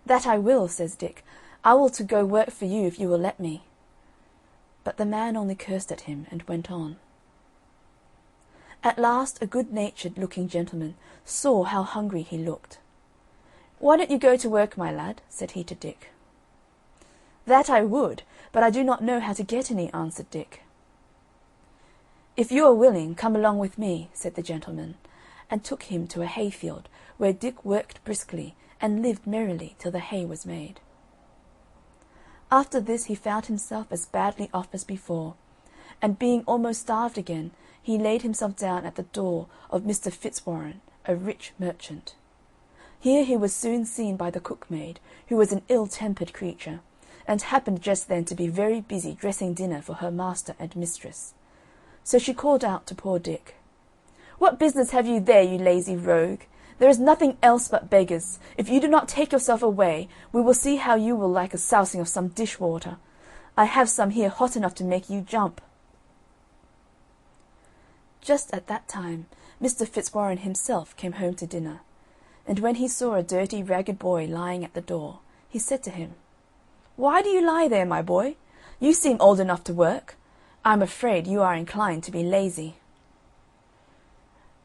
"That I will," says Dick. "I will to go work for you if you will let me." But the man only cursed at him and went on. At last a good-natured looking gentleman saw how hungry he looked. "Why don't you go to work, my lad?" said he to Dick. "That I would, but I do not know how to get any," answered Dick. "If you are willing, come along with me," said the gentleman, and took him to a hayfield, where Dick worked briskly and lived merrily till the hay was made. After this he found himself as badly off as before, and being almost starved again, he laid himself down at the door of Mr. Fitzwarren, a rich merchant. Here he was soon seen by the cookmaid, who was an ill-tempered creature, and happened just then to be very busy dressing dinner for her master and mistress. So she called out to poor Dick, "What business have you there, you lazy rogue? There is nothing else but beggars. If you do not take yourself away, we will see how you will like a sousing of some dishwater. I have some here hot enough to make you jump." Just at that time Mr. Fitzwarren himself came home to dinner, and when he saw a dirty ragged boy lying at the door, he said to him, "Why do you lie there, my boy? You seem old enough to work. I am afraid you are inclined to be lazy."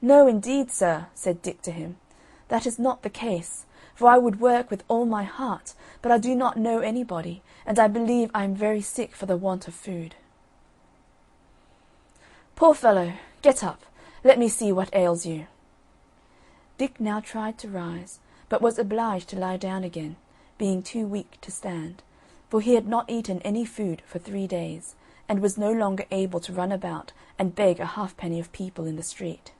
"No, indeed, sir," said Dick to him, "that is not the case, for I would work with all my heart, but I do not know anybody, and I believe I am very sick for the want of food." "Poor fellow, get up, let me see what ails you." Dick now tried to rise, but was obliged to lie down again, being too weak to stand, for he had not eaten any food for 3 days, and was no longer able to run about and beg a halfpenny of people in the street.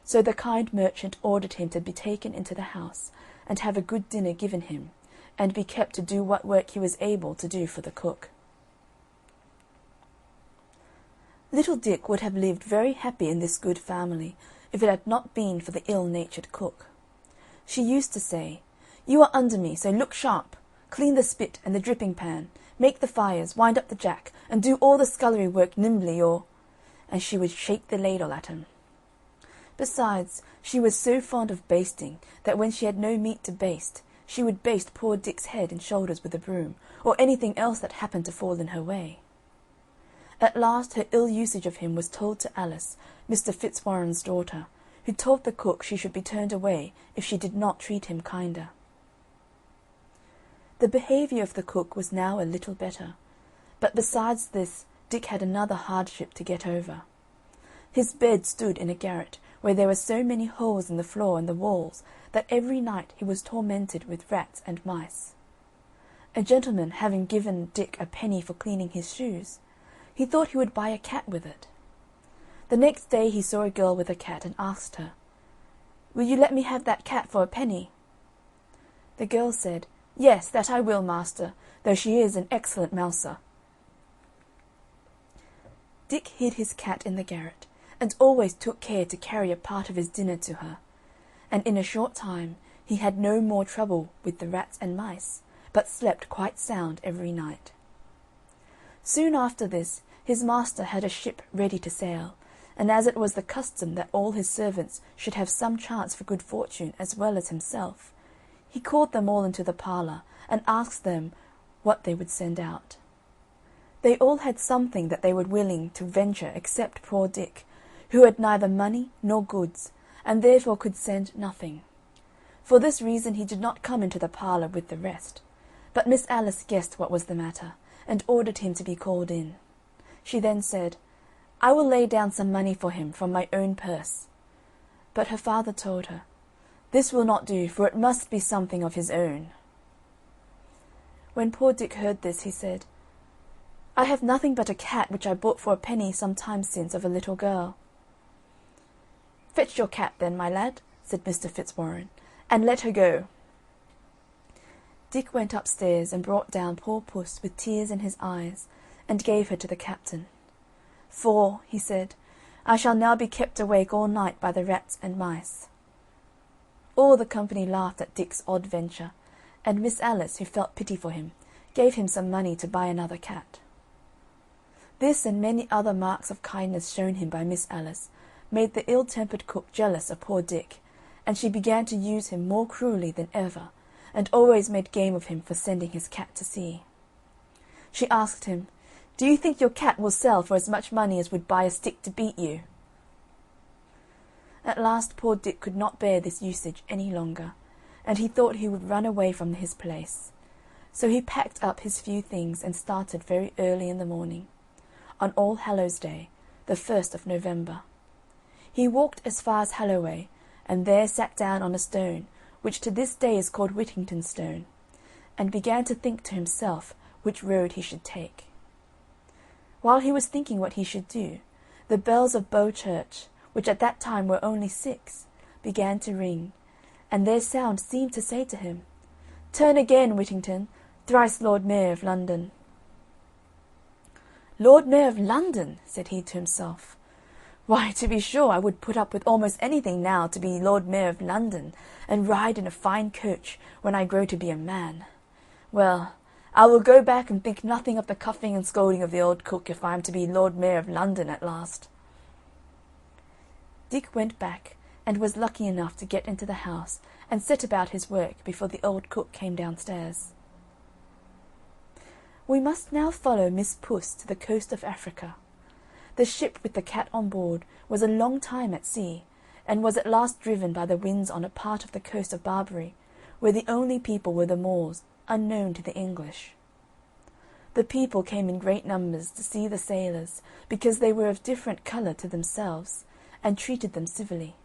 So the kind merchant ordered him to be taken into the house, and have a good dinner given him, and be kept to do what work he was able to do for the cook. Little Dick would have lived very happy in this good family if it had not been for the ill-natured cook. She used to say, "You are under me, so look sharp. Clean the spit and the dripping pan, make the fires, wind up the jack, and do all the scullery work nimbly, or—" and she would shake the ladle at him. Besides, she was so fond of basting that when she had no meat to baste, she would baste poor Dick's head and shoulders with a broom, or anything else that happened to fall in her way. At last her ill usage of him was told to Alice, Mr. Fitzwarren's daughter, who told the cook she should be turned away if she did not treat him kinder. The behaviour of the cook was now a little better, but besides this Dick had another hardship to get over. His bed stood in a garret, where there were so many holes in the floor and the walls that every night he was tormented with rats and mice. A gentleman having given Dick a penny for cleaning his shoes, he thought he would buy a cat with it. The next day he saw a girl with a cat and asked her, "Will you let me have that cat for a penny?" The girl said, "Yes, that I will, master, though she is an excellent mouser." Dick hid his cat in the garret, and always took care to carry a part of his dinner to her, and in a short time he had no more trouble with the rats and mice, but slept quite sound every night. Soon after this his master had a ship ready to sail, and as it was the custom that all his servants should have some chance for good fortune as well as himself, he called them all into the parlour, and asked them what they would send out. They all had something that they were willing to venture except poor Dick, who had neither money nor goods, and therefore could send nothing. For this reason he did not come into the parlour with the rest, but Miss Alice guessed what was the matter, and ordered him to be called in. She then said, "I will lay down some money for him from my own purse." But her father told her, "This will not do, for it must be something of his own." When poor Dick heard this, he said, "I have nothing but a cat which I bought for a penny some time since of a little girl." "Fetch your cat, then, my lad," said Mr. Fitzwarren, "and let her go." Dick went upstairs and brought down poor Puss with tears in his eyes, and gave her to the captain. "For," he said, "I shall now be kept awake all night by the rats and mice." All the company laughed at Dick's odd venture, and Miss Alice, who felt pity for him, gave him some money to buy another cat. This and many other marks of kindness shown him by Miss Alice made the ill-tempered cook jealous of poor Dick, and she began to use him more cruelly than ever, and always made game of him for sending his cat to sea. She asked him, "Do you think your cat will sell for as much money as would buy a stick to beat you?" At last poor Dick could not bear this usage any longer, and he thought he would run away from his place. So he packed up his few things and started very early in the morning, on All Hallows Day, the 1st of November. He walked as far as Holloway, and there sat down on a stone, which to this day is called Whittington's stone, and began to think to himself which road he should take. While he was thinking what he should do, the bells of Bow Church, which at that time were only 6, began to ring, and their sound seemed to say to him, "Turn again, Whittington, thrice Lord Mayor of London." "Lord Mayor of London!" said he to himself. "Why, to be sure, I would put up with almost anything now to be Lord Mayor of London, and ride in a fine coach when I grow to be a man. Well, I will go back and think nothing of the cuffing and scolding of the old cook if I am to be Lord Mayor of London at last." Dick went back, and was lucky enough to get into the house and set about his work before the old cook came downstairs. We must now follow Miss Puss to the coast of Africa. The ship with the cat on board was a long time at sea, and was at last driven by the winds on a part of the coast of Barbary, where the only people were the Moors, unknown to the English. The people came in great numbers to see the sailors, because they were of different colour to themselves, and treated them civilly,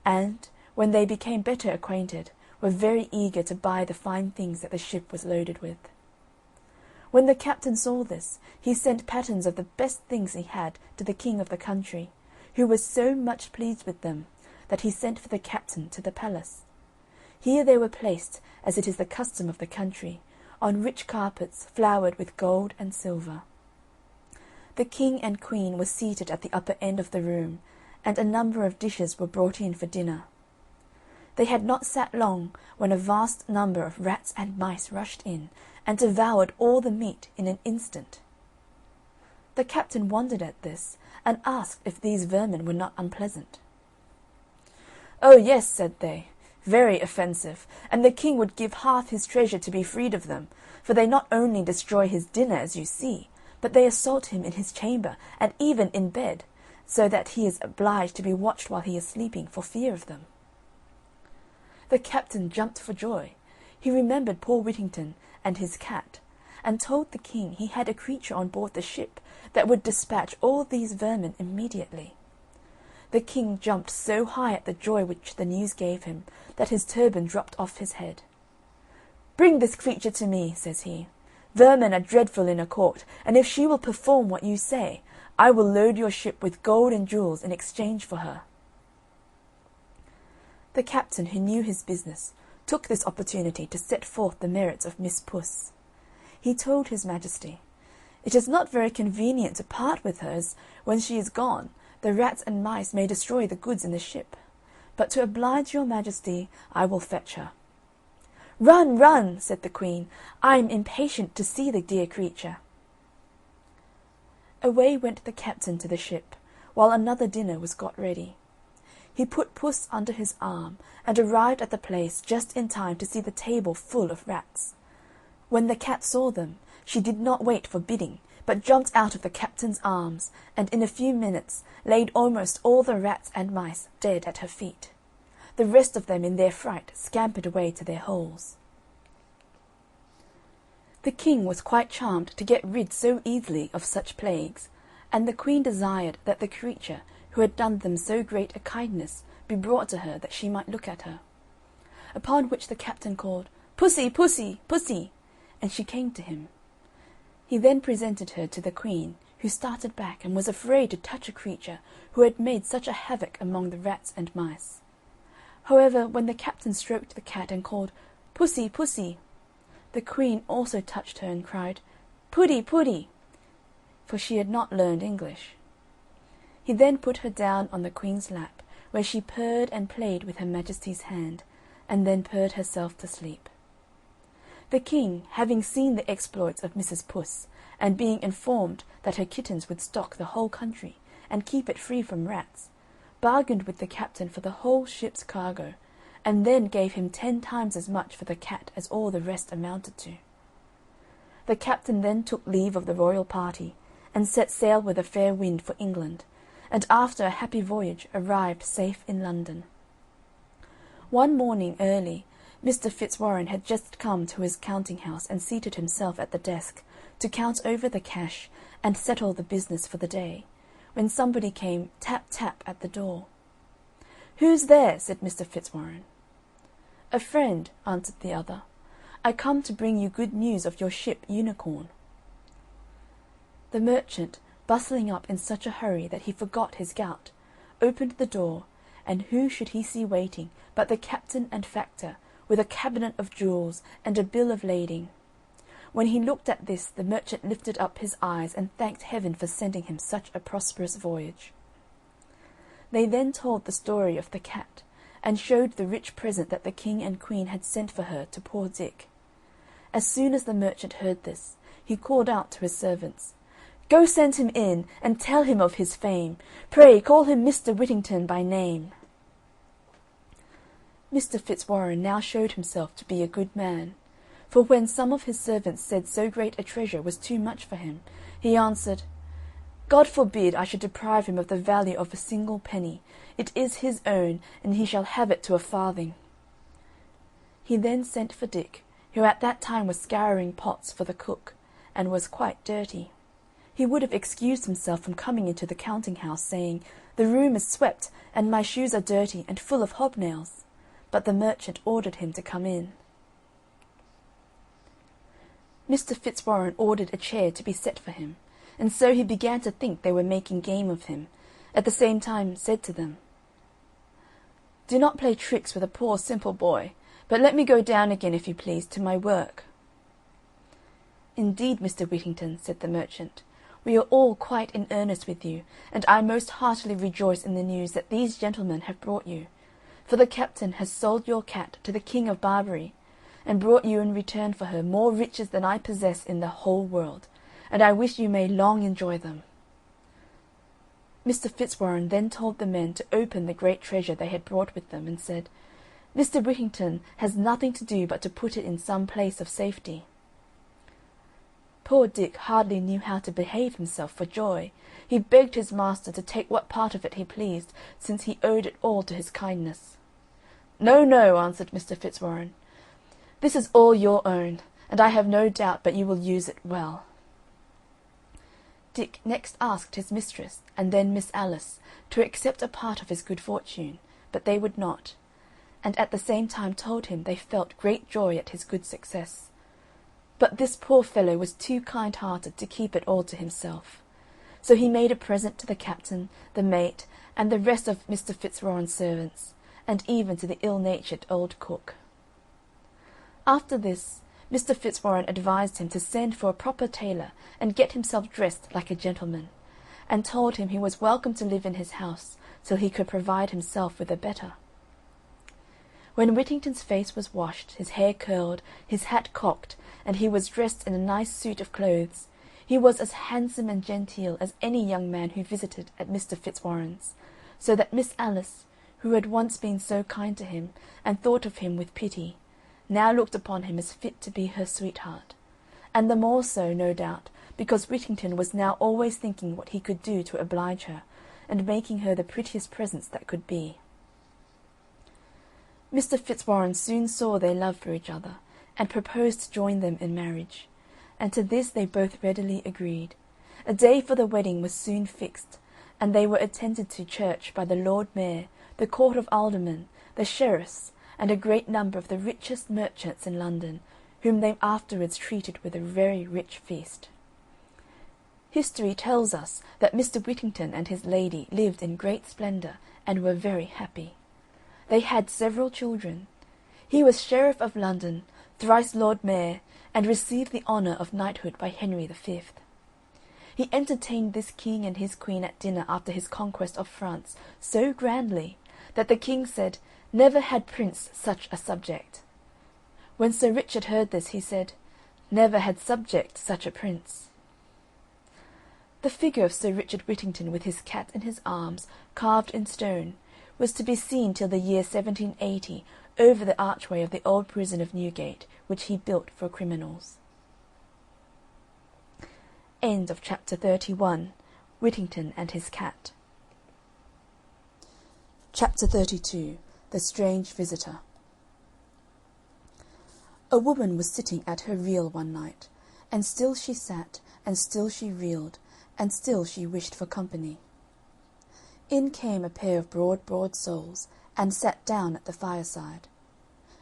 and, when they became better acquainted, were very eager to buy the fine things that the ship was loaded with. When the captain saw this, he sent patterns of the best things he had to the king of the country, who was so much pleased with them that he sent for the captain to the palace. Here they were placed, as it is the custom of the country, on rich carpets flowered with gold and silver. The king and queen were seated at the upper end of the room, and a number of dishes were brought in for dinner. They had not sat long when a vast number of rats and mice rushed in and devoured all the meat in an instant. The captain wondered at this, and asked if these vermin were not unpleasant. "Oh, yes," said they, "very offensive, and the king would give half his treasure to be freed of them, for they not only destroy his dinner, as you see, but they assault him in his chamber, and even in bed, so that he is obliged to be watched while he is sleeping, for fear of them." The captain jumped for joy. He remembered poor Whittington and his cat, and told the king he had a creature on board the ship that would dispatch all these vermin immediately. The king jumped so high at the joy which the news gave him that his turban dropped off his head. "Bring this creature to me," says he. "Vermin are dreadful in a court, and if she will perform what you say, I will load your ship with gold and jewels in exchange for her." The captain, who knew his business, took this opportunity to set forth the merits of Miss Puss. He told his Majesty, "It is not very convenient to part with her, as, when she is gone, the rats and mice may destroy the goods in the ship. But to oblige your Majesty, I will fetch her." "Run, run," said the Queen. "I am impatient to see the dear creature." Away went the captain to the ship, while another dinner was got ready. He put Puss under his arm, and arrived at the place just in time to see the table full of rats. When the cat saw them, she did not wait for bidding, but jumped out of the captain's arms, and in a few minutes laid almost all the rats and mice dead at her feet. The rest of them in their fright scampered away to their holes. The king was quite charmed to get rid so easily of such plagues, and the queen desired that the creature who had done them so great a kindness be brought to her that she might look at her. Upon which the captain called, "Pussy, pussy, pussy," and she came to him. He then presented her to the queen, who started back and was afraid to touch a creature who had made such a havoc among the rats and mice. However, when the captain stroked the cat and called, "Pussy, pussy," the queen also touched her and cried, "Puddy, puddy," for she had not learned English. He then put her down on the queen's lap, where she purred and played with her Majesty's hand, and then purred herself to sleep. The king, having seen the exploits of Mrs. Puss, and being informed that her kittens would stock the whole country, and keep it free from rats, bargained with the captain for the whole ship's cargo, and then gave him 10 times as much for the cat as all the rest amounted to. The captain then took leave of the royal party, and set sail with a fair wind for England, and after a happy voyage arrived safe in London. One morning early, Mr. Fitzwarren had just come to his counting-house and seated himself at the desk to count over the cash and settle the business for the day, when somebody came tap tap at the door. "Who's there?" said Mr. Fitzwarren. "A friend," answered the other. "I come to bring you good news of your ship Unicorn." The merchant, bustling up in such a hurry that he forgot his gout, opened the door, and who should he see waiting but the captain and factor, with a cabinet of jewels and a bill of lading. When he looked at this, the merchant lifted up his eyes and thanked heaven for sending him such a prosperous voyage. They then told the story of the cat, and showed the rich present that the king and queen had sent for her to poor Dick. As soon as the merchant heard this, he called out to his servants, "Go send him in, and tell him of his fame. Pray call him Mr. Whittington by name." Mr. Fitzwarren now showed himself to be a good man, for when some of his servants said so great a treasure was too much for him, he answered, "God forbid I should deprive him of the value of a single penny. It is his own, and he shall have it to a farthing." He then sent for Dick, who at that time was scouring pots for the cook, and was quite dirty. He would have excused himself from coming into the counting-house, saying, "The room is swept, and my shoes are dirty and full of hobnails," but the merchant ordered him to come in. Mr. Fitzwarren ordered a chair to be set for him, and so he began to think they were making game of him, at the same time said to them, "Do not play tricks with a poor simple boy, but let me go down again, if you please, to my work." "Indeed, Mr. Whittington," said the merchant, "we are all quite in earnest with you, and I most heartily rejoice in the news that these gentlemen have brought you, for the captain has sold your cat to the King of Barbary, and brought you in return for her more riches than I possess in the whole world, and I wish you may long enjoy them." Mr. Fitzwarren then told the men to open the great treasure they had brought with them, and said, "Mr. Whittington has nothing to do but to put it in some place of safety." Poor Dick hardly knew how to behave himself for joy. He begged his master to take what part of it he pleased, since he owed it all to his kindness. "No, no," answered Mr. Fitzwarren. "This is all your own, and I have no doubt but you will use it well." Dick next asked his mistress, and then Miss Alice, to accept a part of his good fortune, but they would not, and at the same time told him they felt great joy at his good success. But this poor fellow was too kind-hearted to keep it all to himself. So he made a present to the captain, the mate, and the rest of Mr. Fitzwarren's servants, and even to the ill-natured old cook. After this, Mr. Fitzwarren advised him to send for a proper tailor and get himself dressed like a gentleman, and told him he was welcome to live in his house till he could provide himself with a better. When Whittington's face was washed, his hair curled, his hat cocked, and he was dressed in a nice suit of clothes, he was as handsome and genteel as any young man who visited at Mr. Fitzwarren's, so that Miss Alice, who had once been so kind to him, and thought of him with pity, now looked upon him as fit to be her sweetheart, and the more so, no doubt, because Whittington was now always thinking what he could do to oblige her, and making her the prettiest presents that could be. Mr. Fitzwarren soon saw their love for each other, and proposed to join them in marriage, and to this they both readily agreed. A day for the wedding was soon fixed, and they were attended to church by the Lord Mayor, the Court of Aldermen, the sheriffs, and a great number of the richest merchants in London, whom they afterwards treated with a very rich feast. History tells us that Mr. Whittington and his lady lived in great splendour and were very happy. They had several children. He was Sheriff of London, thrice Lord Mayor, and received the honour of knighthood by Henry V. He entertained this king and his queen at dinner after his conquest of France so grandly that the king said, "Never had prince such a subject." When Sir Richard heard this, he said, "Never had subject such a prince." The figure of Sir Richard Whittington with his cat in his arms, carved in stone, was to be seen till the year 1780 over the archway of the old prison of Newgate, which he built for criminals. End of chapter 31. Whittington and his Cat. Chapter 32. The Strange Visitor. A woman was sitting at her reel one night, and still she sat, and still she reeled, and still she wished for company. In came a pair of broad soles, and sat down at the fireside.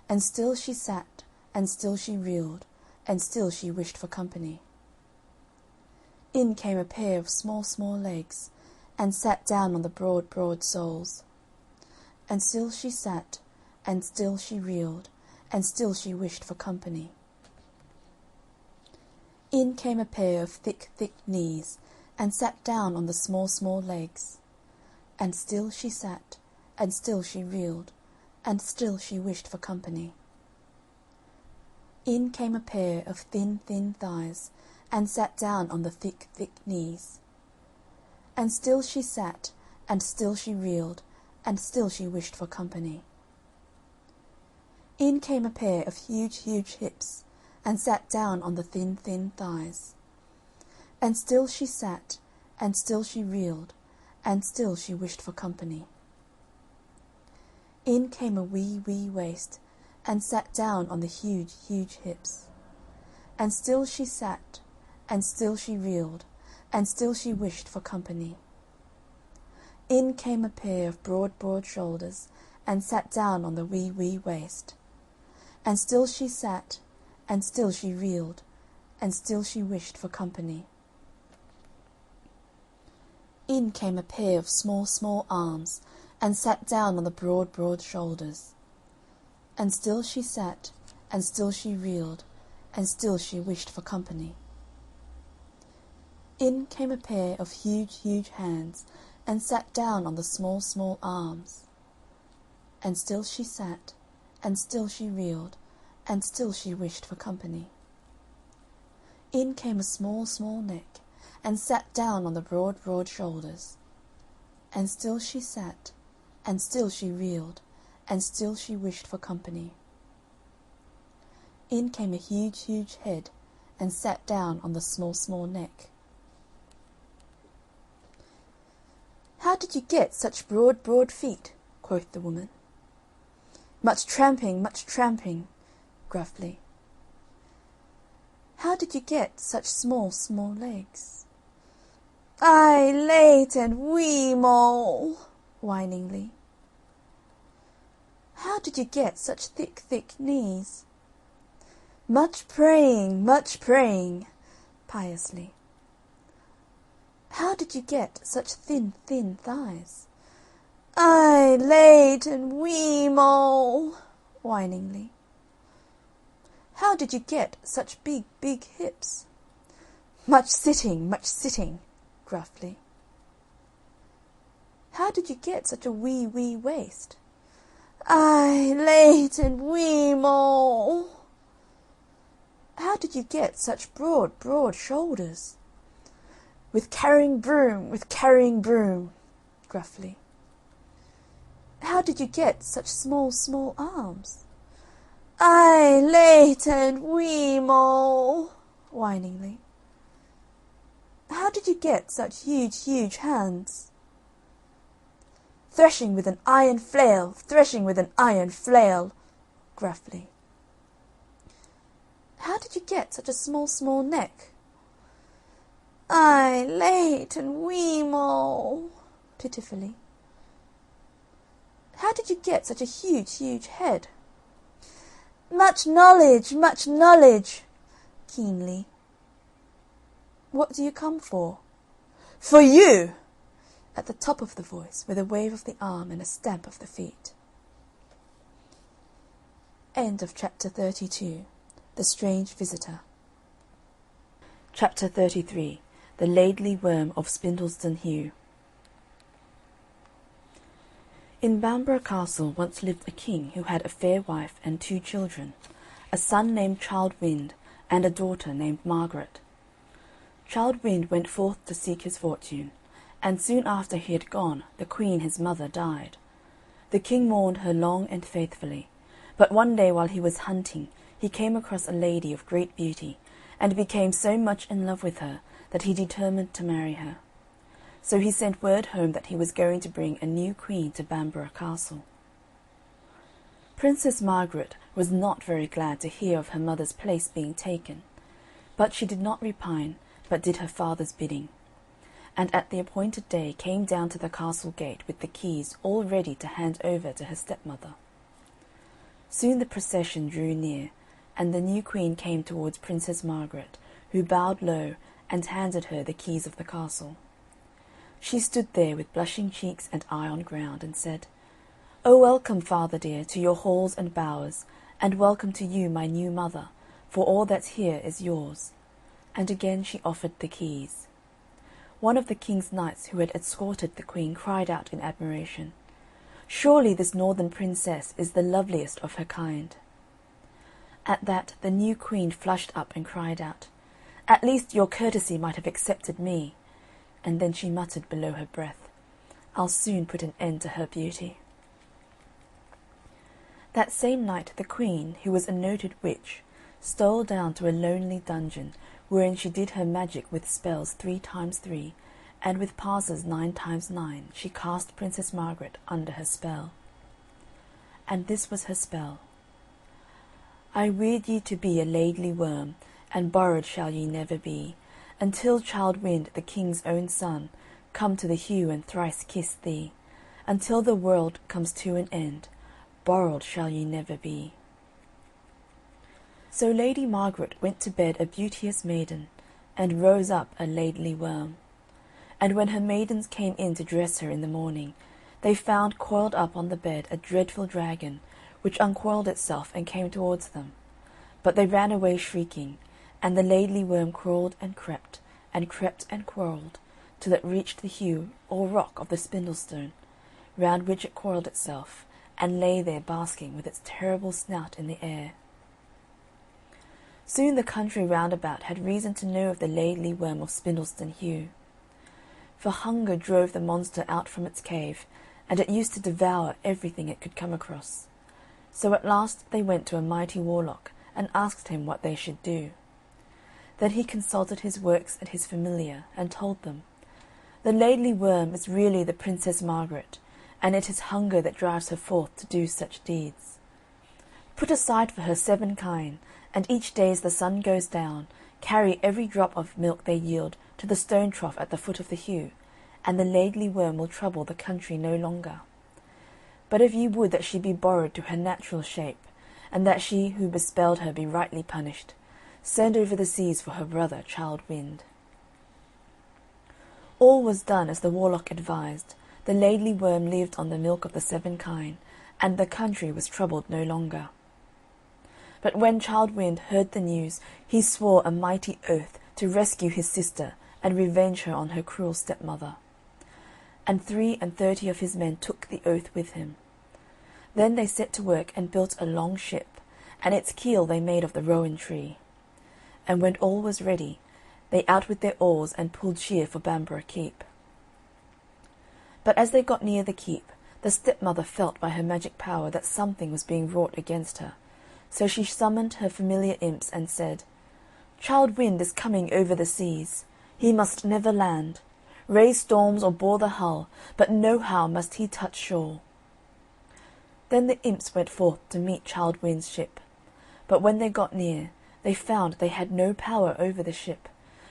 And still she sat, and still she reeled, and still she wished for company. In came a pair of small legs, and sat down on the broad soles. And still she sat, and still she reeled, and still she wished for company. In came a pair of thick knees, and sat down on the small legs. And still she sat, and still she reeled, and still she wished for company. In came a pair of thin thighs, and sat down on the thick knees. And still she sat, and still she reeled, and still she wished for company. In came a pair of huge hips, and sat down on the thin thighs. And still she sat, and still she reeled, and still she wished for company. In came a wee waist, and sat down on the huge hips. And still she sat, and still she reeled, and still she wished for company. In came a pair of broad shoulders, and sat down on the wee waist. And still she sat, and still she reeled, and still she wished for company. In came a pair of small, small arms, and sat down on the broad, broad shoulders. And still she sat, and still she reeled, and still she wished for company. In came a pair of huge, huge hands, and sat down on the small, small arms. And still she sat, and still she reeled, and still she wished for company. In came a small, small neck, and sat down on the broad, broad shoulders. And still she sat, and still she reeled, and still she wished for company. In came a huge, huge head, and sat down on the small, small neck. "How did you get such broad, broad feet?" quoth the woman. Much tramping, gruffly. "How did you get such small, small legs?" "I late and wee mole," whiningly. "How did you get such thick, thick knees?" Much praying, piously. "How did you get such thin, thin thighs?" "I late and wee mole," whiningly. "How did you get such big, big hips?" Much sitting, gruffly. "How did you get such a wee, wee waist?" "I late and wee mole." "How did you get such broad, broad shoulders?" With carrying broom, gruffly. "How did you get such small, small arms?" "I late and wee mole," whiningly. "How did you get such huge, huge hands?" "Threshing with an iron flail, gruffly. "How did you get such a small, small neck?" "I late and wee mole," pitifully. "How did you get such a huge, huge head?" Much knowledge, keenly. "What do you come for?" "For you!" at the top of the voice, with a wave of the arm and a stamp of the feet. End of chapter 32. The Strange Visitor. Chapter 33. The Laidly Worm of Spindleston Heugh. In Bamborough Castle once lived a king who had a fair wife and 2 children, a son named Childe and a daughter named Margaret. Childe went forth to seek his fortune, and soon after he had gone, the queen his mother died. The king mourned her long and faithfully, but one day while he was hunting he came across a lady of great beauty, and became so much in love with her that he determined to marry her. So he sent word home that he was going to bring a new queen to Bamborough Castle. Princess Margaret was not very glad to hear of her mother's place being taken, but she did not repine, but did her father's bidding, and at the appointed day came down to the castle gate with the keys all ready to hand over to her stepmother. Soon the procession drew near, and the new queen came towards Princess Margaret, who bowed low and handed her the keys of the castle. She stood there with blushing cheeks and eye on ground, and said, "O welcome, father dear, to your halls and bowers, and welcome to you, my new mother, for all that's here is yours." And again she offered the keys. One of the king's knights who had escorted the queen cried out in admiration, "Surely this northern princess is the loveliest of her kind." At that the new queen flushed up and cried out, "At least your courtesy might have accepted me," and then she muttered below her breath, "I'll soon put an end to her beauty." That same night the queen, who was a noted witch, stole down to a lonely dungeon, wherein she did her magic with spells 3 times 3, and with passes 9 times 9 she cast Princess Margaret under her spell. And this was her spell: "I weird ye to be a laidly worm, and borrowed shall ye never be, until Childe the king's own son, come to the Heugh and thrice kiss thee. Until the world comes to an end, borrowed shall ye never be." So Lady Margaret went to bed a beauteous maiden, and rose up a laidly worm. And when her maidens came in to dress her in the morning, they found coiled up on the bed a dreadful dragon, which uncoiled itself and came towards them. But they ran away shrieking, and the laidly worm crawled and crept and crawled, till it reached the Heugh, or rock of the Spindleston, round which it coiled itself, and lay there basking with its terrible snout in the air. Soon the country round about had reason to know of the laidly worm of Spindleston Heugh. For hunger drove the monster out from its cave, and it used to devour everything it could come across. So at last they went to a mighty warlock, and asked him what they should do. Then he consulted his works and his familiar, and told them, "The laidly worm is really the Princess Margaret, and it is hunger that drives her forth to do such deeds. Put aside for her 7 kine, and each day as the sun goes down, carry every drop of milk they yield to the stone trough at the foot of the Heugh, and the laidly worm will trouble the country no longer. But if ye would that she be borrowed to her natural shape, and that she who bespelled her be rightly punished, send over the seas for her brother Childe. All was done as the warlock advised. The laidly worm lived on the milk of the 7 kine, and the country was troubled no longer. But when Childe heard the news, he swore a mighty oath to rescue his sister and revenge her on her cruel stepmother. And 33 of his men took the oath with him. Then they set to work and built a long ship, and its keel they made of the rowan tree. And when all was ready, they out with their oars and pulled sheer for Bamborough Keep. But as they got near the keep, the stepmother felt by her magic power that something was being wrought against her. So she summoned her familiar imps and said, "Childe is coming over the seas. He must never land, raise storms or bore the hull, but nohow must he touch shore." Then the imps went forth to meet Childe's ship. But when they got near, they found they had no power over the ship,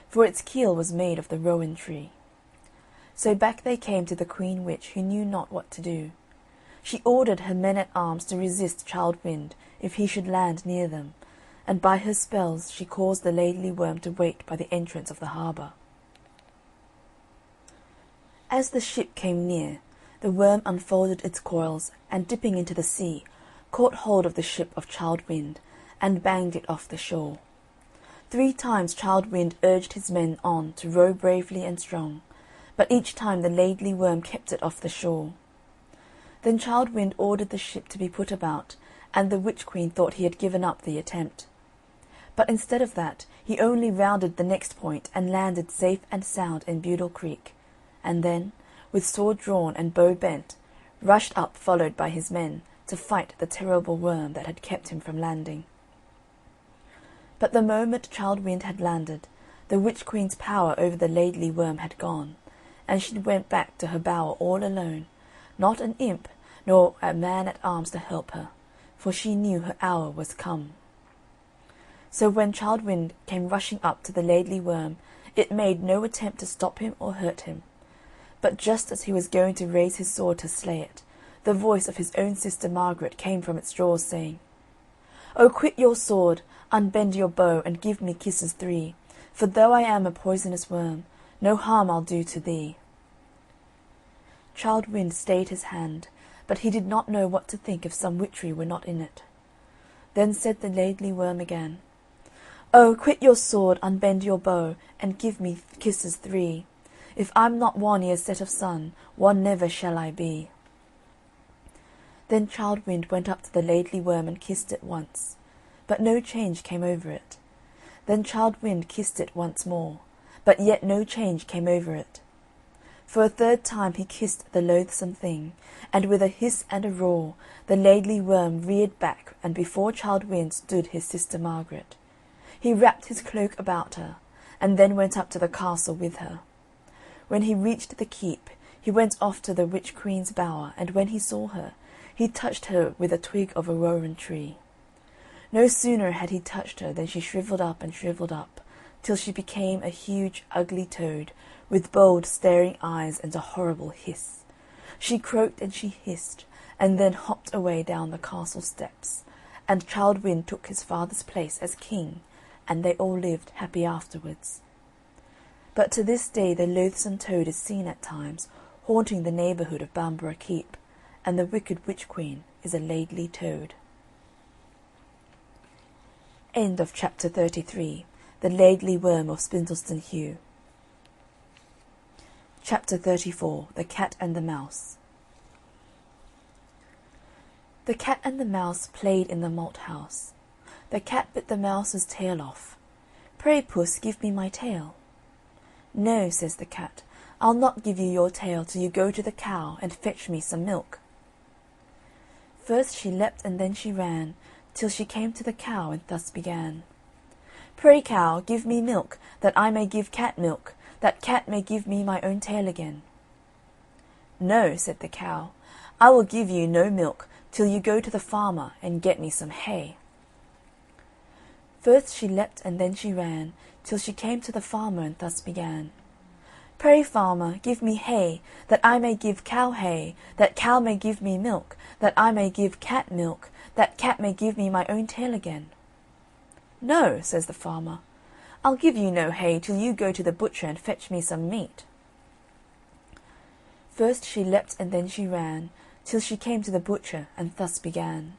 for its keel was made of the rowan tree. So back they came to the Queen Witch, who knew not what to do. She ordered her men-at-arms to resist Childe if he should land near them, and by her spells she caused the laidly worm to wait by the entrance of the harbour. As the ship came near, the worm unfolded its coils, and dipping into the sea, caught hold of the ship of Childe, and banged it off the shore. 3 times Childe urged his men on to row bravely and strong, but each time the laidly worm kept it off the shore. Then Childe ordered the ship to be put about, and the Witch Queen thought he had given up the attempt. But instead of that, he only rounded the next point and landed safe and sound in Budle Creek, and then, with sword drawn and bow bent, rushed up followed by his men, to fight the terrible worm that had kept him from landing. But the moment Childe had landed, the Witch Queen's power over the laidly worm had gone, and she went back to her bower all alone, not an imp nor a man-at-arms to help her, for she knew her hour was come. So when Childe came rushing up to the laidly worm, it made no attempt to stop him or hurt him. But just as he was going to raise his sword to slay it, the voice of his own sister Margaret came from its jaws, saying, "O quit your sword, unbend your bow, and give me kisses 3, for though I am a poisonous worm, no harm I'll do to thee." Childe stayed his hand, but he did not know what to think if some witchery were not in it. Then said the laidly worm again, "O quit your sword, unbend your bow, and give me kisses 3. If I'm not one ere set of sun, one never shall I be." Then Childe went up to the laidly worm and kissed it once, but no change came over it. Then Childe kissed it once more, but yet no change came over it. For a 3rd time he kissed the loathsome thing, and with a hiss and a roar the laidly worm reared back, and before Childe stood his sister Margaret. He wrapped his cloak about her, and then went up to the castle with her. When he reached the keep, he went off to the Witch Queen's bower, and when he saw her, he touched her with a twig of a rowan tree. No sooner had he touched her than she shrivelled up, till she became a huge ugly toad, with bold staring eyes and a horrible hiss. She croaked and she hissed, and then hopped away down the castle steps, and Childe Wynd took his father's place as king, and they all lived happy afterwards. But to this day the loathsome toad is seen at times, haunting the neighbourhood of Bamborough Keep, and the wicked witch queen is a Laidly Toad. End of chapter 33. The Laidly Worm of Spindleston Heugh. Chapter 34. The Cat and the Mouse. The cat and the mouse played in the malt house. The cat bit the mouse's tail off. "Pray, puss, give me my tail." "No," says the cat, "I'll not give you your tail till you go to the cow and fetch me some milk." First she leapt and then she ran, till she came to the cow, and thus began: "Pray, cow, give me milk, that I may give cat milk, that cat may give me my own tail again." "No," said the cow, "I will give you no milk till you go to the farmer and get me some hay." First she leapt and then she ran, till she came to the farmer, and thus began: "Pray, farmer, give me hay, that I may give cow hay, that cow may give me milk, that I may give cat milk, that cat may give me my own tail again." "No," says the farmer, "I'll give you no hay till you go to the butcher and fetch me some meat." First she leapt and then she ran, till she came to the butcher, and thus began: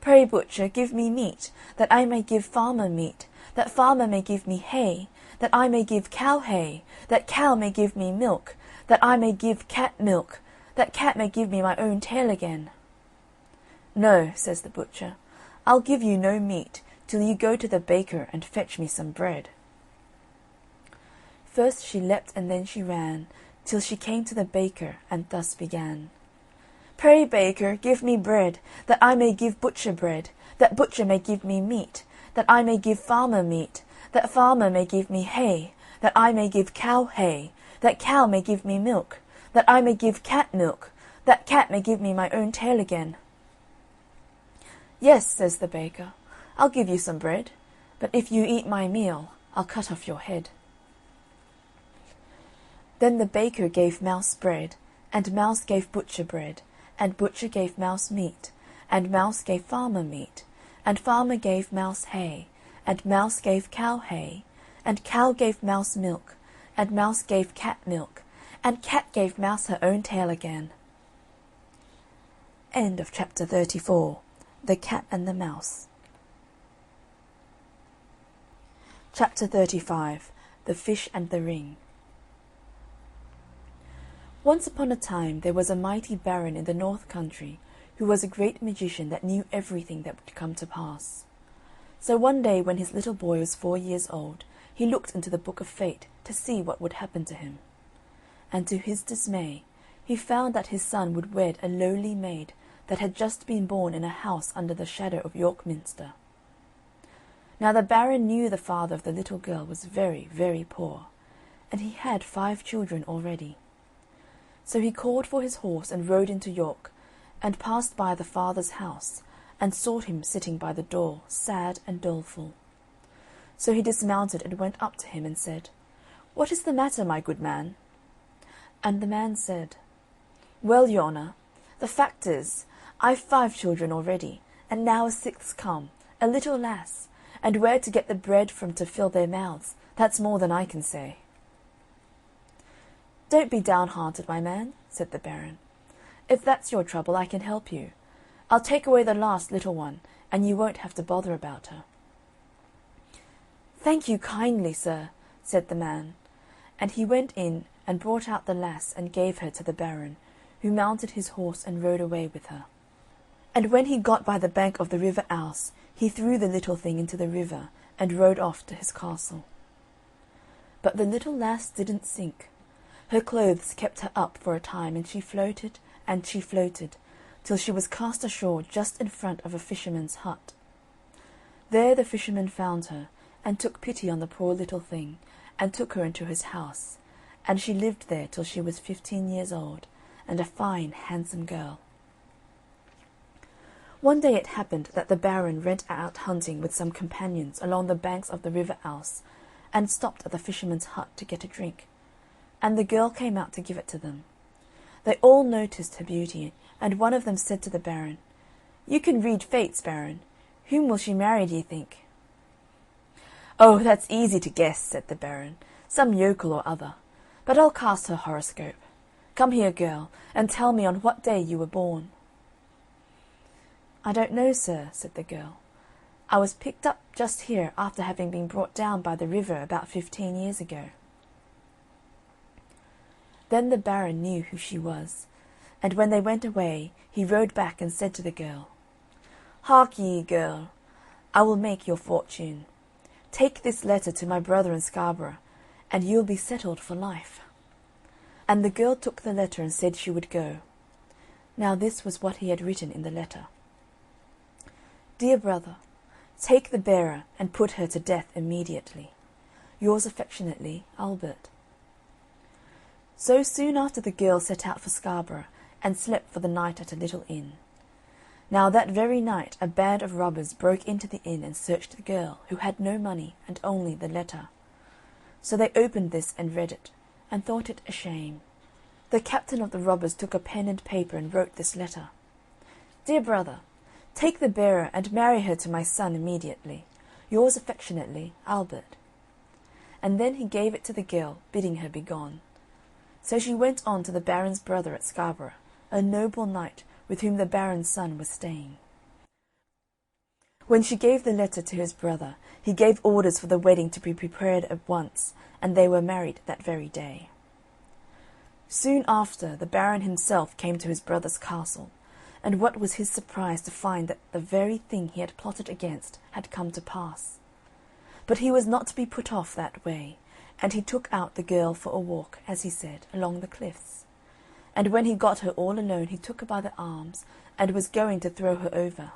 "Pray, butcher, give me meat, that I may give farmer meat, that farmer may give me hay, that I may give cow hay, that cow may give me milk, that I may give cat milk, that cat may give me my own tail again." "No," says the butcher, "I'll give you no meat till you go to the baker and fetch me some bread." First she leapt and then she ran, till she came to the baker, and thus began: "Pray, baker, give me bread, that I may give butcher bread, that butcher may give me meat, that I may give farmer meat, that farmer may give me hay, that I may give cow hay, that cow may give me milk, that I may give cat milk, that cat may give me my own tail again." "Yes," says the baker, "I'll give you some bread, but if you eat my meal, I'll cut off your head." Then the baker gave mouse bread, and mouse gave butcher bread, and butcher gave mouse meat, and mouse gave farmer meat, and farmer gave mouse hay, and mouse gave cow hay, and cow gave mouse milk, and mouse gave cat milk, and cat gave mouse her own tail again. End of chapter 34. The Cat and the Mouse. Chapter 35. The Fish and the Ring. Once upon a time there was a mighty baron in the north country, who was a great magician that knew everything that would come to pass. So one day when his little boy was 4 years old, he looked into the book of fate to see what would happen to him. And to his dismay, he found that his son would wed a lowly maid that had just been born in a house under the shadow of York Minster. Now the baron knew the father of the little girl was very, very poor, and he had 5 children already. So he called for his horse and rode into York, and passed by the father's house, and saw him sitting by the door, sad and doleful. So he dismounted and went up to him and said, "What is the matter, my good man?" And the man said, "Well, your honour, the fact is, I've 5 children already, and now a 6th come, a little lass, and where to get the bread from to fill their mouths, that's more than I can say." "Don't be downhearted, my man," said the baron. "If that's your trouble, I can help you. I'll take away the last little one, and you won't have to bother about her." "Thank you kindly, sir," said the man, and he went in and brought out the lass and gave her to the baron, who mounted his horse and rode away with her. And when he got by the bank of the river Ouse, he threw the little thing into the river, and rode off to his castle. But the little lass didn't sink. Her clothes kept her up for a time, and she floated, till she was cast ashore just in front of a fisherman's hut. There the fisherman found her, and took pity on the poor little thing, and took her into his house, and she lived there till she was 15 years old, and a fine handsome girl. One day it happened that the baron went out hunting with some companions along the banks of the river Ouse, and stopped at the fisherman's hut to get a drink, and the girl came out to give it to them. They all noticed her beauty, and one of them said to the baron, You can read fates, Baron. Whom will she marry, do you think?" "Oh, that's easy to guess," said the Baron. "Some yokel or other. But I'll cast her horoscope. Come here, girl, and tell me on what day you were born." "I don't know, sir," said the girl. "I was picked up just here after having been brought down by the river about 15 years ago." Then the Baron knew who she was, and when they went away he rode back and said to the girl, "Hark ye, girl, I will make your fortune. Take this letter to my brother in Scarborough, and you'll be settled for life." And the girl took the letter and said she would go. Now this was what he had written in the letter: "Dear brother, take the bearer and put her to death immediately. Yours affectionately, Albert." So soon after the girl set out for Scarborough, and slept for the night at a little inn. Now that very night a band of robbers broke into the inn and searched the girl, who had no money and only the letter. So they opened this and read it, and thought it a shame. The captain of the robbers took a pen and paper and wrote this letter: "Dear brother, take the bearer and marry her to my son immediately. Yours affectionately, Albert." And then he gave it to the girl, bidding her begone. So she went on to the Baron's brother at Scarborough, a noble knight with whom the Baron's son was staying. When she gave the letter to his brother, he gave orders for the wedding to be prepared at once, and they were married that very day. Soon after, the Baron himself came to his brother's castle, and what was his surprise to find that the very thing he had plotted against had come to pass. But he was not to be put off that way, and he took out the girl for a walk, as he said, along the cliffs. And when he got her all alone, he took her by the arms, and was going to throw her over.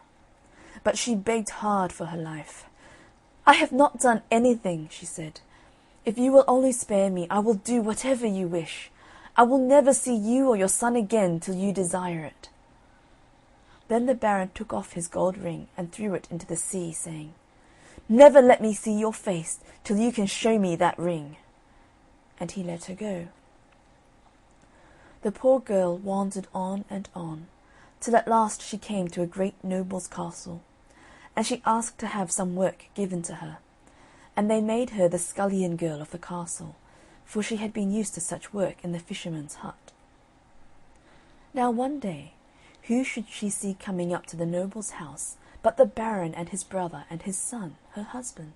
But she begged hard for her life. "I have not done anything," she said. "If you will only spare me, I will do whatever you wish. I will never see you or your son again till you desire it." Then the Baron took off his gold ring and threw it into the sea, saying, "Never let me see your face till you can show me that ring." And he let her go. The poor girl wandered on, till at last she came to a great noble's castle, and she asked to have some work given to her, and they made her the scullion girl of the castle, for she had been used to such work in the fisherman's hut. Now one day, who should she see coming up to the noble's house but the Baron and his brother and his son, her husband.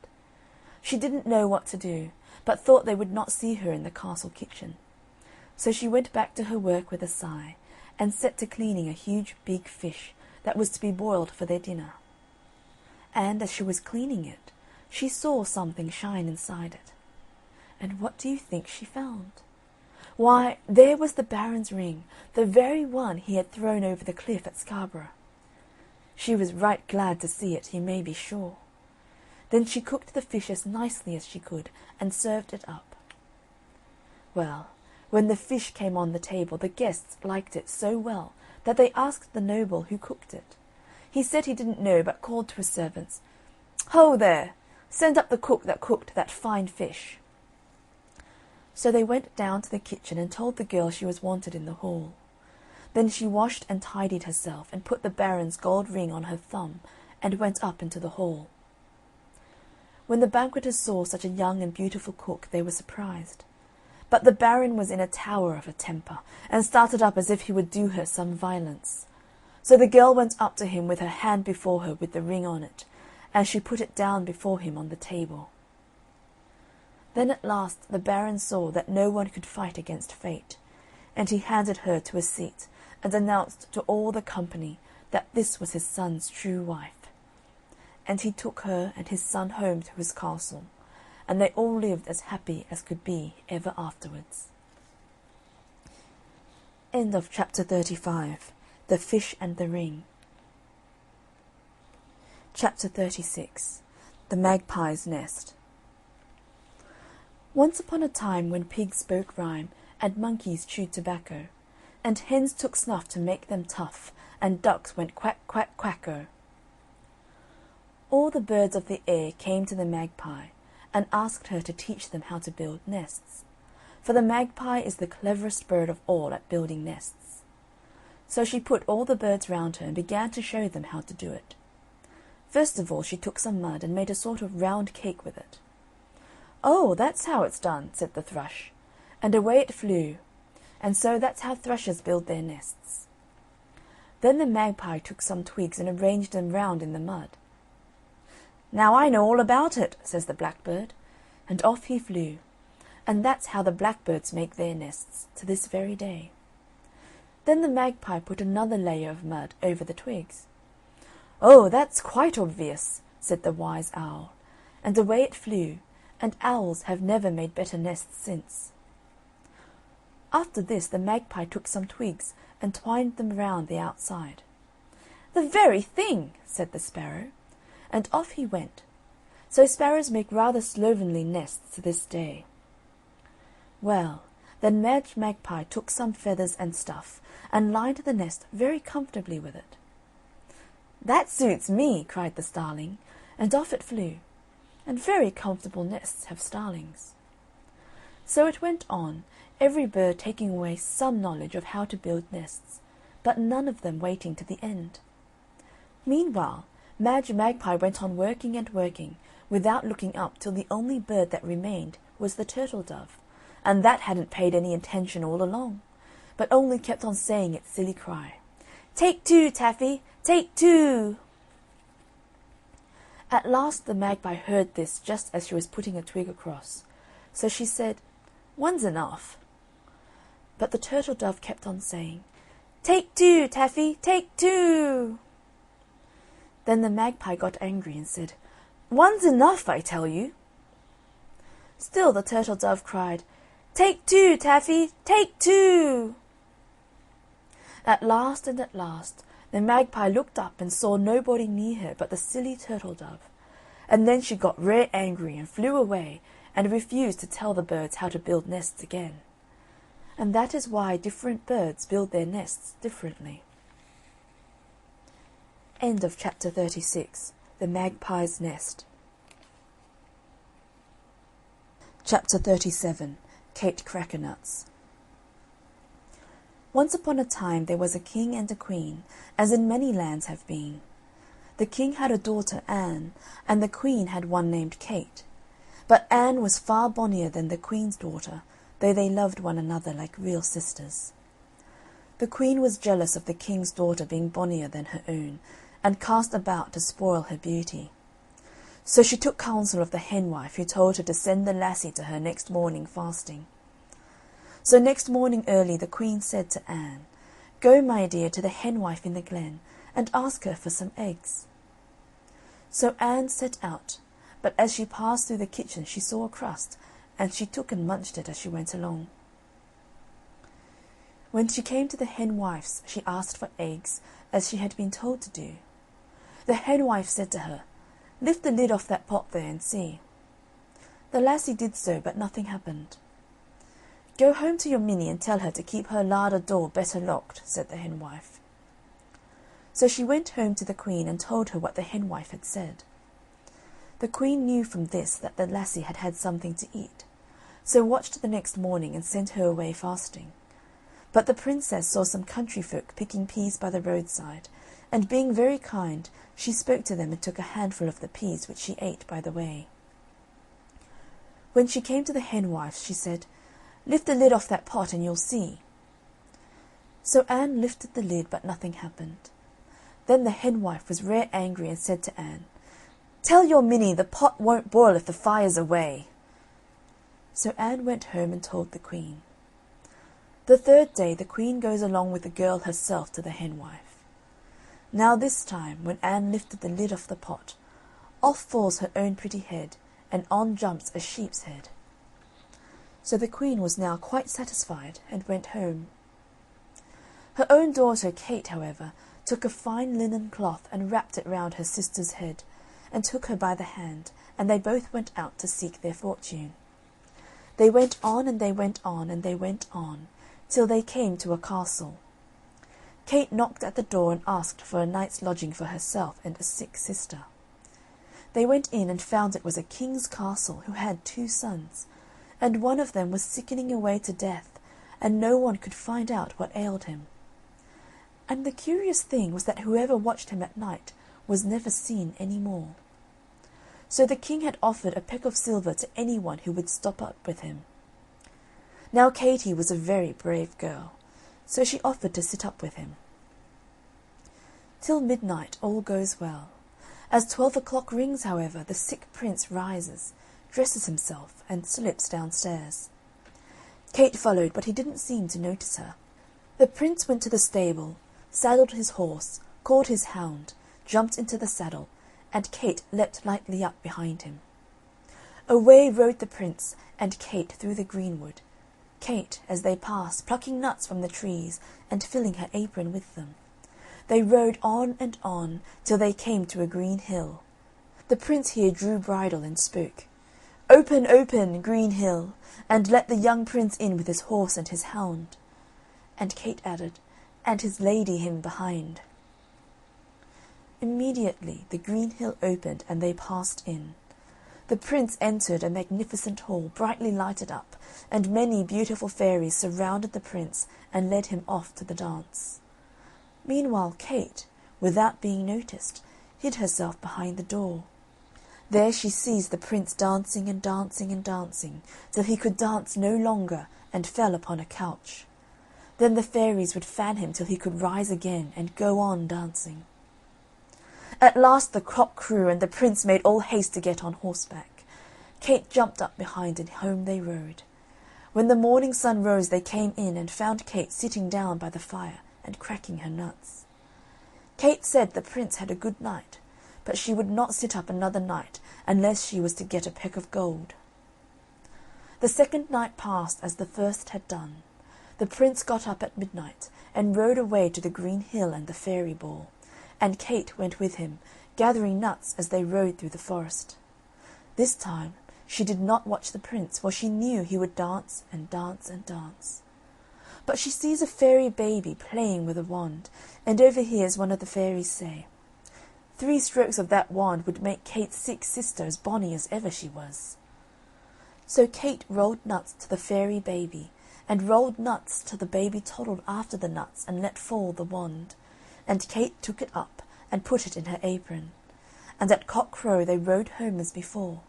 She didn't know what to do, but thought they would not see her in the castle kitchen. So she went back to her work with a sigh, and set to cleaning a huge big fish that was to be boiled for their dinner. And as she was cleaning it, she saw something shine inside it. And what do you think she found? Why, there was the Baron's ring, the very one he had thrown over the cliff at Scarborough. She was right glad to see it, you may be sure. Then she cooked the fish as nicely as she could, and served it up. Well, when the fish came on the table, the guests liked it so well that they asked the noble who cooked it. He said he didn't know, but called to his servants, "Ho there! Send up the cook that cooked that fine fish." So they went down to the kitchen and told the girl she was wanted in the hall. Then she washed and tidied herself, and put the Baron's gold ring on her thumb, and went up into the hall. When the banqueters saw such a young and beautiful cook, they were surprised. But the Baron was in a tower of a temper, and started up as if he would do her some violence. So the girl went up to him with her hand before her with the ring on it, and she put it down before him on the table. Then at last the Baron saw that no one could fight against fate, and he handed her to a seat, and announced to all the company that this was his son's true wife. And he took her and his son home to his castle, and they all lived as happy as could be ever afterwards. End of chapter 35. The Fish and the Ring. Chapter 36. The Magpie's Nest. Once upon a time, when pigs spoke rhyme, and monkeys chewed tobacco, and hens took snuff to make them tough, and ducks went quack, quack, quacko. All the birds of the air came to the magpie, and asked her to teach them how to build nests, for the magpie is the cleverest bird of all at building nests. So she put all the birds round her and began to show them how to do it. First of all she took some mud and made a sort of round cake with it. "Oh, that's how it's done," said the thrush, and away it flew, and so that's how thrushes build their nests. Then the magpie took some twigs and arranged them round in the mud. "Now I know all about it," says the blackbird, and off he flew, and that's how the blackbirds make their nests to this very day. Then the magpie put another layer of mud over the twigs. "Oh, that's quite obvious," said the wise owl, and away it flew, and owls have never made better nests since. After this the magpie took some twigs and twined them round the outside. "The very thing," said the sparrow, and off he went. So sparrows make rather slovenly nests to this day. Well, then Madge Magpie took some feathers and stuff, and lined the nest very comfortably with it. "That suits me," cried the starling, and off it flew, and very comfortable nests have starlings. So it went on, every bird taking away some knowledge of how to build nests, but none of them waiting to the end. Meanwhile, Madge Magpie went on working and working, without looking up till the only bird that remained was the turtle dove, and that hadn't paid any attention all along, but only kept on saying its silly cry, "Take two, Taffy, take two!" At last the magpie heard this just as she was putting a twig across, so she said, "One's enough." But the turtle dove kept on saying, "Take two, Taffy, take two!" Then the magpie got angry and said, "One's enough, I tell you." Still the turtle dove cried, "Take two, Taffy, take two!" At last, the magpie looked up and saw nobody near her but the silly turtle dove, and then she got rare angry and flew away and refused to tell the birds how to build nests again. And that is why different birds build their nests differently. End of chapter 36. The Magpie's Nest. Chapter 37. Kate Crackernuts. Once upon a time there was a king and a queen, as in many lands have been. The king had a daughter, Anne, and the queen had one named Kate. But Anne was far bonnier than the queen's daughter, though they loved one another like real sisters. The queen was jealous of the king's daughter being bonnier than her own, and cast about to spoil her beauty. So she took counsel of the henwife, who told her to send the lassie to her next morning fasting. So next morning early the queen said to Anne, "Go, my dear, to the henwife in the glen, and ask her for some eggs." So Anne set out, but as she passed through the kitchen she saw a crust, and she took and munched it as she went along. When she came to the henwife's she asked for eggs, as she had been told to do. The henwife said to her, "Lift the lid off that pot there and see." The lassie did so, but nothing happened. "Go home to your Minnie and tell her to keep her larder door better locked," said the henwife. So she went home to the queen and told her what the henwife had said. The queen knew from this that the lassie had had something to eat, so watched the next morning and sent her away fasting. But the princess saw some country folk picking peas by the roadside, and being very kind, she spoke to them and took a handful of the peas, which she ate by the way. When she came to the henwife, she said, "Lift the lid off that pot and you'll see." So Anne lifted the lid, but nothing happened. Then the henwife was rare angry and said to Anne, "Tell your Minnie the pot won't boil if the fire's away." So Anne went home and told the queen. The third day the queen goes along with the girl herself to the henwife. Now this time, when Anne lifted the lid off the pot, off falls her own pretty head, and on jumps a sheep's head. So the queen was now quite satisfied, and went home. Her own daughter Kate, however, took a fine linen cloth and wrapped it round her sister's head, and took her by the hand, and they both went out to seek their fortune. They went on, and they went on, and they went on, till they came to a castle. Kate knocked at the door and asked for a night's lodging for herself and a sick sister. They went in and found it was a king's castle who had 2 sons, and one of them was sickening away to death, and no one could find out what ailed him. And the curious thing was that whoever watched him at night was never seen any more. So the king had offered a peck of silver to any one who would stop up with him. Now Katy was a very brave girl, so she offered to sit up with him. Till midnight all goes well. As 12 o'clock rings, however, the sick prince rises, dresses himself, and slips downstairs. Kate followed, but he didn't seem to notice her. The prince went to the stable, saddled his horse, called his hound, jumped into the saddle, and Kate leapt lightly up behind him. Away rode the prince and Kate through the greenwood, Kate, as they passed, plucking nuts from the trees and filling her apron with them. They rode on and on till they came to a green hill. The prince here drew bridle and spoke, "Open, open, green hill, and let the young prince in with his horse and his hound." And Kate added, "And his lady him behind." Immediately the green hill opened and they passed in. The prince entered a magnificent hall, brightly lighted up, and many beautiful fairies surrounded the prince and led him off to the dance. Meanwhile Kate, without being noticed, hid herself behind the door. There she sees the prince dancing and dancing and dancing, till he could dance no longer and fell upon a couch. Then the fairies would fan him till he could rise again and go on dancing. At last the cock crew, and the prince made all haste to get on horseback. Kate jumped up behind, and home they rode. When the morning sun rose they came in, and found Kate sitting down by the fire and cracking her nuts. Kate said the prince had a good night, but she would not sit up another night unless she was to get a peck of gold. The second night passed as the first had done. The prince got up at midnight and rode away to the green hill and the fairy ball, and Kate went with him, gathering nuts as they rode through the forest. This time she did not watch the prince, for she knew he would dance and dance and dance. But she sees a fairy baby playing with a wand, and overhears one of the fairies say, "3 strokes of that wand would make Kate's 6 sister as bonny as ever she was." So Kate rolled nuts to the fairy baby, and rolled nuts till the baby toddled after the nuts and let fall the wand, and Kate took it up and put it in her apron. And at cock-crow they rode home as before,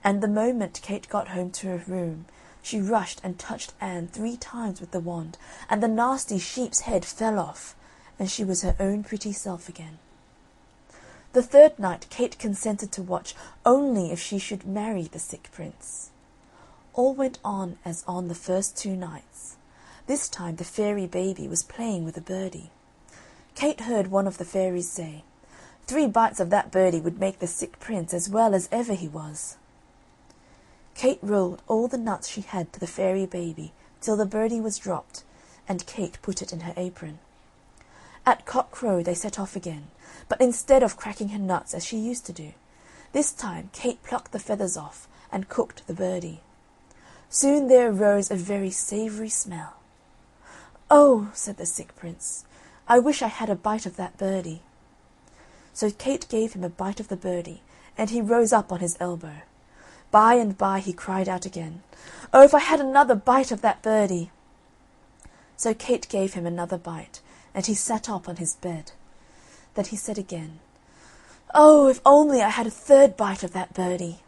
and the moment Kate got home to her room, she rushed and touched Anne 3 times with the wand, and the nasty sheep's head fell off, and she was her own pretty self again. The third night Kate consented to watch only if she should marry the sick prince. All went on as on the first 2 nights. This time the fairy baby was playing with a birdie. Kate heard one of the fairies say, "3 bites of that birdie would make the sick prince as well as ever he was." Kate rolled all the nuts she had to the fairy baby till the birdie was dropped, and Kate put it in her apron. At cock-crow they set off again, but instead of cracking her nuts as she used to do, this time Kate plucked the feathers off and cooked the birdie. Soon there arose a very savoury smell. "Oh," said the sick prince, "I wish I had a bite of that birdie." So Kate gave him a bite of the birdie, and he rose up on his elbow. By and by he cried out again, "Oh, if I had another bite of that birdie!" So Kate gave him another bite, and he sat up on his bed. Then he said again, "Oh, if only I had a 3rd bite of that birdie!"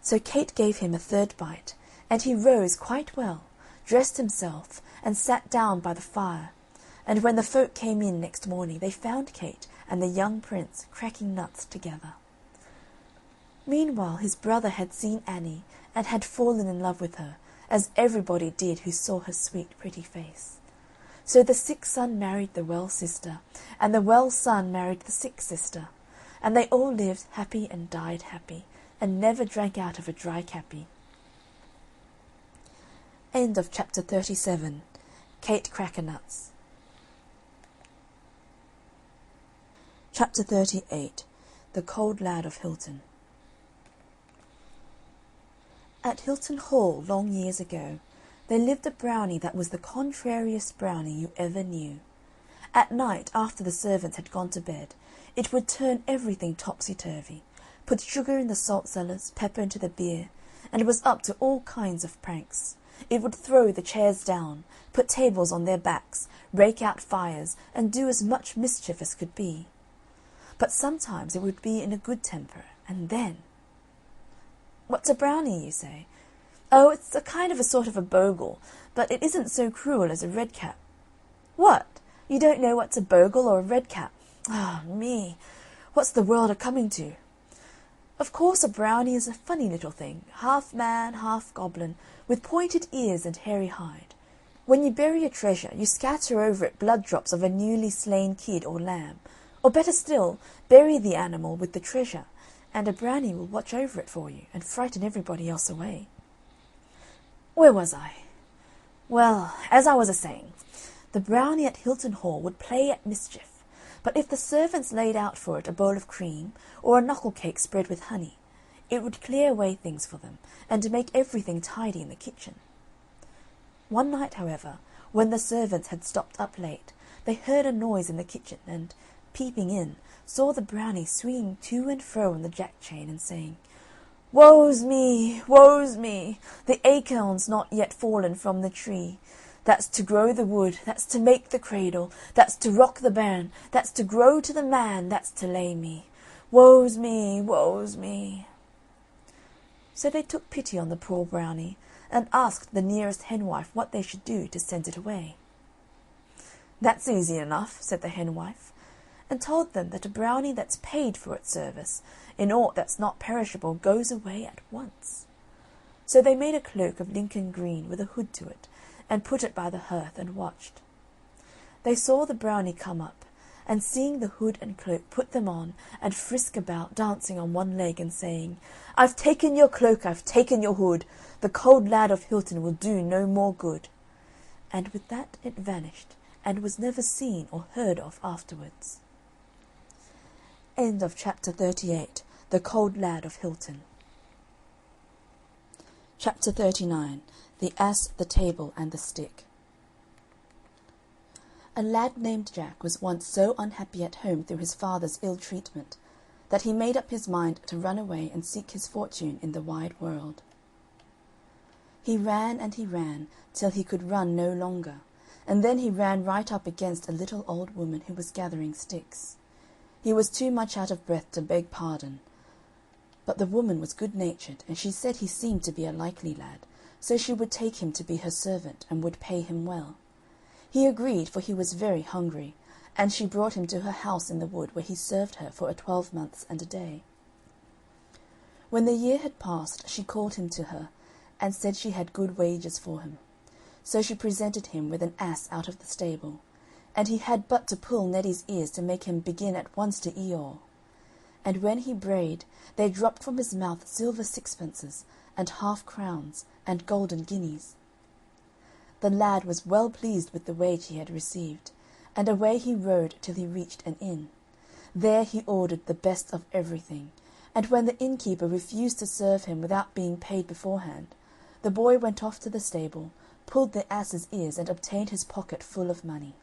So Kate gave him a 3rd bite, and he rose quite well, dressed himself, and sat down by the fire. And when the folk came in next morning, they found Kate and the young prince cracking nuts together. Meanwhile his brother had seen Annie, and had fallen in love with her, as everybody did who saw her sweet pretty face. So the sick son married the well sister, and the well son married the sick sister, and they all lived happy and died happy, and never drank out of a dry cappy. End of chapter 37. Kate Crackernuts. Chapter 38. The Cold Lad of Hilton. At Hilton Hall, long years ago, there lived a brownie that was the contrariest brownie you ever knew. At night, after the servants had gone to bed, it would turn everything topsy-turvy, put sugar in the salt cellars, pepper into the beer, and was up to all kinds of pranks. It would throw the chairs down, put tables on their backs, rake out fires, and do as much mischief as could be. But sometimes it would be in a good temper, and then... What's a brownie, you say? Oh, it's a kind of a sort of a bogle, but it isn't so cruel as a redcap. What? You don't know what's a bogle or a redcap? Ah, me! What's the world a-coming to? Of course a brownie is a funny little thing, half man, half goblin, with pointed ears and hairy hide. When you bury a treasure, you scatter over it blood drops of a newly slain kid or lamb, or better still, bury the animal with the treasure, and a brownie will watch over it for you, and frighten everybody else away. Where was I? Well, as I was a-saying, the brownie at Hilton Hall would play at mischief, but if the servants laid out for it a bowl of cream, or a knuckle cake spread with honey, it would clear away things for them, and make everything tidy in the kitchen. One night, however, when the servants had stopped up late, they heard a noise in the kitchen, and, peeping in, saw the brownie swinging to and fro on the jack-chain, and saying, "Woe's me, woe's me! The acorn's not yet fallen from the tree. That's to grow the wood, that's to make the cradle, that's to rock the bairn, that's to grow to the man, that's to lay me. Woe's me, woe's me!" So they took pity on the poor brownie, and asked the nearest henwife what they should do to send it away. "That's easy enough," said the henwife, and told them that a brownie that's paid for its service, in aught that's not perishable, goes away at once. So they made a cloak of Lincoln green with a hood to it, and put it by the hearth, and watched. They saw the brownie come up, and seeing the hood and cloak, put them on, and frisk about, dancing on one leg, and saying, "I've taken your cloak, I've taken your hood, the cold lad of Hilton will do no more good." And with that it vanished, and was never seen or heard of afterwards. End of chapter 38. The Cold Lad of Hilton. Chapter 39. The Ass, the Table, and the Stick. A lad named Jack was once so unhappy at home through his father's ill treatment that he made up his mind to run away and seek his fortune in the wide world. He ran and he ran till he could run no longer, and then he ran right up against a little old woman who was gathering sticks. He was too much out of breath to beg pardon, but the woman was good-natured, and she said he seemed to be a likely lad, so she would take him to be her servant, and would pay him well. He agreed, for he was very hungry, and she brought him to her house in the wood, where he served her for 12 months and a day. When the year had passed, she called him to her, and said she had good wages for him. So she presented him with an ass out of the stable, and he had but to pull Neddy's ears to make him begin at once to eeyore. And when he brayed, there dropped from his mouth silver sixpences, and half-crowns, and golden guineas. The lad was well pleased with the wage he had received, and away he rode till he reached an inn. There he ordered the best of everything, and when the innkeeper refused to serve him without being paid beforehand, the boy went off to the stable, pulled the ass's ears, and obtained his pocket full of money.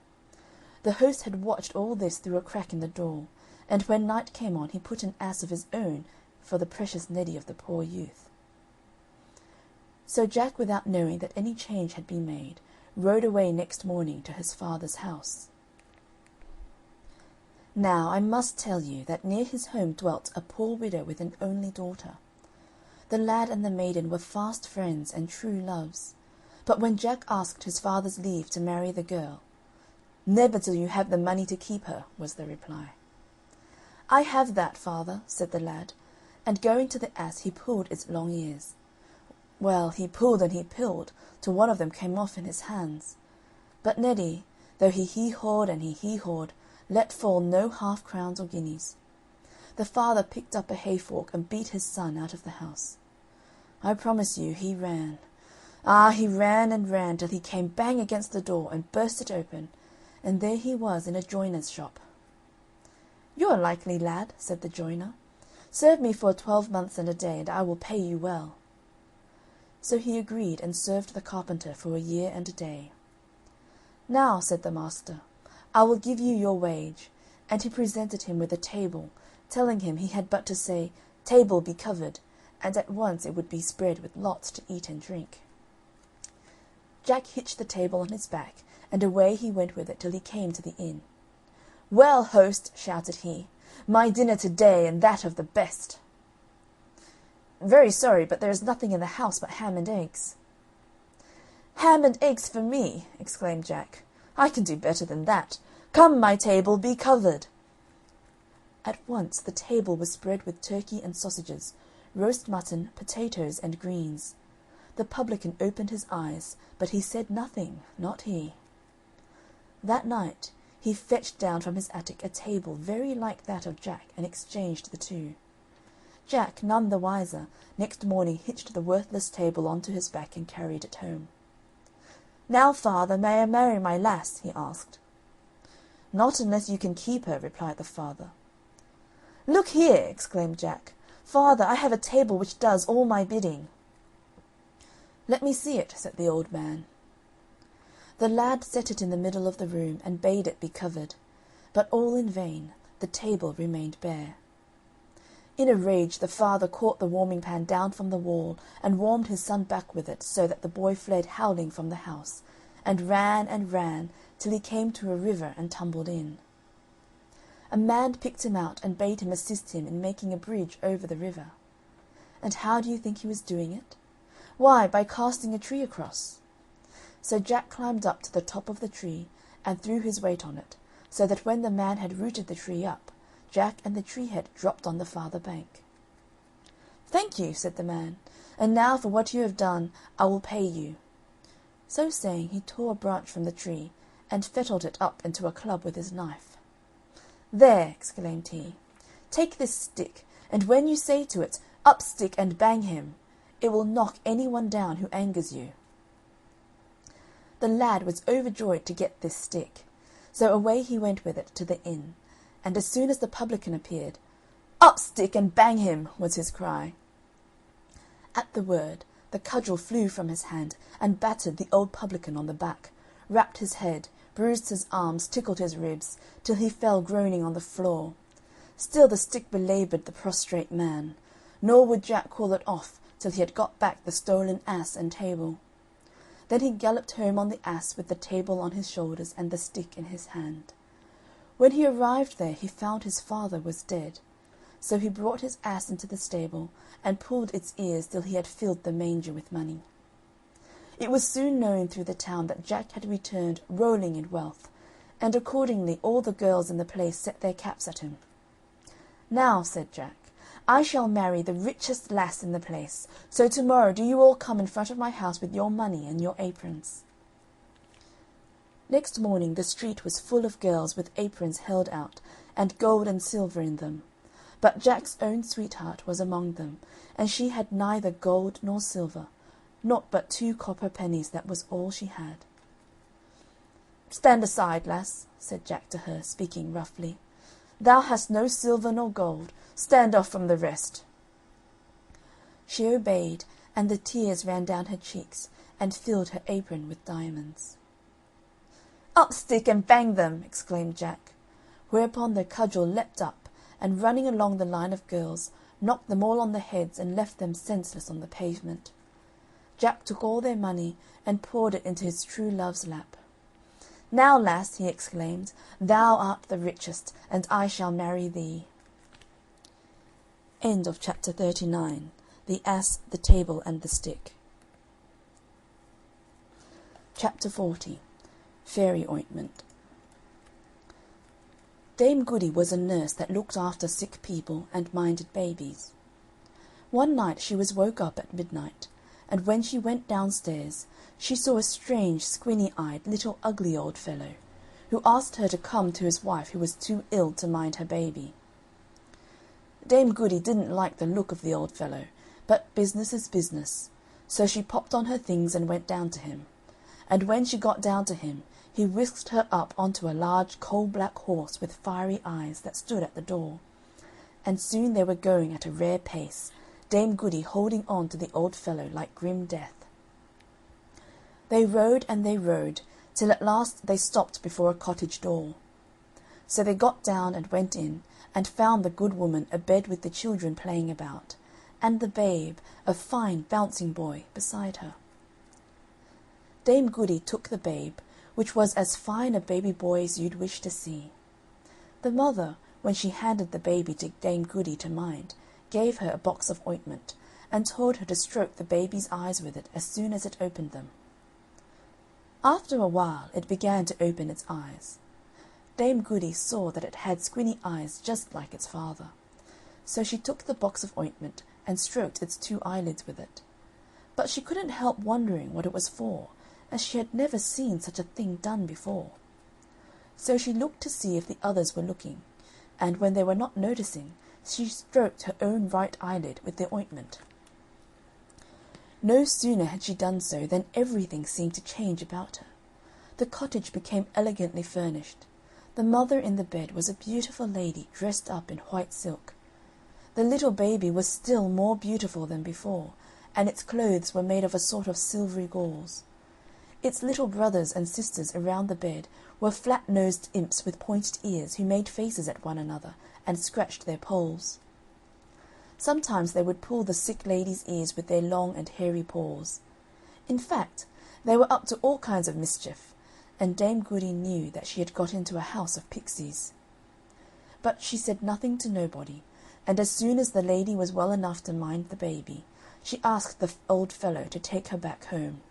The host had watched all this through a crack in the door, and when night came on he put an ass of his own for the precious Neddy of the poor youth. So Jack, without knowing that any change had been made, rode away next morning to his father's house. Now I must tell you that near his home dwelt a poor widow with an only daughter. The lad and the maiden were fast friends and true loves, but when Jack asked his father's leave to marry the girl, "Never till you have the money to keep her," was the reply. "I have that, father," said the lad, and going to the ass he pulled its long ears. Well, he pulled and he pulled, till one of them came off in his hands. But Neddy, though he hee-hawed and he hee-hawed, let fall no half-crowns or guineas. The father picked up a hay-fork and beat his son out of the house. I promise you he ran. Ah, he ran and ran till he came bang against the door and burst it open, and there he was in a joiner's shop. "You're a likely lad," said the joiner. "Serve me for 12 months and a day, and I will pay you well." So he agreed, and served the carpenter for a year and a day. "Now," said the master, "I will give you your wage," and he presented him with a table, telling him he had but to say, "Table, be covered," and at once it would be spread with lots to eat and drink. Jack hitched the table on his back, and away he went with it till he came to the inn. "Well, host," shouted he, "my dinner to-day, and that of the best." "Very sorry, but there is nothing in the house but ham and eggs." "Ham and eggs for me!" exclaimed Jack. "I can do better than that. Come, my table, be covered." At once the table was spread with turkey and sausages, roast mutton, potatoes, and greens. The publican opened his eyes, but he said nothing, not he. That night he fetched down from his attic a table very like that of Jack, and exchanged the two. Jack, none the wiser, next morning hitched the worthless table on to his back and carried it home. "Now, father, may I marry my lass?" he asked. "Not unless you can keep her," replied the father. "Look here!" exclaimed Jack. "Father, I have a table which does all my bidding." "Let me see it," said the old man. The lad set it in the middle of the room, and bade it be covered, but all in vain, the table remained bare. In a rage the father caught the warming pan down from the wall, and warmed his son back with it, so that the boy fled howling from the house, and ran, till he came to a river and tumbled in. A man picked him out, and bade him assist him in making a bridge over the river. And how do you think he was doing it? Why, by casting a tree across. So Jack climbed up to the top of the tree, and threw his weight on it, so that when the man had rooted the tree up, Jack and the tree head dropped on the farther bank. "Thank you," said the man, "and now for what you have done I will pay you." So saying, he tore a branch from the tree, and fettled it up into a club with his knife. "There," exclaimed he, "take this stick, and when you say to it, 'Up stick and bang him,' it will knock any one down who angers you." The lad was overjoyed to get this stick, so away he went with it to the inn, and as soon as the publican appeared, "Up stick and bang him," was his cry. At the word, the cudgel flew from his hand, and battered the old publican on the back, rapped his head, bruised his arms, tickled his ribs, till he fell groaning on the floor. Still the stick belaboured the prostrate man, nor would Jack call it off till he had got back the stolen ass and table. Then he galloped home on the ass with the table on his shoulders and the stick in his hand. When he arrived there he found his father was dead, so he brought his ass into the stable, and pulled its ears till he had filled the manger with money. It was soon known through the town that Jack had returned rolling in wealth, and accordingly all the girls in the place set their caps at him. "Now," said Jack, "I shall marry the richest lass in the place, so to-morrow do you all come in front of my house with your money and your aprons." Next morning the street was full of girls with aprons held out, and gold and silver in them, but Jack's own sweetheart was among them, and she had neither gold nor silver, naught but 2 copper pennies, that was all she had. "Stand aside, lass," said Jack to her, speaking roughly. "Thou hast no silver nor gold, stand off from the rest." She obeyed, and the tears ran down her cheeks, and filled her apron with diamonds. "Up stick and bang them!" exclaimed Jack, whereupon the cudgel leapt up, and running along the line of girls, knocked them all on the heads and left them senseless on the pavement. Jack took all their money and poured it into his true love's lap. "Now, lass," he exclaimed, "thou art the richest, and I shall marry thee." End of chapter 39. The Ass, the Table, and the Stick. Chapter 40. Fairy Ointment. Dame Goody was a nurse that looked after sick people and minded babies. One night she was woke up at midnight, and when she went downstairs she saw a strange, squinny-eyed, little ugly old fellow, who asked her to come to his wife who was too ill to mind her baby. Dame Goody didn't like the look of the old fellow, but business is business, so she popped on her things and went down to him, and when she got down to him he whisked her up onto a large coal-black horse with fiery eyes that stood at the door, and soon they were going at a rare pace, Dame Goody holding on to the old fellow like grim death. They rode and they rode, till at last they stopped before a cottage door. So they got down and went in, and found the good woman abed with the children playing about, and the babe, a fine bouncing boy, beside her. Dame Goody took the babe, which was as fine a baby boy as you'd wish to see. The mother, when she handed the baby to Dame Goody to mind, gave her a box of ointment, and told her to stroke the baby's eyes with it as soon as it opened them. After a while it began to open its eyes. Dame Goody saw that it had squinty eyes just like its father. So she took the box of ointment and stroked its 2 eyelids with it. But she couldn't help wondering what it was for, as she had never seen such a thing done before. So she looked to see if the others were looking, and when they were not noticing, she stroked her own right eyelid with the ointment. No sooner had she done so than everything seemed to change about her. The cottage became elegantly furnished. The mother in the bed was a beautiful lady dressed up in white silk. The little baby was still more beautiful than before, and its clothes were made of a sort of silvery gauze. Its little brothers and sisters around the bed were flat-nosed imps with pointed ears who made faces at one another and scratched their poles. Sometimes they would pull the sick lady's ears with their long and hairy paws. In fact, they were up to all kinds of mischief, and Dame Goody knew that she had got into a house of pixies. But she said nothing to nobody, and as soon as the lady was well enough to mind the baby, she asked the old fellow to take her back home.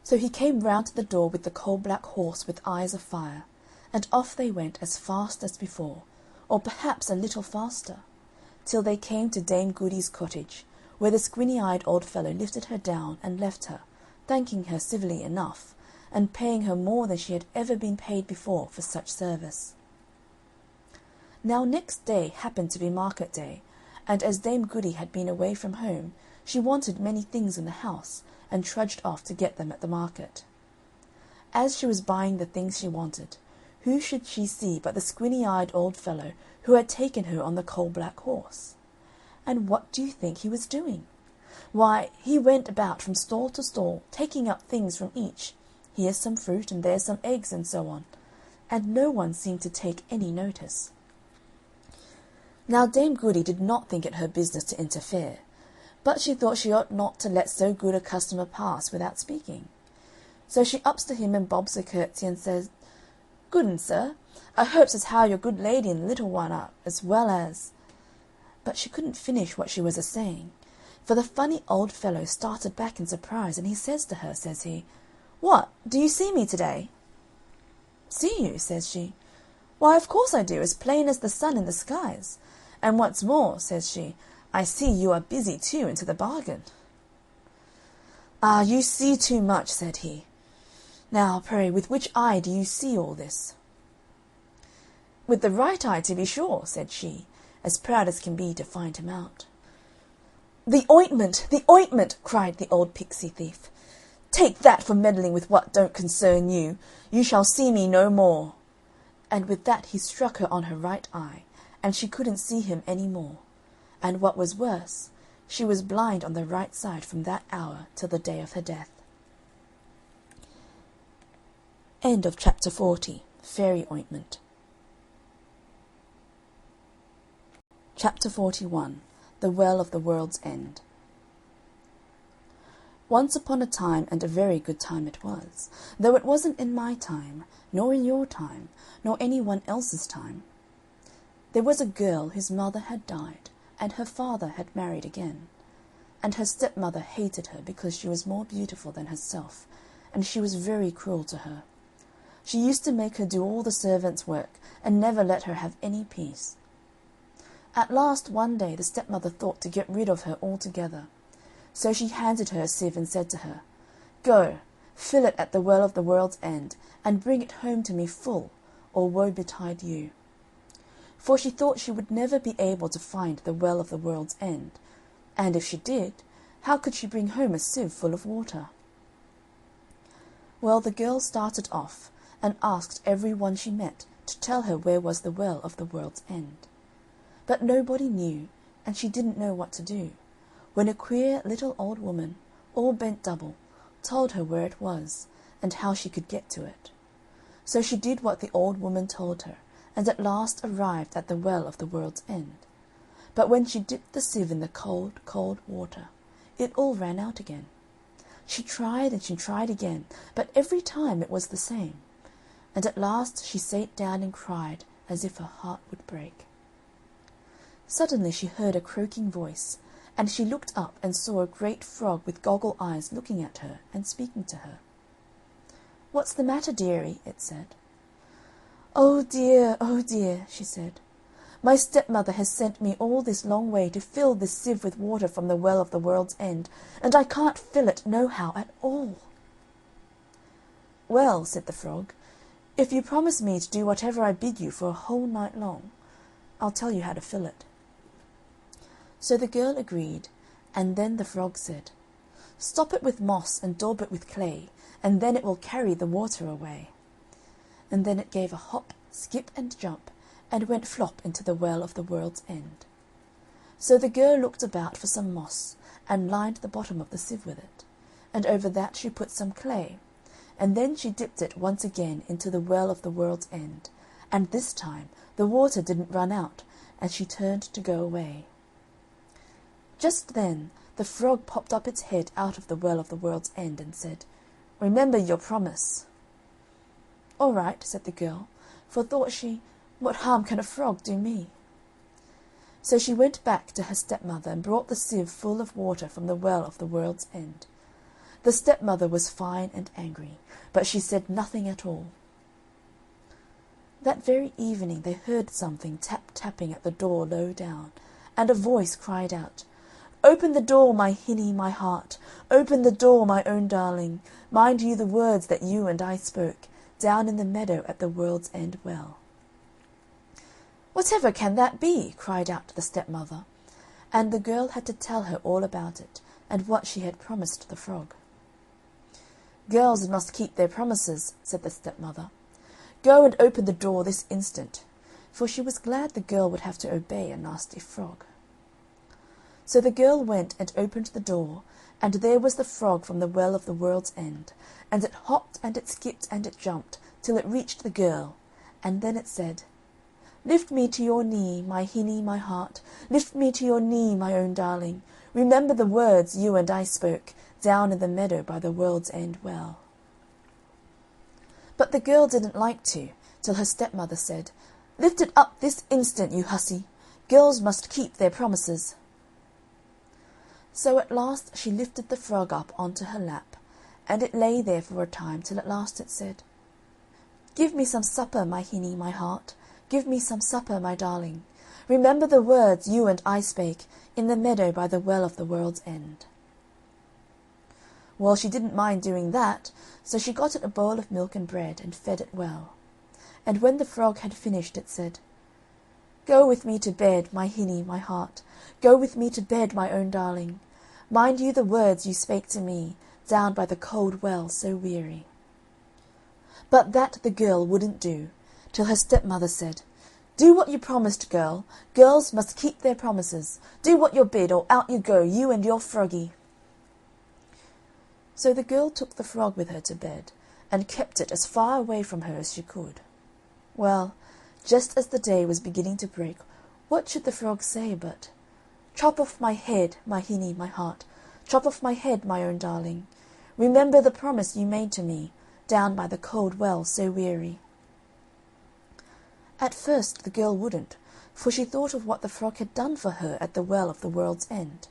So he came round to the door with the coal-black horse with eyes of fire, and off they went as fast as before, or perhaps a little faster, till they came to Dame Goody's cottage, where the squinny-eyed old fellow lifted her down and left her, thanking her civilly enough, and paying her more than she had ever been paid before for such service. Now next day happened to be market day, and as Dame Goody had been away from home, she wanted many things in the house, and trudged off to get them at the market. As she was buying the things she wanted, who should she see but the squinny-eyed old fellow who had taken her on the coal-black horse. And what do you think he was doing? Why, he went about from stall to stall, taking up things from each, here's some fruit, and there's some eggs, and so on, and no one seemed to take any notice. Now Dame Goody did not think it her business to interfere, but she thought she ought not to let so good a customer pass without speaking. So she ups to him and bobs a curtsy and says, "Good'n, sir, I hopes as how your good lady and little one are as well as—" But she couldn't finish what she was a-saying, for the funny old fellow started back in surprise, and he says to her, says he, "What, do you see me to-day?" "See you?" says she. "Why, of course I do, as plain as the sun in the skies. And what's more," says she, "I see you are busy too, into the bargain." "Ah, you see too much," said he. "Now, pray, with which eye do you see all this?" "With the right eye, to be sure," said she, as proud as can be to find him out. "The ointment! The ointment!" cried the old pixie thief. "Take that for meddling with what don't concern you. You shall see me no more." And with that he struck her on her right eye, and she couldn't see him any more. And what was worse, she was blind on the right side from that hour till the day of her death. End of chapter 40. Fairy Ointment. Chapter 41. The Well of the World's End. Once upon a time, and a very good time it was, though it wasn't in my time, nor in your time, nor any one else's time. There was a girl whose mother had died, and her father had married again, and her stepmother hated her because she was more beautiful than herself, and she was very cruel to her. She used to make her do all the servants' work, and never let her have any peace. At last one day the stepmother thought to get rid of her altogether. So she handed her a sieve and said to her, "Go, fill it at the Well of the World's End, and bring it home to me full, or woe betide you." For she thought she would never be able to find the Well of the World's End, and if she did, how could she bring home a sieve full of water? Well, the girl started off, and asked every one she met to tell her where was the Well of the World's End. But nobody knew, and she didn't know what to do, when a queer little old woman, all bent double, told her where it was, and how she could get to it. So she did what the old woman told her, and at last arrived at the Well of the World's End. But when she dipped the sieve in the cold, cold water, it all ran out again. She tried and she tried again, but every time it was the same, and at last she sate down and cried as if her heart would break. Suddenly she heard a croaking voice, and she looked up and saw a great frog with goggle eyes looking at her and speaking to her. "What's the matter, dearie?" it said. Oh, dear," she said. "My stepmother has sent me all this long way to fill this sieve with water from the well of the world's end, and I can't fill it nohow at all." "Well," said the frog, "if you promise me to do whatever I bid you for a whole night long, I'll tell you how to fill it." So the girl agreed, and then the frog said, "Stop it with moss and daub it with clay, and then it will carry the water away." And then it gave a hop, skip, and jump, and went flop into the well of the world's end. So the girl looked about for some moss, and lined the bottom of the sieve with it, and over that she put some clay, and then she dipped it once again into the well of the world's end, and this time the water didn't run out, and she turned to go away. Just then the frog popped up its head out of the well of the world's end and said, "Remember your promise." "All right," said the girl, for thought she, "What harm can a frog do me?" So she went back to her stepmother and brought the sieve full of water from the well of the world's end. The stepmother was fine and angry, but she said nothing at all. That very evening they heard something tap-tapping at the door low down, and a voice cried out, "Open the door, my hinny, my heart, open the door, my own darling, mind you the words that you and I spoke, down in the meadow at the world's end well." "Whatever can that be?" cried out the stepmother, and the girl had to tell her all about it, and what she had promised the frog. "Girls must keep their promises," said the stepmother. "Go and open the door this instant," for she was glad the girl would have to obey a nasty frog. So the girl went and opened the door, and there was the frog from the well of the world's end, and it hopped and it skipped and it jumped till it reached the girl, and then it said, "Lift me to your knee, my hinny, my heart, lift me to your knee, my own darling, remember the words you and I spoke, down in the meadow by the world's end well." But the girl didn't like to, till her stepmother said, "Lift it up this instant, you hussy. Girls must keep their promises." So at last she lifted the frog up onto her lap, and it lay there for a time till at last it said, "Give me some supper, my hinny, my heart, give me some supper, my darling. Remember the words you and I spake, in the meadow by the well of the world's end." Well, she didn't mind doing that, so she got it a bowl of milk and bread, and fed it well. And when the frog had finished, it said, "Go with me to bed, my hinny, my heart, go with me to bed, my own darling. Mind you the words you spake to me, down by the cold well so weary." But that the girl wouldn't do, till her stepmother said, "Do what you promised, girl. Girls must keep their promises. Do what you're bid, or out you go, you and your froggy." So the girl took the frog with her to bed, and kept it as far away from her as she could. Well, just as the day was beginning to break, what should the frog say but, "Chop off my head, my hinny, my heart, chop off my head, my own darling. Remember the promise you made to me, down by the cold well so weary." At first the girl wouldn't, for she thought of what the frog had done for her at the well of the world's end.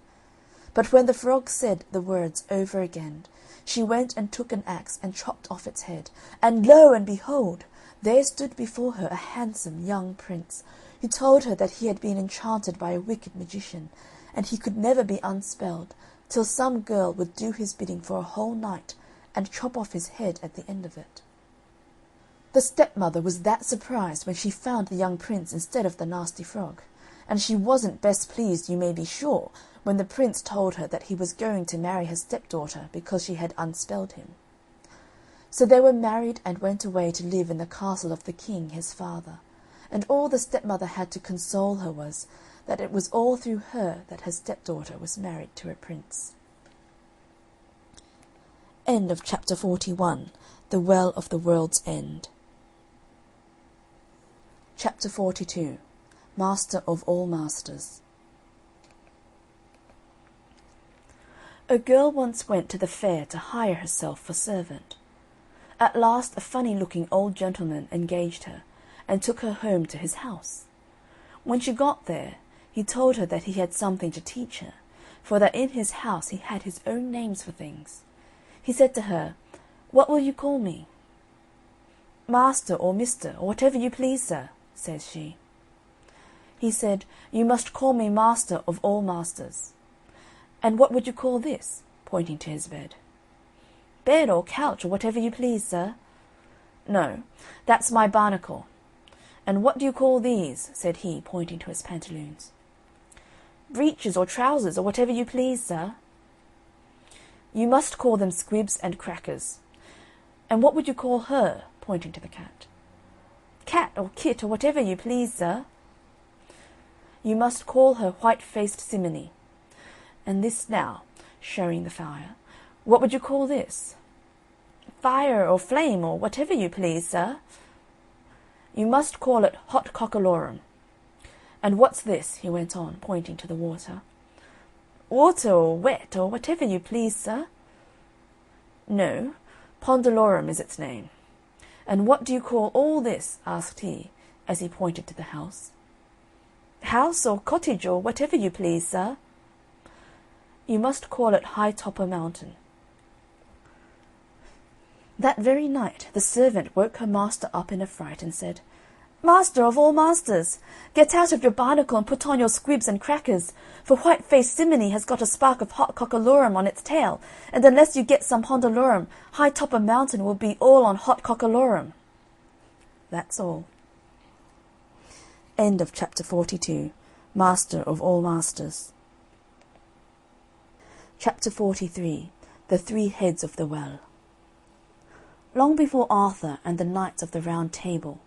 But when the frog said the words over again, she went and took an axe and chopped off its head, and lo and behold, there stood before her a handsome young prince, who told her that he had been enchanted by a wicked magician, and he could never be unspelled till some girl would do his bidding for a whole night, and chop off his head at the end of it. The stepmother was that surprised when she found the young prince instead of the nasty frog, and she wasn't best pleased, you may be sure, when the prince told her that he was going to marry her stepdaughter because she had unspelled him. So they were married and went away to live in the castle of the king his father, and all the stepmother had to console her was that it was all through her that her stepdaughter was married to a prince. End of chapter 41. The Well of the World's End. Chapter 42. Master of all masters. A girl once went to the fair to hire herself for servant. At last a funny-looking old gentleman engaged her, and took her home to his house. When she got there, he told her that he had something to teach her, for that in his house he had his own names for things. He said to her, "What will you call me?" "Master or mister, or whatever you please, sir," says she. He said, "You must call me master of all masters." "And what would you call this?" pointing to his bed. "Bed or couch, or whatever you please, sir." "No, that's my barnacle." "And what do you call these?" said he, pointing to his pantaloons. "Breeches or trousers, or whatever you please, sir." "You must call them squibs and crackers." "And what would you call her?" pointing to the cat. "Cat or kit, or whatever you please, sir." "You must call her white-faced simony. And this now," showing the fire, "what would you call this?" "Fire or flame, or whatever you please, sir." "You must call it hot cockalorum. And what's this?" he went on, pointing to the water. "Water or wet, or whatever you please, sir." "No, pondalorum is its name. And what do you call all this?" asked he, as he pointed to the house. "House or cottage, or whatever you please, sir." "You must call it High Topper Mountain." That very night the servant woke her master up in a fright, and said, "Master of all masters, get out of your barnacle and put on your squibs and crackers, for white-faced simony has got a spark of hot cockalorum on its tail, and unless you get some pondalorum, High Topper Mountain will be all on hot cockalorum." That's all. End of chapter 42. Master of all masters. Chapter 43. The Three Heads of the Well. Long before Arthur and the Knights of the Round Table,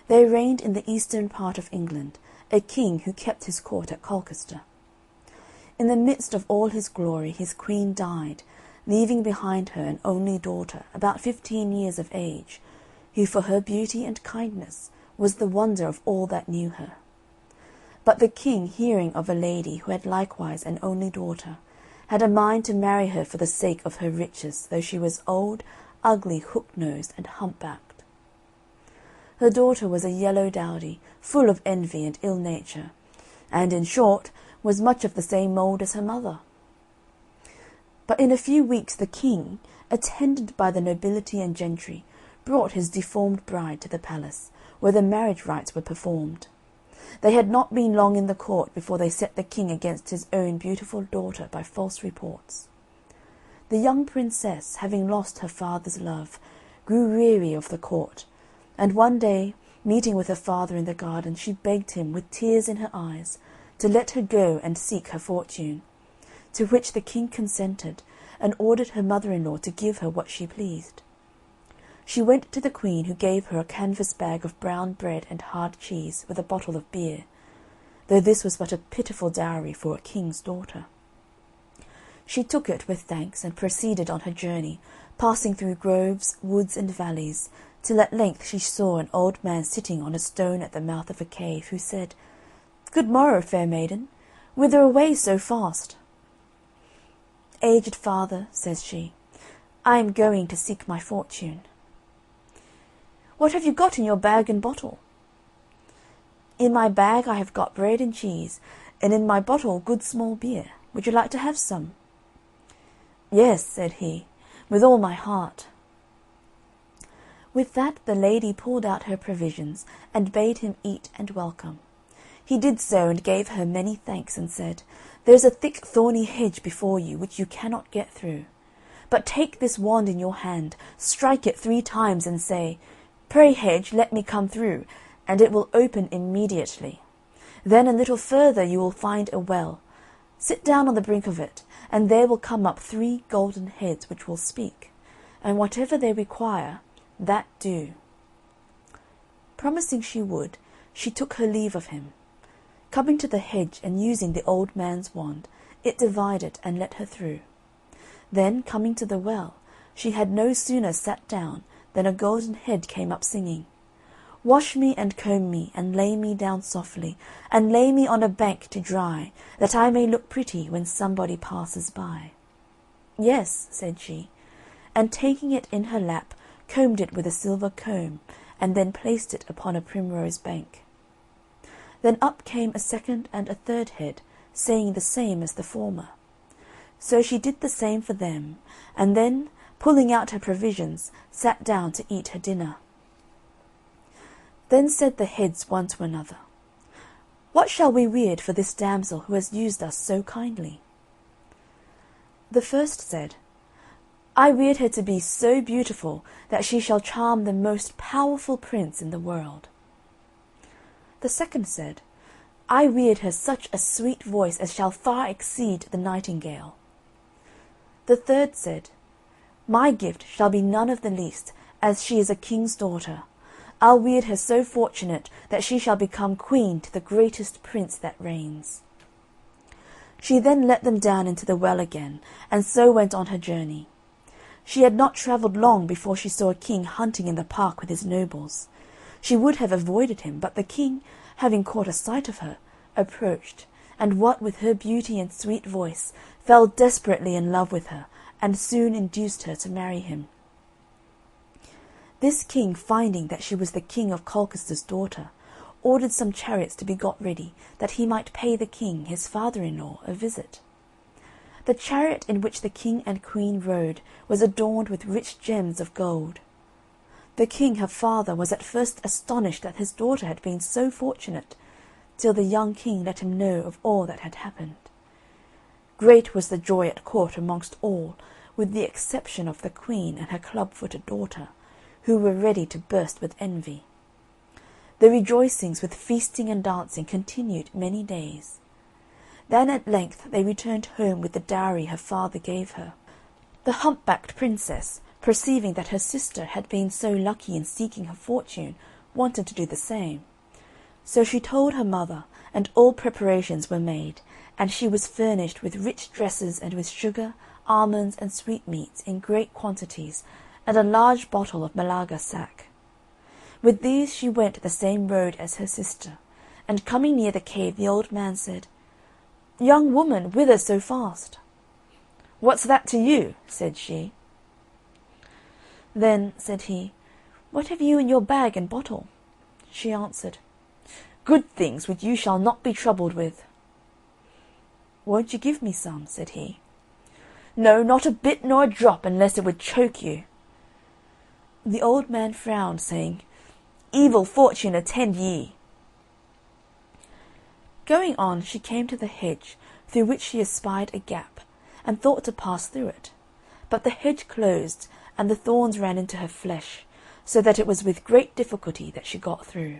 there reigned in the eastern part of England a king who kept his court at Colchester. In the midst of all his glory his queen died, leaving behind her an only daughter, about 15 years of age, who for her beauty and kindness was the wonder of all that knew her. But the king, hearing of a lady who had likewise an only daughter, had a mind to marry her for the sake of her riches, though she was old, ugly, hook-nosed, and hump-backed. Her daughter was a yellow dowdy, full of envy and ill nature, and, in short, was much of the same mould as her mother. But in a few weeks the king, attended by the nobility and gentry, brought his deformed bride to the palace, where the marriage rites were performed. They had not been long in the court before they set the king against his own beautiful daughter by false reports. The young princess, having lost her father's love, grew weary of the court, and one day, meeting with her father in the garden, she begged him, with tears in her eyes, to let her go and seek her fortune, to which the king consented, and ordered her mother-in-law to give her what she pleased. She went to the queen, who gave her a canvas bag of brown bread and hard cheese, with a bottle of beer, though this was but a pitiful dowry for a king's daughter. She took it with thanks, and proceeded on her journey, passing through groves, woods, and valleys, till at length she saw an old man sitting on a stone at the mouth of a cave, who said, "Good morrow, fair maiden. Whither away so fast?" "Aged father," says she, "I am going to seek my fortune." "What have you got in your bag and bottle?" "In my bag I have got bread and cheese, and in my bottle good small beer. Would you like to have some?" "Yes," said he, "with all my heart." With that the lady pulled out her provisions, and bade him eat and welcome. He did so, and gave her many thanks, and said, "There is a thick thorny hedge before you, which you cannot get through. But take this wand in your hand, strike it 3 times, and say, 'Pray, hedge, let me come through,' and it will open immediately. Then a little further you will find a well. Sit down on the brink of it, and there will come up 3 golden heads which will speak, and whatever they require, that do." Promising she would, she took her leave of him. Coming to the hedge, and using the old man's wand, it divided and let her through. Then, coming to the well, she had no sooner sat down than a golden head came up singing, "Wash me and comb me, and lay me down softly, and lay me on a bank to dry, that I may look pretty when somebody passes by." "Yes," said she, and taking it in her lap, combed it with a silver comb, and then placed it upon a primrose bank. Then up came a second and a third head, saying the same as the former. So she did the same for them, and then, pulling out her provisions, sat down to eat her dinner. Then said the heads one to another, "What shall we weird for this damsel who has used us so kindly?" The first said, "I weird her to be so beautiful that she shall charm the most powerful prince in the world." The second said, "I weird her such a sweet voice as shall far exceed the nightingale." The third said, "My gift shall be none of the least, as she is a king's daughter. I'll weird her so fortunate that she shall become queen to the greatest prince that reigns." She then let them down into the well again, and so went on her journey. She had not travelled long before she saw a king hunting in the park with his nobles. She would have avoided him, but the king, having caught a sight of her, approached, and what with her beauty and sweet voice, fell desperately in love with her, and soon induced her to marry him. This king, finding that she was the King of Colchester's daughter, ordered some chariots to be got ready, that he might pay the king, his father-in-law, a visit. The chariot in which the king and queen rode was adorned with rich gems of gold. The king, her father, was at first astonished that his daughter had been so fortunate, till the young king let him know of all that had happened. Great was the joy at court amongst all, with the exception of the queen and her club-footed daughter, who were ready to burst with envy. The rejoicings with feasting and dancing continued many days. Then at length they returned home with the dowry her father gave her. The hump-backed princess, perceiving that her sister had been so lucky in seeking her fortune, wanted to do the same. So she told her mother, and all preparations were made, and she was furnished with rich dresses and with sugar, almonds, and sweetmeats in great quantities, and a large bottle of Malaga sack. With these she went the same road as her sister, and coming near the cave the old man said, "Young woman, whither so fast?" "What's that to you?" said she. Then said he, "What have you in your bag and bottle?" She answered, "Good things which you shall not be troubled with." "Won't you give me some?" said he. "No, not a bit nor a drop, unless it would choke you." The old man frowned, saying, "Evil fortune attend ye." Going on, she came to the hedge, through which she espied a gap, and thought to pass through it. But the hedge closed, and the thorns ran into her flesh, so that it was with great difficulty that she got through.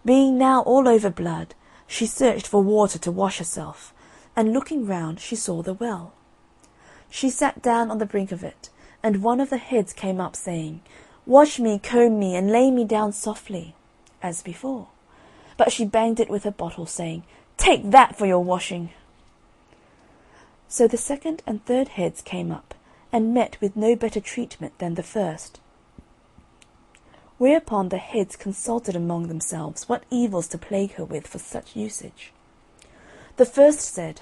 Being now all over blood, she searched for water to wash herself, and looking round she saw the well. She sat down on the brink of it, and one of the heads came up, saying, "Wash me, comb me, and lay me down softly," as before. But she banged it with her bottle, saying, "Take that for your washing." So the second and third heads came up, and met with no better treatment than the first. Whereupon the heads consulted among themselves what evils to plague her with for such usage. The first said,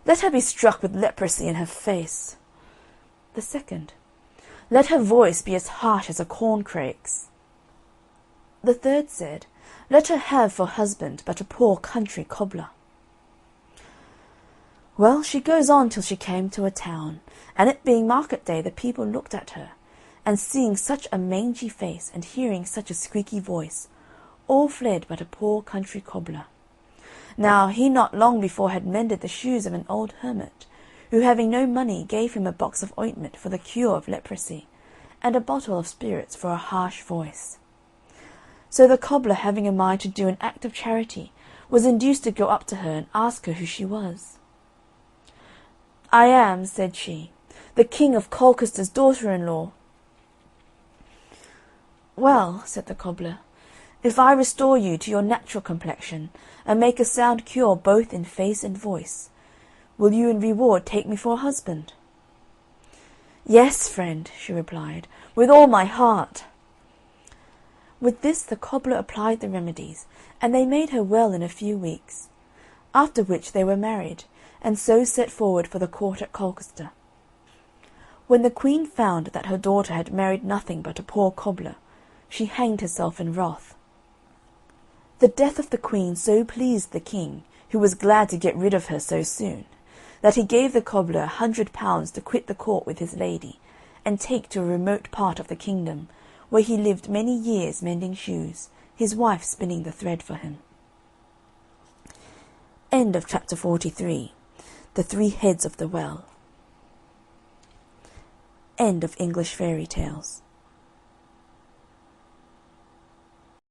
"Let her be struck with leprosy in her face." The second, "Let her voice be as harsh as a corncrake's." The third said, "Let her have for husband but a poor country cobbler." Well, she goes on till she came to a town, and it being market day, the people looked at her, and seeing such a mangy face, and hearing such a squeaky voice, all fled but a poor country cobbler. Now he not long before had mended the shoes of an old hermit, who having no money gave him a box of ointment for the cure of leprosy, and a bottle of spirits for a harsh voice. So the cobbler, having a mind to do an act of charity, was induced to go up to her and ask her who she was. "I am," said she, "the King of Colchester's daughter-in-law." "Well," said the cobbler, "if I restore you to your natural complexion, and make a sound cure both in face and voice, will you in reward take me for a husband?" "Yes, friend," she replied, "with all my heart." With this the cobbler applied the remedies, and they made her well in a few weeks. After which they were married, and so set forward for the court at Colchester, When the Queen found that her daughter had married nothing but a poor cobbler, she hanged herself in wrath. The death of the Queen so pleased the King, who was glad to get rid of her so soon, that he gave the cobbler 100 pounds to quit the court with his lady, and take to a remote part of the kingdom, where he lived many years mending shoes, his wife spinning the thread for him. End of chapter 43. The Three Heads of the Well. End of English Fairy Tales.